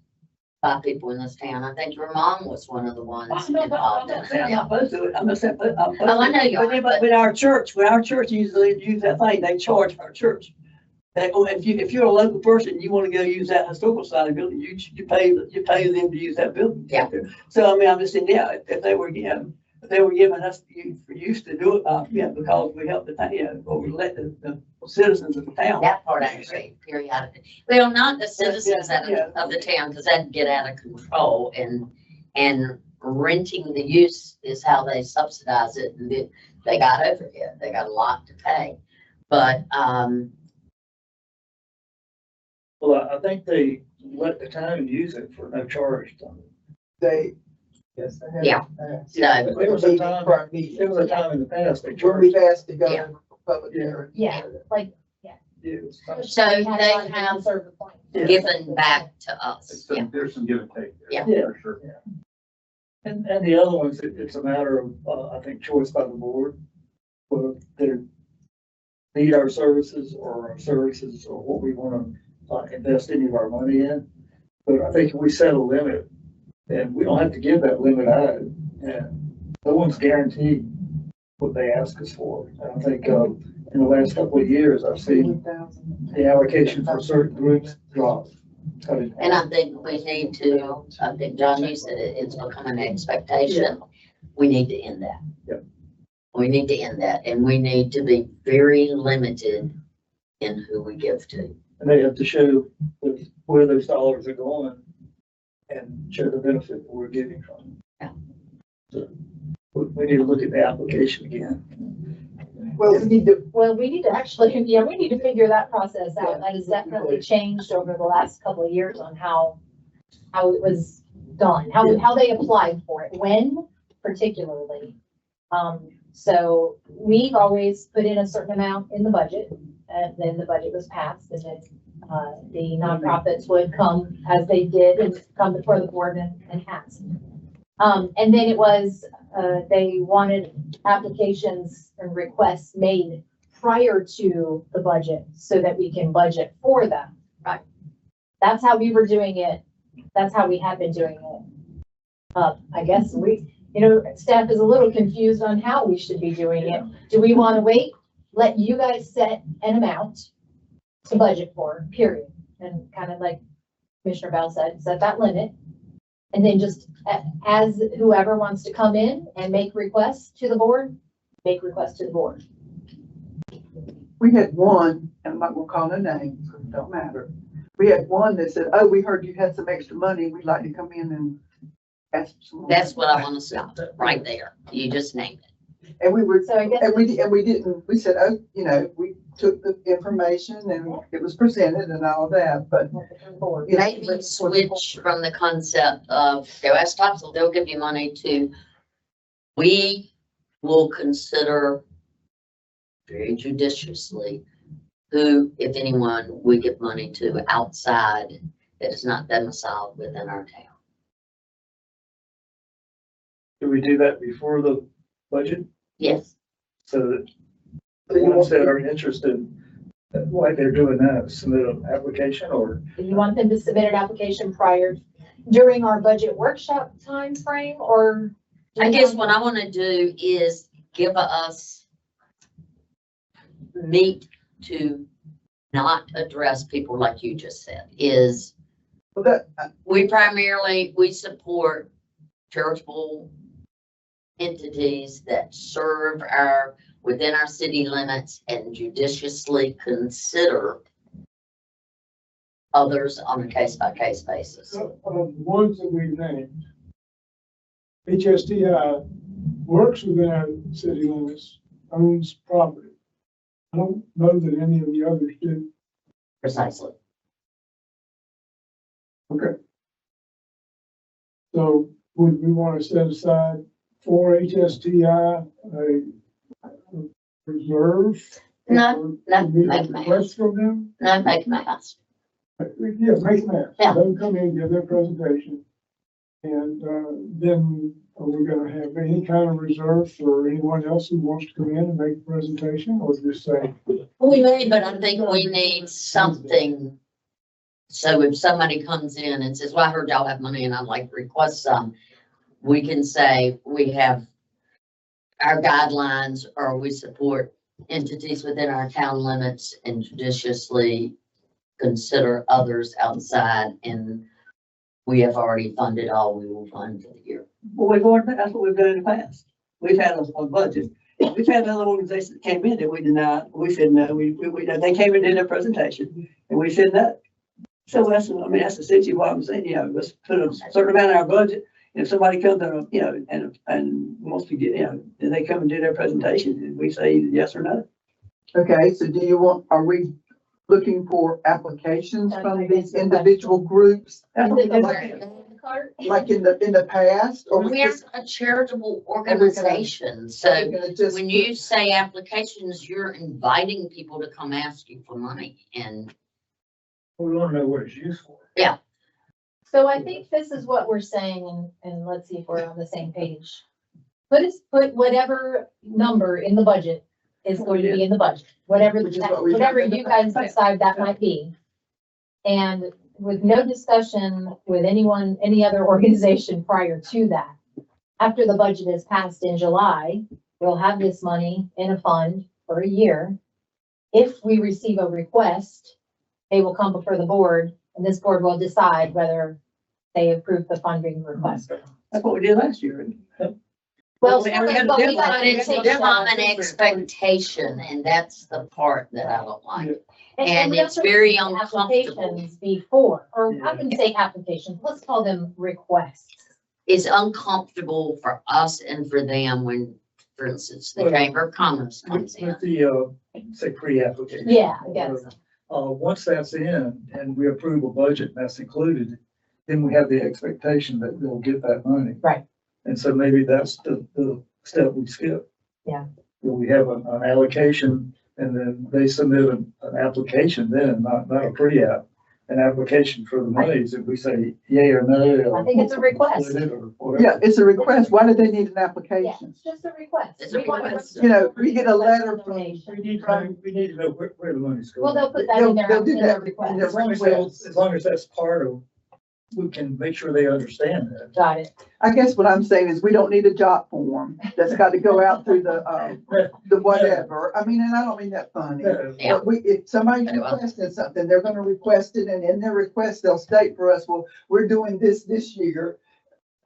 by people in this town. I think your mom was one of the ones involved in I'm it. not opposed to it. I'm not saying, Oh, I know you are, but with our church, usually use that thing, they charge our church. If you're a local person, you want to go use that historical society building, you pay them to use that building. Yeah. So, I mean, I'm just saying, yeah, if they were giving us, used to do it, because we help the town, or we let the citizens of the town. That part I agree, periodically. Well, not the citizens of the town, because that'd get out of control, and renting the use is how they subsidize it, and they got overhead, they got a lot to pay. But, Well, I think they let the town use it for no charge. Yes. they have. Yeah. There was a time, For our meeting. there was a time in the past they When charged. we've asked to go Yeah. to public hearing. Yeah, like. so they have Serve the point. given back to us, yeah. There's some give and take there. Yeah. For sure. And the other ones, it's a matter of, I think, choice by the board. Whether they need our services or what we want to invest any of our money in. But I think if we set a limit, and we don't have to give that limit out, and no one's guaranteed what they ask us for. And I think, in the last couple of years, I've seen the allocation for certain groups drop. And I think we need to, I think John, you said it's become an expectation. We need to end that. Yep. We need to end that, and we need to be very limited in who we give to. And they have to show where those dollars are going and show the benefit that we're getting from them. Yeah. So we need to look at the application again. Well, we need to, Well, we need to actually, we need to figure that process out. That has definitely changed over the last couple of years on how it was done, how they applied for it, when particularly. So we've always put in a certain amount in the budget, and then the budget was passed, and then the nonprofits would come as they did and come before the board and ask. And then it was, they wanted applications and requests made prior to the budget so that we can budget for them. Right. That's how we were doing it. That's how we have been doing it. I guess staff is a little confused on how we should be doing it. Do we want to wait, let you guys set an amount to budget for, period? And kind of like Commissioner Bell said, set that limit. And then just as whoever wants to come in and make requests to the board, make requests to the board. we had one, and I'm not gonna call no names, because it don't matter. We had one that said, oh, we heard you had some extra money, we'd like to come in and ask for some more. That's what I want to stop right there. You just named it. And we were, So I guess. and we didn't, we said, oh, we took the information and it was presented and all that, but. Maybe switch from the concept of, go ask Topsail, they'll give you money, to, we will consider very judiciously who, if anyone, we give money to outside that is not domiciled within our town. Do we do that before the budget? Yes, So that the ones that are interested, like they're doing now, submit an application or? Do you want them to submit an application prior, during our budget workshop time frame, or? I guess what I want to do is give us meat to not address people like you just said, is Well, that, we support charitable entities that serve within our city limits and judiciously consider others on a case-by-case basis. So, the ones that we've named, HSTI works within our city limits, owns property. I don't know that any of the others do. Precisely. Okay. So would we want to set aside for HSTI a reserve? No, Or we make have them requests from them? No, make them ask. Yeah, make them ask. Yeah. Let them come in, give their presentation. And then are we gonna have any kind of reserve for anyone else who wants to come in and make a presentation, or just say? We may, but I think we need something. So if somebody comes in and says, well, I heard y'all have money and I'd like to request some, we can say we have our guidelines, or we support entities within our town limits and judiciously consider others outside, and we have already funded all we will fund for the year. Well, we've already, that's what we've done in the past. We've had a budget. We've had other organizations that came in that we denied. We said no. They came in and did their presentation, and we said no. So that's, I mean, that's essentially what I'm saying. You know, let's put a certain amount in our budget. And if somebody comes in, you know, and wants to get, you know, then they come and do their presentation, and we say yes or no. okay, so are we looking for applications from these individual groups? That's what we did. Like in the past? Or We're a charitable organization, so when you say applications, you're inviting people to come ask you for money, and We want to know what it's used for. So I think this is what we're saying, and let's see if we're on the same page. Put whatever number in the budget is going to be in the budget, whatever you guys decide that might be. And with no discussion with any other organization prior to that. After the budget is passed in July, we'll have this money in a fund for a year. If we receive a request, they will come before the board, and this board will decide whether they approve the funding request. That's what we did last year. Well, We had a but we deadline. got it's a common expectation, and that's the part that I don't like. And we it's also very received uncomfortable. applications before, or I wouldn't say applications, let's call them requests. It's uncomfortable for us and for them when, for instance, the Chamber of Commerce comes in. With the, say, pre-application. Yeah, I guess. Once that's in and we approve a budget and that's included, then we have the expectation that they'll get that money. Right. And so maybe that's the step we skip. Yeah. Where we have an allocation and then they submit an application then, not a pre-app, an application for the monies, and we say yay or no. I think it's a request. split it or whatever. Yeah, it's a request. Why do they need an Yeah, application? it's just a request. It's a We want request. You know, we get a letter from, We need to know where the money's going. Well, they'll put that in their, They'll do in their that. request. As long as that's part of, we can make sure they understand that. Got it. I guess what I'm saying is we don't need a job form that's got to go out through the whatever. I mean, and I don't mean that funny. Yeah. But if somebody's requesting something, they're gonna request it, and in their request, they'll state for us, well, we're doing this year.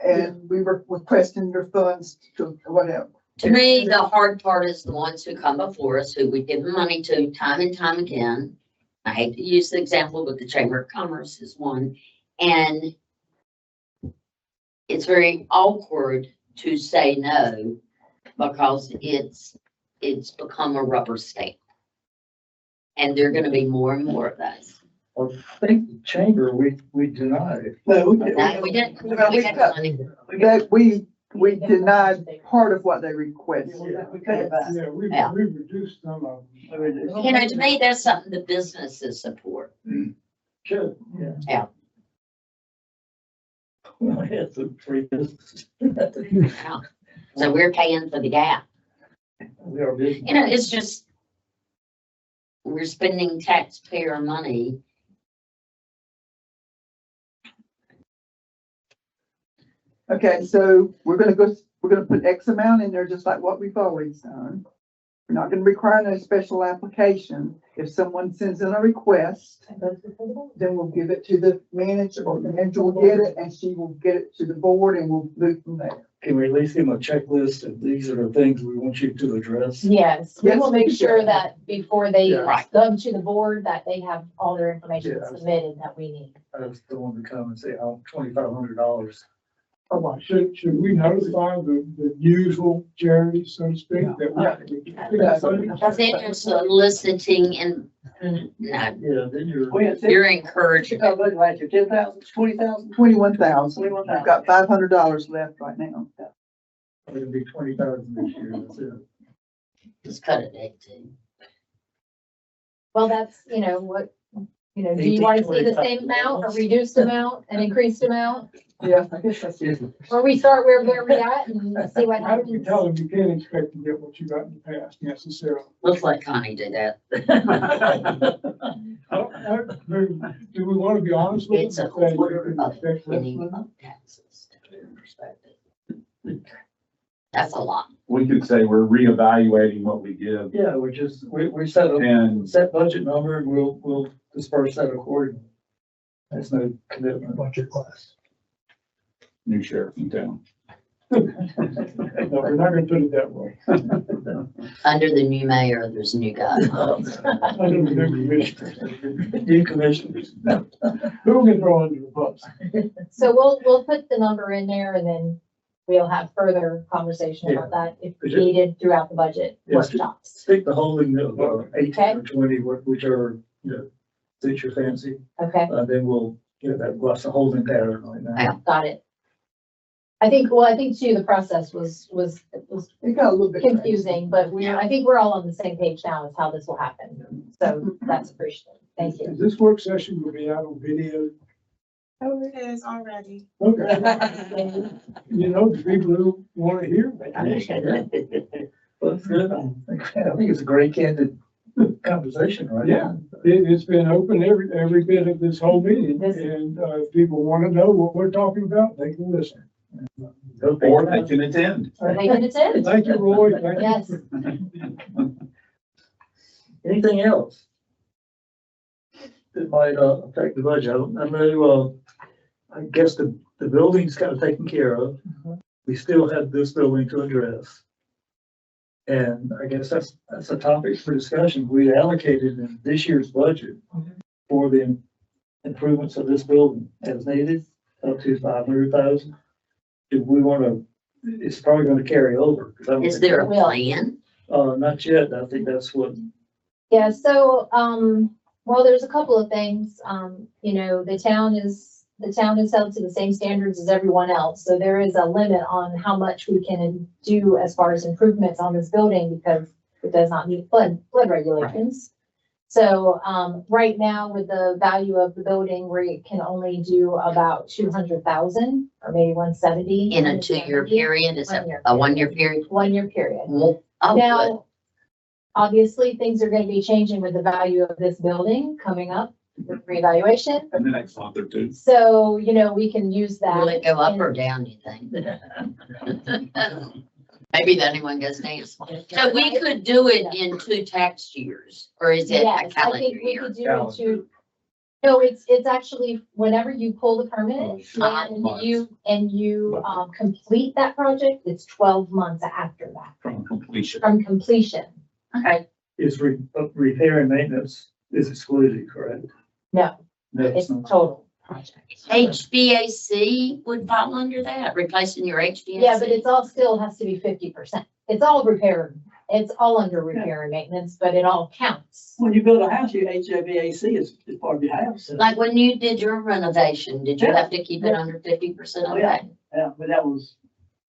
And we were requesting your funds to whatever. To me, the hard part is the ones who come before us, who we give money to time and time again. I hate to use the example, but the Chamber of Commerce is one. And it's very awkward to say no because it's become a rubber stamp. And there are gonna be more and more of those. Well, I think the chamber, we denied. No, No, we didn't. Well, We had money. That we denied part of what they requested. we cut it back. Yeah, we Yeah. reduced some of them. You know, to me, that's something the businesses support. Should, yeah. I had some three businesses. Wow. So we're paying for the gap. We are busy. You know, it's just, we're spending taxpayer money. Okay, so we're gonna put X amount in there, just like what we've always done. We're not gonna require no special application. If someone sends in a request, then we'll give it to the manager, or the manager will get it, and she will get it to the board, and we'll move from there. Can we at least give them a checklist of these are the things we want you to address? Yes, we Yes, will make we sure can. that before they Yeah. come to the board, that they have all their information Yeah. submitted that we need. I just don't want to come and say, oh, $2,500. Should we notify the usual charities, so to speak, that Because then you're soliciting and, no, Yeah, then you're. you're encouraging. Last year, 10,000, 20,000? 21,000. We've got $500 left right now. It'll be 20,000 this year, that's it. Just cut it at 18. Well, that's, do you want to see the same amount, a reduced amount, an increased amount? Yeah, I guess that's it. Or we start where we at and see what how do we happens? tell them you can't expect to get what you got in the past necessarily? Looks like Connie did that. Do we want to be honest with them? It's a and say you quarter can of a expect less penny money? of taxes to put in perspective. That's a lot. We could say we're reevaluating what we give Yeah, we set a and set budget number and we'll disperse that accordingly. There's no commitment. Budget class. new sheriff in town. No, we're not gonna put it that way. Under the new mayor, there's a new guy. Under the new commissioner. New commissioners. Who can throw under the bus? So we'll put the number in there and then we'll have further conversation about that if needed throughout the budget Yes. workshops. Stick the holding of 18 Okay. or 20, which are, suit your fancy. Okay, Then we'll get that, what's the holding pattern right now. Yeah. got it. I think too, the process was It got a little bit. confusing, but I think we're all on the same page now as how this will happen. So that's appreciated. Thank you. This work session will be out on video. Oh, it is already. Okay. The people who want to hear. Well, it's good. I think it's a great candid conversation, right? Yeah, it's been open every bit of this whole meeting, Yes. and if people want to know what we're talking about, they can listen. Or they can attend. Or they can attend. Thank you, Roy. Thank you. Yes. Anything else that might affect the budget? I know, I guess the building's kind of taken care of. We still have this building to address. And I guess that's a topic for discussion. We allocated in this year's budget for the improvements of this building as needed, up to 500,000. Do we want to, it's probably going to carry over. 'Cause I don't Is think there a Well- plan? Not yet. I think that's what, Yeah, so, well, there's a couple of things. The town is held to the same standards as everyone else. So there is a limit on how much we can do as far as improvements on this building because it does not meet flood regulations. So, right now with the value of the building, we can only do about 200,000 or maybe 170. In a 2-year period? Is it 1 year. a 1-year period? 1 year period. Well, oh, good. Now, obviously, things are gonna be changing with the value of this building coming up, with reevaluation. In the next month or two. So, we can use that. Will it go up in- or down, you think? Maybe the only one goes down. So we could do it in 2 tax years, or is it a Yes, I calendar think we year? could do it to, no, it's actually whenever you pull the permit and you complete that project, it's 12 months after that, From completion. from completion. Okay, is repair and maintenance is excluded, correct? No, No, it's not. total project. HVAC would fall under that, replacing your HVAC? Yeah, but it's all still has to be 50%. It's all repair. It's all under repair and maintenance, but it all counts. When you build a house, your HVAC is part of your house. Like when you did your renovation, did you have to keep it under 50% of Oh, yeah. that? Yeah, but that was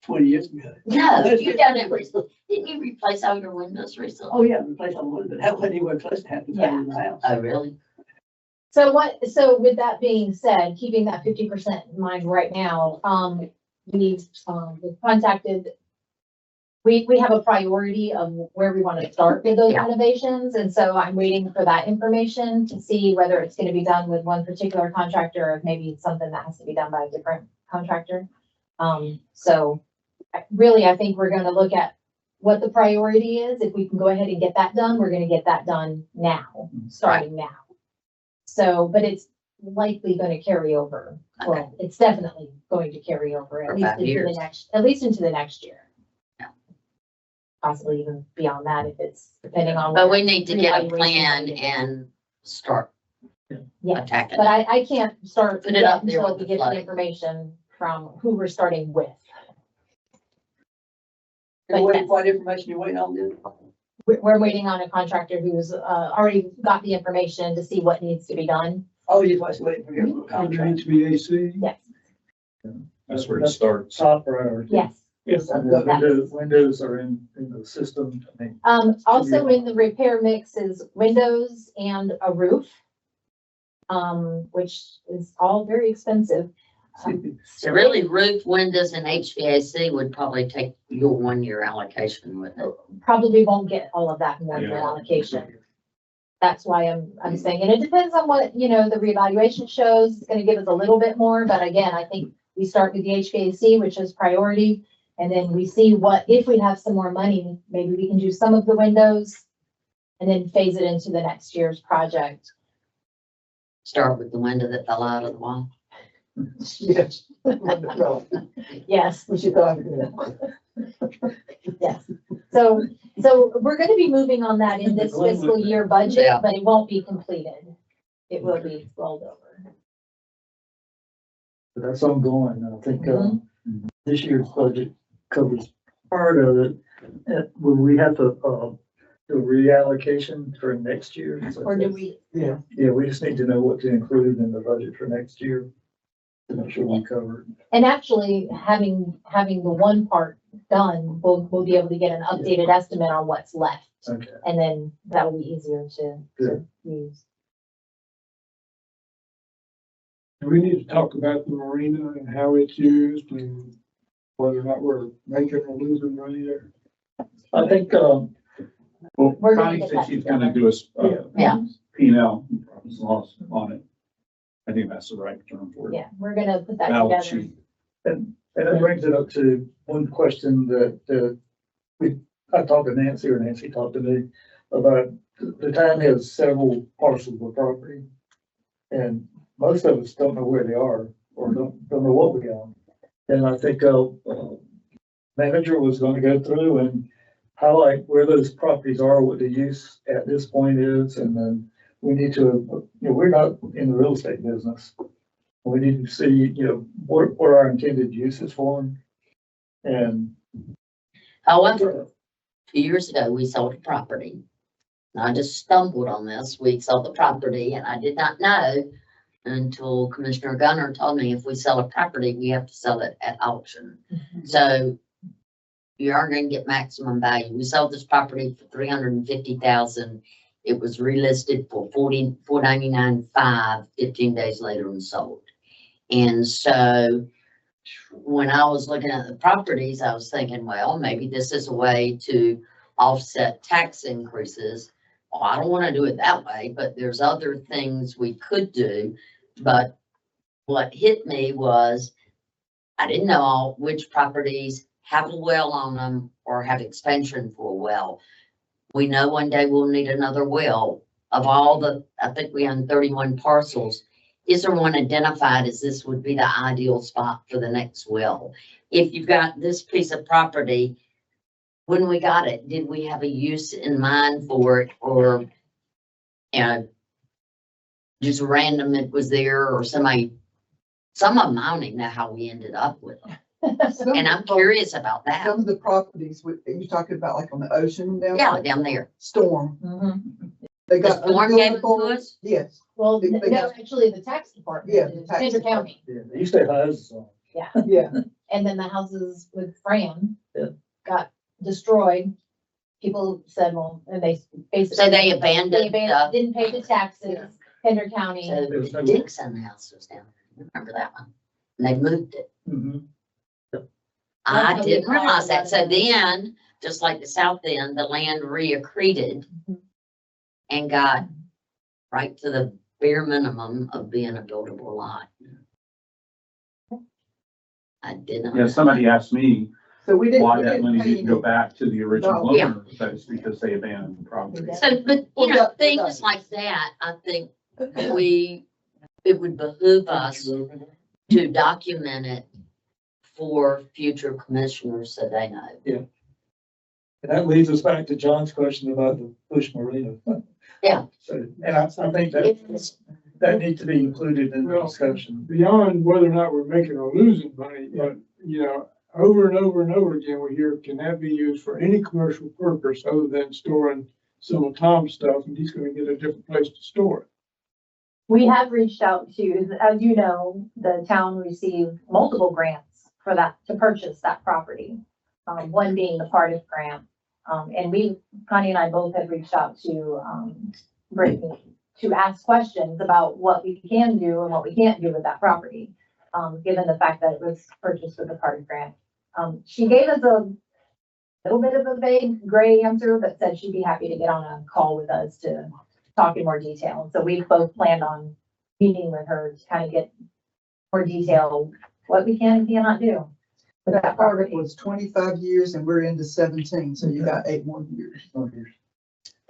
20 years ago. No, you done it recently. Didn't you replace all your windows recently? Oh, yeah, replace all of it, but that wasn't anywhere close to half the time in the house. Oh, really? So with that being said, keeping that 50% in mind right now, we've contacted, we have a priority of where we want to start with those Yeah. renovations. And so I'm waiting for that information to see whether it's going to be done with one particular contractor or maybe it's something that has to be done by a different contractor. So really, I think we're going to look at what the priority is. If we can go ahead and get that done, we're going to get that done now, starting now. So, but it's likely going to carry over. Well, it's definitely going to carry over For at least 5 into the years. into the next year. Yeah. Possibly even beyond that if it's depending on. But what we need to get a reevaluation plan we do. and start Yes, attacking. but I can't start Put it yet up there until with we the get the flag. information from who we're starting with. And what information you waiting on, dude? We're waiting on a contractor who's already got the information to see what needs to be done. Oh, you was waiting for your On the contract. HVAC? Yes, That's where it starts. Top priority. yes. Yes, and the windows are in the system. I mean, Also in the repair mix is windows and a roof, which is all very expensive. So really roof, windows and HVAC would probably take your 1 year allocation with it. Probably won't get all of that in one year Yeah. allocation. That's why I'm saying, and it depends on what, the reevaluation shows. It's gonna give us a little bit more, but again, I think we start with the HVAC, which is priority. And then we see if we have some more money, maybe we can do some of the windows and then phase it into the next year's project. Start with the window that fell out of the wall. Yes. Wonderful. Yes, We should go. yes. So we're gonna be moving on that in this fiscal year budget, Yeah. but it won't be completed. It will be rolled over. but that's ongoing. I think, Mhm. this year's budget covers part of it. Will we have to, do a reallocation for next year? Or do we, Yeah, we just need to know what to include in the budget for next year to make sure we cover it. and actually having the one part done, we'll be able to get an updated estimate on what's left. Okay. And then that will be easier to use. Do we need to talk about the marina and how it's used and whether or not we're making or losing money there? I think, Well, We're gonna Connie get said that she's gonna together. do a, Yeah. P&L, profit and loss on it. I think that's the right term for it. Yeah, we're gonna put that Balance together. sheet. and that brings it up to one question that, I talked to Nancy or Nancy talked to me about the town has several parcels of property. And most of us don't know where they are or don't know what we own. And I think, manager was gonna go through and highlight where those properties are, what the use at this point is, and then we need to, we're not in the real estate business. We need to see, what our intended uses for them. And However, 2 years ago, we sold a property. And I just stumbled on this. We sold the property and I did not know until Commissioner Gunner told me if we sell a property, we have to sell it at auction. So you are going to get maximum value. We sold this property for $350,000. It was relisted for $499,500 15 days later and sold. And so when I was looking at the properties, I was thinking, well, maybe this is a way to offset tax increases. Well, I don't want to do it that way, but there's other things we could do. But what hit me was I didn't know which properties have a well on them or have expansion for a well. We know one day we'll need another well. Of all I think we own 31 parcels. Is there one identified as this would be the ideal spot for the next well? If you've got this piece of property, when we got it, did we have a use in mind for it or, just random it was there or somebody, some of them, I don't even know how we ended up with them. And I'm curious about that. Some of the properties, you're talking about like on the ocean down? Yeah, down there. Storm. Mhm. They The got storm gave it to unbuildable- us? Yes, Well, They no, got- actually, the tax department, Yeah, the tax Pender department. County, yeah, they used to have houses on. yeah. and then the houses with Fran Yeah. got destroyed. People said, well, and they basically. So they abandoned, Didn't pay the taxes, Pender County. So the Dixon house was down there. Remember that one? And they moved it. Mhm. I how we didn't acquired realize a that. lot of So that. then, just like the south end, the land reaccreted and got right to the bare minimum of being a buildable lot. I didn't. Yeah, somebody asked me So we didn't, why we that didn't money pay didn't go any. back to the original No. Yeah. owner, but it's because they abandoned the property. So, but Well, you know, that- things like that, I think it would behoove us to document it for future commissioners so they know. And that leads us back to John's question about the Bush Marina. Yeah. So, and I think that needs to be included in the Well, discussion. Beyond whether or not we're making or losing money, but, you know, over and over and over again, we hear, can that be used for any commercial purpose other than storing some of Tom's stuff, and he's gonna get a different place to store it. We have reached out to, as you know, the town received multiple grants for that, to purchase that property. One being the Cardiff grant. And Connie and I both have reached out to, Brittany to ask questions about what we can do and what we can't do with that property. Given the fact that it was purchased with the Cardiff grant. She gave us a little bit of a vague gray answer, but said she'd be happy to get on a call with us to talk in more detail. So we've both planned on meeting with her to kind of get more detail, what we can and cannot do with that That part property. was 25 years and we're into 17, so you got 8 more years.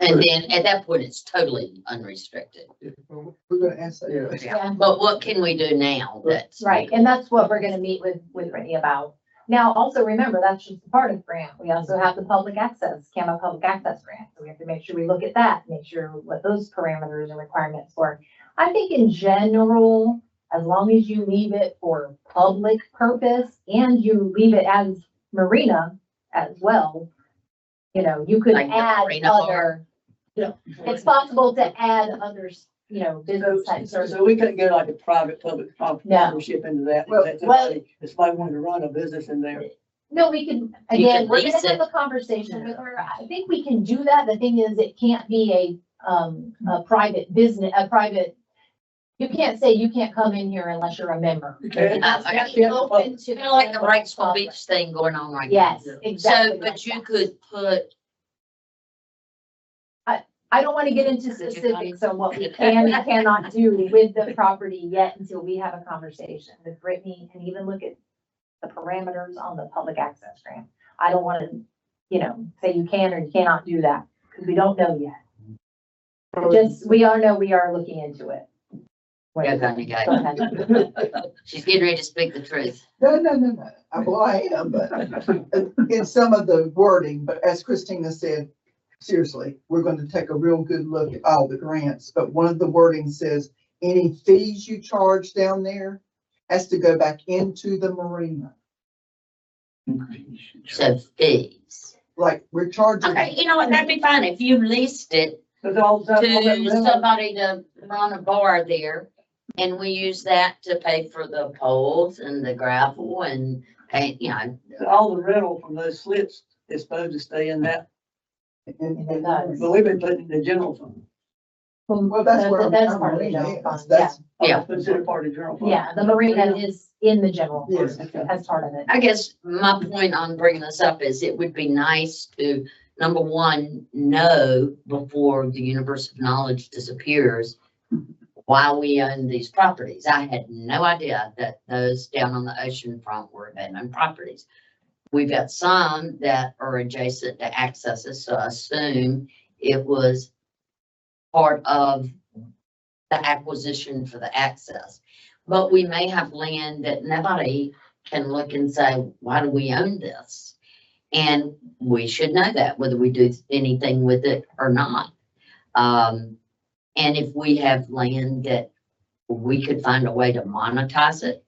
And then at that point, it's totally unrestricted. We're gonna ask that. Yeah. But what can we do now? That's Right, and that's what we're gonna meet with Brittany about. Now, also remember, that's just a part of grant. We also have the public access, CAMA public access grant. So we have to make sure we look at that, make sure what those parameters and requirements were. I think in general, as long as you leave it for public purpose and you leave it as marina as well, you know, you could Like the add marina other, it's possible to add others, you know, business type services. So we couldn't get like a private public partnership into that. Well, If somebody wanted to run a business in there. No, we can, You again, can we're gonna lease have a conversation with her. I think we can do that. The thing is, it can't be a private business, you can't say you can't come in here unless you're a member. Okay. It has to be open to. kind of like the Wrightsville Beach thing going on right now. Yes, exactly. So, but you could put, I don't want to get into specifics on what we can and cannot do with the property yet until we have a conversation with Brittany and even look at the parameters on the public access grant. I don't want to, you know, say you can or you cannot do that because we don't know yet. Just, we all know we are looking into it. yeah, Connie, guy. Go ahead. She's getting ready to speak the truth. No. Well, I am, but in some of the wording, but as Christina said, seriously, we're going to take a real good look at all the grants, but one of the wording says, any fees you charge down there has to go back into the marina. So fees. Like, we're charging. Okay, you know what, that'd be fine if you leased it to somebody to run a bar there. And we use that to pay for the poles and the gravel and paint, you know. All the rental from those slips is supposed to stay in that, And It does. but we've been putting it in the general fund. Well, that's where That's our part of the marina general is. fund, That's, Yeah. That's considered part of the general fund. Yeah, the marina is in the general Yes. fund as part of it. I guess my point on bringing this up is it would be nice to, number one, know before the universe of knowledge disappears why we own these properties. I had no idea that those down on the ocean front were abandoned properties. We've got some that are adjacent to accesses, so I assume it was part of the acquisition for the access. But we may have land that nobody can look and say, why do we own this? And we should know that, whether we do anything with it or not. And if we have land that we could find a way to monetize it,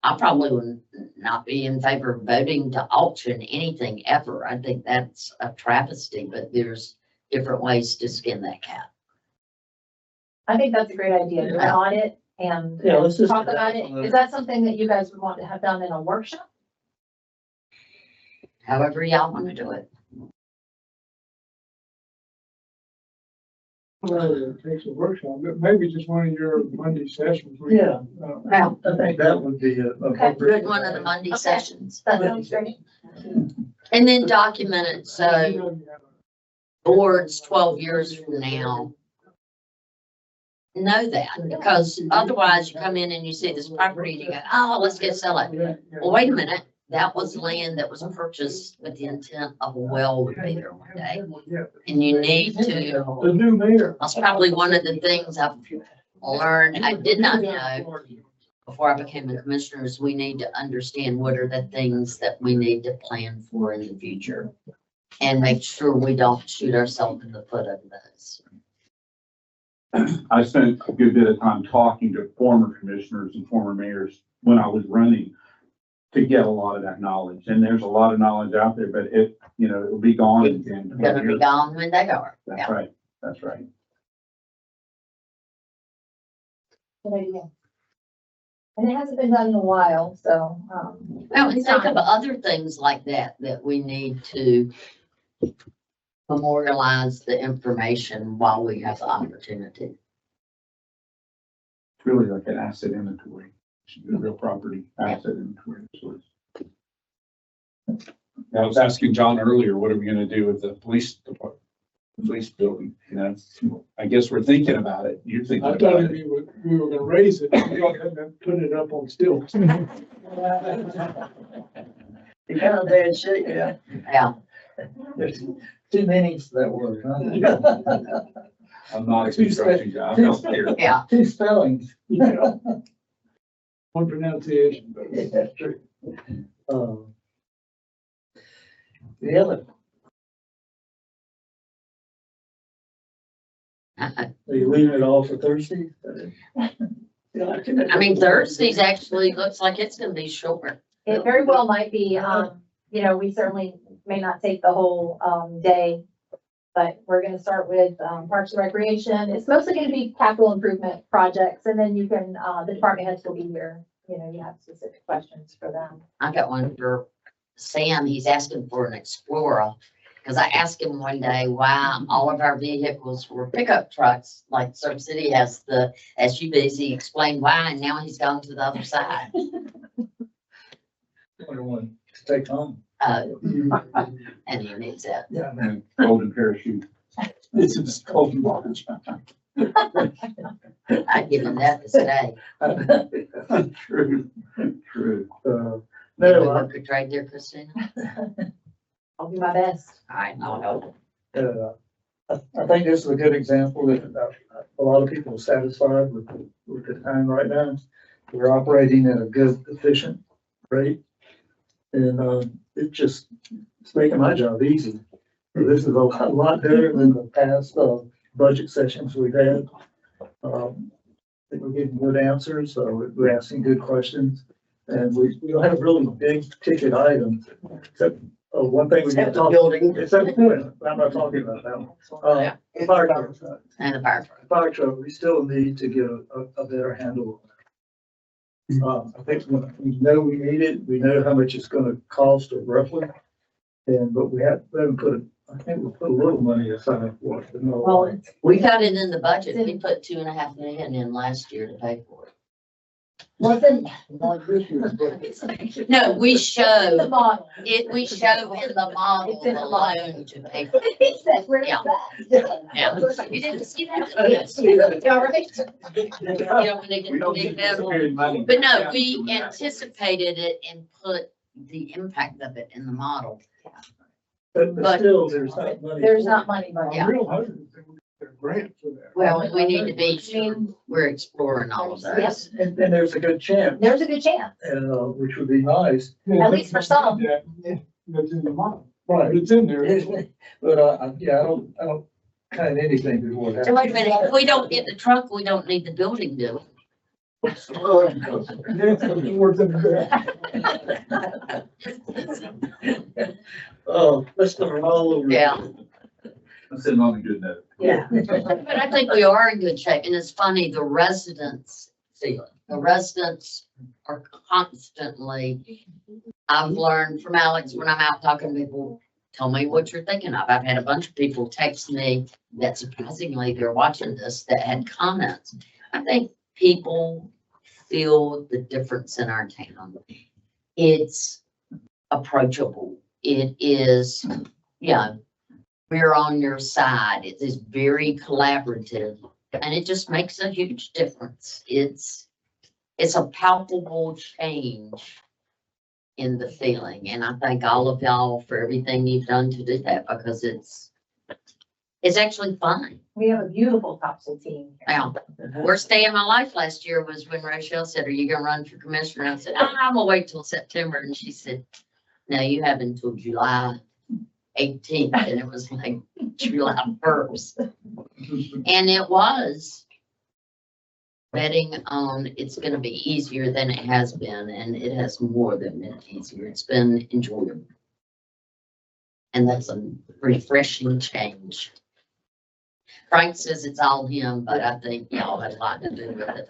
I probably would not be in favor of voting to auction anything ever. I think that's a travesty, but there's different ways to skin that cat. I think that's a great idea, to audit and Yeah, let's just talk do that about it. on the- Is that something that you guys would want to have done in a workshop? However y'all want to do it. Well, it takes a workshop, but maybe just one of your Monday sessions. we- Yeah. Well, I think that would be a. good one of the Monday sessions. That sounds great. And then document it, so boards 12 years from now know that, because otherwise you come in and you see this property and you go, oh, let's go sell it. Well, wait a minute, that was land that was purchased with the intent of a well would be there one day. And you need to, The new mayor. that's probably one of the things I've learned, I did not know before I became a commissioner, is we need to understand what are the things that we need to plan for in the future. And make sure we don't shoot ourselves in the foot over those. I spent a good bit of time talking to former commissioners and former mayors when I was running to get a lot of that knowledge. And there's a lot of knowledge out there, but it'll be gone in 10, 20 Gonna be years. gone when they are. That's Yeah. right. That's right. Good idea. And it hasn't been done in a while, so, Well, and think of other things like that, that we need to memorialize the information while we have the opportunity. It's really like an asset inventory. Should be a real property asset inventory. So I was asking John earlier, what are we gonna do with the police department, police building? I guess we're thinking about it. You're thinking I about thought it. we were gonna raise it, we don't have to put it up on stilts. You're kind of bad shape, yeah. Yeah, There's two meanings to that word, huh? I'm not a construction guy. I'm not here. yeah. Two spellings. One pronunciation, but Yeah, that's true. The other, I are you leaving it all for Thursday? mean, Thursday's actually looks like it's gonna be short. it very well might be, we certainly may not take the whole, day. But we're gonna start with, Parks and Recreation. It's mostly gonna be capital improvement projects, and then you can, the department heads will be here. You have specific questions for them. I got one for Sam. He's asking for an Explorer. Cause I asked him one day why all of our vehicles were pickup trucks, like Surf City has the SUVs. He explained why, and now he's gone to the other side. What one to take home? And he needs that. Yeah, And golden parachute. this is golden watch. I'd give him that to stay. True, true. No, I, We could trade there, Christina. I'll do my best. I know. I think this is a good example that a lot of people are satisfied with the time right now. We're operating at a good, efficient rate. And it's making my job easy. This is a lot better than the past budget sessions we've had. I think we're getting good answers, so we're asking good questions. And we don't have really big ticket items, except one thing we can talk. Building. Except, I'm not talking about that one. The fire truck. And the fire truck. Fire truck, we still need to get a better handle on that. I think we know we need it, we know how much it's gonna cost roughly. But we haven't I think we put a little money aside for it. But no. Well, We got it in the budget. We put 2.5 million in last year to pay for it. wasn't Not this year's budget. No, we the show model. it, we show in the model It's in the the model. loan to pay for it. He said, where's Yeah. that? Yeah. You didn't see that? Yes. All right. You know, when they get the big metal. But no, we anticipated it and put the impact of it in the model. But still, there's not money. There's for not it. money, but Yeah. I'm real hoping there's a grant for that. Well, we need to be sure we're exploring all of those. Yes. And there's a good chance, there's a good chance. and, which would be nice. At least for some. That's in the model. Right. It's in there. But, I don't kind anything before that. So wait a minute, if we don't get the truck, we don't need the building, do Oh, let's start all over. we? Yeah. I'm sitting on a good note. Yeah. But I think we are in good shape, and it's funny, the residents feel it. The residents are constantly, I've learned from Alex when I'm out talking to people, tell me what you're thinking of. I've had a bunch of people text me that surprisingly they're watching this that had comments. I think people feel the difference in our town. It's approachable. It is, yeah, we're on your side. It is very collaborative and it just makes a huge difference. It's a palpable change in the feeling. And I thank all of y'all for everything you've done to do that because it's actually fun. We have a beautiful Topsail team. Now, worst day of my life last year was when Rochelle said, "Are you gonna run for commissioner?" I said, "I'm gonna wait till September." And she said, "No, you have until July 18th." And it was like July 1st. And it was betting on it's gonna be easier than it has been, and it has more than been easier. It's been enjoyable. And that's a refreshing change. Frank says it's all him, but I think y'all had a lot to do with it.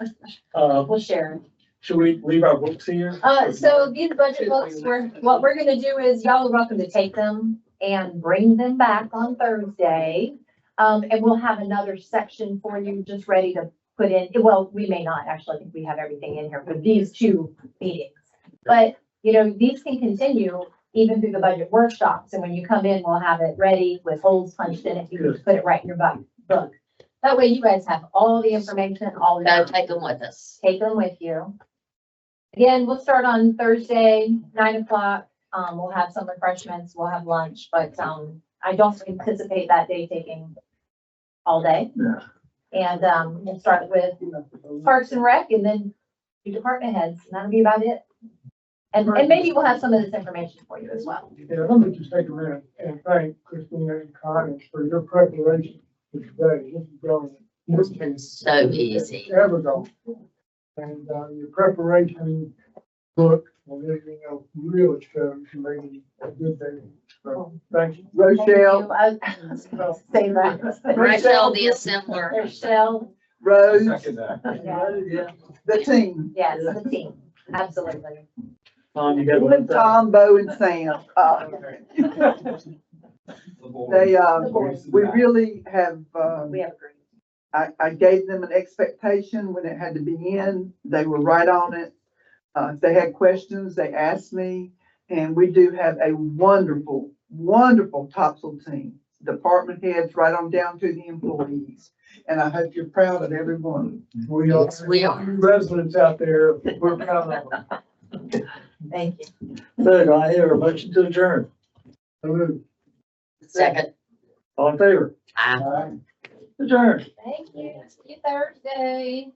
We'll share. Should we leave our books here? So these budget books, what we're gonna do is y'all are welcome to take them and bring them back on Thursday. And we'll have another section for you just ready to put in. Well, we may not actually, I think we have everything in here for these two meetings. But, you know, these can continue even through the budget workshops. And when you come in, we'll have it ready with holes punched in it. You can just put it right in your book. That way you guys have all the information, all the So time. take them with us. Take them with you. Again, we'll start on Thursday, 9 o'clock. We'll have some refreshments, we'll have lunch, but, I don't anticipate that day taking all day. Yeah. And, we'll start with Parks and Rec and then your department heads, and that'll be about it. And maybe we'll have some of this information for you as well. Yeah, let me just take a minute and thank Christina and Connie for your preparation for today. This is brilliant. This is So easy. ever going. And, your preparation book and everything else really shows you made a good day. So, thank you. Rochelle, I was gonna say that. Rachel, the assembler. Rochelle, Rose, Second that. yeah, the team, yes, the team, absolutely. Tom, you got one? with Tom, Bo, and Sam. They, we really have, We have agreed. I gave them an expectation when it had to be in. They were right on it. If they had questions, they asked me. And we do have a wonderful, wonderful Topsail team. Department heads right on down to the employees. And I hope you're proud of everyone. We are, Yes, we are. residents out there, we're proud of them. Thank you. So do I hear a motion to adjourn? So moved. Second. All in favor? I'm Adjourn. Thank you. See you Thursday.